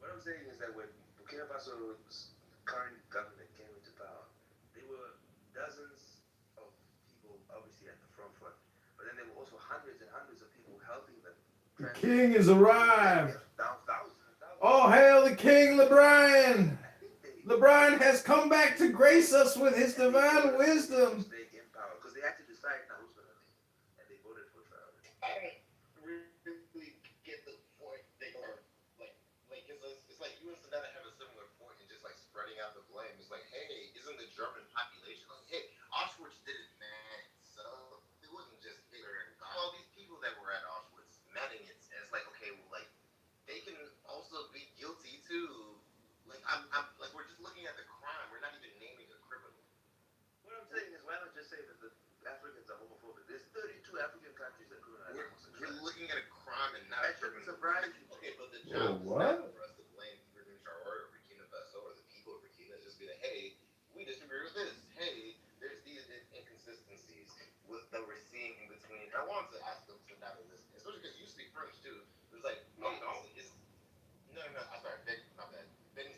[SPEAKER 12] What I'm saying is that when Burkina Faso's current government came into power, there were dozens of people obviously at the front, but then there were also hundreds and hundreds of people helping them.
[SPEAKER 1] The king has arrived.
[SPEAKER 12] Thousands.
[SPEAKER 1] Oh, hail the king, LeBron! LeBron has come back to grace us with his divine wisdom.
[SPEAKER 12] Stay in power because they had to decide now who's going to lead, and they voted for Traore.
[SPEAKER 7] I don't really get the point they are like it's like you and Sonata have a similar point in just like spreading out the blame. It's like, hey, isn't the German population like, hey, Auschwitz did it, man. So it wasn't just Hitler and all these people that were at Auschwitz manning it. And it's like, okay, well, like they can also be guilty too. Like I'm like we're just looking at the crime. We're not even naming a criminal.
[SPEAKER 12] What I'm saying is, why not just say that the Africans are homophobic? There's 32 African countries that criminalize homosexuality.
[SPEAKER 7] We're looking at a crime and not
[SPEAKER 12] that shouldn't surprise you.
[SPEAKER 7] Okay, but the job is not for us to blame Traore or Burkina Faso or the people of Burkina. It's just be like, hey, we disagree with this. Hey, there's these inconsistencies that we're seeing in between. I wanted to ask them to not listen, especially because you speak French too. It's like, no, I'm sorry, Benny, my bad. Benny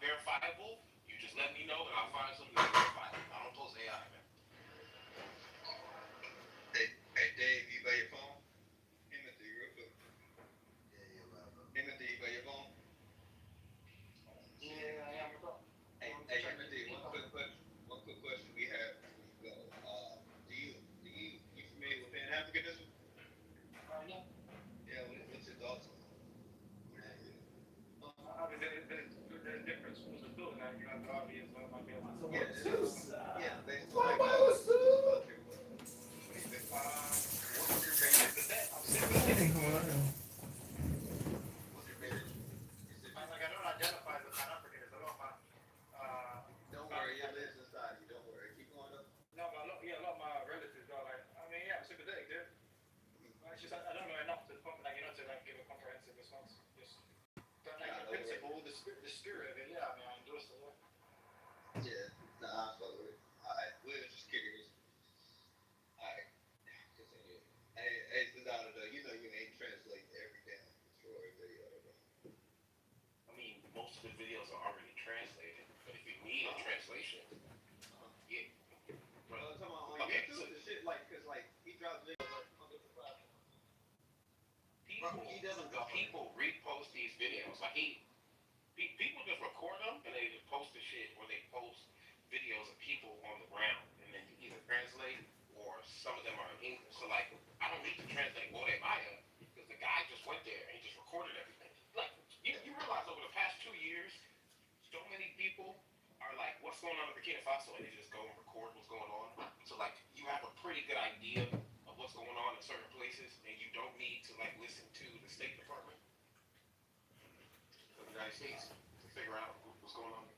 [SPEAKER 7] not verifiable, you just let me know and I'll find something that's verifiable. I don't post AI, man.
[SPEAKER 8] Hey, Dave, you got your phone? Timothy, real quick. Timothy, you got your phone?
[SPEAKER 2] Yeah, I am.
[SPEAKER 8] Hey, Timothy, one quick question we have before you go. You familiar with Pan-Africanism?
[SPEAKER 2] Yeah.
[SPEAKER 8] Yeah, what's your thoughts on it?
[SPEAKER 2] I mean, there's different schools of thought. Now, you know, Garvey is one of my favorite.
[SPEAKER 8] Yeah, basically.
[SPEAKER 2] What
[SPEAKER 8] What's
[SPEAKER 2] is your favorite cadet? I'm saying.
[SPEAKER 8] What's your favorite?
[SPEAKER 2] Like, I don't identify as a Pan-Africanist.
[SPEAKER 8] Don't worry, you live inside you. Don't worry. Keep going up.
[SPEAKER 2] No, but a lot of my relatives are like, I mean, yeah, I'm sympathetic, dude. It's just, I don't know enough to, like, you know, to like give a comprehensive response. Just, but like the principle, the spirit of it, yeah, I mean, I endorse it, yeah.
[SPEAKER 8] Yeah, nah, I fuck with it. Alright, we're just curious. Alright, continue. Hey, Cesaro, though, you know you ain't translate every damn Troy video, bro.
[SPEAKER 7] I mean, most of the videos are already translated, but if you need a translation, yeah.
[SPEAKER 8] Bro, I'm talking about on YouTube, the shit, like, cause like, he drops videos like on different platforms.
[SPEAKER 7] People repost these videos. Like people just record them and they just post the shit, or they post videos of people on the ground, and then you either translate or some of them are in English. So like, I don't need to translate Wode Maya because the guy just went there and he just recorded everything. Like you realize over the past 2 years, so many people are like, what's going on in Burkina Faso, and they just go and record what's going on. So like, you have a pretty good idea of what's going on in certain places, and you don't need to like listen to the State Department of the United States to figure out what's going on.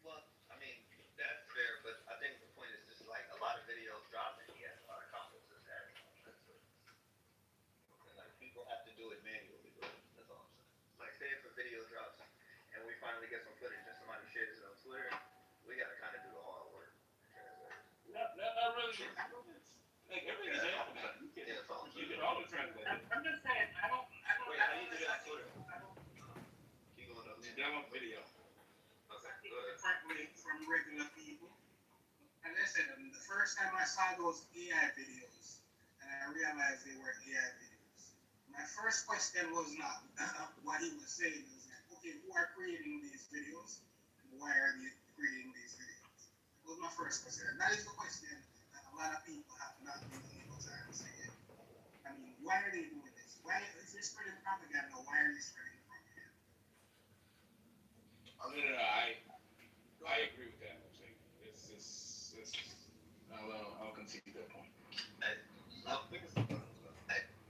[SPEAKER 8] Well, I mean, that's fair, but I think the point is just like a lot of videos drop and he has a lot of conferences that and like people have to do it manually, bro. That's all I'm saying. Like say if a video drops and we finally get some footage and somebody shares it on Twitter, we gotta kinda do the hard work.
[SPEAKER 2] Not really. Like everything's out there. You can all translate. I'm just saying, I don't.
[SPEAKER 8] Wait, how do you do that on Twitter? Keep going up.
[SPEAKER 2] Demo video.
[SPEAKER 8] Okay, go ahead.
[SPEAKER 9] Differently from regular people. And listen, the first time I saw those AI videos, and I realized they were AI videos, my first question was not what he was saying. It was like, okay, who are creating these videos? And why are they creating these videos? That was my first question. And that is the question that a lot of people have not been able to answer yet. I mean, why are they doing this? Why is this spreading propaganda? Why are they spreading propaganda?
[SPEAKER 6] No, I agree with that. I'll concede that point.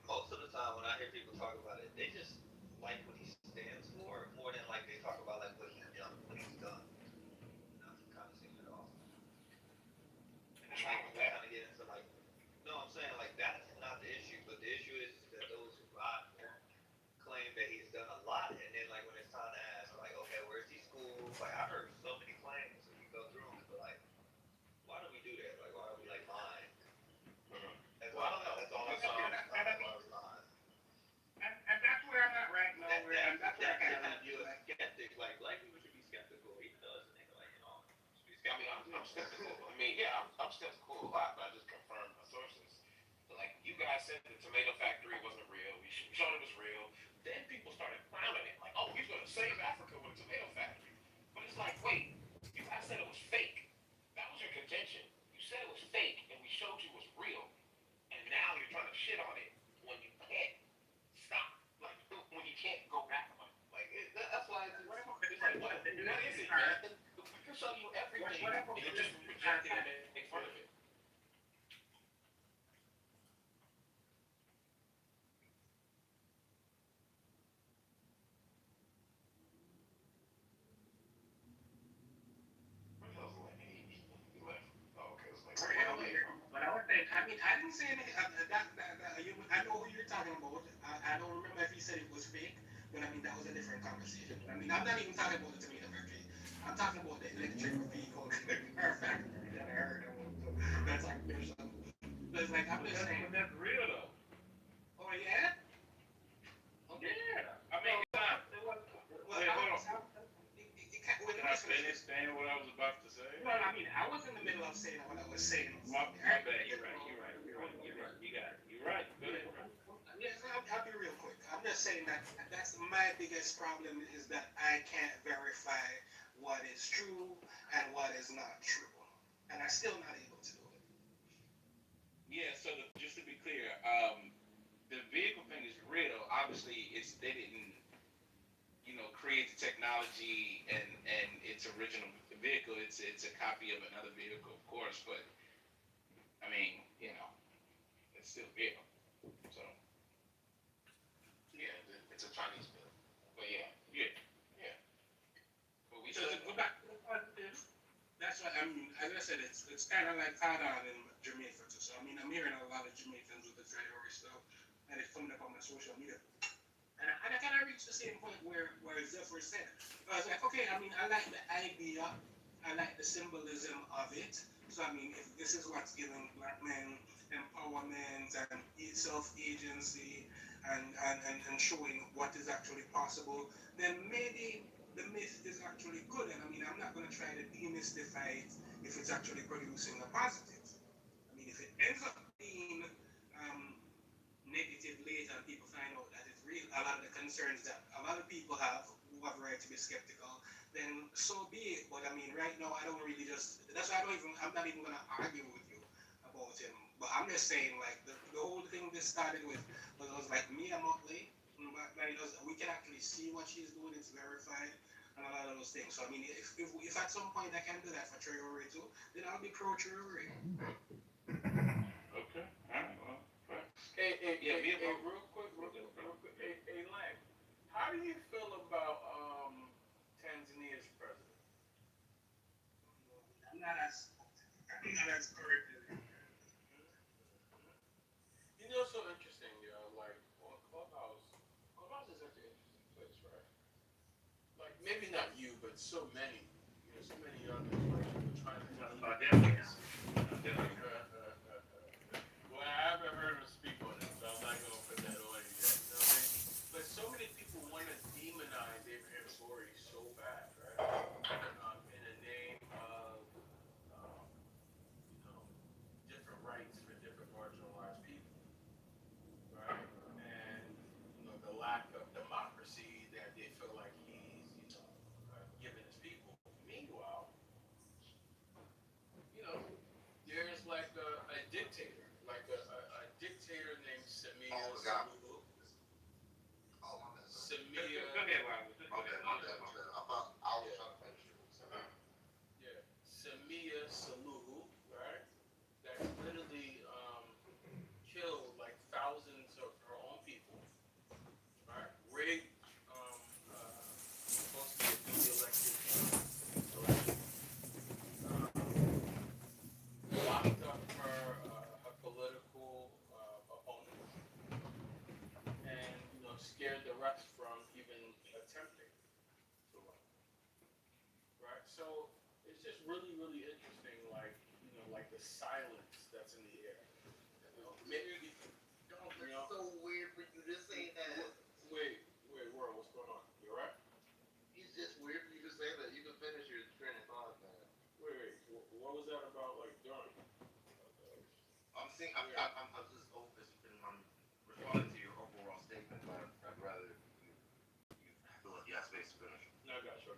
[SPEAKER 8] Most of the time when I hear people talk about it, they just like what he stands for more than like they talk about like what he's done, Not to kind of seem it off. Like we kind of get into like, no, I'm saying like that's not the issue, but the issue is that those who claim that he's done a lot, and then like when it's time to ask, like, okay, where's these schools? Like I heard so many claims, and you go through them, but like, why do we do that? Like, why are we like lying? That's all I'm saying.
[SPEAKER 9] And that's where I'm at right now.
[SPEAKER 8] That's where I kind of have you a skeptic. Like, black people should be skeptical, even though it's a nigga like, you know.
[SPEAKER 7] I'm skeptical. I mean, yeah, I'm skeptical a lot, but I just confirmed my sources. But like, you guys said the tomato factory wasn't real. We showed it was real. Then people started clowning it, like, oh, he's going to save Africa with a tomato factory. But it's like, wait, you guys said it was fake. That was your contention. You said it was fake, and we showed you it was real. And now you're trying to shit on it when you can't stop, like, when you can't go back on it. Like, that's why it's like, what is it, man? We can show you everything, and you're just rejecting it and make fun of it.
[SPEAKER 9] But I would think, I mean, I didn't say anything. I know who you're talking about. I don't remember if he said it was fake, but I mean, that was a different conversation. I mean, I'm not even talking about the tomato factory. I'm talking about the electric vehicle car factory that I heard about. So that's like, there's some, there's like, I'm just saying.
[SPEAKER 2] That's real though.
[SPEAKER 9] Oh, yeah?
[SPEAKER 2] Yeah. I mean,
[SPEAKER 9] Well,
[SPEAKER 6] finish saying what I was about to say?
[SPEAKER 9] No, I mean, I was in the middle of saying what I was saying.
[SPEAKER 6] My bad. You're right. You got it. You're right. Go ahead, bro.
[SPEAKER 9] Yes, I'll be real quick. I'm just saying that that's my biggest problem is that I can't verify what is true and what is not true, and I'm still not able to do it.
[SPEAKER 15] Yeah. So just to be clear, the vehicle thing is real. Obviously, they didn't, create the technology and its original vehicle. It's a copy of another vehicle, of course. But I mean, it's still real. So
[SPEAKER 7] Yeah, it's a Chinese bill. But yeah.
[SPEAKER 15] But we
[SPEAKER 9] So
[SPEAKER 15] should
[SPEAKER 9] to go back to the positive, that's what I mean. As I said, it's kind of like hard on in Jamaica too. So I mean, I'm hearing a lot of Jamaicans with the February stuff, and it's coming up on my social media. And I kind of reached the same point where Zephyr said, I was like, okay, I mean, I like the idea, I like the symbolism of it. So I mean, if this is what's giving black men empowerment and self-agency and showing what is actually possible, then maybe the myth is actually good. And I mean, I'm not going to try to demystify it if it's actually producing a positive. I mean, if it ends up being negative later and people find out that it's real, a lot of the concerns that a lot of people have who have a right to be skeptical, then so be it. But I mean, right now, I don't really that's why I'm not even going to argue with you about him. But I'm just saying, like, the whole thing this started with was like Mia Motley. We can actually see what she's doing, it's verified, and a lot of those things. So I mean, if at some point I can do that for Treasury too, then I'll be pro Treasury.
[SPEAKER 15] Okay. All right. Well,
[SPEAKER 6] Hey, real quick. Hey, Lang, how do you feel about Tanzania's president?
[SPEAKER 9] I'm not as correct as you.
[SPEAKER 6] You know, so interesting, like on Clubhouse is such an interesting place, right? Like maybe not you, but so many others, like people trying to well, I haven't heard him speak on it, so I'm not gonna put that on you yet. You know what I mean? But so many people want to demonize Abraham Story so bad, right? In the name of different rights for different marginalized people, right? And the lack of democracy that they feel like he's giving his people. Meanwhile, there's like a dictator, like a dictator named Samia Suluhu. Samia. Yeah, Samia Suluhu, right? That's literally killed like thousands of her own people, right? Rigged, supposed to be a duly elected election. Locked up her political opponents, and scared the rest from even attempting to run. Right. So it's just really, really interesting, like like the silence that's in the air. Maybe
[SPEAKER 7] It's so weird for you to say that.
[SPEAKER 6] Wait, world, what's going on? You alright?
[SPEAKER 7] It's just weird for you to say that. You can finish your train of thought, man.
[SPEAKER 6] Wait, what was that about? Like during?
[SPEAKER 8] I'm responding to your overall statement, but I'd rather you feel like you have space to finish.
[SPEAKER 6] No, I got you.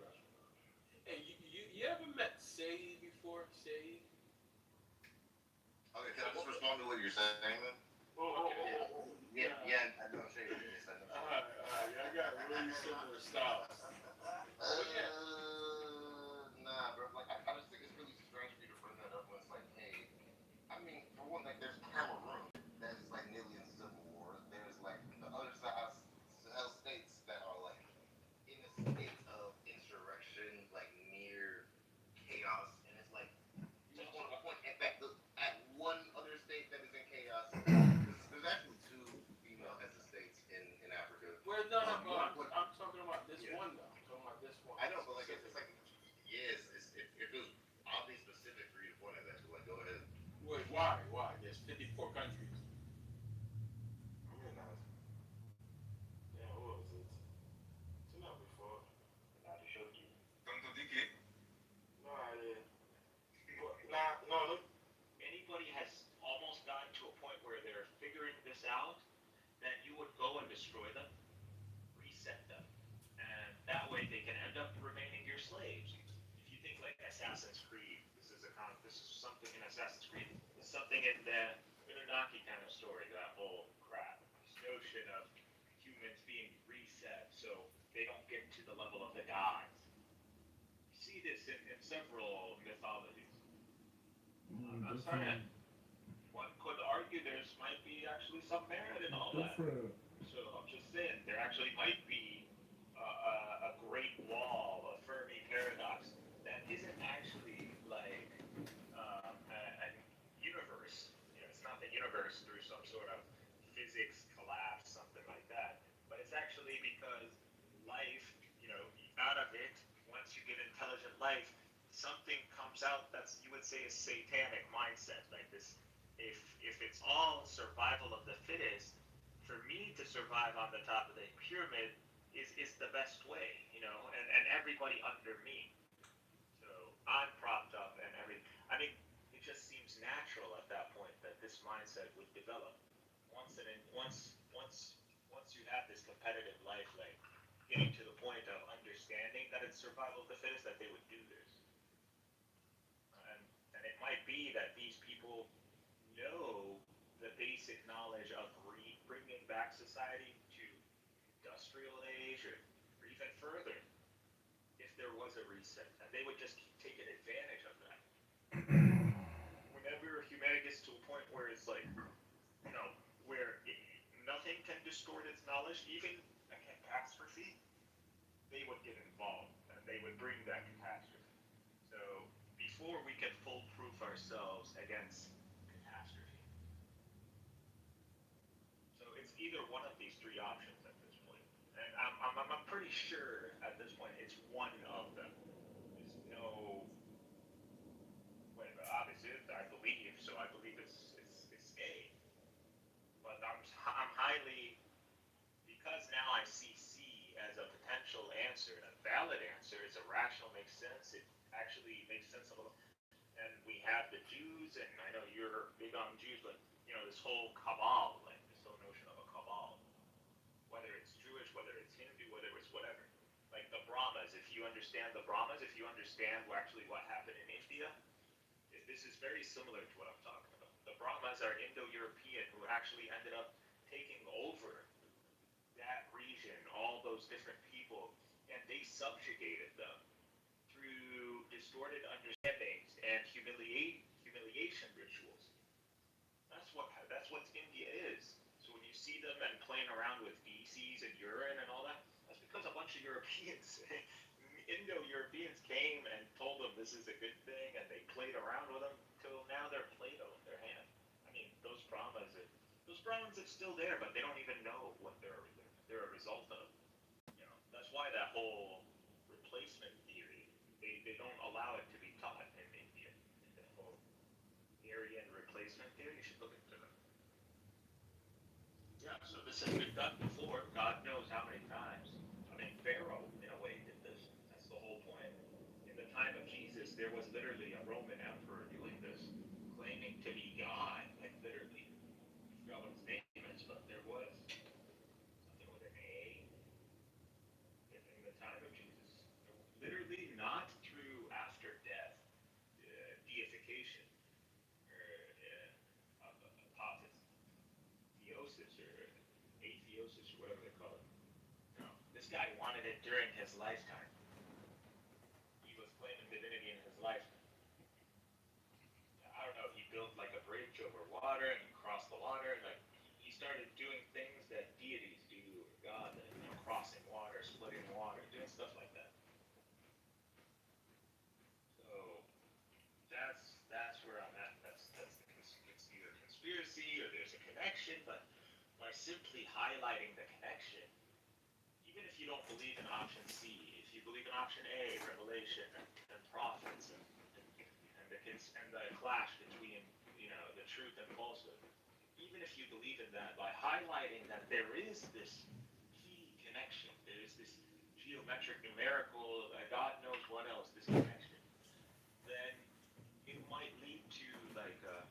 [SPEAKER 6] Hey, you ever met Say before? Say?
[SPEAKER 8] Okay, can I just respond to what you're saying then? Yeah, I know Shay.
[SPEAKER 6] Alright, I got really similar styles.
[SPEAKER 8] Nah, bro. Like, I just think it's really strange for you to bring that up when it's like, hey, I mean, for one, like, there's Cameroon that is like nearly in civil war. There's like the other side, states that are like in a state of insurrection, like near chaos, and it's like just want to point at one other state that is in chaos. There's actually two female heads of states in Africa.
[SPEAKER 6] Well, no, I'm talking about this one
[SPEAKER 5] Assassin's Creed. This is something in Assassin's Creed. It's something in the Anunnaki kind of story, that whole crap. This notion of humans being reset so they don't get to the level of the gods. You see this in several mythologies. I'm starting to, one could argue there's might be actually some merit in all that. So I'm just saying, there actually might be a great wall, a Fermi paradox, that isn't actually like a universe. You know, it's not the universe through some sort of physics collapse, something like that. But it's actually because life, you know, out of it, once you get intelligent life, something comes out that's, you would say, a satanic mindset. Like this, if it's all survival of the fittest, for me to survive on the top of the pyramid is the best way, you know, and everybody under me. So I'm propped up and I mean, it just seems natural at that point that this mindset would develop. Once you have this competitive life, like getting to the point of understanding that it's survival of the fittest, that they would do this. And it might be that these people know the basic knowledge of bringing back society to industrial age or even further if there was a reset, and they would just keep taking advantage of that. Whenever humanity gets to a point where it's like, you know, where nothing can distort its knowledge, even a catastrophe, they would get involved and they would bring that catastrophe. So before we can foolproof ourselves against catastrophe. So it's either one of these three options at this point. And I'm pretty sure at this point it's one of them. There's no, wait, obviously I believe, so I believe it's A. But I'm highly, because now I see C as a potential answer, a valid answer. It's a rational, makes sense. It actually makes sense of it. And we have the Jews, and I know you're big on Jews, but you know, this whole cabal, like this whole notion of a cabal, whether it's Jewish, whether it's Hindu, whether it's whatever. Like the Brahmas, if you understand the Brahmas, if you understand what happened in India, this is very similar to what I'm talking about. The Brahmas are Indo-European who actually ended up taking over that region, all those different people, and they subjugated them through distorted understandings and humiliation rituals. That's what India is. So when you see them and playing around with feces and urine and all that, that's because a bunch of Europeans, Indo-Europeans came and told them this is a good thing, and they played around with them till now they're Play-Doh in their hand. I mean, those Brahmas are still there, but they don't even know what they're a result of. You know, that's why that whole replacement theory, they don't allow it to be taught in India. The whole Aryan replacement theory, you should look into it. Yeah, so this has been done before. God knows how many times. I mean, Pharaoh, in a way, did this. That's the whole point. In the time of Jesus, there was literally a Roman emperor doing this, claiming to be God, like literally. I forgot what his name is, but there was something with an A in the time of Jesus. Literally not through after death deification or apotheosis or atheosis or whatever they call it. No, this guy wanted it during his lifetime. He was claiming divinity in his lifetime. I don't know, he built like a bridge over water and crossed the water. Like he started doing things that deities do, or God, you know, crossing water, splitting water, doing stuff like that. So that's where I'm at. It's either conspiracy or there's a connection, but by simply highlighting the connection, even if you don't believe in option C, if you believe in option A, revelation and prophets and the clash between, you know, the truth and falsehood, even if you believe in that, by highlighting that there is this key connection, there is this geometric, numerical, God knows what else, this connection, then it might lead to like a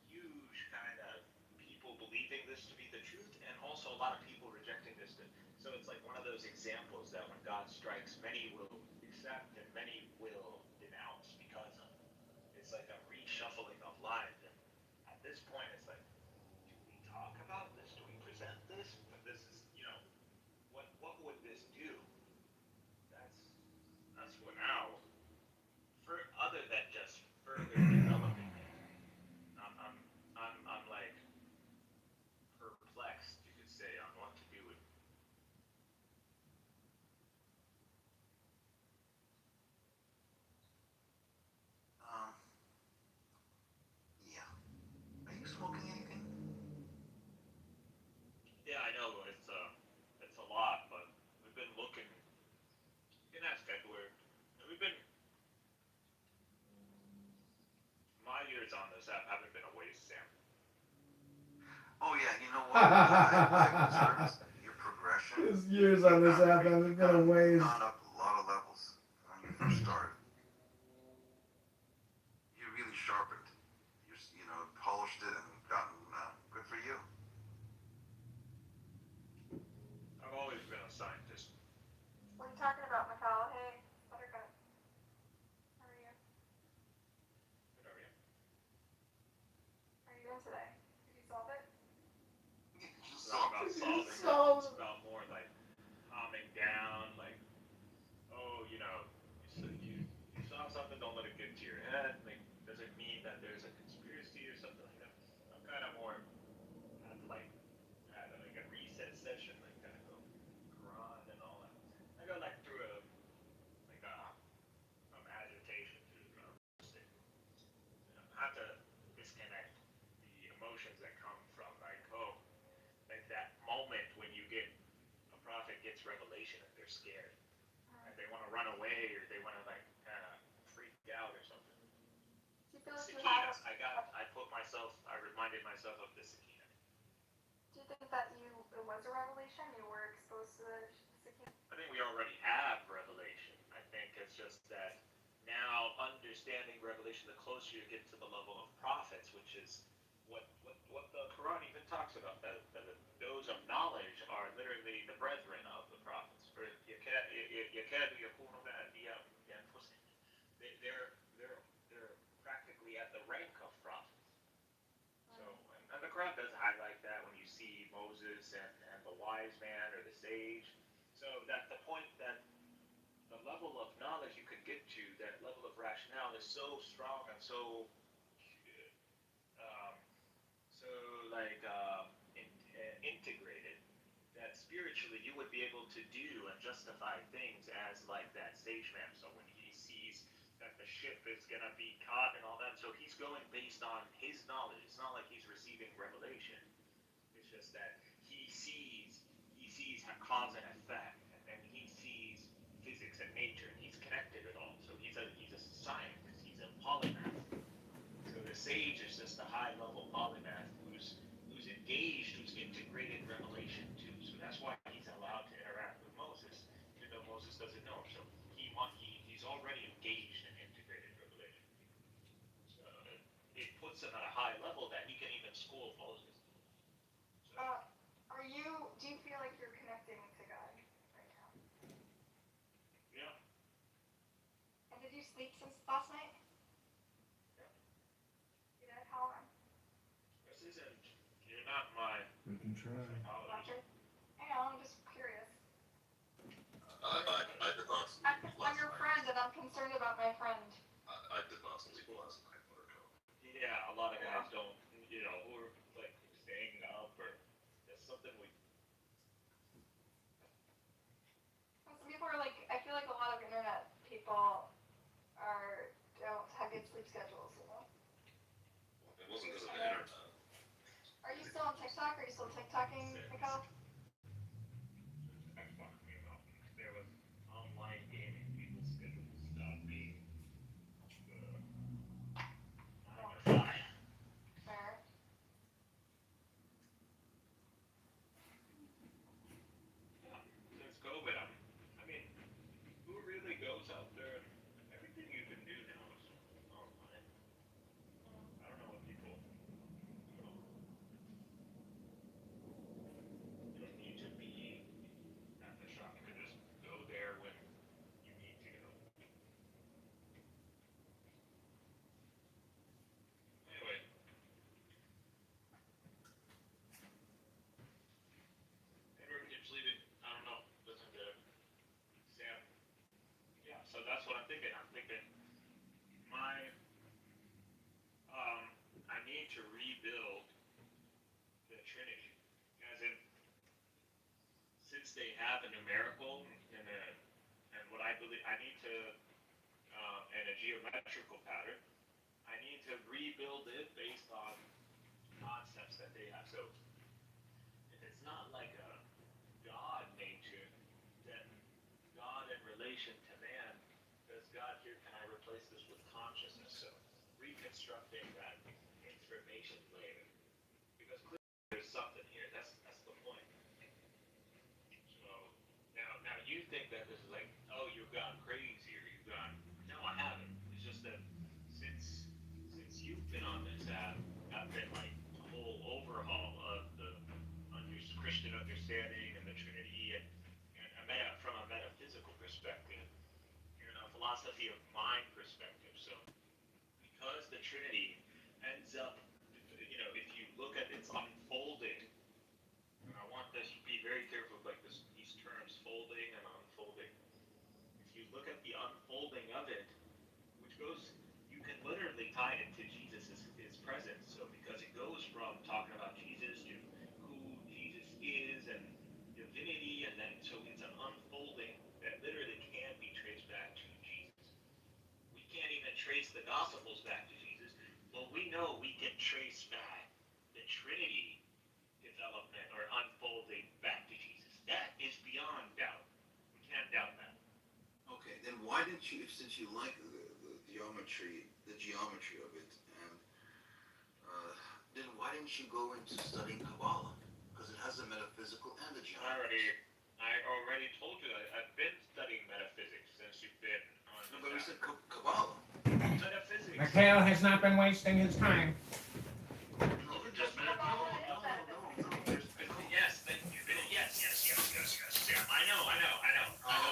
[SPEAKER 5] huge kind of people believing this to be the truth, and also a lot of people rejecting this. So it's like one of those examples that when God strikes, many will accept and many will denounce because years on this app haven't been a waste, Sam.
[SPEAKER 9] Oh yeah, you know what? I observed your progression.
[SPEAKER 1] His years on this app haven't been a waste.
[SPEAKER 9] Gone up a lot of levels when you first started. You really sharpened. You know, polished it and gotten good for you.
[SPEAKER 5] I've always been a scientist.
[SPEAKER 10] What are you talking about, Mikhail? Hey, Buttercup. How are you?
[SPEAKER 5] Good, are you?
[SPEAKER 10] How are you doing today? Did you solve it?
[SPEAKER 5] It's not about solving. It's about more like calming down. Like, oh, you know, you saw something. Don't let it get to your head. Like, does it mean that there's a conspiracy or something like that? I'm kind of more at like a reset session. Like, kind of go Quran and all that. I go like through some agitation through the state. I have to disconnect the emotions that come from like that moment when you get a prophet gets revelation and they're scared and they want to run away or they want to like kind of freak out or something.
[SPEAKER 10] Do you feel like you
[SPEAKER 5] Sakina,
[SPEAKER 10] have
[SPEAKER 5] I reminded myself of the Sakina.
[SPEAKER 10] Do you think that it was a revelation? You were exposed to the Sakina?
[SPEAKER 5] I think we already have revelation. I think it's just that now understanding revelation, the closer you get to the level of prophets, which is what the Quran even talks about, that those of knowledge are literally the brethren of the prophets. They're practically at the rank of prophets. So, and the Quran does highlight that when you see Moses and the wise man or the sage. So that the point that the level of knowledge you can get to, that level of rationale is so strong and so integrated that spiritually you would be able to do and justify things as like that sage man. So when he sees that the ship is gonna be caught and all that, so he's going based on his knowledge. It's not like he's receiving revelation. It's just that he sees cause and effect, and then he sees physics and nature, and he's connected it all. So he's a scientist. He's a polymath. So the sage is just a high level polymath who's engaged, who's integrated revelation too. So that's why he's allowed to interact with Moses, even though Moses doesn't know. So he's already engaged in integrated revelation. So it puts him at a high level that he can even school Moses. So,
[SPEAKER 10] Do you feel like you're connecting to God right now?
[SPEAKER 5] yeah.
[SPEAKER 10] And did you sleep since last night?
[SPEAKER 5] Yeah.
[SPEAKER 10] You did? How long?
[SPEAKER 5] You're not my
[SPEAKER 1] We can try.
[SPEAKER 10] Doctor? I know, I'm just curious.
[SPEAKER 11] I did not sleep
[SPEAKER 10] I'm your friend and I'm concerned about my friend.
[SPEAKER 11] I did not sleep last night, Buttercup.
[SPEAKER 5] Yeah, a lot of guys don't, who are like staying up or that's something we.
[SPEAKER 10] Some people are like, I feel like a lot of internet people don't have good sleep schedules, you know?
[SPEAKER 11] It wasn't because of the internet.
[SPEAKER 10] Are you still on TikTok? Are you still TikToking, Mikhail?
[SPEAKER 5] There was online gaming, people's schedules stopped being
[SPEAKER 10] Fair.
[SPEAKER 5] Since COVID, who really goes out there? Everything you can do now is online. I don't know what people. You don't need to be at the shop. You can just go there when you need to go. Anyway. Edward keeps leaving. I don't know. Listen to Sam. Yeah, so that's what I'm thinking. I'm thinking I need to rebuild the Trinity. As in, since they have a numerical and what I believe, I need to, and a geometrical pattern, I need to rebuild it based on concepts that they have. So if it's not like a God nature, then God in relation to man, does God here, can I replace this with consciousness? So reconstructing that information layer. Because clearly there's something here. That's the point. So now you think that this is like, oh, you've gone crazy or you've gone. No, I haven't. It's just that since you've been on this app, I've been like a whole overhaul of the Christian understanding and the Trinity and from a metaphysical perspective, and a philosophy of mind perspective. So because the Trinity ends up, if you look at its unfolding, and I want this to be very careful with like these terms, folding and unfolding. If you look at the unfolding of it, which goes, you can literally tie it to Jesus' his presence. So because it goes from talking about Jesus to who Jesus is and divinity, and then so it's an unfolding that literally can be traced back to Jesus. We can't even trace the Gospels back to Jesus, but we know we can trace back the Trinity development or unfolding back to Jesus. That is beyond doubt. We can't doubt that.
[SPEAKER 16] Okay, then why didn't you, since you like the geometry of it, and then why didn't you go into studying Kabbalah? Because it has a metaphysical and a geometry.
[SPEAKER 5] I already told you that I've been studying metaphysics since you've been on.
[SPEAKER 16] No, but we said Kabbalah.
[SPEAKER 5] Metaphysics.
[SPEAKER 18] Mikhail has not been wasting his time.
[SPEAKER 5] Yes, thank you. Yes. Yeah, I know.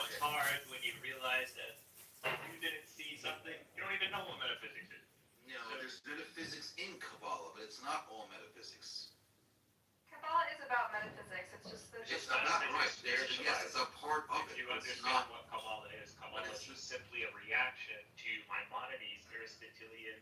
[SPEAKER 5] It's hard when you realize that you didn't see something. You don't even know what metaphysics is.
[SPEAKER 16] No, there's metaphysics in Kabbalah, but it's not all metaphysics.
[SPEAKER 10] Kabbalah is about metaphysics. It's just that
[SPEAKER 16] It's not right there. Yes, it's a part of it.
[SPEAKER 5] If you
[SPEAKER 16] But it's
[SPEAKER 5] understand
[SPEAKER 16] not.
[SPEAKER 5] what Kabbalah is just simply a reaction to Maimonides' Aristotelian,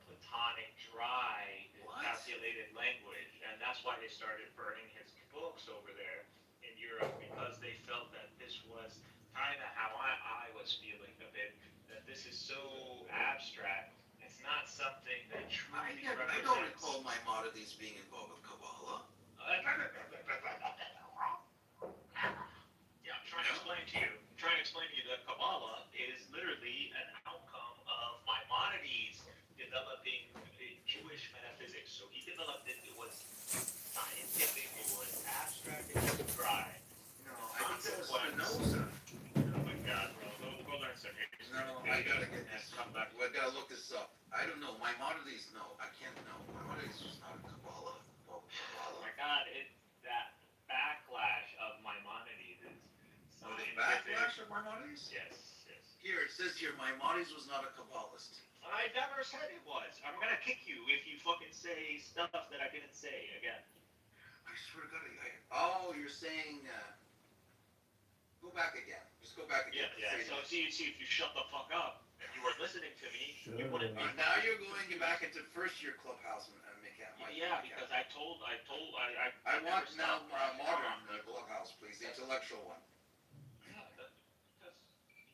[SPEAKER 5] Platonic, dry, calculated language, and that's why they started burning his books over there in Europe, because they felt that this was kind of how I was feeling a bit, that this is so abstract. It's not something that truly represents.
[SPEAKER 16] I don't recall Maimonides being involved with Kabbalah.
[SPEAKER 5] Yeah, I'm trying to explain to you. That Kabbalah is literally an outcome of Maimonides developing Jewish metaphysics. So he developed it. It was scientific. It was abstract. It was dry.
[SPEAKER 16] No, I think that was Spinoza.
[SPEAKER 5] Oh my God, bro! Go learn some history.
[SPEAKER 16] No, I gotta get this. I gotta look this up. I don't know. Maimonides, no, I can't know. Maimonides was not a Kabbalah.
[SPEAKER 5] Oh my God! That backlash of Maimonides is.
[SPEAKER 16] Oh, the backlash of Maimonides?
[SPEAKER 5] Yes.
[SPEAKER 16] Here, it says here, Maimonides was not a Kabbalist.
[SPEAKER 5] I never said it was. I'm gonna kick you if you fucking say stuff that I didn't say again.
[SPEAKER 16] I swear to God, you're saying, go back again. Just go back again.
[SPEAKER 5] Yeah. So see if you shut the fuck up and you were listening to me, you wouldn't be.
[SPEAKER 16] Now you're going back into first year clubhouse and
[SPEAKER 5] Yeah, because I
[SPEAKER 16] want now modern clubhouse, please, the intellectual one.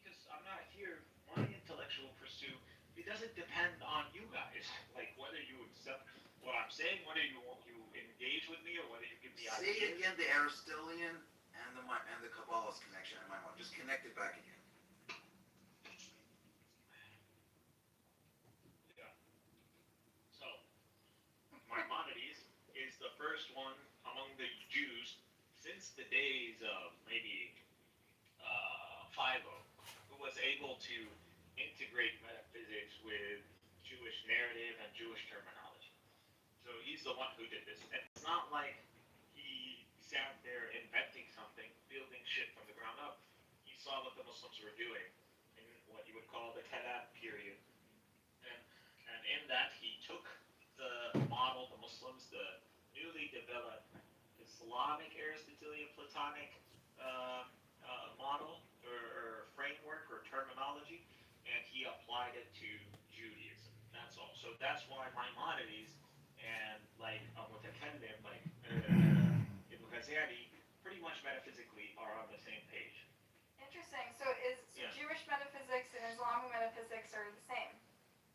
[SPEAKER 5] Because I'm not here. My intellectual pursuit, it doesn't depend on you guys. Like whether you accept what I'm saying, whether you engage with me, or whether you give me ideas.
[SPEAKER 16] Say again the Aristotelian and the Kabbalist connection in my mind. Just connect it back again.
[SPEAKER 5] Yeah. So Maimonides is the first one among the Jews since the days of maybe Philo, who was able to integrate metaphysics with Jewish narrative and Jewish terminology. So he's the one who did this. And it's not like he sat there inventing something, building shit from the ground up. He saw what the Muslims were doing in what you would call the Kalam period. And in that, he took the model, the Muslims, the newly developed Islamic Aristotelian Platonic model or framework or terminology, and he applied it to Judaism. That's all. So that's why Maimonides and Mutakallim, Ibn Ghazali, pretty much metaphysically are on the same page.
[SPEAKER 10] Interesting. So Jewish metaphysics and Islamic metaphysics are the same?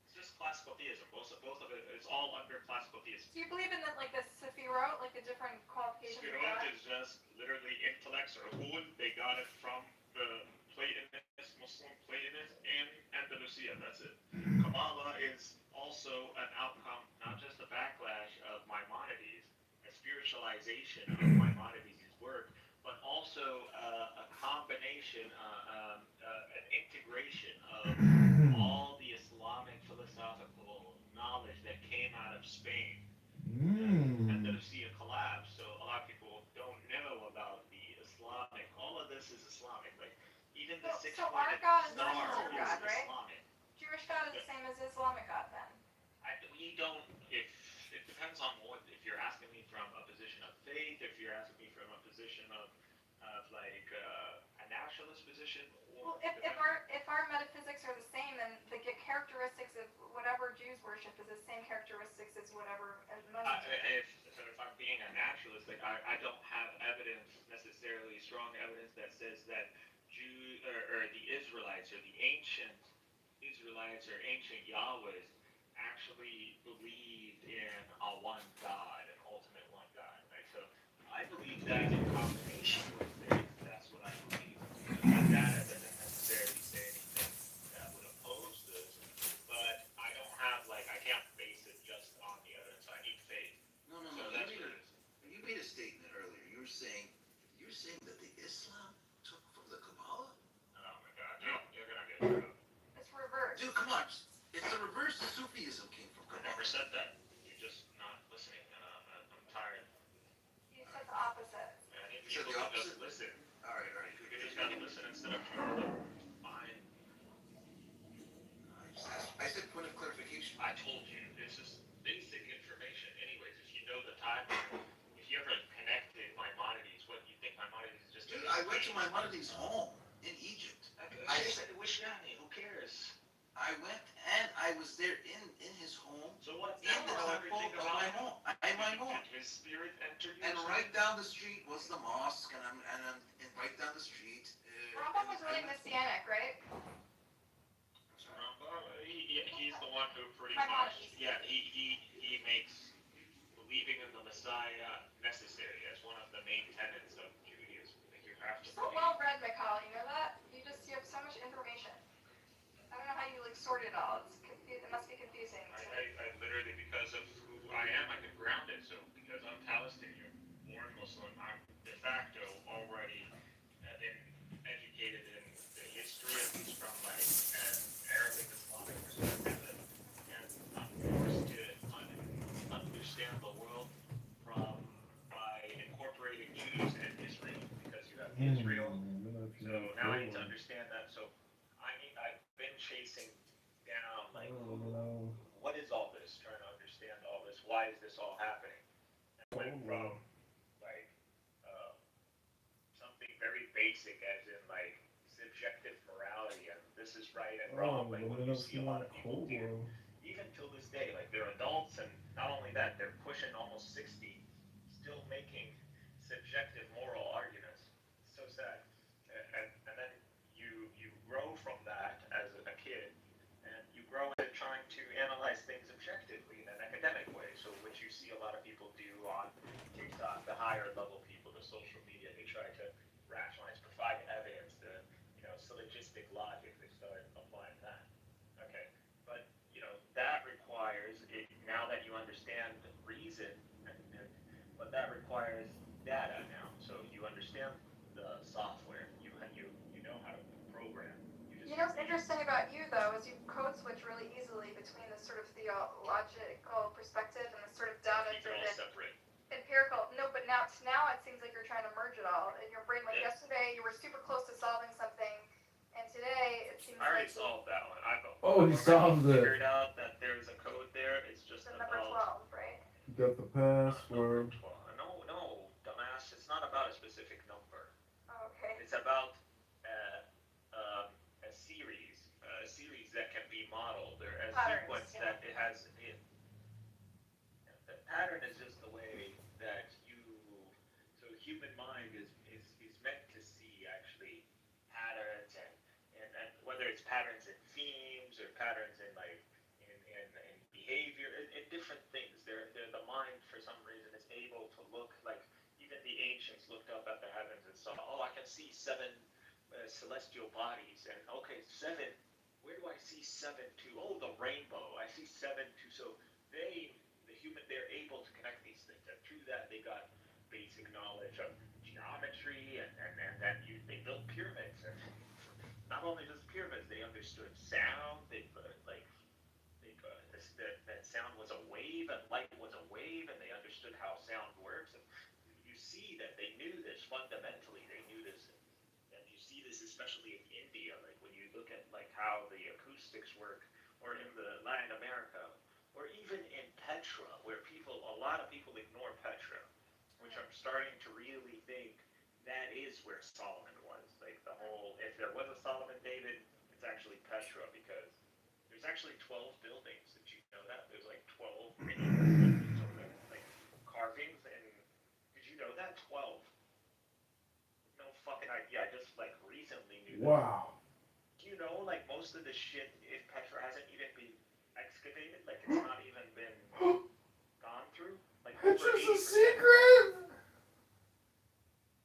[SPEAKER 5] It's just classical theism. Both of it is all under classical theism.
[SPEAKER 10] Do you believe in the Sefirot, like the different qualifications of God?
[SPEAKER 5] Sefirot is just literally intellects or Hud. They got it from the Platonists, Muslim Platonists, and Andalusia. That's it. Kabbalah is all also an outcome, not just a backlash of Maimonides, a spiritualization of Maimonides' work, but also a combination, an integration of all the Islamic philosophical knowledge that came out of Spain. Andalusia collapsed, so a lot of people don't know about the Islamic. All of this is Islamic. Like even the
[SPEAKER 10] So our God is the same as
[SPEAKER 5] star
[SPEAKER 10] your God,
[SPEAKER 5] is
[SPEAKER 10] right?
[SPEAKER 5] Islamic.
[SPEAKER 10] Jewish God is the same as Islamic God then.
[SPEAKER 5] We don't. If it depends on what. If you're asking me from a position of faith, if you're asking me from a position of like a nationalist position.
[SPEAKER 10] Well, if our metaphysics are the same, then the characteristics of whatever Jews worship is the same characteristics as whatever Muslims worship.
[SPEAKER 5] If I'm being a naturalist, like I don't have evidence necessarily, strong evidence that says that Jew or the Israelites or the ancient Israelites or ancient Yahwehs actually believed in a one God, an ultimate one God. Right? So I believe that in combination with faith, that's what I believe. That doesn't necessarily say anything that would oppose this, but I don't have I can't base it just on the evidence. I need faith.
[SPEAKER 16] No.
[SPEAKER 5] So that's what it is.
[SPEAKER 16] You made a statement earlier. You're saying that the Islam took from the Kabbalah?
[SPEAKER 5] Oh my God, you're gonna get screwed up.
[SPEAKER 10] It's reversed.
[SPEAKER 16] Dude, come on. It's the reverse. Sufism came from
[SPEAKER 5] I
[SPEAKER 16] Kabbalah.
[SPEAKER 5] never said that. You're just not listening, and I'm tired.
[SPEAKER 10] You said the opposite.
[SPEAKER 5] I need
[SPEAKER 16] You said
[SPEAKER 5] people
[SPEAKER 16] the
[SPEAKER 5] to just
[SPEAKER 16] opposite?
[SPEAKER 5] listen.
[SPEAKER 16] All right.
[SPEAKER 5] You just gotta listen instead of trying to find.
[SPEAKER 16] I said point of clarification.
[SPEAKER 5] I told you, this is basic information. Anyways, if you know the time, if you ever connected Maimonides, what do you think Maimonides is just?
[SPEAKER 16] Dude, I went to Maimonides' home in Egypt.
[SPEAKER 5] I said Wishnani, who cares?
[SPEAKER 16] I went and I was there in his home.
[SPEAKER 5] So what?
[SPEAKER 16] In the temple of my home.
[SPEAKER 5] His spirit entered you.
[SPEAKER 16] And right down the street was the mosque, and right down the street.
[SPEAKER 10] Rambam was really messianic, right?
[SPEAKER 5] He's the one who pretty
[SPEAKER 10] Maimonides.
[SPEAKER 5] much, he makes believing in the Messiah necessary as one of the main tenets of Judaism. You have to.
[SPEAKER 10] So well read, Mikhail. You know that? You have so much information. I don't know how you sort it all. It must be confusing.
[SPEAKER 5] I literally, because of who I am, I can ground it. So because I'm Palestinian, born Muslim, I'm de facto already been educated in the history, at least from an Arabic Islamic perspective, and I'm forced to understand the world by incorporating Jews and Israel, because you have Israel. So now I need to understand that. So I've been chasing down what is all this? Trying to understand all this. Why is this all happening? And went from something very basic, as in subjective morality, and this is right and wrong. What you see a lot of people do, even till this day. They're adults, and not only that, they're pushing almost 60, still making subjective moral arguments. It's so sad. And then you grow from that as a kid, and you grow into trying to analyze things objectively in an academic way. So what you see a lot of people do on TikTok, the higher level people, the social media, they try to rationalize, provide evidence, the syllogistic logic, they start applying that. Okay, but that requires now that you understand reason, but that requires data now. So you understand the software, you know how to program.
[SPEAKER 10] You know what's interesting about you, though, is you code switch really easily between this sort of theological perspective and this sort of data-driven, empirical. No, but now it seems like you're trying to merge it all in your brain. Yesterday, you were super close to solving something, and today it seems
[SPEAKER 5] I already
[SPEAKER 10] like
[SPEAKER 5] solved that one.
[SPEAKER 1] He solved it.
[SPEAKER 5] Figured out that there's a code there. It's just
[SPEAKER 10] the number 12, right?
[SPEAKER 1] You got the password.
[SPEAKER 5] No, dumbass. It's not about a specific number.
[SPEAKER 10] Oh, okay.
[SPEAKER 5] It's about a series that can be modeled, or a sequence that it has. The pattern is just the way that so human mind is meant to see actually patterns, and whether it's patterns in themes or patterns in in behavior, in different things. The mind, for some reason, is able to look even the ancients looked up at the heavens and saw, I can see 7 celestial bodies, and okay, 7. Where do I see 7 to? Oh, the rainbow. I see 7 to that. They knew this fundamentally. They knew this, and you see this especially in India. Like when you look at like how the acoustics work, or in the Latin America, or even in Petra, where a lot of people ignore Petra, which I'm starting to really think that is where Solomon was. Like the whole, if there was a Solomon David, it's actually Petra, because there's actually 12 buildings. Did you know that? There's like 12 buildings over there, like carvings, and did you know that? 12. No fucking idea. I just like recently knew that.
[SPEAKER 1] Wow.
[SPEAKER 5] Do you know like most of the shit, if Petra hasn't even been excavated, like it's not even been gone through? Like
[SPEAKER 1] It's
[SPEAKER 5] over
[SPEAKER 1] just a
[SPEAKER 5] 80%.
[SPEAKER 1] secret.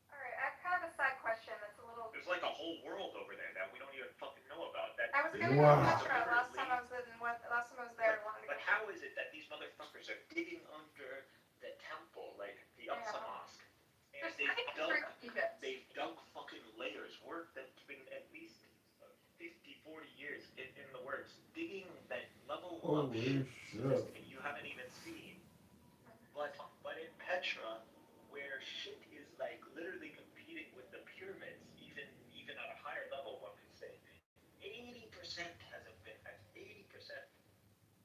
[SPEAKER 10] Alright, I have kind of a side question that's a little...
[SPEAKER 5] There's like a whole world over there that we don't even fucking know about. That
[SPEAKER 10] I was gonna go to Petra last time I was there.
[SPEAKER 5] But how is it that these motherfuckers are digging under the temple, like the Aqsa Mosque, and they've dug fucking layers, work that's been at least 50, 40 years in the works, digging that level of
[SPEAKER 1] Holy shit.
[SPEAKER 5] and you haven't even seen. But in Petra, where shit is like literally competing with the pyramids, even at a higher level, one could say, 80% hasn't been. 80%.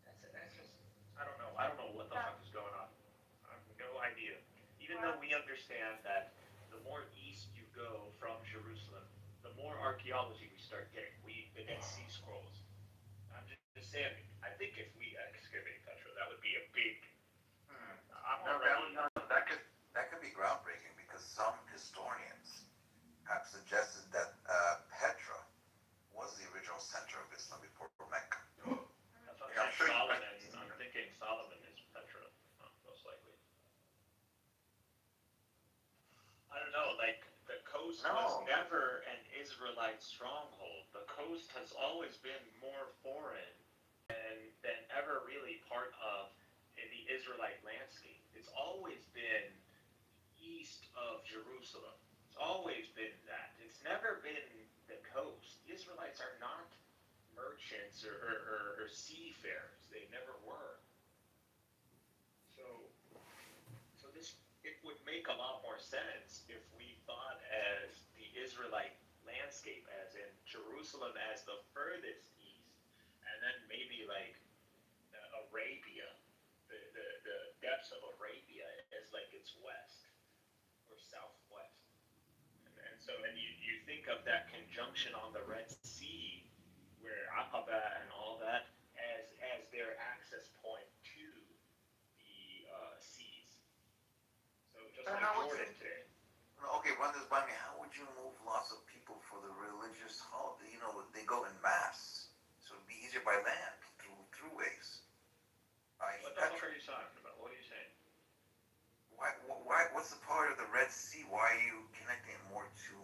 [SPEAKER 5] That's just. I don't know what the fuck is going on. I have no idea. Even though we understand that the more east you go from Jerusalem, the more archaeology we start getting. The Dead Sea Scrolls. I'm just saying. I think if we excavate Petra, that would be a big.
[SPEAKER 16] That could be groundbreaking, because some historians have suggested that Petra was the original center of Islam before Mecca.
[SPEAKER 5] I'm thinking Solomon is Petra, most likely. I don't know, like the coast was never an Israelite stronghold. The coast has always been more foreign than ever really part of the Israelite landscape. It's always been east of Jerusalem. It's always been that. It's never been the coast. The Israelites are not merchants or seafarers. They never were. So it would make a lot more sense if we thought as the Israelite landscape, as in Jerusalem as the furthest east, and then maybe like Arabia, the depths of Arabia as like its west or southwest. And you think of that conjunction on the Red Sea, where Aqaba and all that, as their access point to the seas. So just like Jordan today.
[SPEAKER 16] Okay, run this by me. How would you move lots of people for the religious holiday? You know, they go in mass, so it'd be easier by land through ways.
[SPEAKER 5] What the fuck are you talking about? What are you saying?
[SPEAKER 16] Why? What's the part of the Red Sea? Why are you connecting it more to?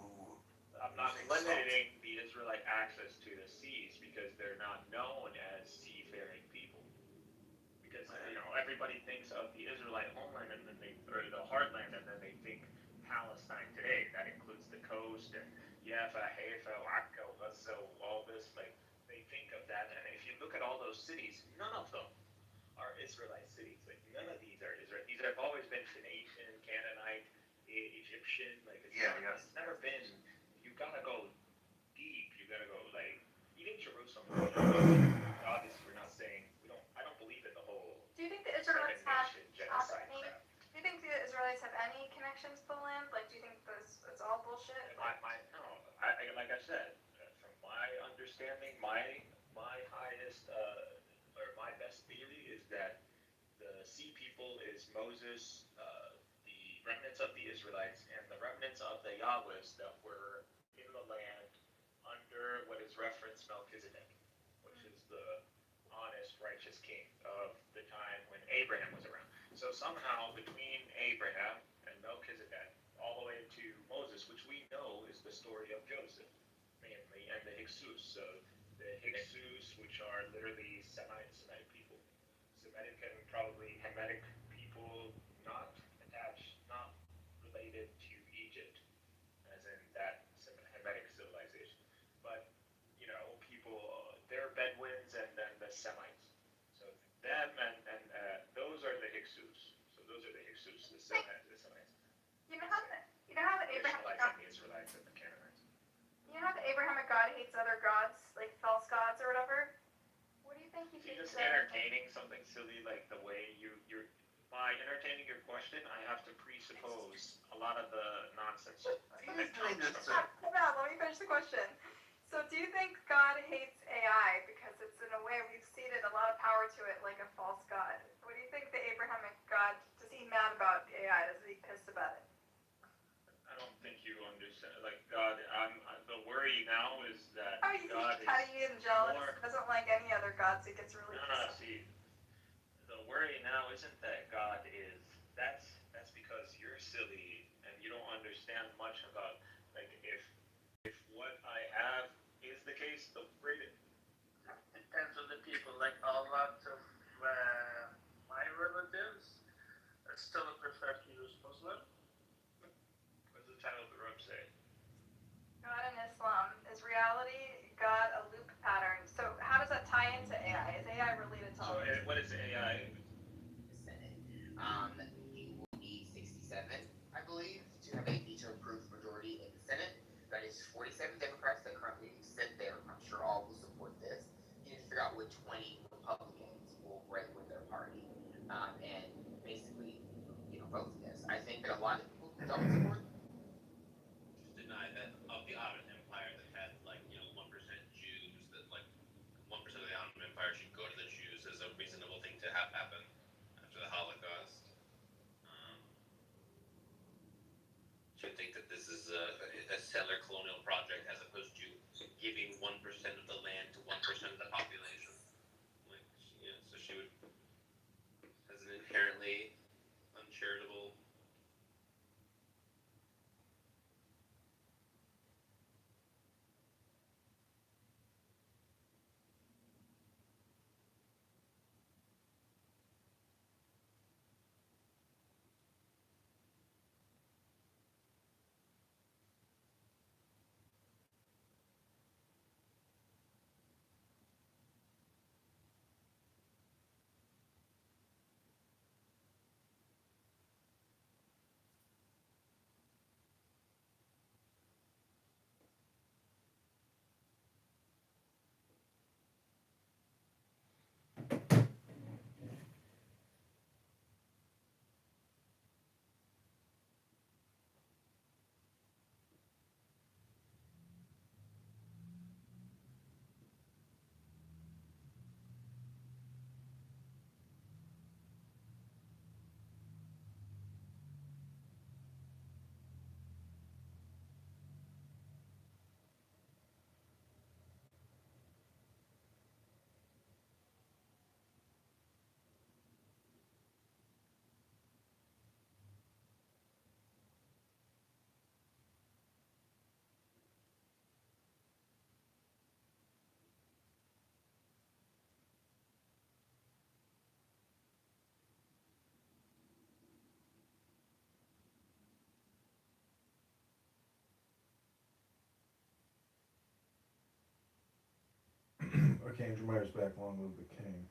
[SPEAKER 5] I'm not limiting the Israelite access to the seas because they're not known as seafaring people. Because everybody thinks of the Israelite homeland or the heartland, and then they think Palestine today. That includes the coast and Jaffa, Haifa, Akka, Gaza, all this. Like they think of that, and if you look at all those cities, none of them are Israelite cities. Like none of these are Israel. These have always been Phoenician, Canaanite, Egyptian. Like it's never been. You gotta go deep. You gotta go like even Jerusalem. Obviously, we're not saying I don't believe in the whole.
[SPEAKER 10] Do you think the Israelites have
[SPEAKER 5] genocide
[SPEAKER 10] any?
[SPEAKER 5] crap.
[SPEAKER 10] Do you think the Israelites have any connections to the land? Like, do you think it's all bullshit?
[SPEAKER 5] Like I said, from my understanding, my highest or my best theory is that the sea people is Moses, the remnants of the Israelites, and the remnants of the Yahwehs that were in the land under what is referenced Melchizedek, which is the honest, righteous king of the time when Abraham was around. So somehow between Abraham and Melchizedek, all the way to Moses, which we know is the story of Joseph, mainly, and the Hyksos. So the Hyksos, which are literally Semitic people. Semitic and probably Hamitic people, not attached, not related to Egypt, as in that Hamitic civilization. But, people, they're Bedouins and then the Semites. So them and those are the Hyksos. So those are the Hyksos, the Semites.
[SPEAKER 10] You know how You know how the Abrahamic God,
[SPEAKER 5] the Israelites and the Canaanites.
[SPEAKER 10] you know how the Abrahamic God hates other gods, like false gods or whatever? What do you think he
[SPEAKER 5] Just
[SPEAKER 10] thinks
[SPEAKER 5] entertaining something silly like the way you're by entertaining your question, I have to presuppose a lot of the nonsense.
[SPEAKER 10] Hold on, let me finish the question. So do you think God hates AI because it's in a way we've ceded a lot of power to it like a false god? What do you think the Abrahamic God, does he mad about AI? Does he pissed about it?
[SPEAKER 5] I don't think you understand. Like God, the worry now is that God is
[SPEAKER 10] Petty and jealous,
[SPEAKER 5] more.
[SPEAKER 10] doesn't like any other gods. He gets really pissed.
[SPEAKER 5] See, the worry now isn't that God is. That's because you're silly and you don't understand much about like if what I have is the case, the great.
[SPEAKER 19] Depends on the people. Like a lot of my relatives still prefer to use Muslim.
[SPEAKER 5] What's the title of the room say?
[SPEAKER 10] God in Islam. Is reality God a loop pattern? So how does that tie into AI? Is AI related to all this?
[SPEAKER 5] What is AI?
[SPEAKER 21] You will need 67, I believe, to have a veto-proof majority in the Senate. That is 47 Democrats that currently sit there. I'm sure all will support this. You need to figure out what 20 Republicans will break with their party and basically, vote for this. I think that a lot of people don't support
[SPEAKER 14] Deny that of the Ottoman Empire that had 1% Jews, that 1% of the Ottoman Empire should go to the Jews as a reasonable thing to have happen after the Holocaust. To think that this is a settler colonial project as opposed to giving 1% of the land to 1% of the population. So she would, as an inherently uncharitable.
[SPEAKER 1] Archangel Myers back along with the king.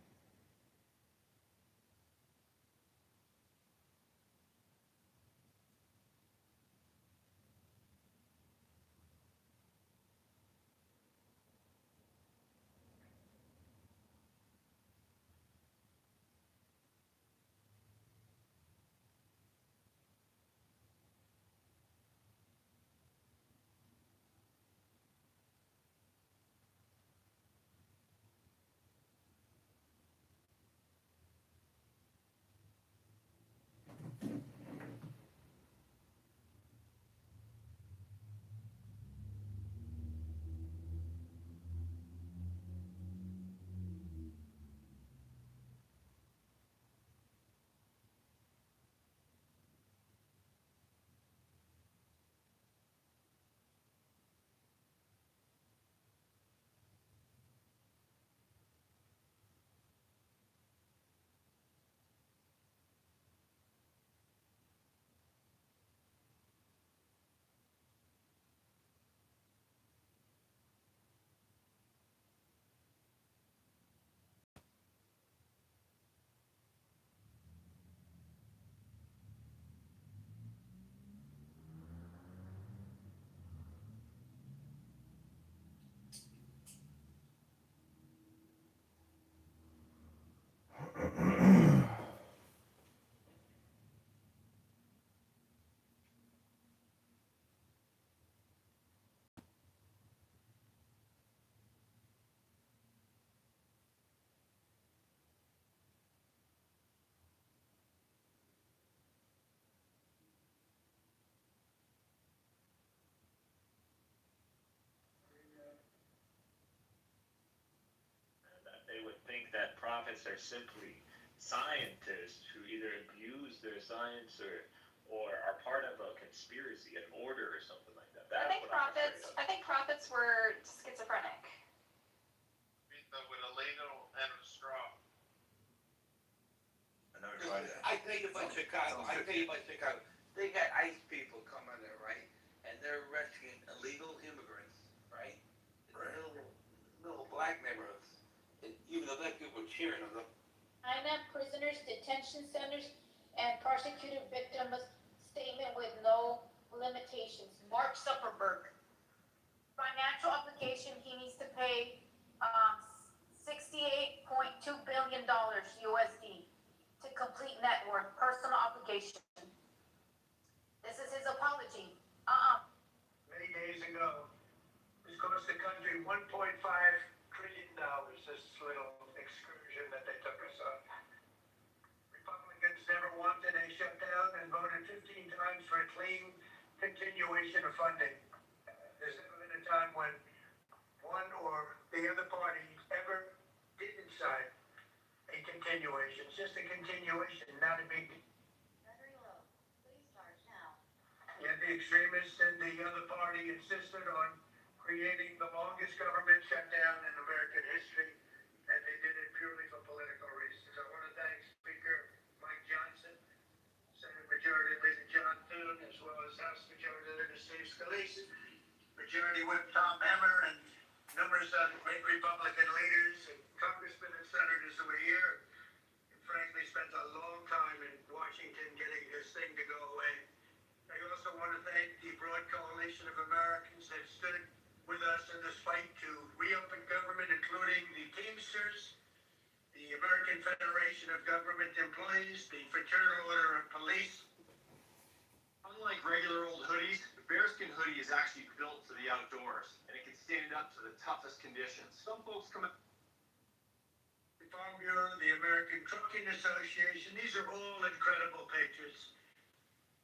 [SPEAKER 5] economists are simply scientists who either abuse their science or are part of a conspiracy, an order, or something like that. That's what I'm afraid of.
[SPEAKER 10] I think prophets were schizophrenic.
[SPEAKER 4] With a ladle and a straw.
[SPEAKER 1] I never tried that.
[SPEAKER 20] I tell you about Chicago. They got ICE people coming there, right? And they're arresting illegal immigrants, right? In little black neighborhoods. And even the black people were cheering them.
[SPEAKER 22] INF prisoners, detention centers, and prosecuted victims statement with no limitations. Mark Zuckerberg. Financial obligation, he needs to pay $68.2 billion USD to complete net worth, personal obligation. This is his apology.
[SPEAKER 23] Many days ago, this cost the country $1.5 trillion, this little excursion that they took us on. Republicans never wanted a shutdown and voted 15 times for a clean continuation of funding. There's never been a time when one or the other party ever didn't sign a continuation. It's just a continuation, not a big. Yet the extremists and the other party insisted on creating the longest government shutdown in American history, and they did it purely for political reasons. I want to thank Speaker Mike Johnson, Senate Majority Leader John Thune, as well as House Majority Leader Steve Scalise, Majority Whip Tom Emmer, and numerous other great Republican leaders and congressmen and senators who were here, and frankly spent a long time in Washington getting this thing to go away. I also want to thank the broad coalition of Americans that stood with us in this fight to reopen government, including the Teamsters, the American Federation of Government Employees, the Fraternal Order of Police.
[SPEAKER 24] Unlike regular old hoodies, the bearskin hoodie is actually built for the outdoors, and it can stand up to the toughest conditions. Some folks come.
[SPEAKER 23] The Farm Bureau, the American Trucking Association, these are all incredible patriots.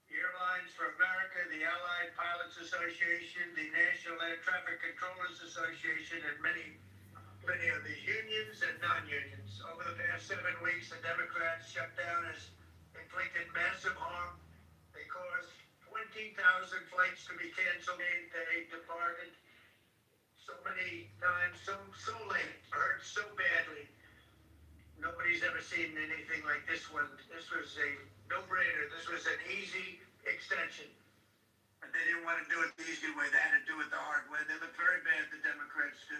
[SPEAKER 23] The Airlines for America, the Allied Pilots Association, the National Air Traffic Controllers Association, and many of the unions and non-unions. Over the past 7 weeks, the Democrats' shutdown has inflicted massive harm. They caused 20,000 flights to be canceled. They departed so many times, so late, hurt so badly. Nobody's ever seen anything like this one. This was a no-brainer. This was an easy extension. But they didn't want to do it the easy way. They had to do it the hard way. They look very bad, the Democrats do.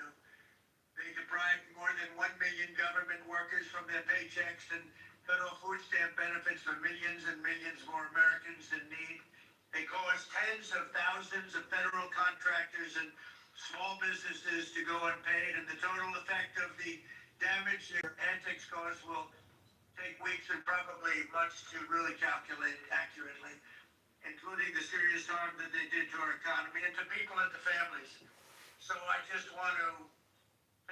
[SPEAKER 23] They deprived more than 1 million government workers from their paychecks and cut off food stamp benefits for millions and millions more Americans in need. They caused tens of thousands of federal contractors and small businesses to go unpaid, and the total effect of the damage their antics caused will take weeks and probably months to really calculate accurately, including the serious harm that they did to our economy and to people and to families. So I just want to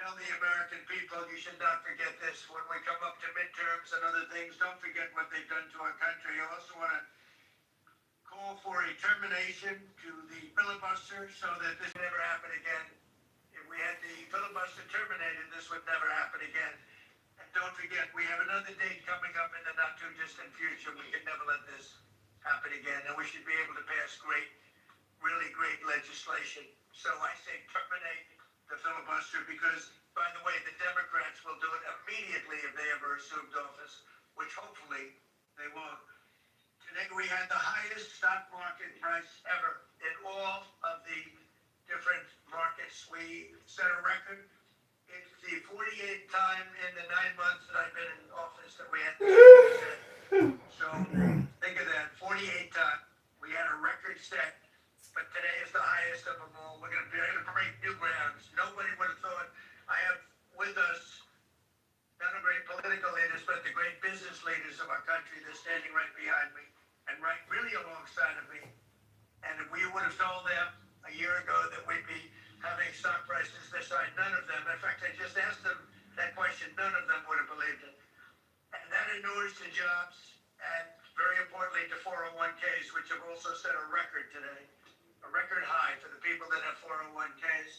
[SPEAKER 23] tell the American people, you should not forget this. When we come up to midterms and other things, don't forget what they've done to our country. I also want to call for a termination to the filibuster so that this never happen again. If we had the filibuster terminated, this would never happen again. And don't forget, we have another date coming up in the not-too-distant future. We can never let this happen again, and we should be able to pass really great legislation. So I say terminate the filibuster because, by the way, the Democrats will do it immediately if they ever assumed office, which hopefully they won't. Today we had the highest stock market price ever in all of the different markets. We set a record. It's the 48th time in the 9 months that I've been in office that we had this. So think of that, 48 times. We had a record set, but today is the highest of them all. We're going to be able to break new grounds. Nobody would have thought. I have with us not only great political leaders, but the great business leaders of our country. They're standing right behind me and right really alongside of me. And if we would have told them a year ago that we'd be having stock prices this high, none of them, in fact, I just asked them that question, none of them would have believed it. And that inures to jobs and, very importantly, to 401ks, which have also set a record today, a record high for the people that have 401ks.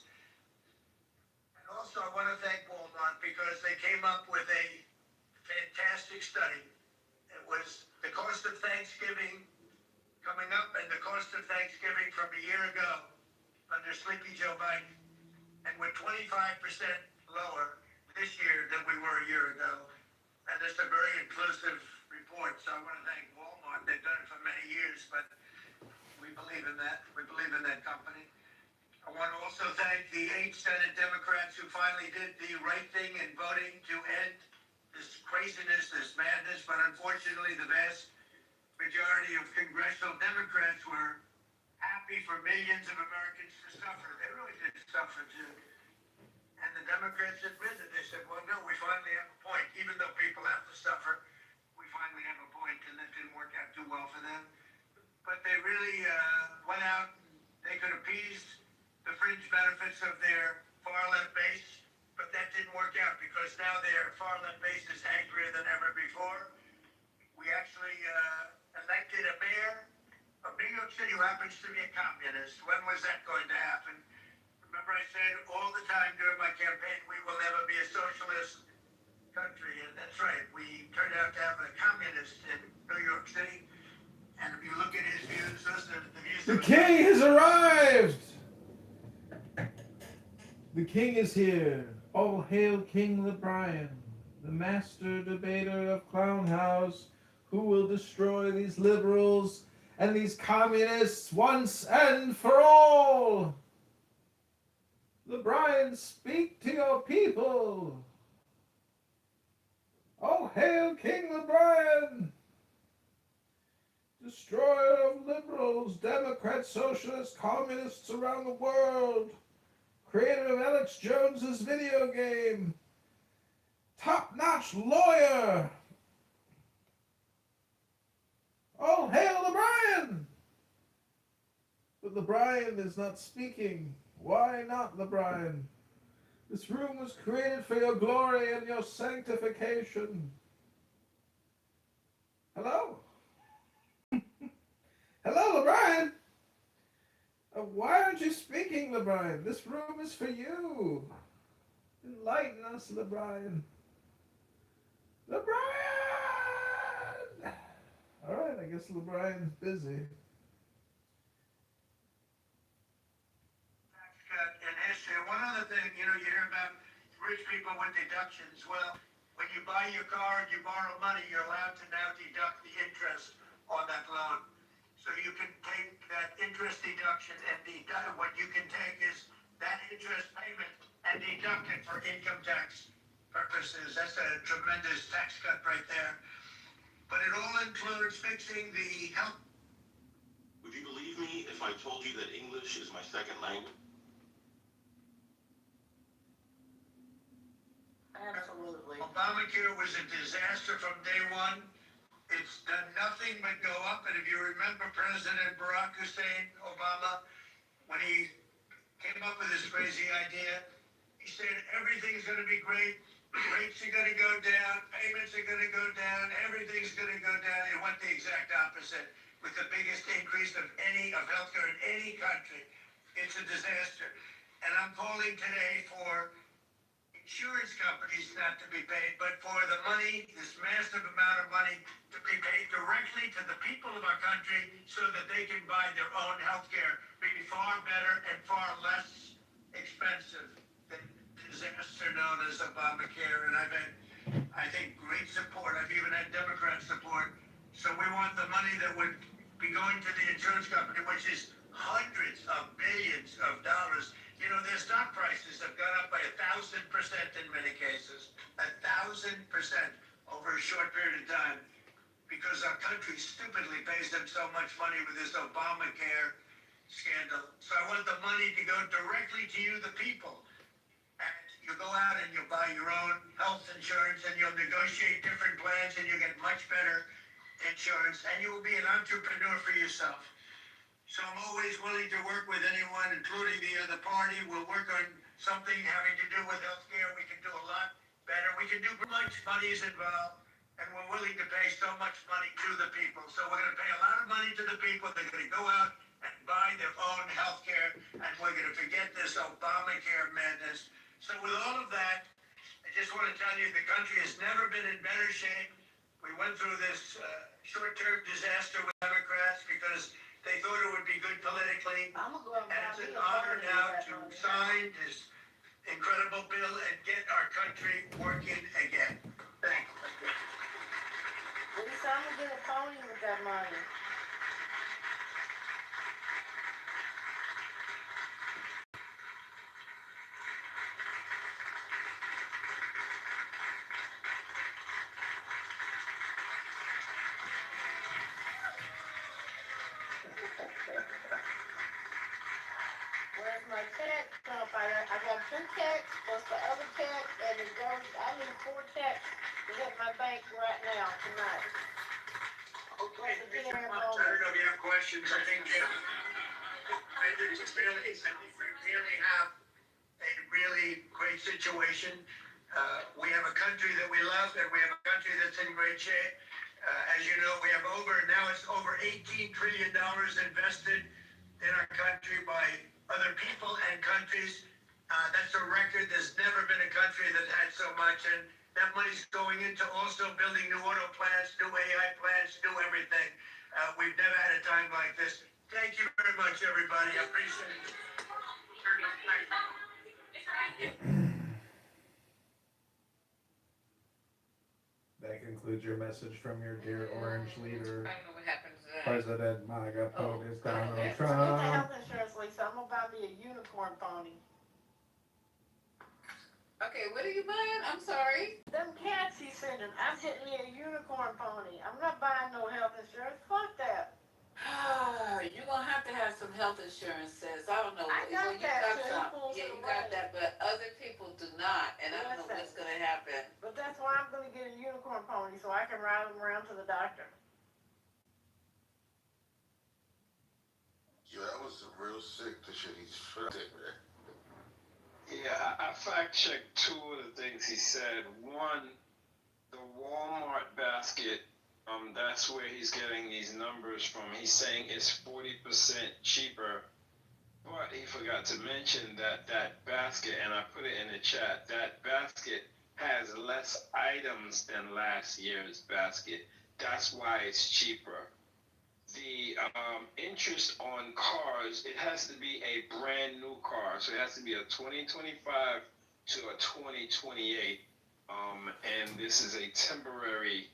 [SPEAKER 23] And also, I want to thank Walmart because they came up with a study. It was the cost of Thanksgiving coming up and the cost of Thanksgiving from a year ago under Sleepy Joe Biden. And we're 25% lower this year than we were a year ago. And it's a very inclusive report, so I want to thank Walmart. They've done it for many years, but we believe in that. We believe in that company. I want to also thank the 8 Senate Democrats who finally did the right thing in voting to end this craziness, this madness, but unfortunately the vast majority of congressional Democrats were happy for millions of Americans to suffer. They really did suffer too. And the Democrats admitted, they said, well, no, we finally have a point. Even though people have to suffer, we finally have a point, and that didn't work out too well for them. But they really went out, they could appease the fringe benefits of their far-left base, but that didn't work out because now their far-left base is angrier than ever before. We actually elected a mayor of New York City who happens to be a communist. When was that going to happen? Remember I said all the time during my campaign, we will never be a socialist country, and that's right. We turned out to have a communist in New York City, and if you look at his views, those are the views.
[SPEAKER 1] The king has arrived! The king is here. All hail King LeBrian, the master debater of Clown House, who will destroy these liberals and these communists once and for all. LeBrian, speak to your people. All hail King LeBrian, destroyer of liberals, Democrats, socialists, communists around the world, creator of Alex Jones's video game, top-notch lawyer. All hail LeBrian! But LeBrian is not speaking. Why not, LeBrian? This room was created for your glory and your sanctification. Hello? Hello, LeBrian? Why aren't you speaking, LeBrian? This room is for you. Enlighten us, LeBrian. LeBrian! All right, I guess LeBrian's busy.
[SPEAKER 23] In history, one other thing, you hear about rich people with deductions. Well, when you buy your car and you borrow money, you're allowed to now deduct the interest on that loan. So you can take that interest deduction and what you can take is that interest payment and deduct it for income tax purposes. That's a tremendous tax cut right there. But it all includes fixing the health.
[SPEAKER 3] Would you believe me if I told you that English is my second language?
[SPEAKER 19] Absolutely.
[SPEAKER 23] Obamacare was a disaster from day one. It's done nothing but go up. And if you remember President Barack Hussein Obama, when he came up with this crazy idea, he said everything's going to be great. Rates are going to go down. Payments are going to go down. Everything's going to go down. It went the exact opposite with the biggest increase of healthcare in any country. It's a disaster. And I'm calling today for insurance companies not to be paid, but for the money, this massive amount of money, to be paid directly to the people of our country so that they can buy their own health care, be far better and far less expensive than the disaster known as Obamacare. And I've had, I think, great support. I've even had Democrat support. So we want the money that would be going to the insurance company, which is hundreds of billions of dollars. Their stock prices have gone up by 1,000% in many cases, 1,000% over a short period of time, because our country stupidly pays them so much money with this Obamacare scandal. So I want the money to go directly to you, the people. And you go out and you buy your own health insurance and you'll negotiate different plans and you get much better insurance and you will be an entrepreneur for yourself. So I'm always willing to work with anyone, including the other party. We'll work on something having to do with healthcare. We can do a lot better. We can do much money is involved, and we're willing to pay so much money to the people. So we're going to pay a lot of money to the people. They're going to go out and buy their own healthcare, and we're going to forget this Obamacare madness. So with all of that, I just want to tell you the country has never been in better shape. We went through this short-term disaster with Democrats because they thought it would be good politically. And it's an honor now to sign this incredible bill and get our country working again. Thank you.
[SPEAKER 2] At least I'm gonna get a pony with that money. Where's my check? Trump? I got 2 checks plus the other check, and it goes. I need 4 checks to hit my bank right now tonight.
[SPEAKER 23] Okay, Mr. Fox, I don't know if you have questions. I think we really have a really great situation. We have a country that we love, and we have a country that's in great shape. As you know, we have it's over $18 trillion invested in our country by other people and countries. That's a record. There's never been a country that had so much, and that money's going into also building new auto plants, new AI plants, new everything. We've never had a time like this. Thank you very much, everybody. I appreciate it.
[SPEAKER 1] That concludes your message from your dear orange leader,
[SPEAKER 19] I don't know what happens to that.
[SPEAKER 1] President MAGA POTUS Donald
[SPEAKER 2] Get the
[SPEAKER 1] Trump.
[SPEAKER 2] health insurance, Lisa. I'm gonna buy me a unicorn pony.
[SPEAKER 19] Okay, what are you buying? I'm sorry.
[SPEAKER 2] Them cats he's sending. I'm getting me a unicorn pony. I'm not buying no health insurance. Fuck that.
[SPEAKER 19] You're gonna have to have some health insurance, sis. I don't know.
[SPEAKER 2] I got
[SPEAKER 19] you
[SPEAKER 2] that,
[SPEAKER 19] got
[SPEAKER 2] so
[SPEAKER 19] some.
[SPEAKER 2] he pulls
[SPEAKER 19] Yeah,
[SPEAKER 2] it
[SPEAKER 19] you got
[SPEAKER 2] away.
[SPEAKER 19] that, but other people do not, and I don't know what's gonna happen.
[SPEAKER 2] But that's why I'm gonna get a unicorn pony so I can ride him around to the doctor.
[SPEAKER 11] Yo, that was real sick, the shit he's did, man.
[SPEAKER 6] Yeah, I fact-checked 2 of the things he said. One, the Walmart basket, that's where he's getting these numbers from. He's saying it's 40% cheaper, but he forgot to mention that basket, and I put it in the chat, that basket has less items than last year's basket. That's why it's cheaper. The interest on cars, it has to be a brand new car. So it has to be a 2025 to a 2028. And this is a temporary,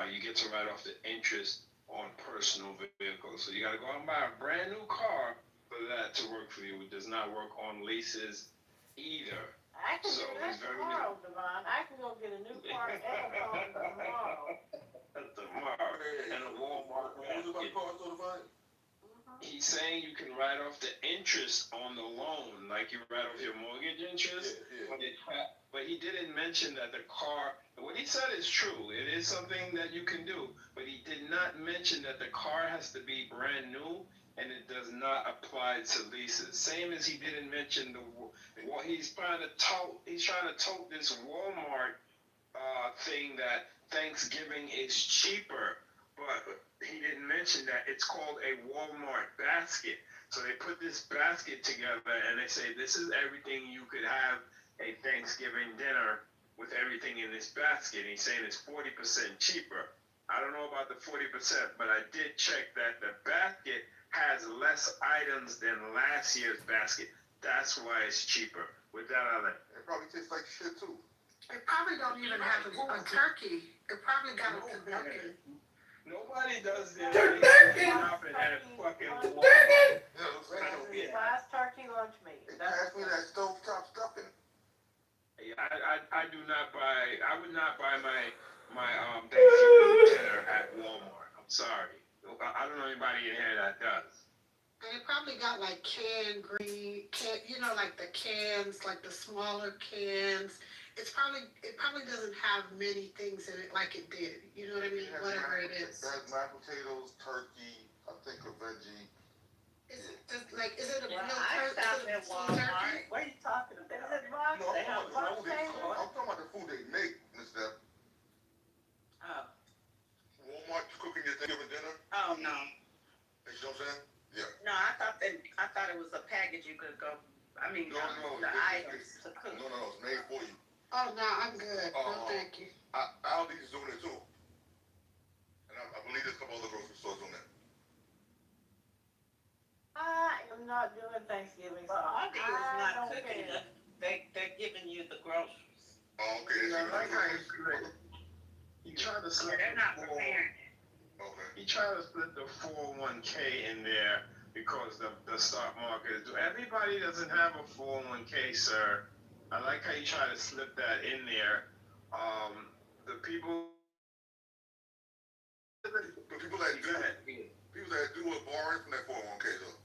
[SPEAKER 6] you get to write off the interest on personal vehicles. So you got to go out and buy a brand new car for that to work for you. It does not work on leases either.
[SPEAKER 2] I can do that tomorrow, Devon. I can go get a new car and a phone tomorrow.
[SPEAKER 6] Tomorrow. And a Walmart basket. He's saying you can write off the interest on the loan, like you write off your mortgage interest. But he didn't mention that the car, what he said is true. It is something that you can do. But he did not mention that the car has to be brand new and it does not apply to leases. Same as he didn't mention what he's trying to tote. He's trying to tote this Walmart thing that Thanksgiving is cheaper, but he didn't mention that it's called a Walmart basket. So they put this basket together and they say this is everything you could have a Thanksgiving dinner with everything in this basket. And he's saying it's 40% cheaper. I don't know about the 40%, but I did check that the basket has less items than last year's basket. That's why it's cheaper. With that, I'll let
[SPEAKER 11] It probably tastes like shit too.
[SPEAKER 9] It probably don't even have a turkey. It probably got a turkey.
[SPEAKER 6] Nobody does this.
[SPEAKER 2] Turkey!
[SPEAKER 6] Shopping at fucking Walmart.
[SPEAKER 2] Last turkey lunch meat.
[SPEAKER 11] Pass me that stovetop stuffing.
[SPEAKER 6] I do not buy. I would not buy my Thanksgiving dinner at Walmart. I'm sorry. I don't know anybody in here that does.
[SPEAKER 9] And it probably got like canned green, like the cans, like the smaller cans. It probably doesn't have many things in it like it did. You know what I mean? Whatever it is.
[SPEAKER 11] It has mashed potatoes, turkey, I think a veggie.
[SPEAKER 9] Is it just like, is it a real
[SPEAKER 2] I
[SPEAKER 9] turkey?
[SPEAKER 2] stopped at Walmart. What are you talking about? Is it box?
[SPEAKER 11] No,
[SPEAKER 2] They have box
[SPEAKER 11] I'm
[SPEAKER 2] tables?
[SPEAKER 11] talking about the food they make, Miss Deb.
[SPEAKER 2] Oh.
[SPEAKER 11] Walmart cooking your Thanksgiving dinner.
[SPEAKER 9] Oh, no.
[SPEAKER 11] You know what I'm saying? Yeah.
[SPEAKER 9] No, I thought it was a package you could go,
[SPEAKER 11] No,
[SPEAKER 9] the items to cook.
[SPEAKER 11] No, it's made for you.
[SPEAKER 9] Oh, no, I'm good. No, thank you.
[SPEAKER 11] Aldi's doing it too.
[SPEAKER 2] not doing Thanksgiving, so
[SPEAKER 20] Auntie is
[SPEAKER 2] I
[SPEAKER 20] not
[SPEAKER 2] don't
[SPEAKER 20] cooking
[SPEAKER 2] care.
[SPEAKER 20] you. They're giving you the groceries.
[SPEAKER 11] Oh, okay.
[SPEAKER 6] Yeah, I like how he tried to slip
[SPEAKER 20] They're not preparing it.
[SPEAKER 11] Okay.
[SPEAKER 6] He tried to split the 401k in there because the stock market is doing. Everybody doesn't have a 401k, sir. I like how you try to slip that in there. The people.
[SPEAKER 11] The people that do it borrowing from their 401k though.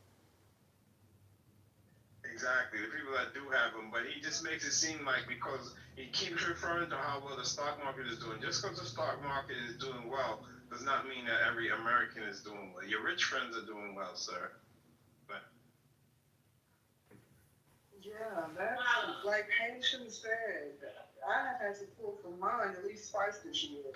[SPEAKER 6] Exactly, the people that do have them, but he just makes it seem like because he keeps referring to how well the stock market is doing. Just because the stock market is doing well does not mean that every American is doing well. Your rich friends are doing well, sir. But
[SPEAKER 12] Yeah, that's like Haitian said. I have had to pull from mine at least twice this year.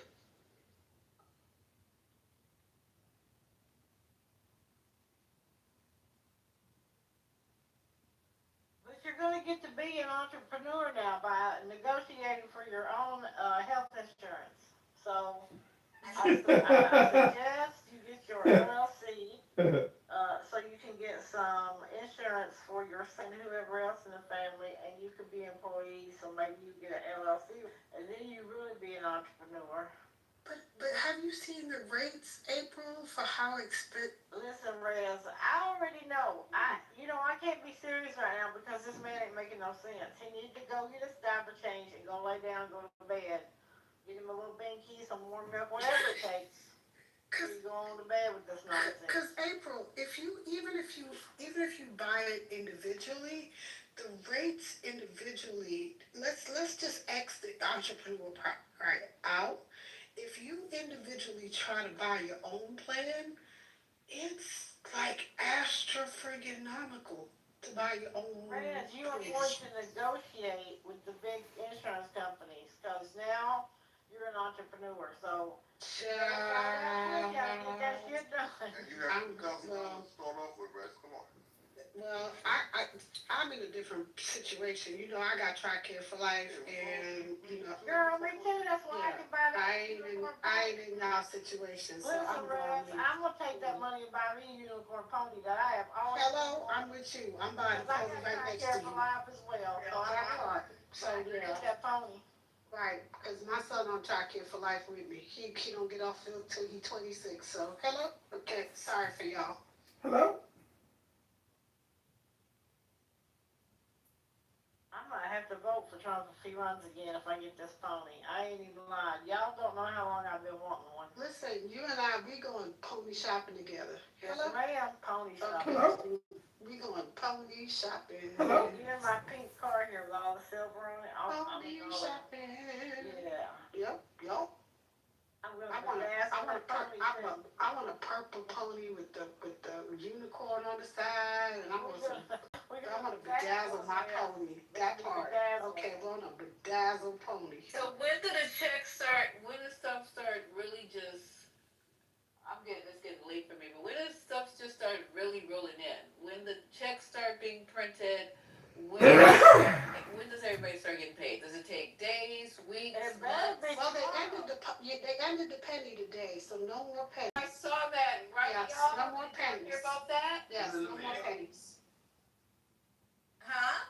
[SPEAKER 2] But you're going to get to be an entrepreneur now by negotiating for your own health insurance. So I suggest you get your LLC so you can get some insurance for your son and whoever else in the family, and you can be employees. So maybe you get an LLC, and then you really be an entrepreneur.
[SPEAKER 12] But have you seen the rates, April, for how expensive?
[SPEAKER 2] Listen, Rez, I already know. I can't be serious right now because this man ain't making no sense. He needs to go get his diaper change and go lay down and go to bed. Get him a little binky, some warm milk, whatever it takes. So you go on to bed with this nonsense.
[SPEAKER 12] Because April, even if you buy it individually, the rates individually. Let's just X the entrepreneur part right out. If you individually try to buy your own plan, it's like extra friggin' nomical to buy your own.
[SPEAKER 2] Rez, you are going to negotiate with the big insurance companies because now you're an entrepreneur. So
[SPEAKER 11] And you have $2,000 to start off with, Rex. Come on.
[SPEAKER 12] Well, I'm in a different situation. I got TRICARE for life, and
[SPEAKER 2] Girl, me too. That's why I can buy that.
[SPEAKER 12] I ain't in y'all situation, so
[SPEAKER 2] Listen, Rex, I'm gonna take that money and buy me a unicorn pony that I have always.
[SPEAKER 12] Hello, I'm with you. I'm buying a pony right next to you.
[SPEAKER 2] For life as well. So
[SPEAKER 12] yeah.
[SPEAKER 2] That pony.
[SPEAKER 12] Right, because my son on TRICARE for life with me. He don't get off until he's 26. So hello. Okay, sorry for y'all.
[SPEAKER 1] Hello?
[SPEAKER 2] I might have to vote for Trump if he runs again if I get this pony. I ain't even lying. Y'all don't know how long I've been wanting one.
[SPEAKER 12] Listen, you and I, we going pony shopping together.
[SPEAKER 2] Yes, ma'am. Pony shopping.
[SPEAKER 1] Hello?
[SPEAKER 12] We going pony shopping.
[SPEAKER 1] Hello?
[SPEAKER 2] You in my pink car here with all the silver on it?
[SPEAKER 12] Pony shopping.
[SPEAKER 2] Yeah.
[SPEAKER 12] Yep. I want a purple pony with the unicorn on the side, and I want to bedazzle my pony. That part. Okay, I want a bedazzled pony.
[SPEAKER 19] So when did the check start? When did stuff start really just? It's getting late for me. But when did stuff just start really rolling in? When the checks start being printed? When does everybody start getting paid? Does it take days, weeks, months?
[SPEAKER 12] Well, they ended the penny today, so no more pennies.
[SPEAKER 19] I saw that, right?
[SPEAKER 12] Yes,
[SPEAKER 19] y'all?
[SPEAKER 12] no more pennies.
[SPEAKER 19] Hear about that?
[SPEAKER 12] Yes, no more pennies.
[SPEAKER 19] Huh?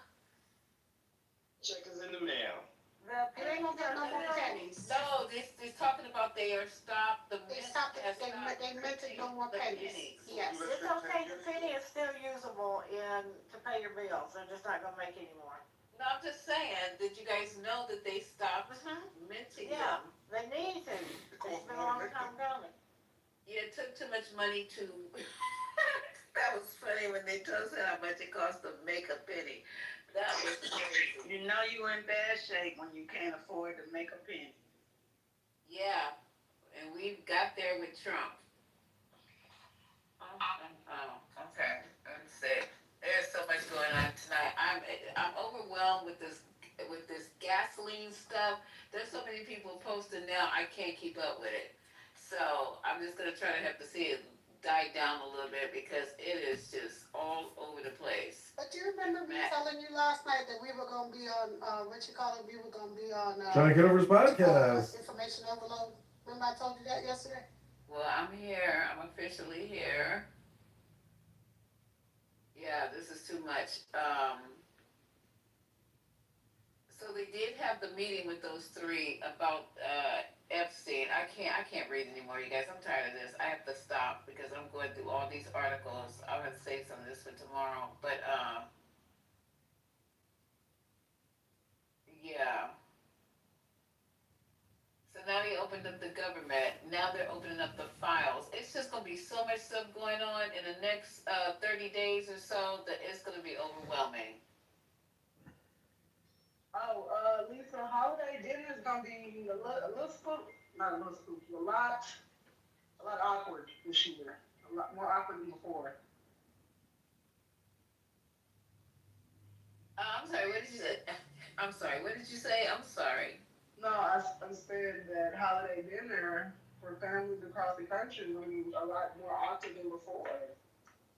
[SPEAKER 6] check is in the mail.
[SPEAKER 12] It ain't gonna get no more pennies.
[SPEAKER 19] No, they're talking about they are stopped.
[SPEAKER 12] They minted no more pennies. Yes.
[SPEAKER 2] It's okay. The penny is still usable to pay your bills. They're just not gonna make any more.
[SPEAKER 19] No, I'm just saying. Did you guys know that they stopped minting
[SPEAKER 2] Yeah,
[SPEAKER 19] them?
[SPEAKER 2] they need to. It's been a long time coming.
[SPEAKER 19] Yeah, it took too much money to. That was funny when they told us how much it cost to make a penny. That was crazy.
[SPEAKER 20] You know you're in bad shape when you can't afford to make a penny.
[SPEAKER 19] Yeah, and we got there with Trump. Oh, okay. Let's see. There's so much going on tonight. I'm overwhelmed with this gasoline stuff. There's so many people posting now. I can't keep up with it. So I'm just gonna try to have to see it die down a little bit because it is just all over the place.
[SPEAKER 12] But do you remember me telling you last night that we were gonna be on we were gonna be on
[SPEAKER 1] Johnny Kitover's podcast.
[SPEAKER 12] Information overload. Remember I told you that yesterday?
[SPEAKER 19] Well, I'm here. I'm officially here. Yeah, this is too much. So they did have the meeting with those three about Epstein. I can't read anymore, you guys. I'm tired of this. I have to stop because I'm going through all these articles. I'm gonna save some of this for tomorrow. But yeah. So now they opened up the government. Now they're opening up the files. It's just gonna be so much stuff going on in the next 30 days or so that it's gonna be overwhelming.
[SPEAKER 2] Oh, Lisa, holiday dinner is gonna be a little spook, not a little spooky, a lot awkward this year. A lot more awkward than before.
[SPEAKER 19] I'm sorry, what did you say? I'm sorry, what did you say? I'm sorry.
[SPEAKER 2] No, I said that holiday dinner for families across the country will be a lot more awkward than before.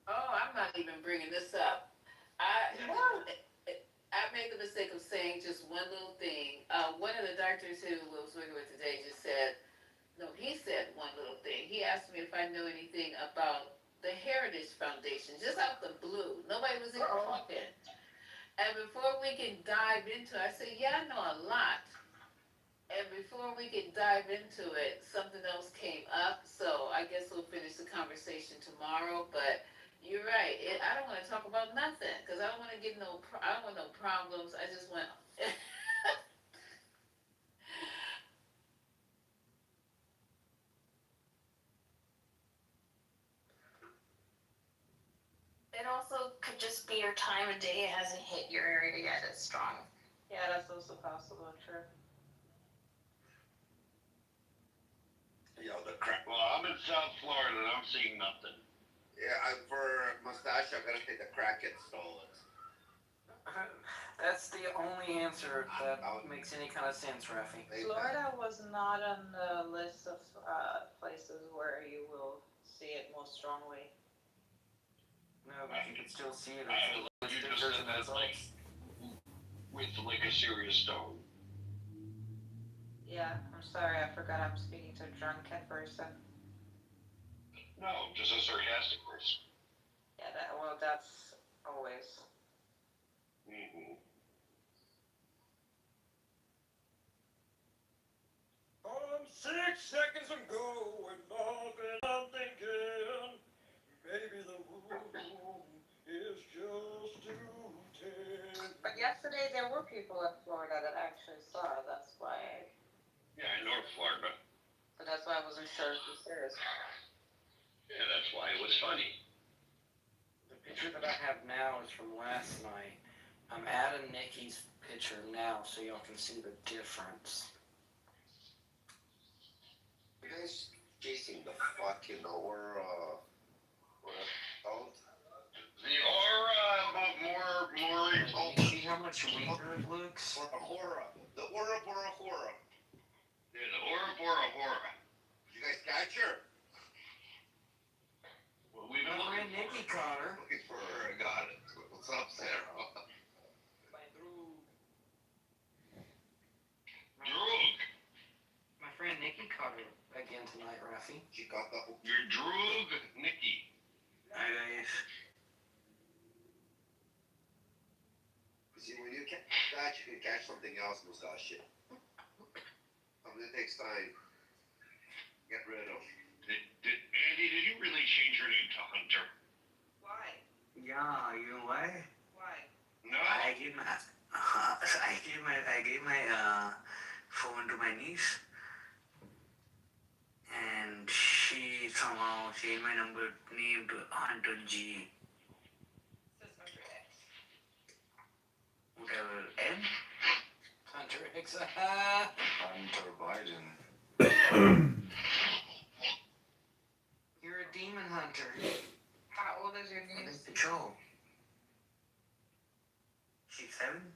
[SPEAKER 19] Oh, I'm not even bringing this up. I made the mistake of saying just one little thing. One of the doctors who was working with today just said, no, he said one little thing. He asked me if I knew anything about the Heritage Foundation, just out the blue. Nobody was even talking. And before we can dive into it, I said, yeah, I know a lot. And before we can dive into it, something else came up. So I guess we'll finish the conversation tomorrow. But you're right. I don't want to talk about nothing because I don't want to get I don't want no problems. I just want.
[SPEAKER 22] It also could just be your time of day. It hasn't hit your area yet as strong.
[SPEAKER 2] Yeah, that's also possible, true.
[SPEAKER 11] Yo, the crack. Well, I'm in South Florida and I'm seeing nothing.
[SPEAKER 8] Yeah, for mustache, I'm gonna say the crackhead stole it.
[SPEAKER 7] That's the only answer that makes any kind of sense, Rafi.
[SPEAKER 2] Florida was not on the list of places where you will see it most strongly.
[SPEAKER 7] No, but you can still see it
[SPEAKER 11] I
[SPEAKER 7] as
[SPEAKER 11] love you just said that with like a serious tone.
[SPEAKER 2] Yeah, I'm sorry, I forgot I'm speaking to a drunken person.
[SPEAKER 11] No, just a sarcastic person.
[SPEAKER 2] Yeah, that's always.
[SPEAKER 11] Mm-hmm.
[SPEAKER 13] I'm 6 seconds ago and nothing I'm thinking. Maybe the room is just too tense.
[SPEAKER 2] But yesterday there were people in Florida that actually saw it. That's why.
[SPEAKER 11] Yeah, in North Florida.
[SPEAKER 2] But that's why I wasn't sure if you serious.
[SPEAKER 11] Yeah, that's why it was funny.
[SPEAKER 7] The picture that I have now is from last night. I'm adding Nikki's picture now so y'all can see the difference.
[SPEAKER 8] You guys chasing the fucking aura, what called?
[SPEAKER 11] The aura, but more
[SPEAKER 7] You see how much weaker it looks?
[SPEAKER 8] Aura. The aura, Bora, Hora.
[SPEAKER 11] Yeah, the aura, Bora, Hora.
[SPEAKER 8] You guys catch her?
[SPEAKER 11] Well, we've been
[SPEAKER 7] My
[SPEAKER 11] looking
[SPEAKER 7] friend Nikki caught her.
[SPEAKER 8] Looking for her, I got it. What's up, Sarah?
[SPEAKER 11] Droog.
[SPEAKER 7] My friend Nikki caught her again tonight, Rafi.
[SPEAKER 8] She got the...
[SPEAKER 11] You're Droog, Nikki.
[SPEAKER 7] Hi, guys.
[SPEAKER 8] See, when you catch that, you can catch something else, mustache shit. It takes time. Get rid of.
[SPEAKER 11] Andy, did you really change your name to Hunter?
[SPEAKER 2] Why?
[SPEAKER 7] Yeah, you know why?
[SPEAKER 2] Why?
[SPEAKER 11] No.
[SPEAKER 7] I gave my phone to my niece, and she somehow changed my name to Hunter G. Whatever. N? Hunter X.
[SPEAKER 8] Hunter Biden.
[SPEAKER 7] You're a demon hunter.
[SPEAKER 2] How old is your niece?
[SPEAKER 7] Joe. She's 7?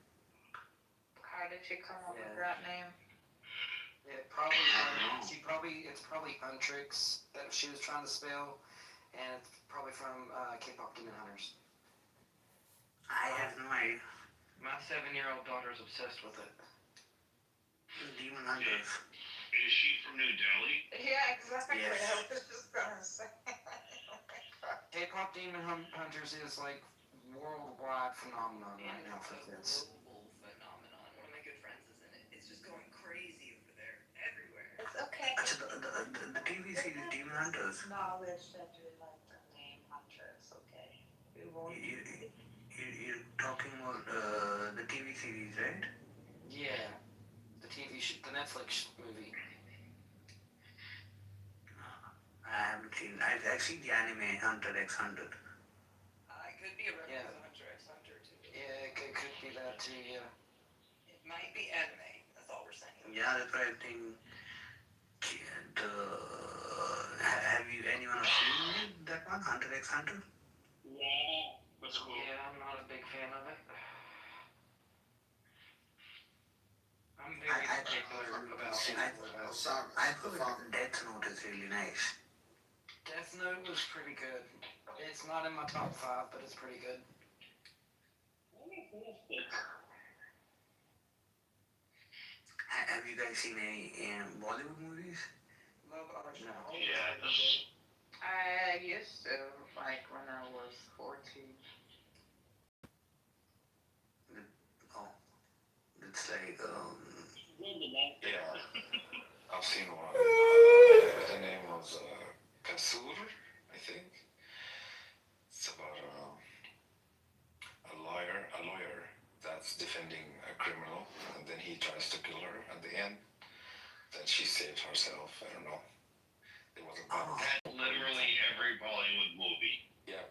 [SPEAKER 2] How did she come up with that name?
[SPEAKER 7] It's probably Huntrix that she was trying to spell, and it's probably from K-pop Demon Hunters. I have no idea. My 7-year-old daughter's obsessed with it. Demon Hunters.
[SPEAKER 11] Is she from New Delhi?
[SPEAKER 2] Yeah, exactly.
[SPEAKER 7] Yes.
[SPEAKER 2] I was just gonna say.
[SPEAKER 7] K-pop Demon Hunters is like worldwide phenomenon right now for kids.
[SPEAKER 19] Global phenomenon. One of my good friends is in it. It's just going crazy over there, everywhere.
[SPEAKER 2] It's okay.
[SPEAKER 7] The TV series Demon Hunters.
[SPEAKER 2] Knowledge that you like the name Huntress, okay? We won't.
[SPEAKER 7] You're talking about the TV series, right? Yeah, the the Netflix movie. I haven't seen. I've seen the anime Hunter x Hunter.
[SPEAKER 19] It could be a reference to Hunter x Hunter too.
[SPEAKER 7] Yeah, it could be that too. Yeah.
[SPEAKER 19] It might be anime. That's all we're saying.
[SPEAKER 7] Yeah, that's right. I think. Have you anyone seen that one, Hunter x Hunter?
[SPEAKER 9] Yeah. That's cool.
[SPEAKER 7] Yeah, I'm not a big fan of it. I'm very particular about. I thought Death Note is really nice. Death Note was pretty good. It's not in my top 5, but it's pretty good. Have you guys seen any Bollywood movies?
[SPEAKER 19] Love original.
[SPEAKER 9] Yeah.
[SPEAKER 19] I used to, like when I was 14.
[SPEAKER 7] It's like
[SPEAKER 11] Yeah, I've seen one. The name was Kitover, I think. It's about a lawyer that's defending a criminal, and then he tries to kill her at the end. Then she saved herself. I don't know. It wasn't bad.
[SPEAKER 9] Literally every Bollywood movie.
[SPEAKER 11] Yeah.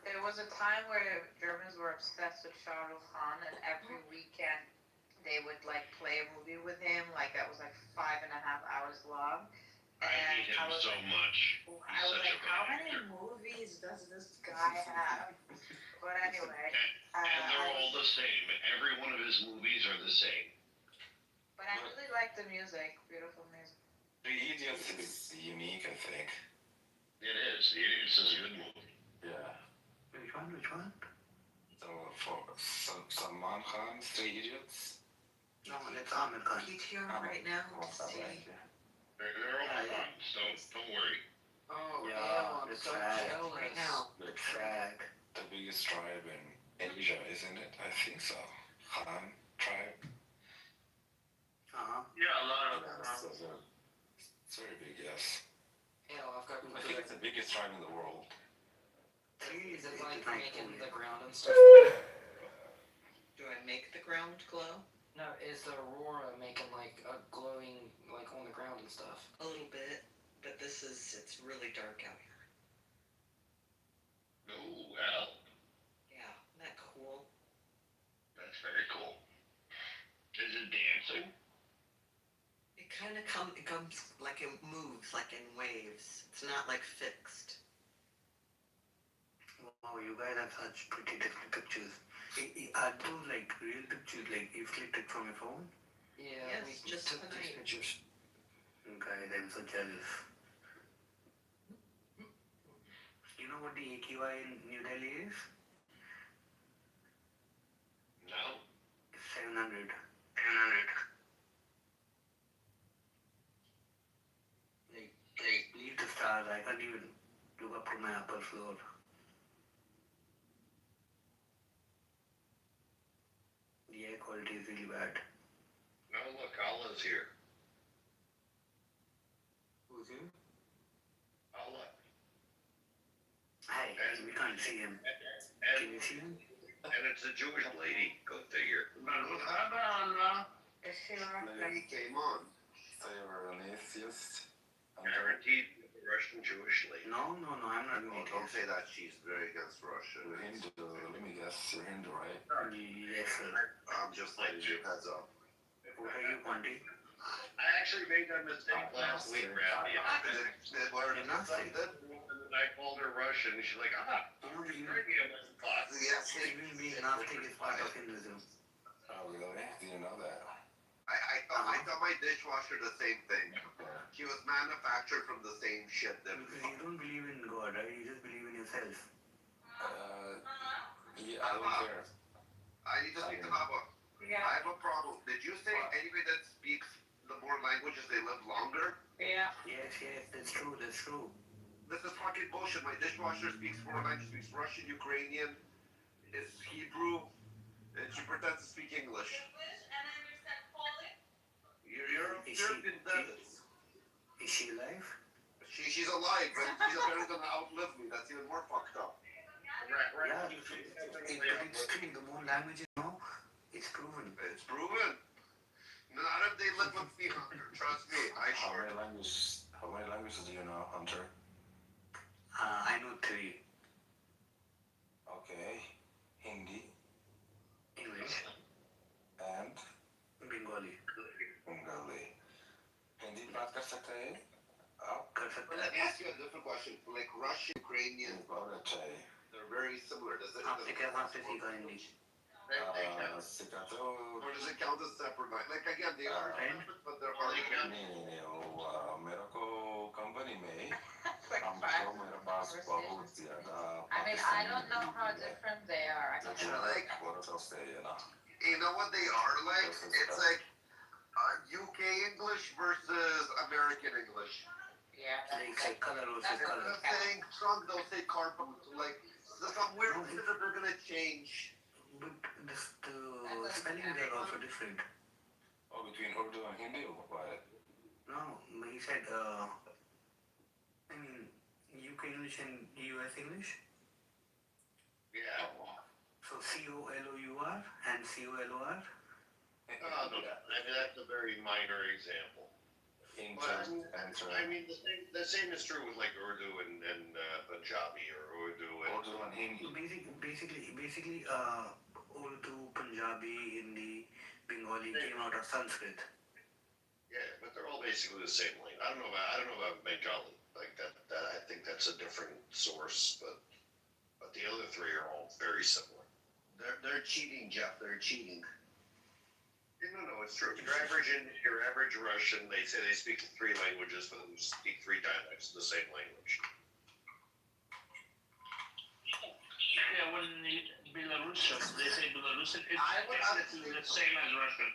[SPEAKER 19] There was a time where Germans were obsessed with Shah Rukh Khan, and every weekend they would like play a movie with him, like that was like 5.5 hours long.
[SPEAKER 9] I hate him so much.
[SPEAKER 19] I was like, how many movies does this guy have? But anyway.
[SPEAKER 9] And they're all the same. Every one of his movies are the same.
[SPEAKER 19] But I really like the music. Beautiful music.
[SPEAKER 11] Three Idiots is unique, I think.
[SPEAKER 9] It is. It's a good movie.
[SPEAKER 11] Yeah.
[SPEAKER 7] Which one?
[SPEAKER 11] So for Salman Khan's Three Idiots.
[SPEAKER 7] No, it's Amir Khan.
[SPEAKER 19] right now.
[SPEAKER 9] They're all fun. Don't worry.
[SPEAKER 19] Oh,
[SPEAKER 7] yeah,
[SPEAKER 19] I'm
[SPEAKER 7] it's
[SPEAKER 19] so
[SPEAKER 7] sad.
[SPEAKER 19] jealous right now.
[SPEAKER 11] It's the biggest tribe in Asia, isn't it? I think so. Khan tribe.
[SPEAKER 9] Yeah, a lot of
[SPEAKER 11] It's very big, yes.
[SPEAKER 7] Yeah, I've got.
[SPEAKER 11] I think it's the biggest tribe in the world.
[SPEAKER 7] Is it like making the ground and stuff?
[SPEAKER 19] Do I make the ground glow?
[SPEAKER 7] No, is the aurora making like a glowing like on the ground and stuff?
[SPEAKER 19] A little bit, but it's really dark out here.
[SPEAKER 9] Oh, well.
[SPEAKER 19] Yeah, isn't that cool?
[SPEAKER 9] That's very cool. Is it dancing?
[SPEAKER 19] It kind of comes like it moves, like in waves. It's not like fixed.
[SPEAKER 7] Wow, you guys have such pretty different pictures. Are those like real pictures, like you clicked it from your phone? Yeah,
[SPEAKER 19] Yes,
[SPEAKER 7] we
[SPEAKER 19] just
[SPEAKER 7] took these
[SPEAKER 19] tonight.
[SPEAKER 7] pictures. Okay, I'm so jealous. You know what the AQI in New Delhi is?
[SPEAKER 9] No.
[SPEAKER 7] 700. Like, leave the stars, I can't even look up to my upper floor. The air quality is really bad.
[SPEAKER 9] No, look, Allah's here.
[SPEAKER 7] Who's you?
[SPEAKER 9] Allah.
[SPEAKER 7] Hey, we can't see him. Can you see him?
[SPEAKER 9] And it's a Jewish lady. Go figure.
[SPEAKER 19] Is she
[SPEAKER 11] Maybe he came on. So you were an atheist?
[SPEAKER 9] Guaranteed Russian Jewish lady.
[SPEAKER 7] No, I'm not an
[SPEAKER 11] Oh, don't say that. She's very against Russia. You're Hindu. Let me guess. You're Hindu, right?
[SPEAKER 7] Yes, sir.
[SPEAKER 11] I'm just letting you heads up.
[SPEAKER 7] What are you, Pondy?
[SPEAKER 9] I actually made that mistake last week, Randy. I called her Russian, and she's like, she's already in my class.
[SPEAKER 11] Yes,
[SPEAKER 7] Even being Gnostic is part of Hinduism.
[SPEAKER 11] Oh, really? Didn't know that. I thought my dishwasher the same thing. She was manufactured from the same shit.
[SPEAKER 7] Because you don't believe in God, right? You just believe in yourself.
[SPEAKER 11] Yeah, I don't care. I need to speak to Papa.
[SPEAKER 19] Yeah.
[SPEAKER 11] I have a problem. Did you say anybody that speaks the more languages they live longer?
[SPEAKER 19] Yeah.
[SPEAKER 7] Yes, that's true.
[SPEAKER 15] this is fucking bullshit. My dishwasher speaks 4 languages, speaks Russian, Ukrainian, is Hebrew, and she pretends to speak English.
[SPEAKER 7] And I understand Polish.
[SPEAKER 15] You're in Devils.
[SPEAKER 7] Is she alive?
[SPEAKER 15] She's alive, but she's apparently gonna outlive me. That's even more fucked up.
[SPEAKER 7] Yeah, speaking the more languages now, it's proven.
[SPEAKER 15] It's proven. Not if they live with me, Hunter. Trust me.
[SPEAKER 16] How many languages do you know, Hunter?
[SPEAKER 7] I know 3.
[SPEAKER 16] Okay. Hindi
[SPEAKER 7] English
[SPEAKER 16] and
[SPEAKER 7] Bengali.
[SPEAKER 16] Hindi बात कर सकते हैं आप?
[SPEAKER 7] कर सकते
[SPEAKER 15] Let me ask you a different question. Like Russian, Ukrainian, they're very similar. Does it?
[SPEAKER 7] आपने क्या कहाँ से सीखा हिंदी?
[SPEAKER 16] सिखाते हो?
[SPEAKER 15] Or does it count as separate? Like again, they are different, but they're part of the
[SPEAKER 16] नहीं मेरे को कंपनी में हमको मेरे पास बहुत ज़्यादा
[SPEAKER 19] I mean, I don't know how different they are. I don't know.
[SPEAKER 15] like
[SPEAKER 16] बहुत से है ना.
[SPEAKER 15] you know what they are like? It's like UK English versus American English.
[SPEAKER 19] Yeah.
[SPEAKER 7] They say color also
[SPEAKER 15] Instead
[SPEAKER 7] color.
[SPEAKER 15] of saying trunk, they'll say car boot. Like there's some weird things that they're gonna change.
[SPEAKER 7] But the spelling they are also different.
[SPEAKER 16] Oh, between Urdu and Hindi or what?
[SPEAKER 7] No, he said, I mean, UK English and US English.
[SPEAKER 15] Yeah.
[SPEAKER 7] So COLOUR and COLOR.
[SPEAKER 17] I mean, that's a very minor example. But, I mean, the same is true with like Urdu and Punjabi or Urdu and
[SPEAKER 16] Hindi.
[SPEAKER 7] Basically, Urdu, Punjabi, Hindi, Bengali came out of Sanskrit.
[SPEAKER 17] Yeah, but they're all basically the same language. I don't know about Bengali. Like that I think that's a different source, but the other 3 are all very similar.
[SPEAKER 15] They're cheating, Jeff. They're cheating.
[SPEAKER 17] No, it's true. Your average Russian, they say they speak 3 languages, but they speak 3 dialects of the same language.
[SPEAKER 5] Yeah, when Belarusian, they say Belarusian, it's basically the same as Russian.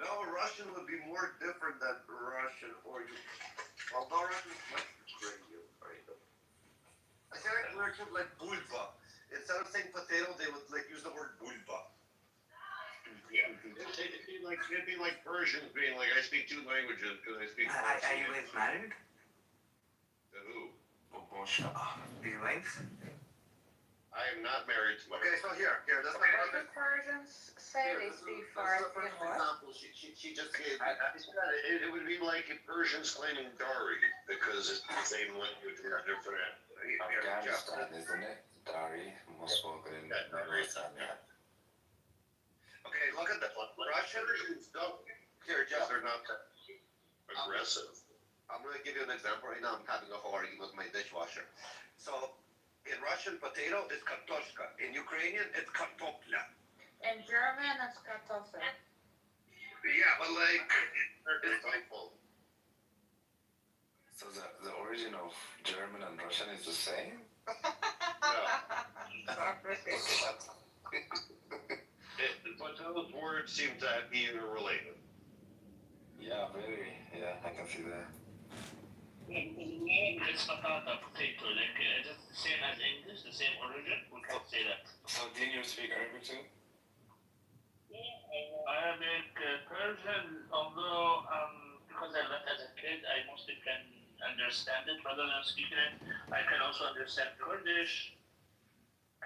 [SPEAKER 15] No, Russian would be more different than Russian or although Russian is much crazier, right? I feel like Russian like bulba. Instead of saying potato, they would like use the word bulba.
[SPEAKER 17] Yeah, it'd be like Persians being like, I speak 2 languages because I speak Farsi.
[SPEAKER 7] Are you guys married?
[SPEAKER 17] To who?
[SPEAKER 7] Your wives?
[SPEAKER 17] I am not married to my
[SPEAKER 15] Okay, so here, that's
[SPEAKER 19] What do the Persians say? They speak Farsi and what?
[SPEAKER 15] example. She just gave.
[SPEAKER 17] It would be like Persians claiming Dari because it's the same language with a different.
[SPEAKER 16] Afghanistan, isn't it? Dari, most spoken in Afghanistan.
[SPEAKER 15] Okay, look at the Russians don't. Here, Jeff,
[SPEAKER 17] They're not that aggressive.
[SPEAKER 15] I'm going to give you an example. Right now, I'm having a whole argument with my dishwasher. So, in Russian, potato is kartoshka. In Ukrainian, it's kartopla.
[SPEAKER 19] In German, it's Kartoffel.
[SPEAKER 15] Yeah, but like, it's like,
[SPEAKER 16] So the origin of German and Russian is the same?
[SPEAKER 17] But those words seem to be interrelated.
[SPEAKER 16] Yeah, very. Yeah, I can see that.
[SPEAKER 5] It's patata, potato, like just the same as English, the same origin. We can say that.
[SPEAKER 16] So did you speak Arabic too?
[SPEAKER 5] Arabic, Persian, although because I learned as a kid, I mostly can understand it rather than speaking it. I can also understand Kurdish,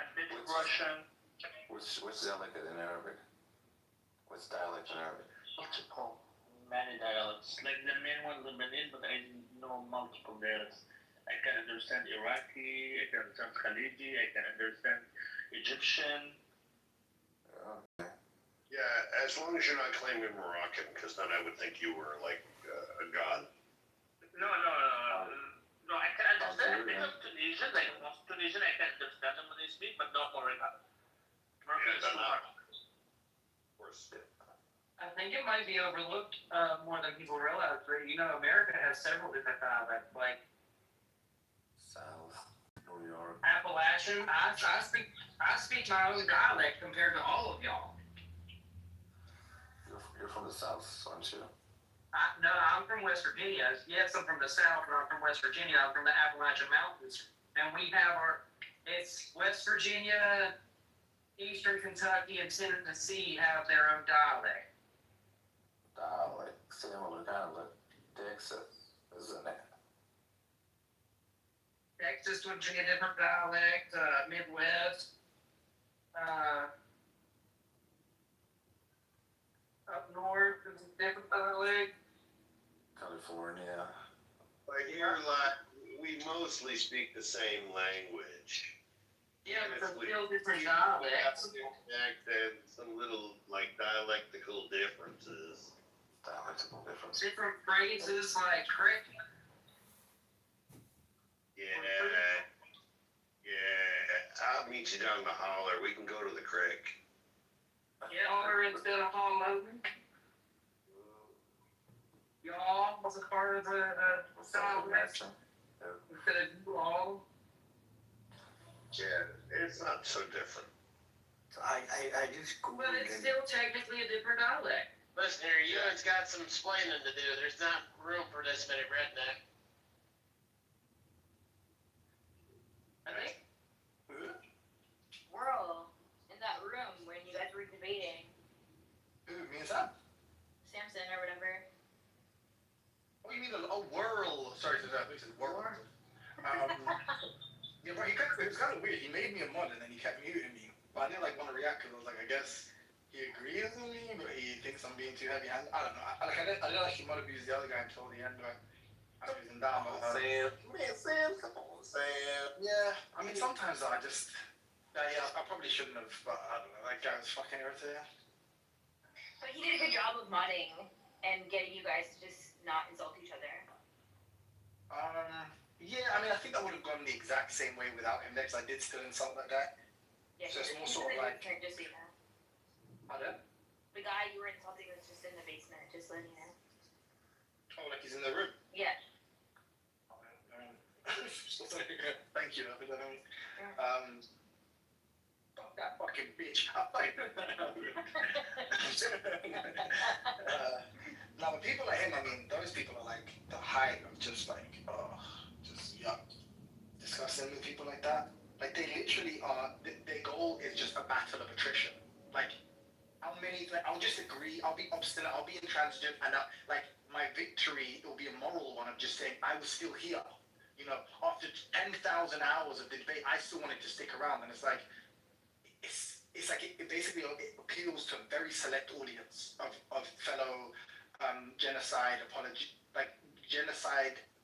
[SPEAKER 5] a bit of Russian.
[SPEAKER 16] Which dialect in Arabic? Which dialect in Arabic?
[SPEAKER 5] Multiple, many dialects. Like the main one, Lebanese, but I know multiple dialects. I can understand Iraqi, I can understand Khaliji, I can understand Egyptian.
[SPEAKER 17] Yeah, as long as you're not claiming Moroccan, because then I would think you were like a god.
[SPEAKER 5] No, I can understand a bit of Tunisian, like most Tunisian, I can understand them when they speak, but not Moroccan. Moroccan is too hard.
[SPEAKER 17] Of course.
[SPEAKER 18] I think it might be overlooked more than people realize, right? You know, America has several different dialects, like
[SPEAKER 16] South, New York.
[SPEAKER 18] Appalachian. I speak my own dialect compared to all of y'all.
[SPEAKER 16] You're from the South, aren't you?
[SPEAKER 18] No, I'm from West Virginia. Yes, I'm from the South, but I'm from West Virginia. I'm from the Appalachian Mountains. And we have it's West Virginia, Eastern Kentucky, and Tennessee have their own dialect.
[SPEAKER 16] Dialect, similar kind of like Texas, isn't it?
[SPEAKER 18] Texas would be a different dialect. Midwest. Up north is a different dialect.
[SPEAKER 16] California.
[SPEAKER 17] But here, like, we mostly speak the same language.
[SPEAKER 18] Yeah, but
[SPEAKER 17] Honestly,
[SPEAKER 18] still different
[SPEAKER 17] we have
[SPEAKER 18] dialects.
[SPEAKER 17] some little, like, dialectical differences.
[SPEAKER 16] Dialectical difference.
[SPEAKER 18] Different phrases like crick.
[SPEAKER 17] Yeah. I'll meet you down the holler. We can go to the creek.
[SPEAKER 18] Yeah, or instead of hollow. Y'all was a part of the Southwest. Instead of you all.
[SPEAKER 17] Yeah, it's not so different.
[SPEAKER 15] I just Googled
[SPEAKER 18] But it's still technically a different dialect.
[SPEAKER 9] Listen here, you guys got some explaining to do. There's not room for this many redneck.
[SPEAKER 18] I think.
[SPEAKER 22] We're all in that room when you guys were debating
[SPEAKER 15] Who, me and Sam?
[SPEAKER 22] Samson or whatever.
[SPEAKER 15] What do you mean? Whirl. Sorry to that. He said whirl. Yeah, bro, it was kind of weird. He made me a mod and then he kept muting me. But I didn't want to react because I was like, I guess he agrees with me, but he thinks I'm being too heavy. I don't know. I didn't actually mod abuse the other guy until the end, but I was him down.
[SPEAKER 16] Sam, come on, Sam.
[SPEAKER 15] Yeah, I mean, sometimes I just, I probably shouldn't have, but I don't know. That guy was fucking irritating.
[SPEAKER 22] But he did a good job of modding and getting you guys to just not insult each other.
[SPEAKER 15] Yeah, I mean, I think I would have gone the exact same way without him next. I did still insult that guy.
[SPEAKER 22] Yeah,
[SPEAKER 15] So it's more sort of like,
[SPEAKER 22] just so you know.
[SPEAKER 15] pardon?
[SPEAKER 22] The guy you were insulting was just in the basement, just letting you know.
[SPEAKER 15] Oh, like he's in the room?
[SPEAKER 22] Yeah.
[SPEAKER 15] Thank you. That fucking bitch. No, but people like him, I mean, those people are like the height of just like, just yuck. Discussing with people like that. Like they literally are, their goal is just a battle of attrition. Like, I'll just agree, I'll be obstinate, I'll be intransigent, and like my victory, it will be a moral one of just saying, I was still here. You know, after 10,000 hours of the debate, I still wanted to stick around, and it's like, it's like it basically appeals to a very select audience of fellow genocide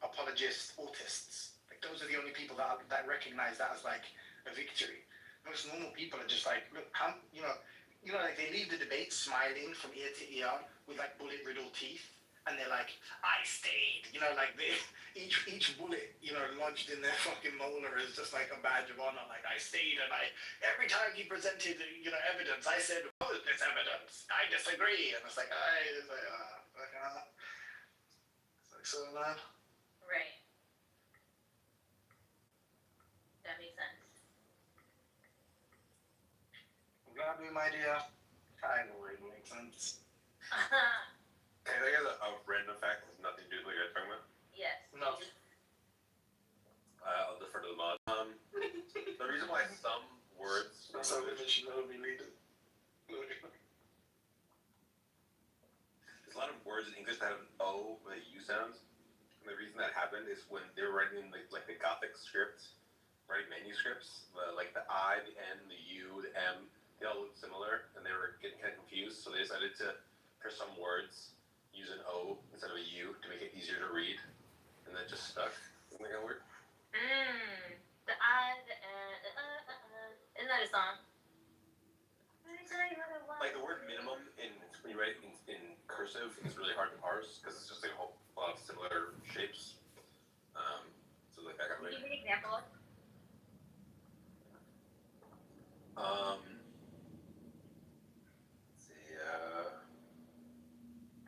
[SPEAKER 15] apologist autists. Like those are the only people that recognize that as like a victory. Most normal people are just like, look, like they leave the debate smiling from ear to ear with like bullet riddled teeth, and they're like, I stayed. You know, like each bullet, you know, lodged in their fucking molar is just like a badge of honor. Like I stayed, and every time he presented, you know, evidence, I said, oh, this evidence, I disagree, and it's like, it's like so man.
[SPEAKER 22] Right. That makes sense.
[SPEAKER 15] I'm glad we, my dear, kind of really makes sense.
[SPEAKER 16] Hey, I got a random fact that has nothing to do with what you're talking about.
[SPEAKER 22] Yes.
[SPEAKER 15] No.
[SPEAKER 16] I'll defer to the mod. The reason why some words.
[SPEAKER 15] That's how we should be needed.
[SPEAKER 16] There's a lot of words in English that have an O with a U sounds. And the reason that happened is when they were writing like the Gothic script, writing manuscripts, like the I, the N, the U, the M, they all look similar, and they were getting kind of confused. So they decided to, for some words, use an O instead of a U to make it easier to read, and that just stuck. Isn't that weird?
[SPEAKER 22] The I, the Isn't that a song?
[SPEAKER 16] Like the word minimum when you write it in cursive is really hard to parse because it's just like a lot of similar shapes. So like that kind of
[SPEAKER 22] Can you give me an example?
[SPEAKER 16] Let's see,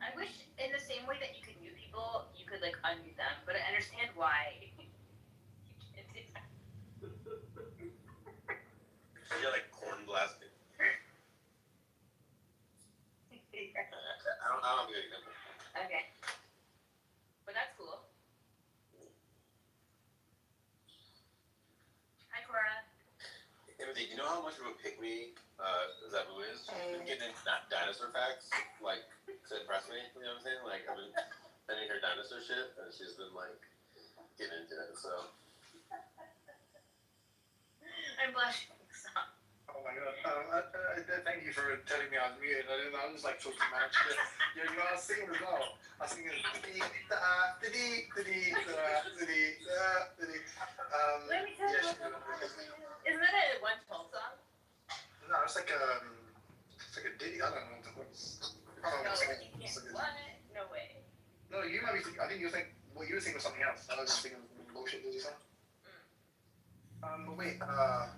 [SPEAKER 22] I wish in the same way that you could mute people, you could like unmute them, but I understand why you can't do that.
[SPEAKER 16] you're like corn blasting. I don't have a good example.
[SPEAKER 22] Okay.
[SPEAKER 16] me. You know what I'm saying? Like, I've been sending her dinosaur shit, and she's been like getting into it. So.
[SPEAKER 4] I'm blushing. Stop.
[SPEAKER 10] Oh my god. Thank you for telling me I was muted. I was like talking about shit. You know, I was singing as well. I was singing.
[SPEAKER 4] Let me tell you what the song is. Isn't that a 112 song?
[SPEAKER 10] No, it's like a ditty. I don't know what it's.
[SPEAKER 4] No, you can't. What? No way.
[SPEAKER 10] No, you might be thinking. I think you think. Well, you were thinking of something else. I was just thinking bullshit ditty song. But wait. What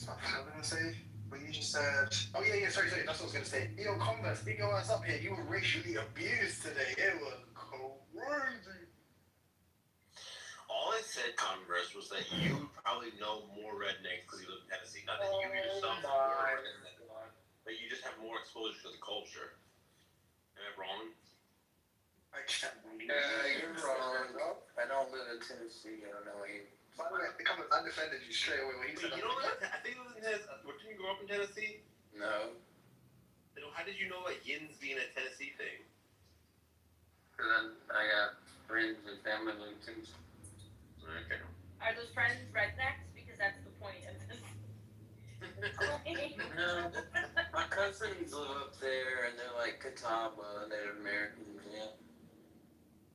[SPEAKER 10] was I gonna say? But you just said. Oh yeah, sorry. That's what I was gonna say. Yo, Congress, big your ass up here. You were racially abused today. It was crazy.
[SPEAKER 16] All I said, Congress, was that you probably know more rednecks because you live in Tennessee. Not that you yourself are a redneck, but you just have more exposure to the culture. Am I wrong?
[SPEAKER 10] I can't believe you're wrong. I don't live in Tennessee. I don't know you. By the way, I defended you straight away when he said.
[SPEAKER 16] You know what? I think it was in Tennessee. Didn't you grow up in Tennessee?
[SPEAKER 10] No.
[SPEAKER 16] How did you know about yins being a Tennessee thing?
[SPEAKER 10] Because I got friends and family living in Tennessee.
[SPEAKER 16] Okay.
[SPEAKER 4] Are those friends rednecks? Because that's the point of this.
[SPEAKER 10] No, my cousins live up there, and they're like Kitover, Native Americans. Yeah.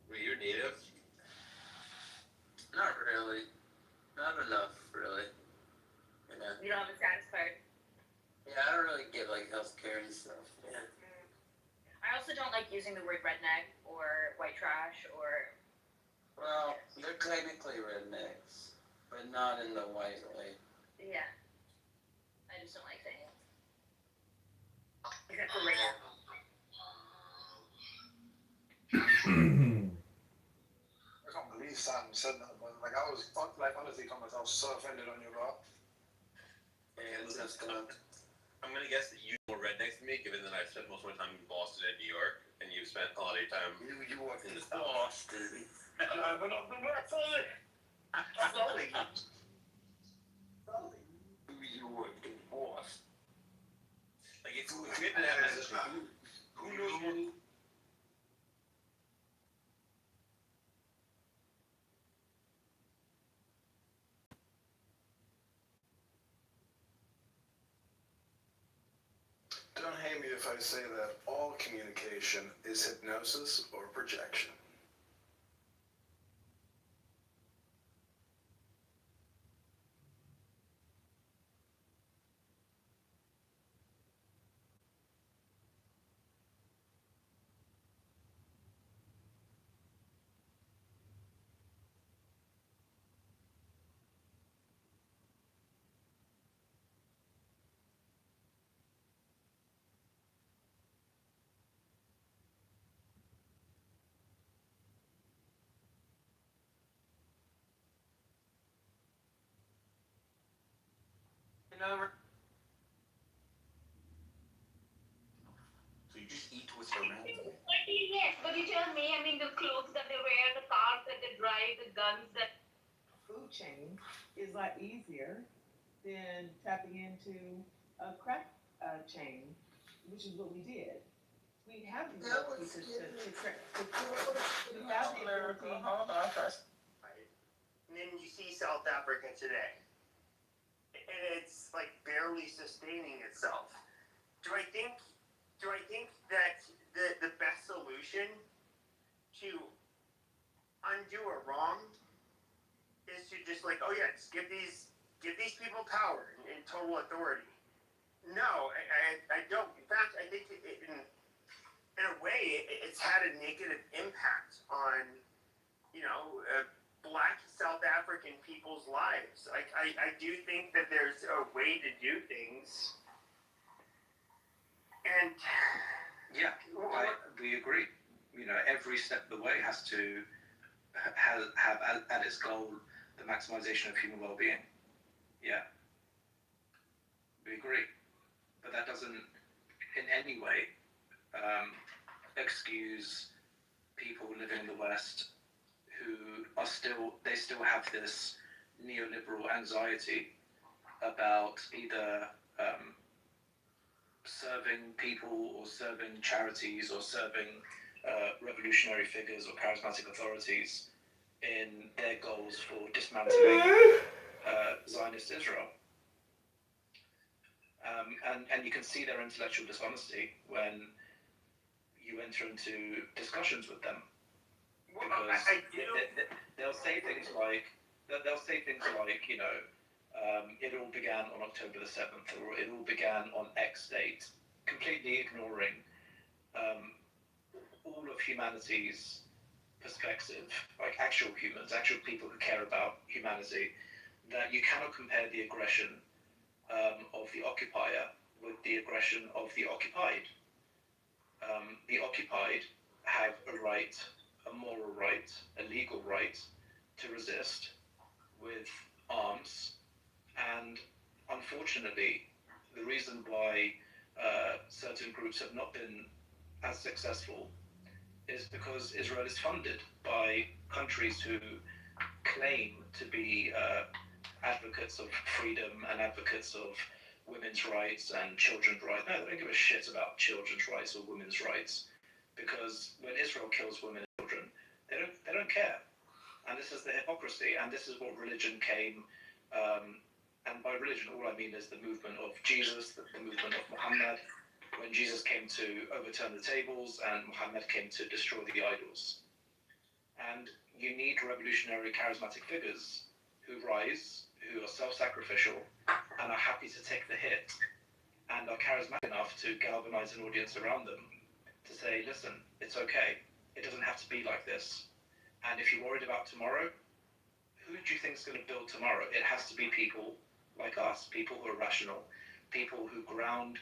[SPEAKER 16] Wait, you're native?
[SPEAKER 10] Not really. Not enough, really. Yeah.
[SPEAKER 4] You don't have a status card.
[SPEAKER 10] Yeah, I don't really get like healthcare and stuff. Yeah.
[SPEAKER 4] I also don't like using the word redneck or white trash or.
[SPEAKER 10] Well, they're technically rednecks, but not in the white way.
[SPEAKER 4] Yeah. I just don't like saying it. Except for racial.
[SPEAKER 10] I can't believe Sam said that, but like I was honestly, Thomas, I was so offended on your behalf. And
[SPEAKER 16] I'm gonna guess that you know more rednecks than me, given that I've spent most of my time in Boston and New York, and you've spent a lot of your time
[SPEAKER 10] you work
[SPEAKER 16] in the South.
[SPEAKER 10] Boston. But not the word Sully. You work in Boston.
[SPEAKER 16] Like if we didn't have this, who knows more?
[SPEAKER 10] Don't hate me if I say that all communication is hypnosis or projection.
[SPEAKER 16] Over. So you just eat with your mouth?
[SPEAKER 22] Yes, but you tell me, I mean, the clothes that they wear, the cars that they drive, the guns that.
[SPEAKER 14] Food chain is a lot easier than tapping into a crack chain, which is what we did. We have the ability to crack. We have the ability.
[SPEAKER 9] Hold on first. And then you see South Africa today. And it's like barely sustaining itself. Do I think that the best solution to undo a wrong is to just like, oh yeah, just give these people power and total authority? No, I don't. In fact, I think in a way it's had a negative impact on, Black South African people's lives. I do think that there's a way to do things. And
[SPEAKER 21] yeah, we agree. Every step of the way has to have at its goal the maximization of human well-being. Yeah, we agree. But that doesn't in any way excuse people living in the West who are still have this neoliberal anxiety about either serving people or serving charities or serving revolutionary figures or charismatic authorities in their goals for dismantling Zionist Israel. And you can see their intellectual dishonesty when you enter into discussions with them. Because they'll say things like, you know, it all began on October the 7th, or it all began on X date, completely ignoring all of humanity's perspective, like actual humans, actual people who care about humanity, that you cannot compare the aggression of the occupier with the aggression of the occupied. The occupied have a right, a moral right, a legal right to resist with arms, and unfortunately, the reason why certain groups have not been as successful is because Israel is funded by countries who claim to be advocates of freedom and advocates of women's rights and children's rights. No, they don't give a shit about children's rights or women's rights, because when Israel kills women and children, they don't care. And this is the hypocrisy, and this is what religion came. And by religion, all I mean is the movement of Jesus, the movement of Muhammad. When Jesus came to overturn the tables and Muhammad came to destroy the idols. And you need revolutionary, charismatic figures who rise, who are self-sacrificial, and are happy to take the hit, and are charismatic enough to galvanize an audience around them to say, listen, it's okay. It doesn't have to be like this. And if you're worried about tomorrow, who do you think is going to build tomorrow? It has to be people like us, people who are rational, people who ground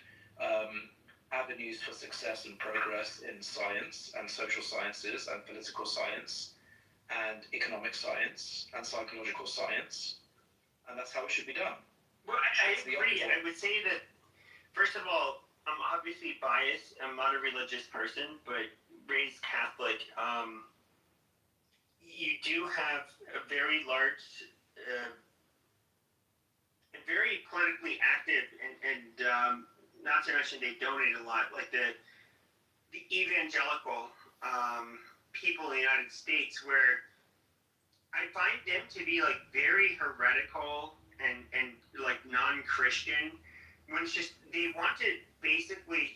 [SPEAKER 21] avenues for success and progress in science and social sciences and political science and economic science and psychological science. And that's how it should be done.
[SPEAKER 3] Well, I agree. I would say that, first of all, I'm obviously biased. I'm not a religious person, but raised Catholic. You do have a very large, very politically active, and not to mention they donate a lot, like the evangelical people in the United States, where I find them to be like very heretical and like non-Christian, when it's just they want to basically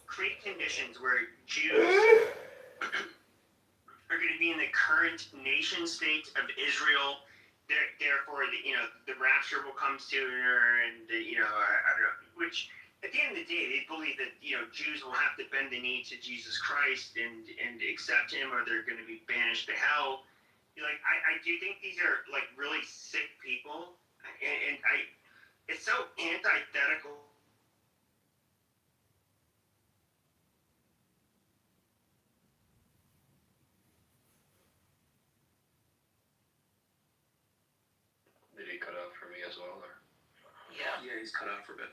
[SPEAKER 3] create conditions where Jews are going to be in the current nation state of Israel. Therefore, the rapture will come sooner, and I don't know. Which at the end of the day, they believe that Jews will have to bend the knee to Jesus Christ and accept Him, or they're going to be banished to hell. Like I do think these are like really sick people, and it's so antithetical.
[SPEAKER 6] Did he cut out for me as well, or?
[SPEAKER 21] Yeah, he's cut out for a bit.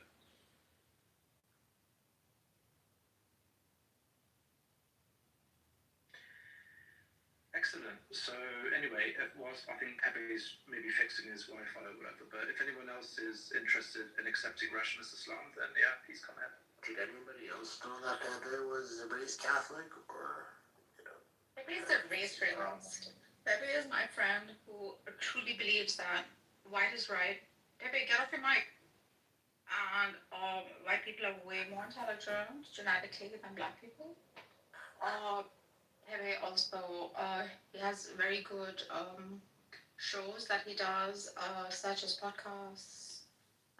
[SPEAKER 21] Excellent. So anyway, whilst I think Pepe's maybe fixing his Wi-Fi or whatever, but if anyone else is interested in accepting rationalist Islam, then yeah, please come in.
[SPEAKER 8] Did anybody else know that Pepe was raised Catholic, or
[SPEAKER 22] Pepe is a race realist. Pepe is my friend who truly believes that white is right. Pepe, get off your mic. And white people are way more intelligent genetically than black people. Pepe also he has very good shows that he does, such as podcasts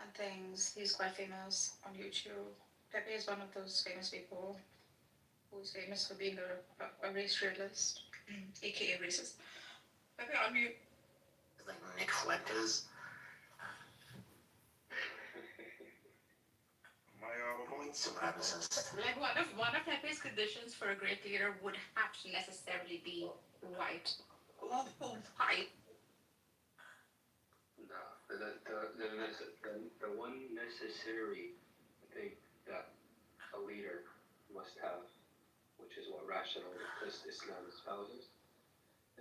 [SPEAKER 22] and things. He's quite famous on YouTube. Pepe is one of those famous people who is famous for being a race realist, aka racist. Pepe, on mute.
[SPEAKER 8] like Nick Fuentes?
[SPEAKER 22] Like one of Pepe's conditions for a great leader would have to necessarily be white. White.
[SPEAKER 6] No, the one necessary thing that a leader must have, which is what rationalist Islam espouses,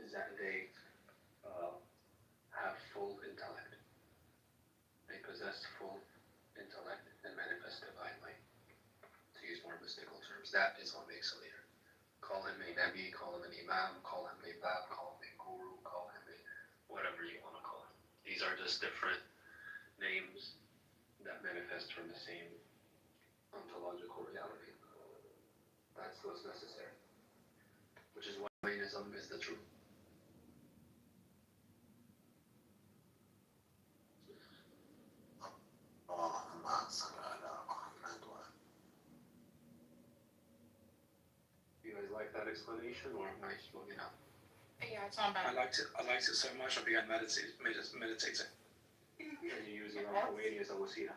[SPEAKER 6] is that they have full intellect. They possess full intellect and manifest divinely. more mystical terms. That is what makes a leader. Call him a Nabi, call him an Imam, call him a Bab, call him a Guru, call him a whatever you want to call him. These are just different names that manifest from the same ontological reality. That's what's necessary. Which is why Mainism is the truth. You guys like that explanation, or am I slugging out?
[SPEAKER 22] Yeah, it's not
[SPEAKER 21] I
[SPEAKER 22] bad.
[SPEAKER 21] liked it so much I began meditating.
[SPEAKER 6] And you use Imam Khomeini as a wasila.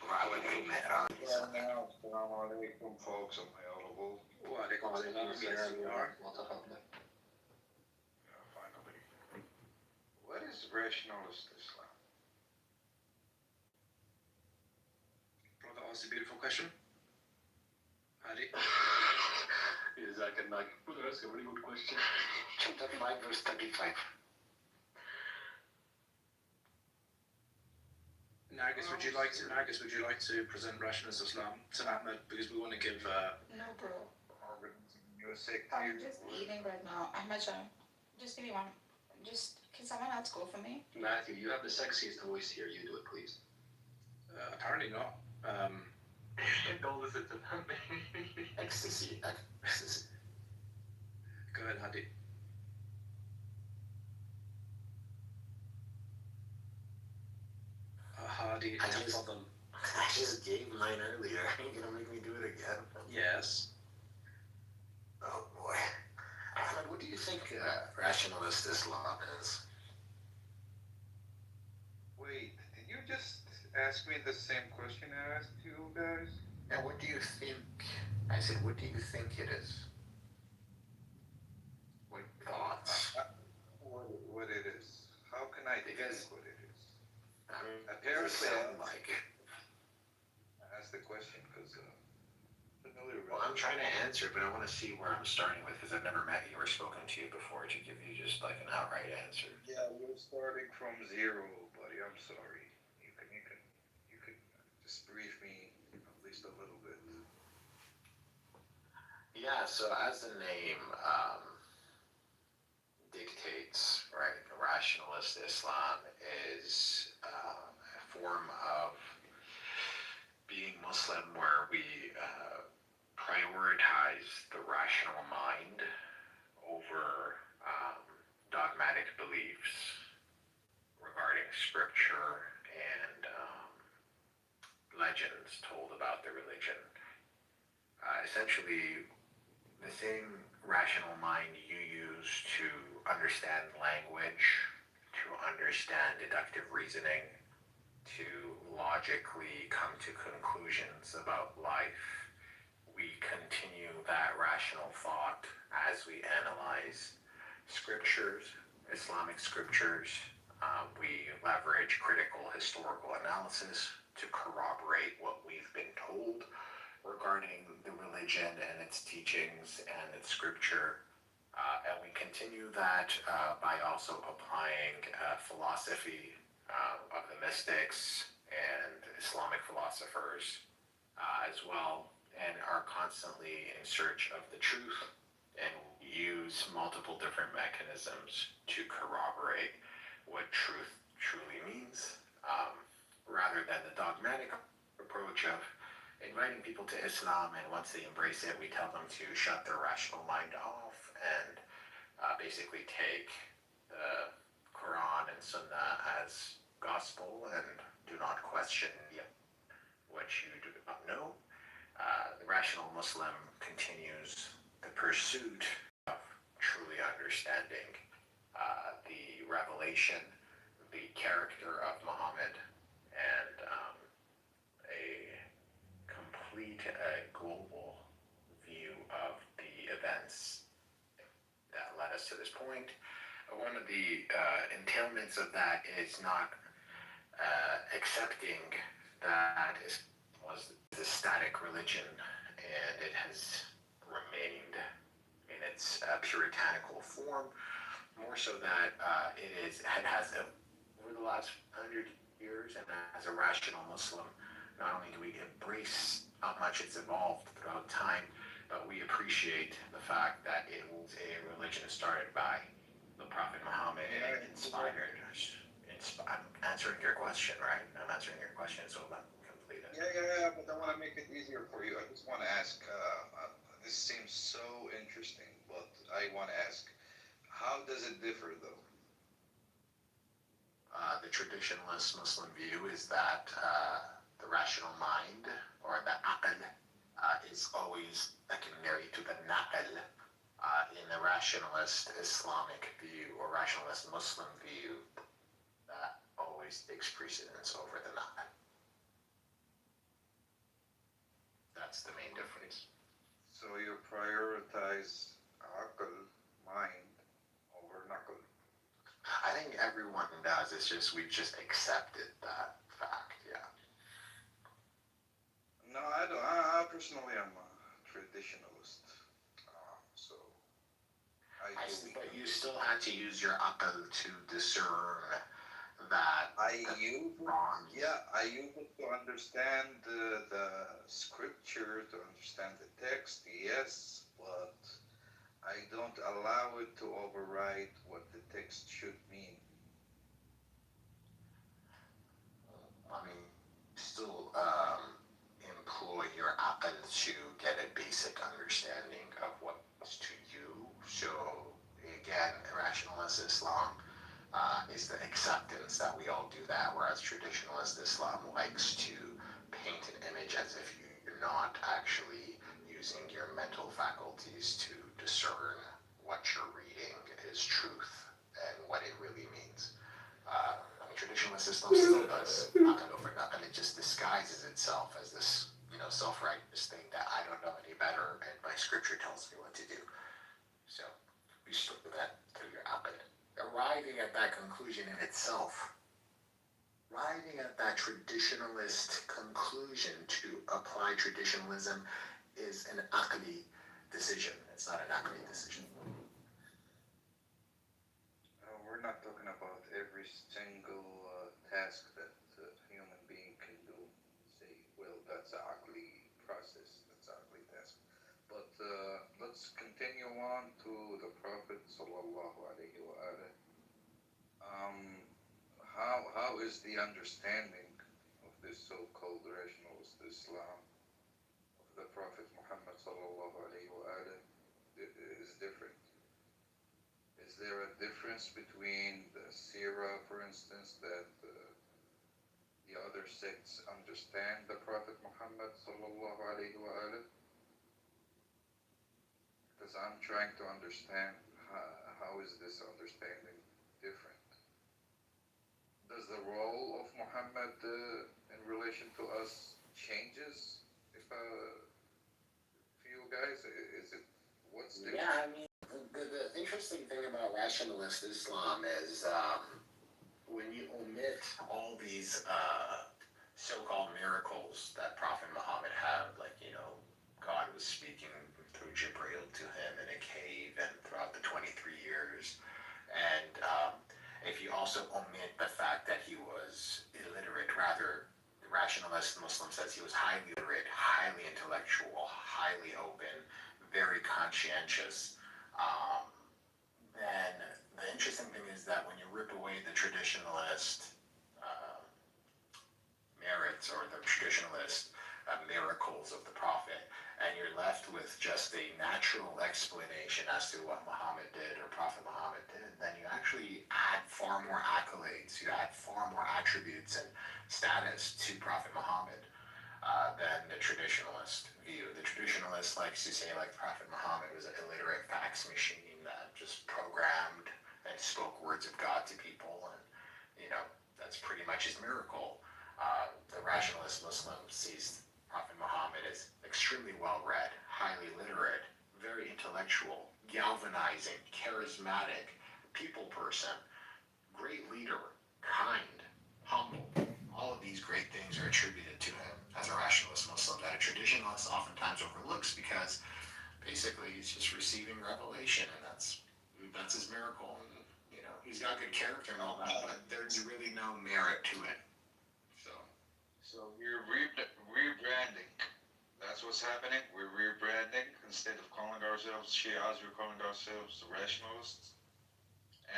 [SPEAKER 11] Assalamu alaikum, folks. Am I audible?
[SPEAKER 21] Wa alaikum assalam.
[SPEAKER 11] Finally. What is rationalist Islam?
[SPEAKER 21] Brother asked a beautiful question. Hadi.
[SPEAKER 6] Zach and Mike, brother, ask a really good question. Chapter 5, verse 35.
[SPEAKER 21] Nargis, would you like to present rationalist Islam to Ahmed, because we want to give
[SPEAKER 22] No, bro.
[SPEAKER 11] You're sick.
[SPEAKER 22] I'm just eating right now. Ahmed-Jan, just give me one. Can someone else go for me?
[SPEAKER 6] Matthew, you have the sexiest voice here. You do it, please.
[SPEAKER 21] apparently not.
[SPEAKER 6] Don't listen to them. Ecstasy.
[SPEAKER 21] Go ahead, Hadi. Hadi,
[SPEAKER 1] I just gave mine earlier. Are you gonna make me do it again?
[SPEAKER 21] Yes.
[SPEAKER 1] Oh boy. Ahmed, what do you think rationalist Islam is?
[SPEAKER 11] Wait, did you just ask me the same question I asked you guys?
[SPEAKER 1] And what do you think? I said, what do you think it is? What thoughts?
[SPEAKER 11] What it is? How can I think what it is?
[SPEAKER 1] Apparently,
[SPEAKER 11] I asked the question because
[SPEAKER 1] well, I'm trying to answer, but I want to see where I'm starting with because I've never met you or spoken to you before to give you just like an outright answer.
[SPEAKER 11] Yeah, we're starting from zero, buddy. I'm sorry. You can just brief me at least a little bit.
[SPEAKER 1] Yeah, so as the name dictates, right, rationalist Islam is a form of being Muslim where we prioritize the rational mind over dogmatic beliefs regarding scripture and legends told about the religion. Essentially, the same rational mind you use to understand language, to understand deductive reasoning, to logically come to conclusions about life. We continue that rational thought as we analyze scriptures, Islamic scriptures. We leverage critical historical analysis to corroborate what we've been told regarding the religion and its teachings and its scripture. And we continue that by also applying philosophy of the mystics and Islamic philosophers as well, and are constantly in search of the truth and use multiple different mechanisms to corroborate what truth truly means, rather than the dogmatic approach of inviting people to Islam, and once they embrace it, we tell them to shut their rational mind off and basically take the Quran and Sunnah as gospel and do not question what you do not know. The rational Muslim continues the pursuit of truly understanding the revelation, the character of Muhammad, and a complete global view of the events that led us to this point. One of the entailments of that is not accepting that it was a static religion and it has remained in its puritanical form, more so that it has over the last 100 years, and as a rational Muslim, not only do we embrace not much has evolved throughout time, but we appreciate the fact that it was a religion started by the Prophet Muhammad and it inspired. I'm answering your question, right? I'm answering your question, so I'm completed.
[SPEAKER 12] Yeah, but I want to make it easier for you. I just want to ask, this seems so interesting, but I want to ask, how does it differ though?
[SPEAKER 1] The traditionalist Muslim view is that the rational mind, or the aql, is always secondary to the naql. In the rationalist Islamic view, or rationalist Muslim view, that always takes precedence over the naql. That's the main difference.
[SPEAKER 12] So you prioritize aql, mind, over naql.
[SPEAKER 1] I think everyone does. It's just we've just accepted that fact. Yeah.
[SPEAKER 12] No, I don't. I personally am a traditionalist. So I do.
[SPEAKER 1] But you still had to use your aql to discern that.
[SPEAKER 12] I use it to understand the scripture, to understand the text. Yes, but I don't allow it to override what the text should mean.
[SPEAKER 1] I mean, still employ your aql to get a basic understanding of what's to you. So again, rationalist Islam is the acceptance that we all do that, whereas traditionalist Islam likes to paint an image as if you're not actually using your mental faculties to discern what you're reading is truth and what it really means. Traditionalist Islam still does aql over naql. It just disguises itself as this, self-righteous thing that I don't know any better and my scripture tells me what to do. So we still do that through your aql. Arriving at that conclusion in itself, arriving at that traditionalist conclusion to apply traditionalism is an aqli decision. It's not an aqli decision.
[SPEAKER 12] We're not talking about every single task that a human being can do. Say, well, that's an ugly process, that's an ugly task. But let's continue on to the Prophet sallallahu alaihi wasallam. How is the understanding of this so-called rationalist Islam of the Prophet Muhammad sallallahu alaihi wasallam is different? Is there a difference between the Sirah, for instance, that the other sects understand the Prophet Muhammad sallallahu alaihi wasallam? Because I'm trying to understand how is this understanding different? Does the role of Muhammad in relation to us changes for you guys? Is it what's different?
[SPEAKER 1] Yeah, I mean, the interesting thing about rationalist Islam is when you omit all these so-called miracles that Prophet Muhammad had, like, God was speaking through Jibreel to him in a cave and throughout the 23 years. And if you also omit the fact that he was illiterate, rather, the rationalist Muslim says he was highly literate, highly intellectual, highly open, very conscientious, then the interesting thing is that when you rip away the traditionalist merits or the traditionalist miracles of the Prophet, and you're left with just a natural explanation as to what Muhammad did or Prophet Muhammad did, then you actually add far more accolades, you add far more attributes and status to Prophet Muhammad than the traditionalist view. The traditionalist likes to say, like, Prophet Muhammad was an illiterate fax machine that just programmed and spoke words of God to people, and, that's pretty much his miracle. The rationalist Muslim sees Prophet Muhammad is extremely well-read, highly literate, very intellectual, galvanizing, charismatic, people person, great leader, kind, humble. All of these great things are attributed to him as a rationalist Muslim that a traditionalist oftentimes overlooks because basically he's just receiving revelation, and that's his miracle. And, he's got good character and all that, but there's really no merit to it.
[SPEAKER 12] So you're rebranding that's what's happening. We're rebranding. Instead of calling ourselves Shias, we're calling ourselves rationalists.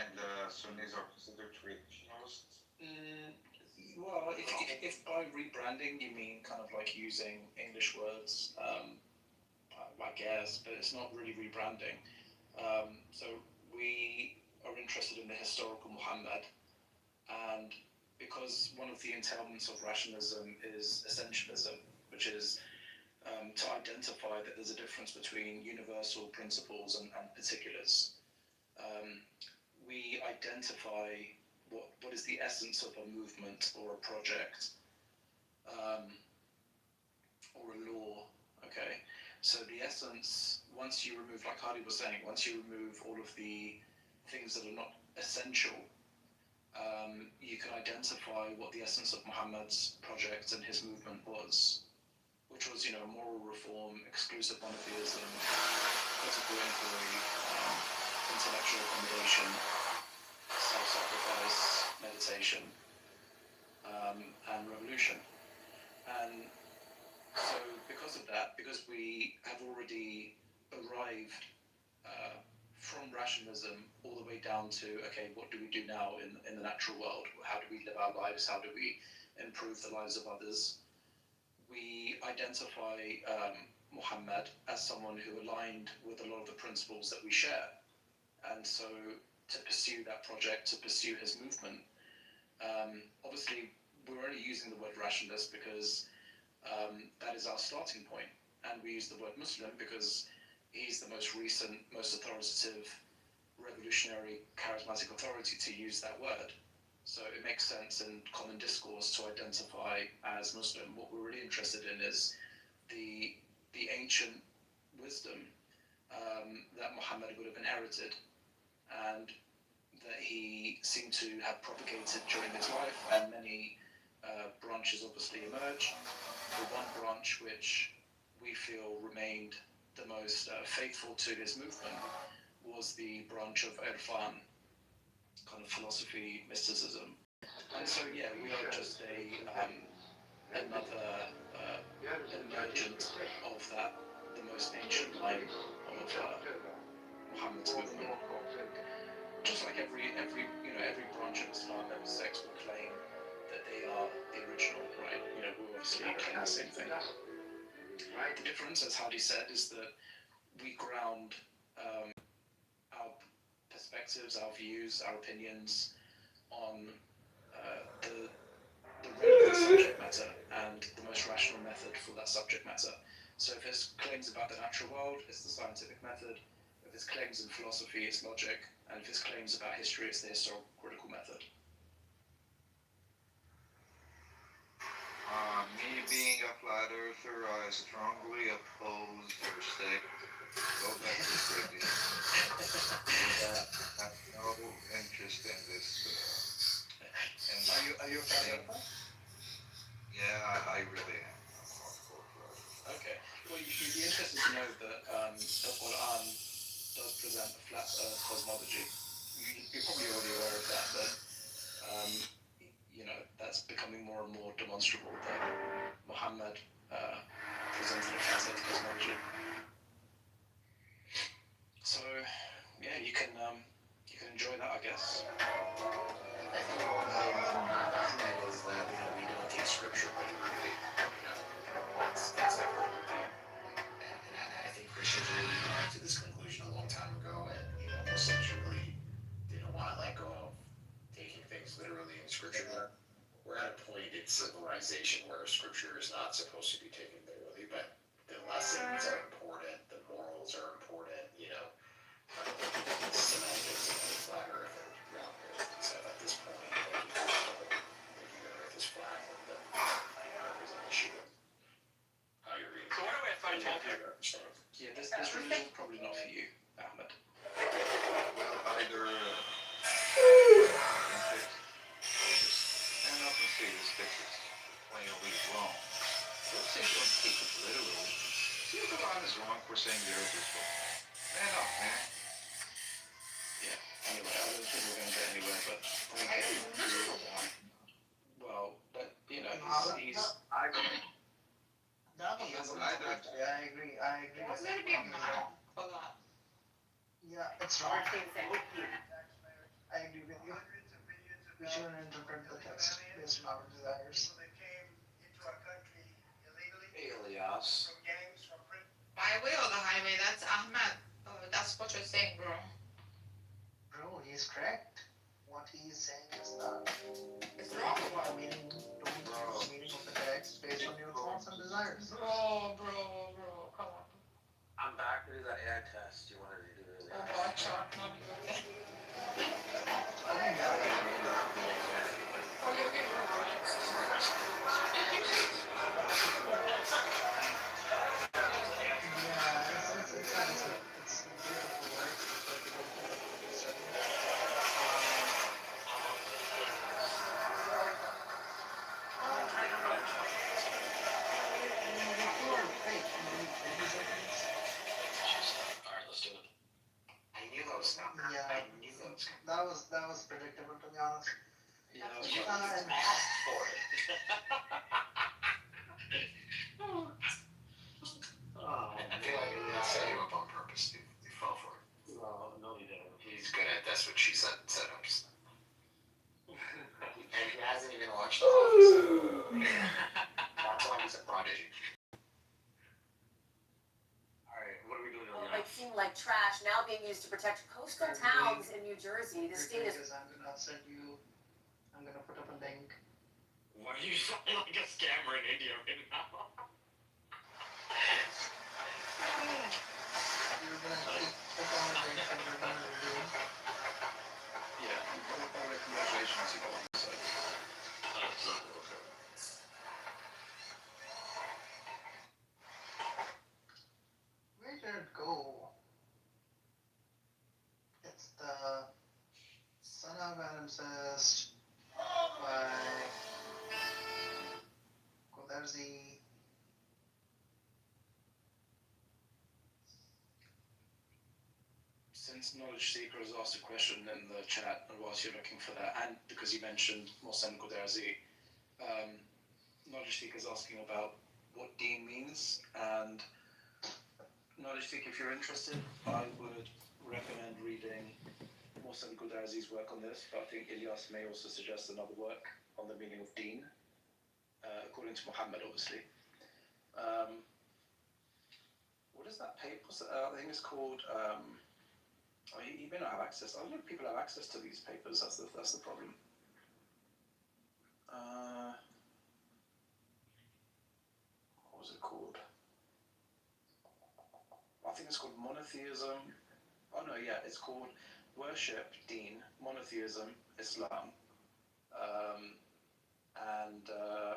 [SPEAKER 12] And Sunnis are considered traditionalists.
[SPEAKER 21] Well, if by rebranding you mean kind of like using English words, I guess, but it's not really rebranding. So we are interested in the historical Muhammad, and because one of the entailments of rationalism is essentialism, which is to identify that there's a difference between universal principles and particulars. We identify what is the essence of a movement or a project or a law, okay? So the essence, once you remove, like Hardy was saying, once you remove all of the things that are not essential, you can identify what the essence of Muhammad's project and his movement was, which was, moral reform, exclusive monotheism, critical inquiry, intellectual accommodation, self-sacrifice, meditation, and revolution. And so because of that, because we have already arrived from rationalism all the way down to, okay, what do we do now in the natural world? How do we live our lives? How do we improve the lives of others? We identify Muhammad as someone who aligned with a lot of the principles that we share. And so to pursue that project, to pursue his movement, obviously we're only using the word rationalist because that is our starting point. And we use the word Muslim because he's the most recent, most authoritative, revolutionary, charismatic authority to use that word. So it makes sense in common discourse to identify as Muslim. What we're really interested in is the ancient wisdom that Muhammad would have inherited and that he seemed to have propagated during his life, and many branches obviously emerged. The one branch which we feel remained the most faithful to his movement was the branch of Irfan, kind of philosophy, mysticism. And so, yeah, we are just another emergent of that, the most ancient line of Muhammad's movement. Just like every branch of Islam, every sect will claim that they are the original, right? We obviously claim the same thing. The difference, as Hadi said, is that we ground our perspectives, our views, our opinions on the relevant subject matter and the most rational method for that subject matter. So if there's claims about the natural world, it's the scientific method. If there's claims in philosophy, it's logic. And if there's claims about history, it's the historical critical method.
[SPEAKER 12] Me being a flat earther, I strongly oppose your statement. Go back to Britain. I have no interest in this.
[SPEAKER 21] Are you a flat earther?
[SPEAKER 12] Yeah, I really am.
[SPEAKER 21] Okay. Well, you'd be interested to know that the Quran does present a flat earth cosmology. You're probably already aware of that, but that's becoming more and more demonstrable that Muhammad presented a flat earth cosmology. So, yeah, you can enjoy that, I guess.
[SPEAKER 1] Is that we don't take scripture literally. That's our worldview. And I think Christians really came to this conclusion a long time ago, and Muslims really didn't want to let go of taking things literally in scripture. We're at a point in civilization where scripture is not supposed to be taken literally, but the lessons are important, the morals are important, semantics and flat earth and round earth and stuff at this point. The earth is flat and the earth is an issue. How you read.
[SPEAKER 18] So what do we find out here?
[SPEAKER 21] Yeah, this review is probably not for you, Ahmed.
[SPEAKER 12] Well, either and often see this picture plainly wrong. Those things don't take it literally. See, the Quran is
[SPEAKER 10] It's
[SPEAKER 4] Or
[SPEAKER 10] wrong.
[SPEAKER 4] same thing.
[SPEAKER 10] I agree with you. We shouldn't interpret the text based on our desires.
[SPEAKER 21] Alias.
[SPEAKER 22] By way of the highway, that's Ahmed. That's what you're saying, bro.
[SPEAKER 10] Bro, he's correct. What he's saying is that
[SPEAKER 22] It's wrong, bro.
[SPEAKER 10] don't meaning of the text based on your thoughts and desires.
[SPEAKER 22] Bro, come on.
[SPEAKER 21] I'm back to do that AI test you wanted to do earlier.
[SPEAKER 22] Oh, God, Chuck, not you.
[SPEAKER 21] Alright, let's do it. I knew that was coming.
[SPEAKER 10] Yeah,
[SPEAKER 21] I knew that was coming.
[SPEAKER 10] that was predictable, to be honest.
[SPEAKER 21] Yeah, I was
[SPEAKER 10] You
[SPEAKER 21] asked for it.
[SPEAKER 1] I feel like he set you up on purpose. You fell for it.
[SPEAKER 21] No, he didn't.
[SPEAKER 1] He's good at that's what she said setups. And he hasn't even watched The Office. That's why he's a prodigy.
[SPEAKER 21] Alright, what are we doing
[SPEAKER 4] Well,
[SPEAKER 21] now?
[SPEAKER 4] it might seem like trash now being used to protect coastal towns in New Jersey. The state is.
[SPEAKER 10] I'm gonna put up a link.
[SPEAKER 21] Why are you sounding like a scammer in India right now?
[SPEAKER 10] You're gonna put on a link and you're gonna review.
[SPEAKER 21] Yeah, all recommendations you got on the site.
[SPEAKER 10] Where did it go? It's the Son of Adamcist by Koderzi.
[SPEAKER 21] Since Knowledge Seeker has asked a question in the chat, and whilst you're looking for that, and because you mentioned Mohsen Goudarzi, Knowledge Seeker is asking about what Dean means, and Knowledge Seeker, if you're interested, I would recommend reading Mohsen Goudarzi's work on this, but I think Ilyas may also suggest another work on the meaning of Dean, according to Muhammad, obviously. What is that paper? I think it's called... you may not have access. I don't know if people have access to these papers. That's the problem. What was it called? I think it's called Monotheism. Oh no, yeah, it's called Worship, Deen, Monotheism, Islam, and the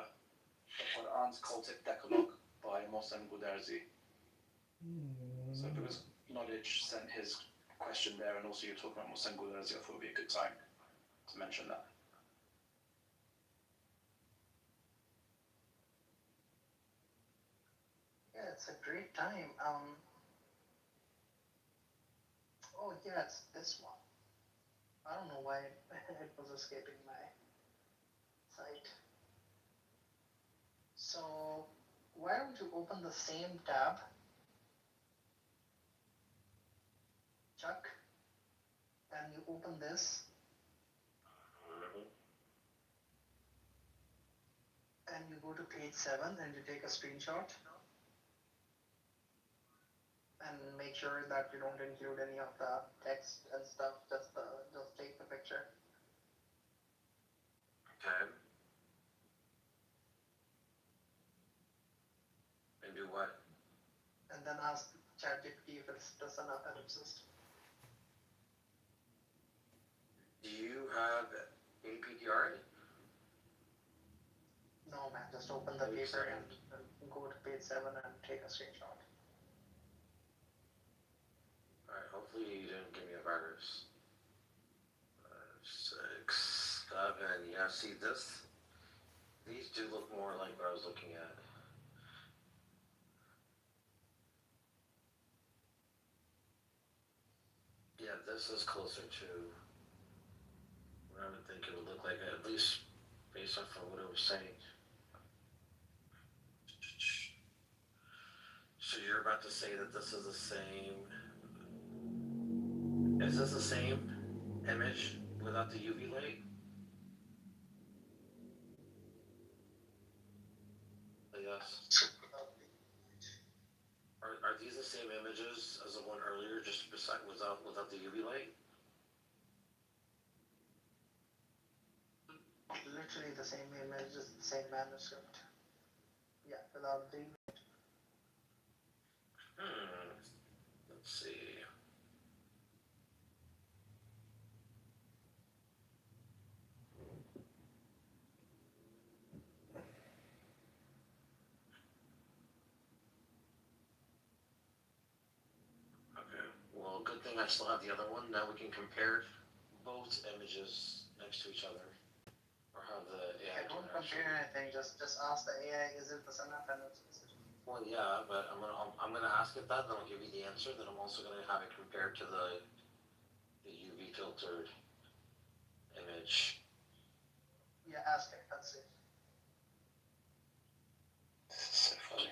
[SPEAKER 21] Quran's Cultic Decalogue by Mohsen Goudarzi. So because Knowledge sent his question there, and also you're talking about Mohsen Goudarzi, I thought it would be a good time to mention that.
[SPEAKER 10] Yeah, it's a great time. Oh yeah, it's this one. I don't know why it was escaping my sight. So why don't you open the same tab, Chuck, and you open this, and you go to page 7 and you take a screenshot, and make sure that you don't include any of the text and stuff. Just take the picture.
[SPEAKER 21] Okay. And do what?
[SPEAKER 10] And then ask ChatGPT if it's the Son of Ellipsis.
[SPEAKER 21] Do you have APDR?
[SPEAKER 10] No man, just open the paper and go to page 7 and take a screenshot.
[SPEAKER 21] Alright, hopefully you didn't give me a virus. 6, 7, yeah, see this? These do look more like what I was looking at. Yeah, this is closer to what I would think it would look like, at least based off of what it was saying. So you're about to say that this is the same
[SPEAKER 13] is this the same image without the UV light? Yes. Are these the same images as the one earlier, just beside without the UV light?
[SPEAKER 10] Literally the same image, just the same manuscript. Yeah, without the.
[SPEAKER 13] Let's see. Okay. Well, good thing I still have the other one. Now we can compare both images next to each other. Or have the AI.
[SPEAKER 10] Yeah, don't compare anything. Just ask the AI, is it the son of an?
[SPEAKER 13] Well, yeah, but I'm gonna ask it that, then I'll give you the answer. Then I'm also gonna have it compared to the UV filtered image.
[SPEAKER 10] Yeah, ask it. That's it.
[SPEAKER 13] So funny.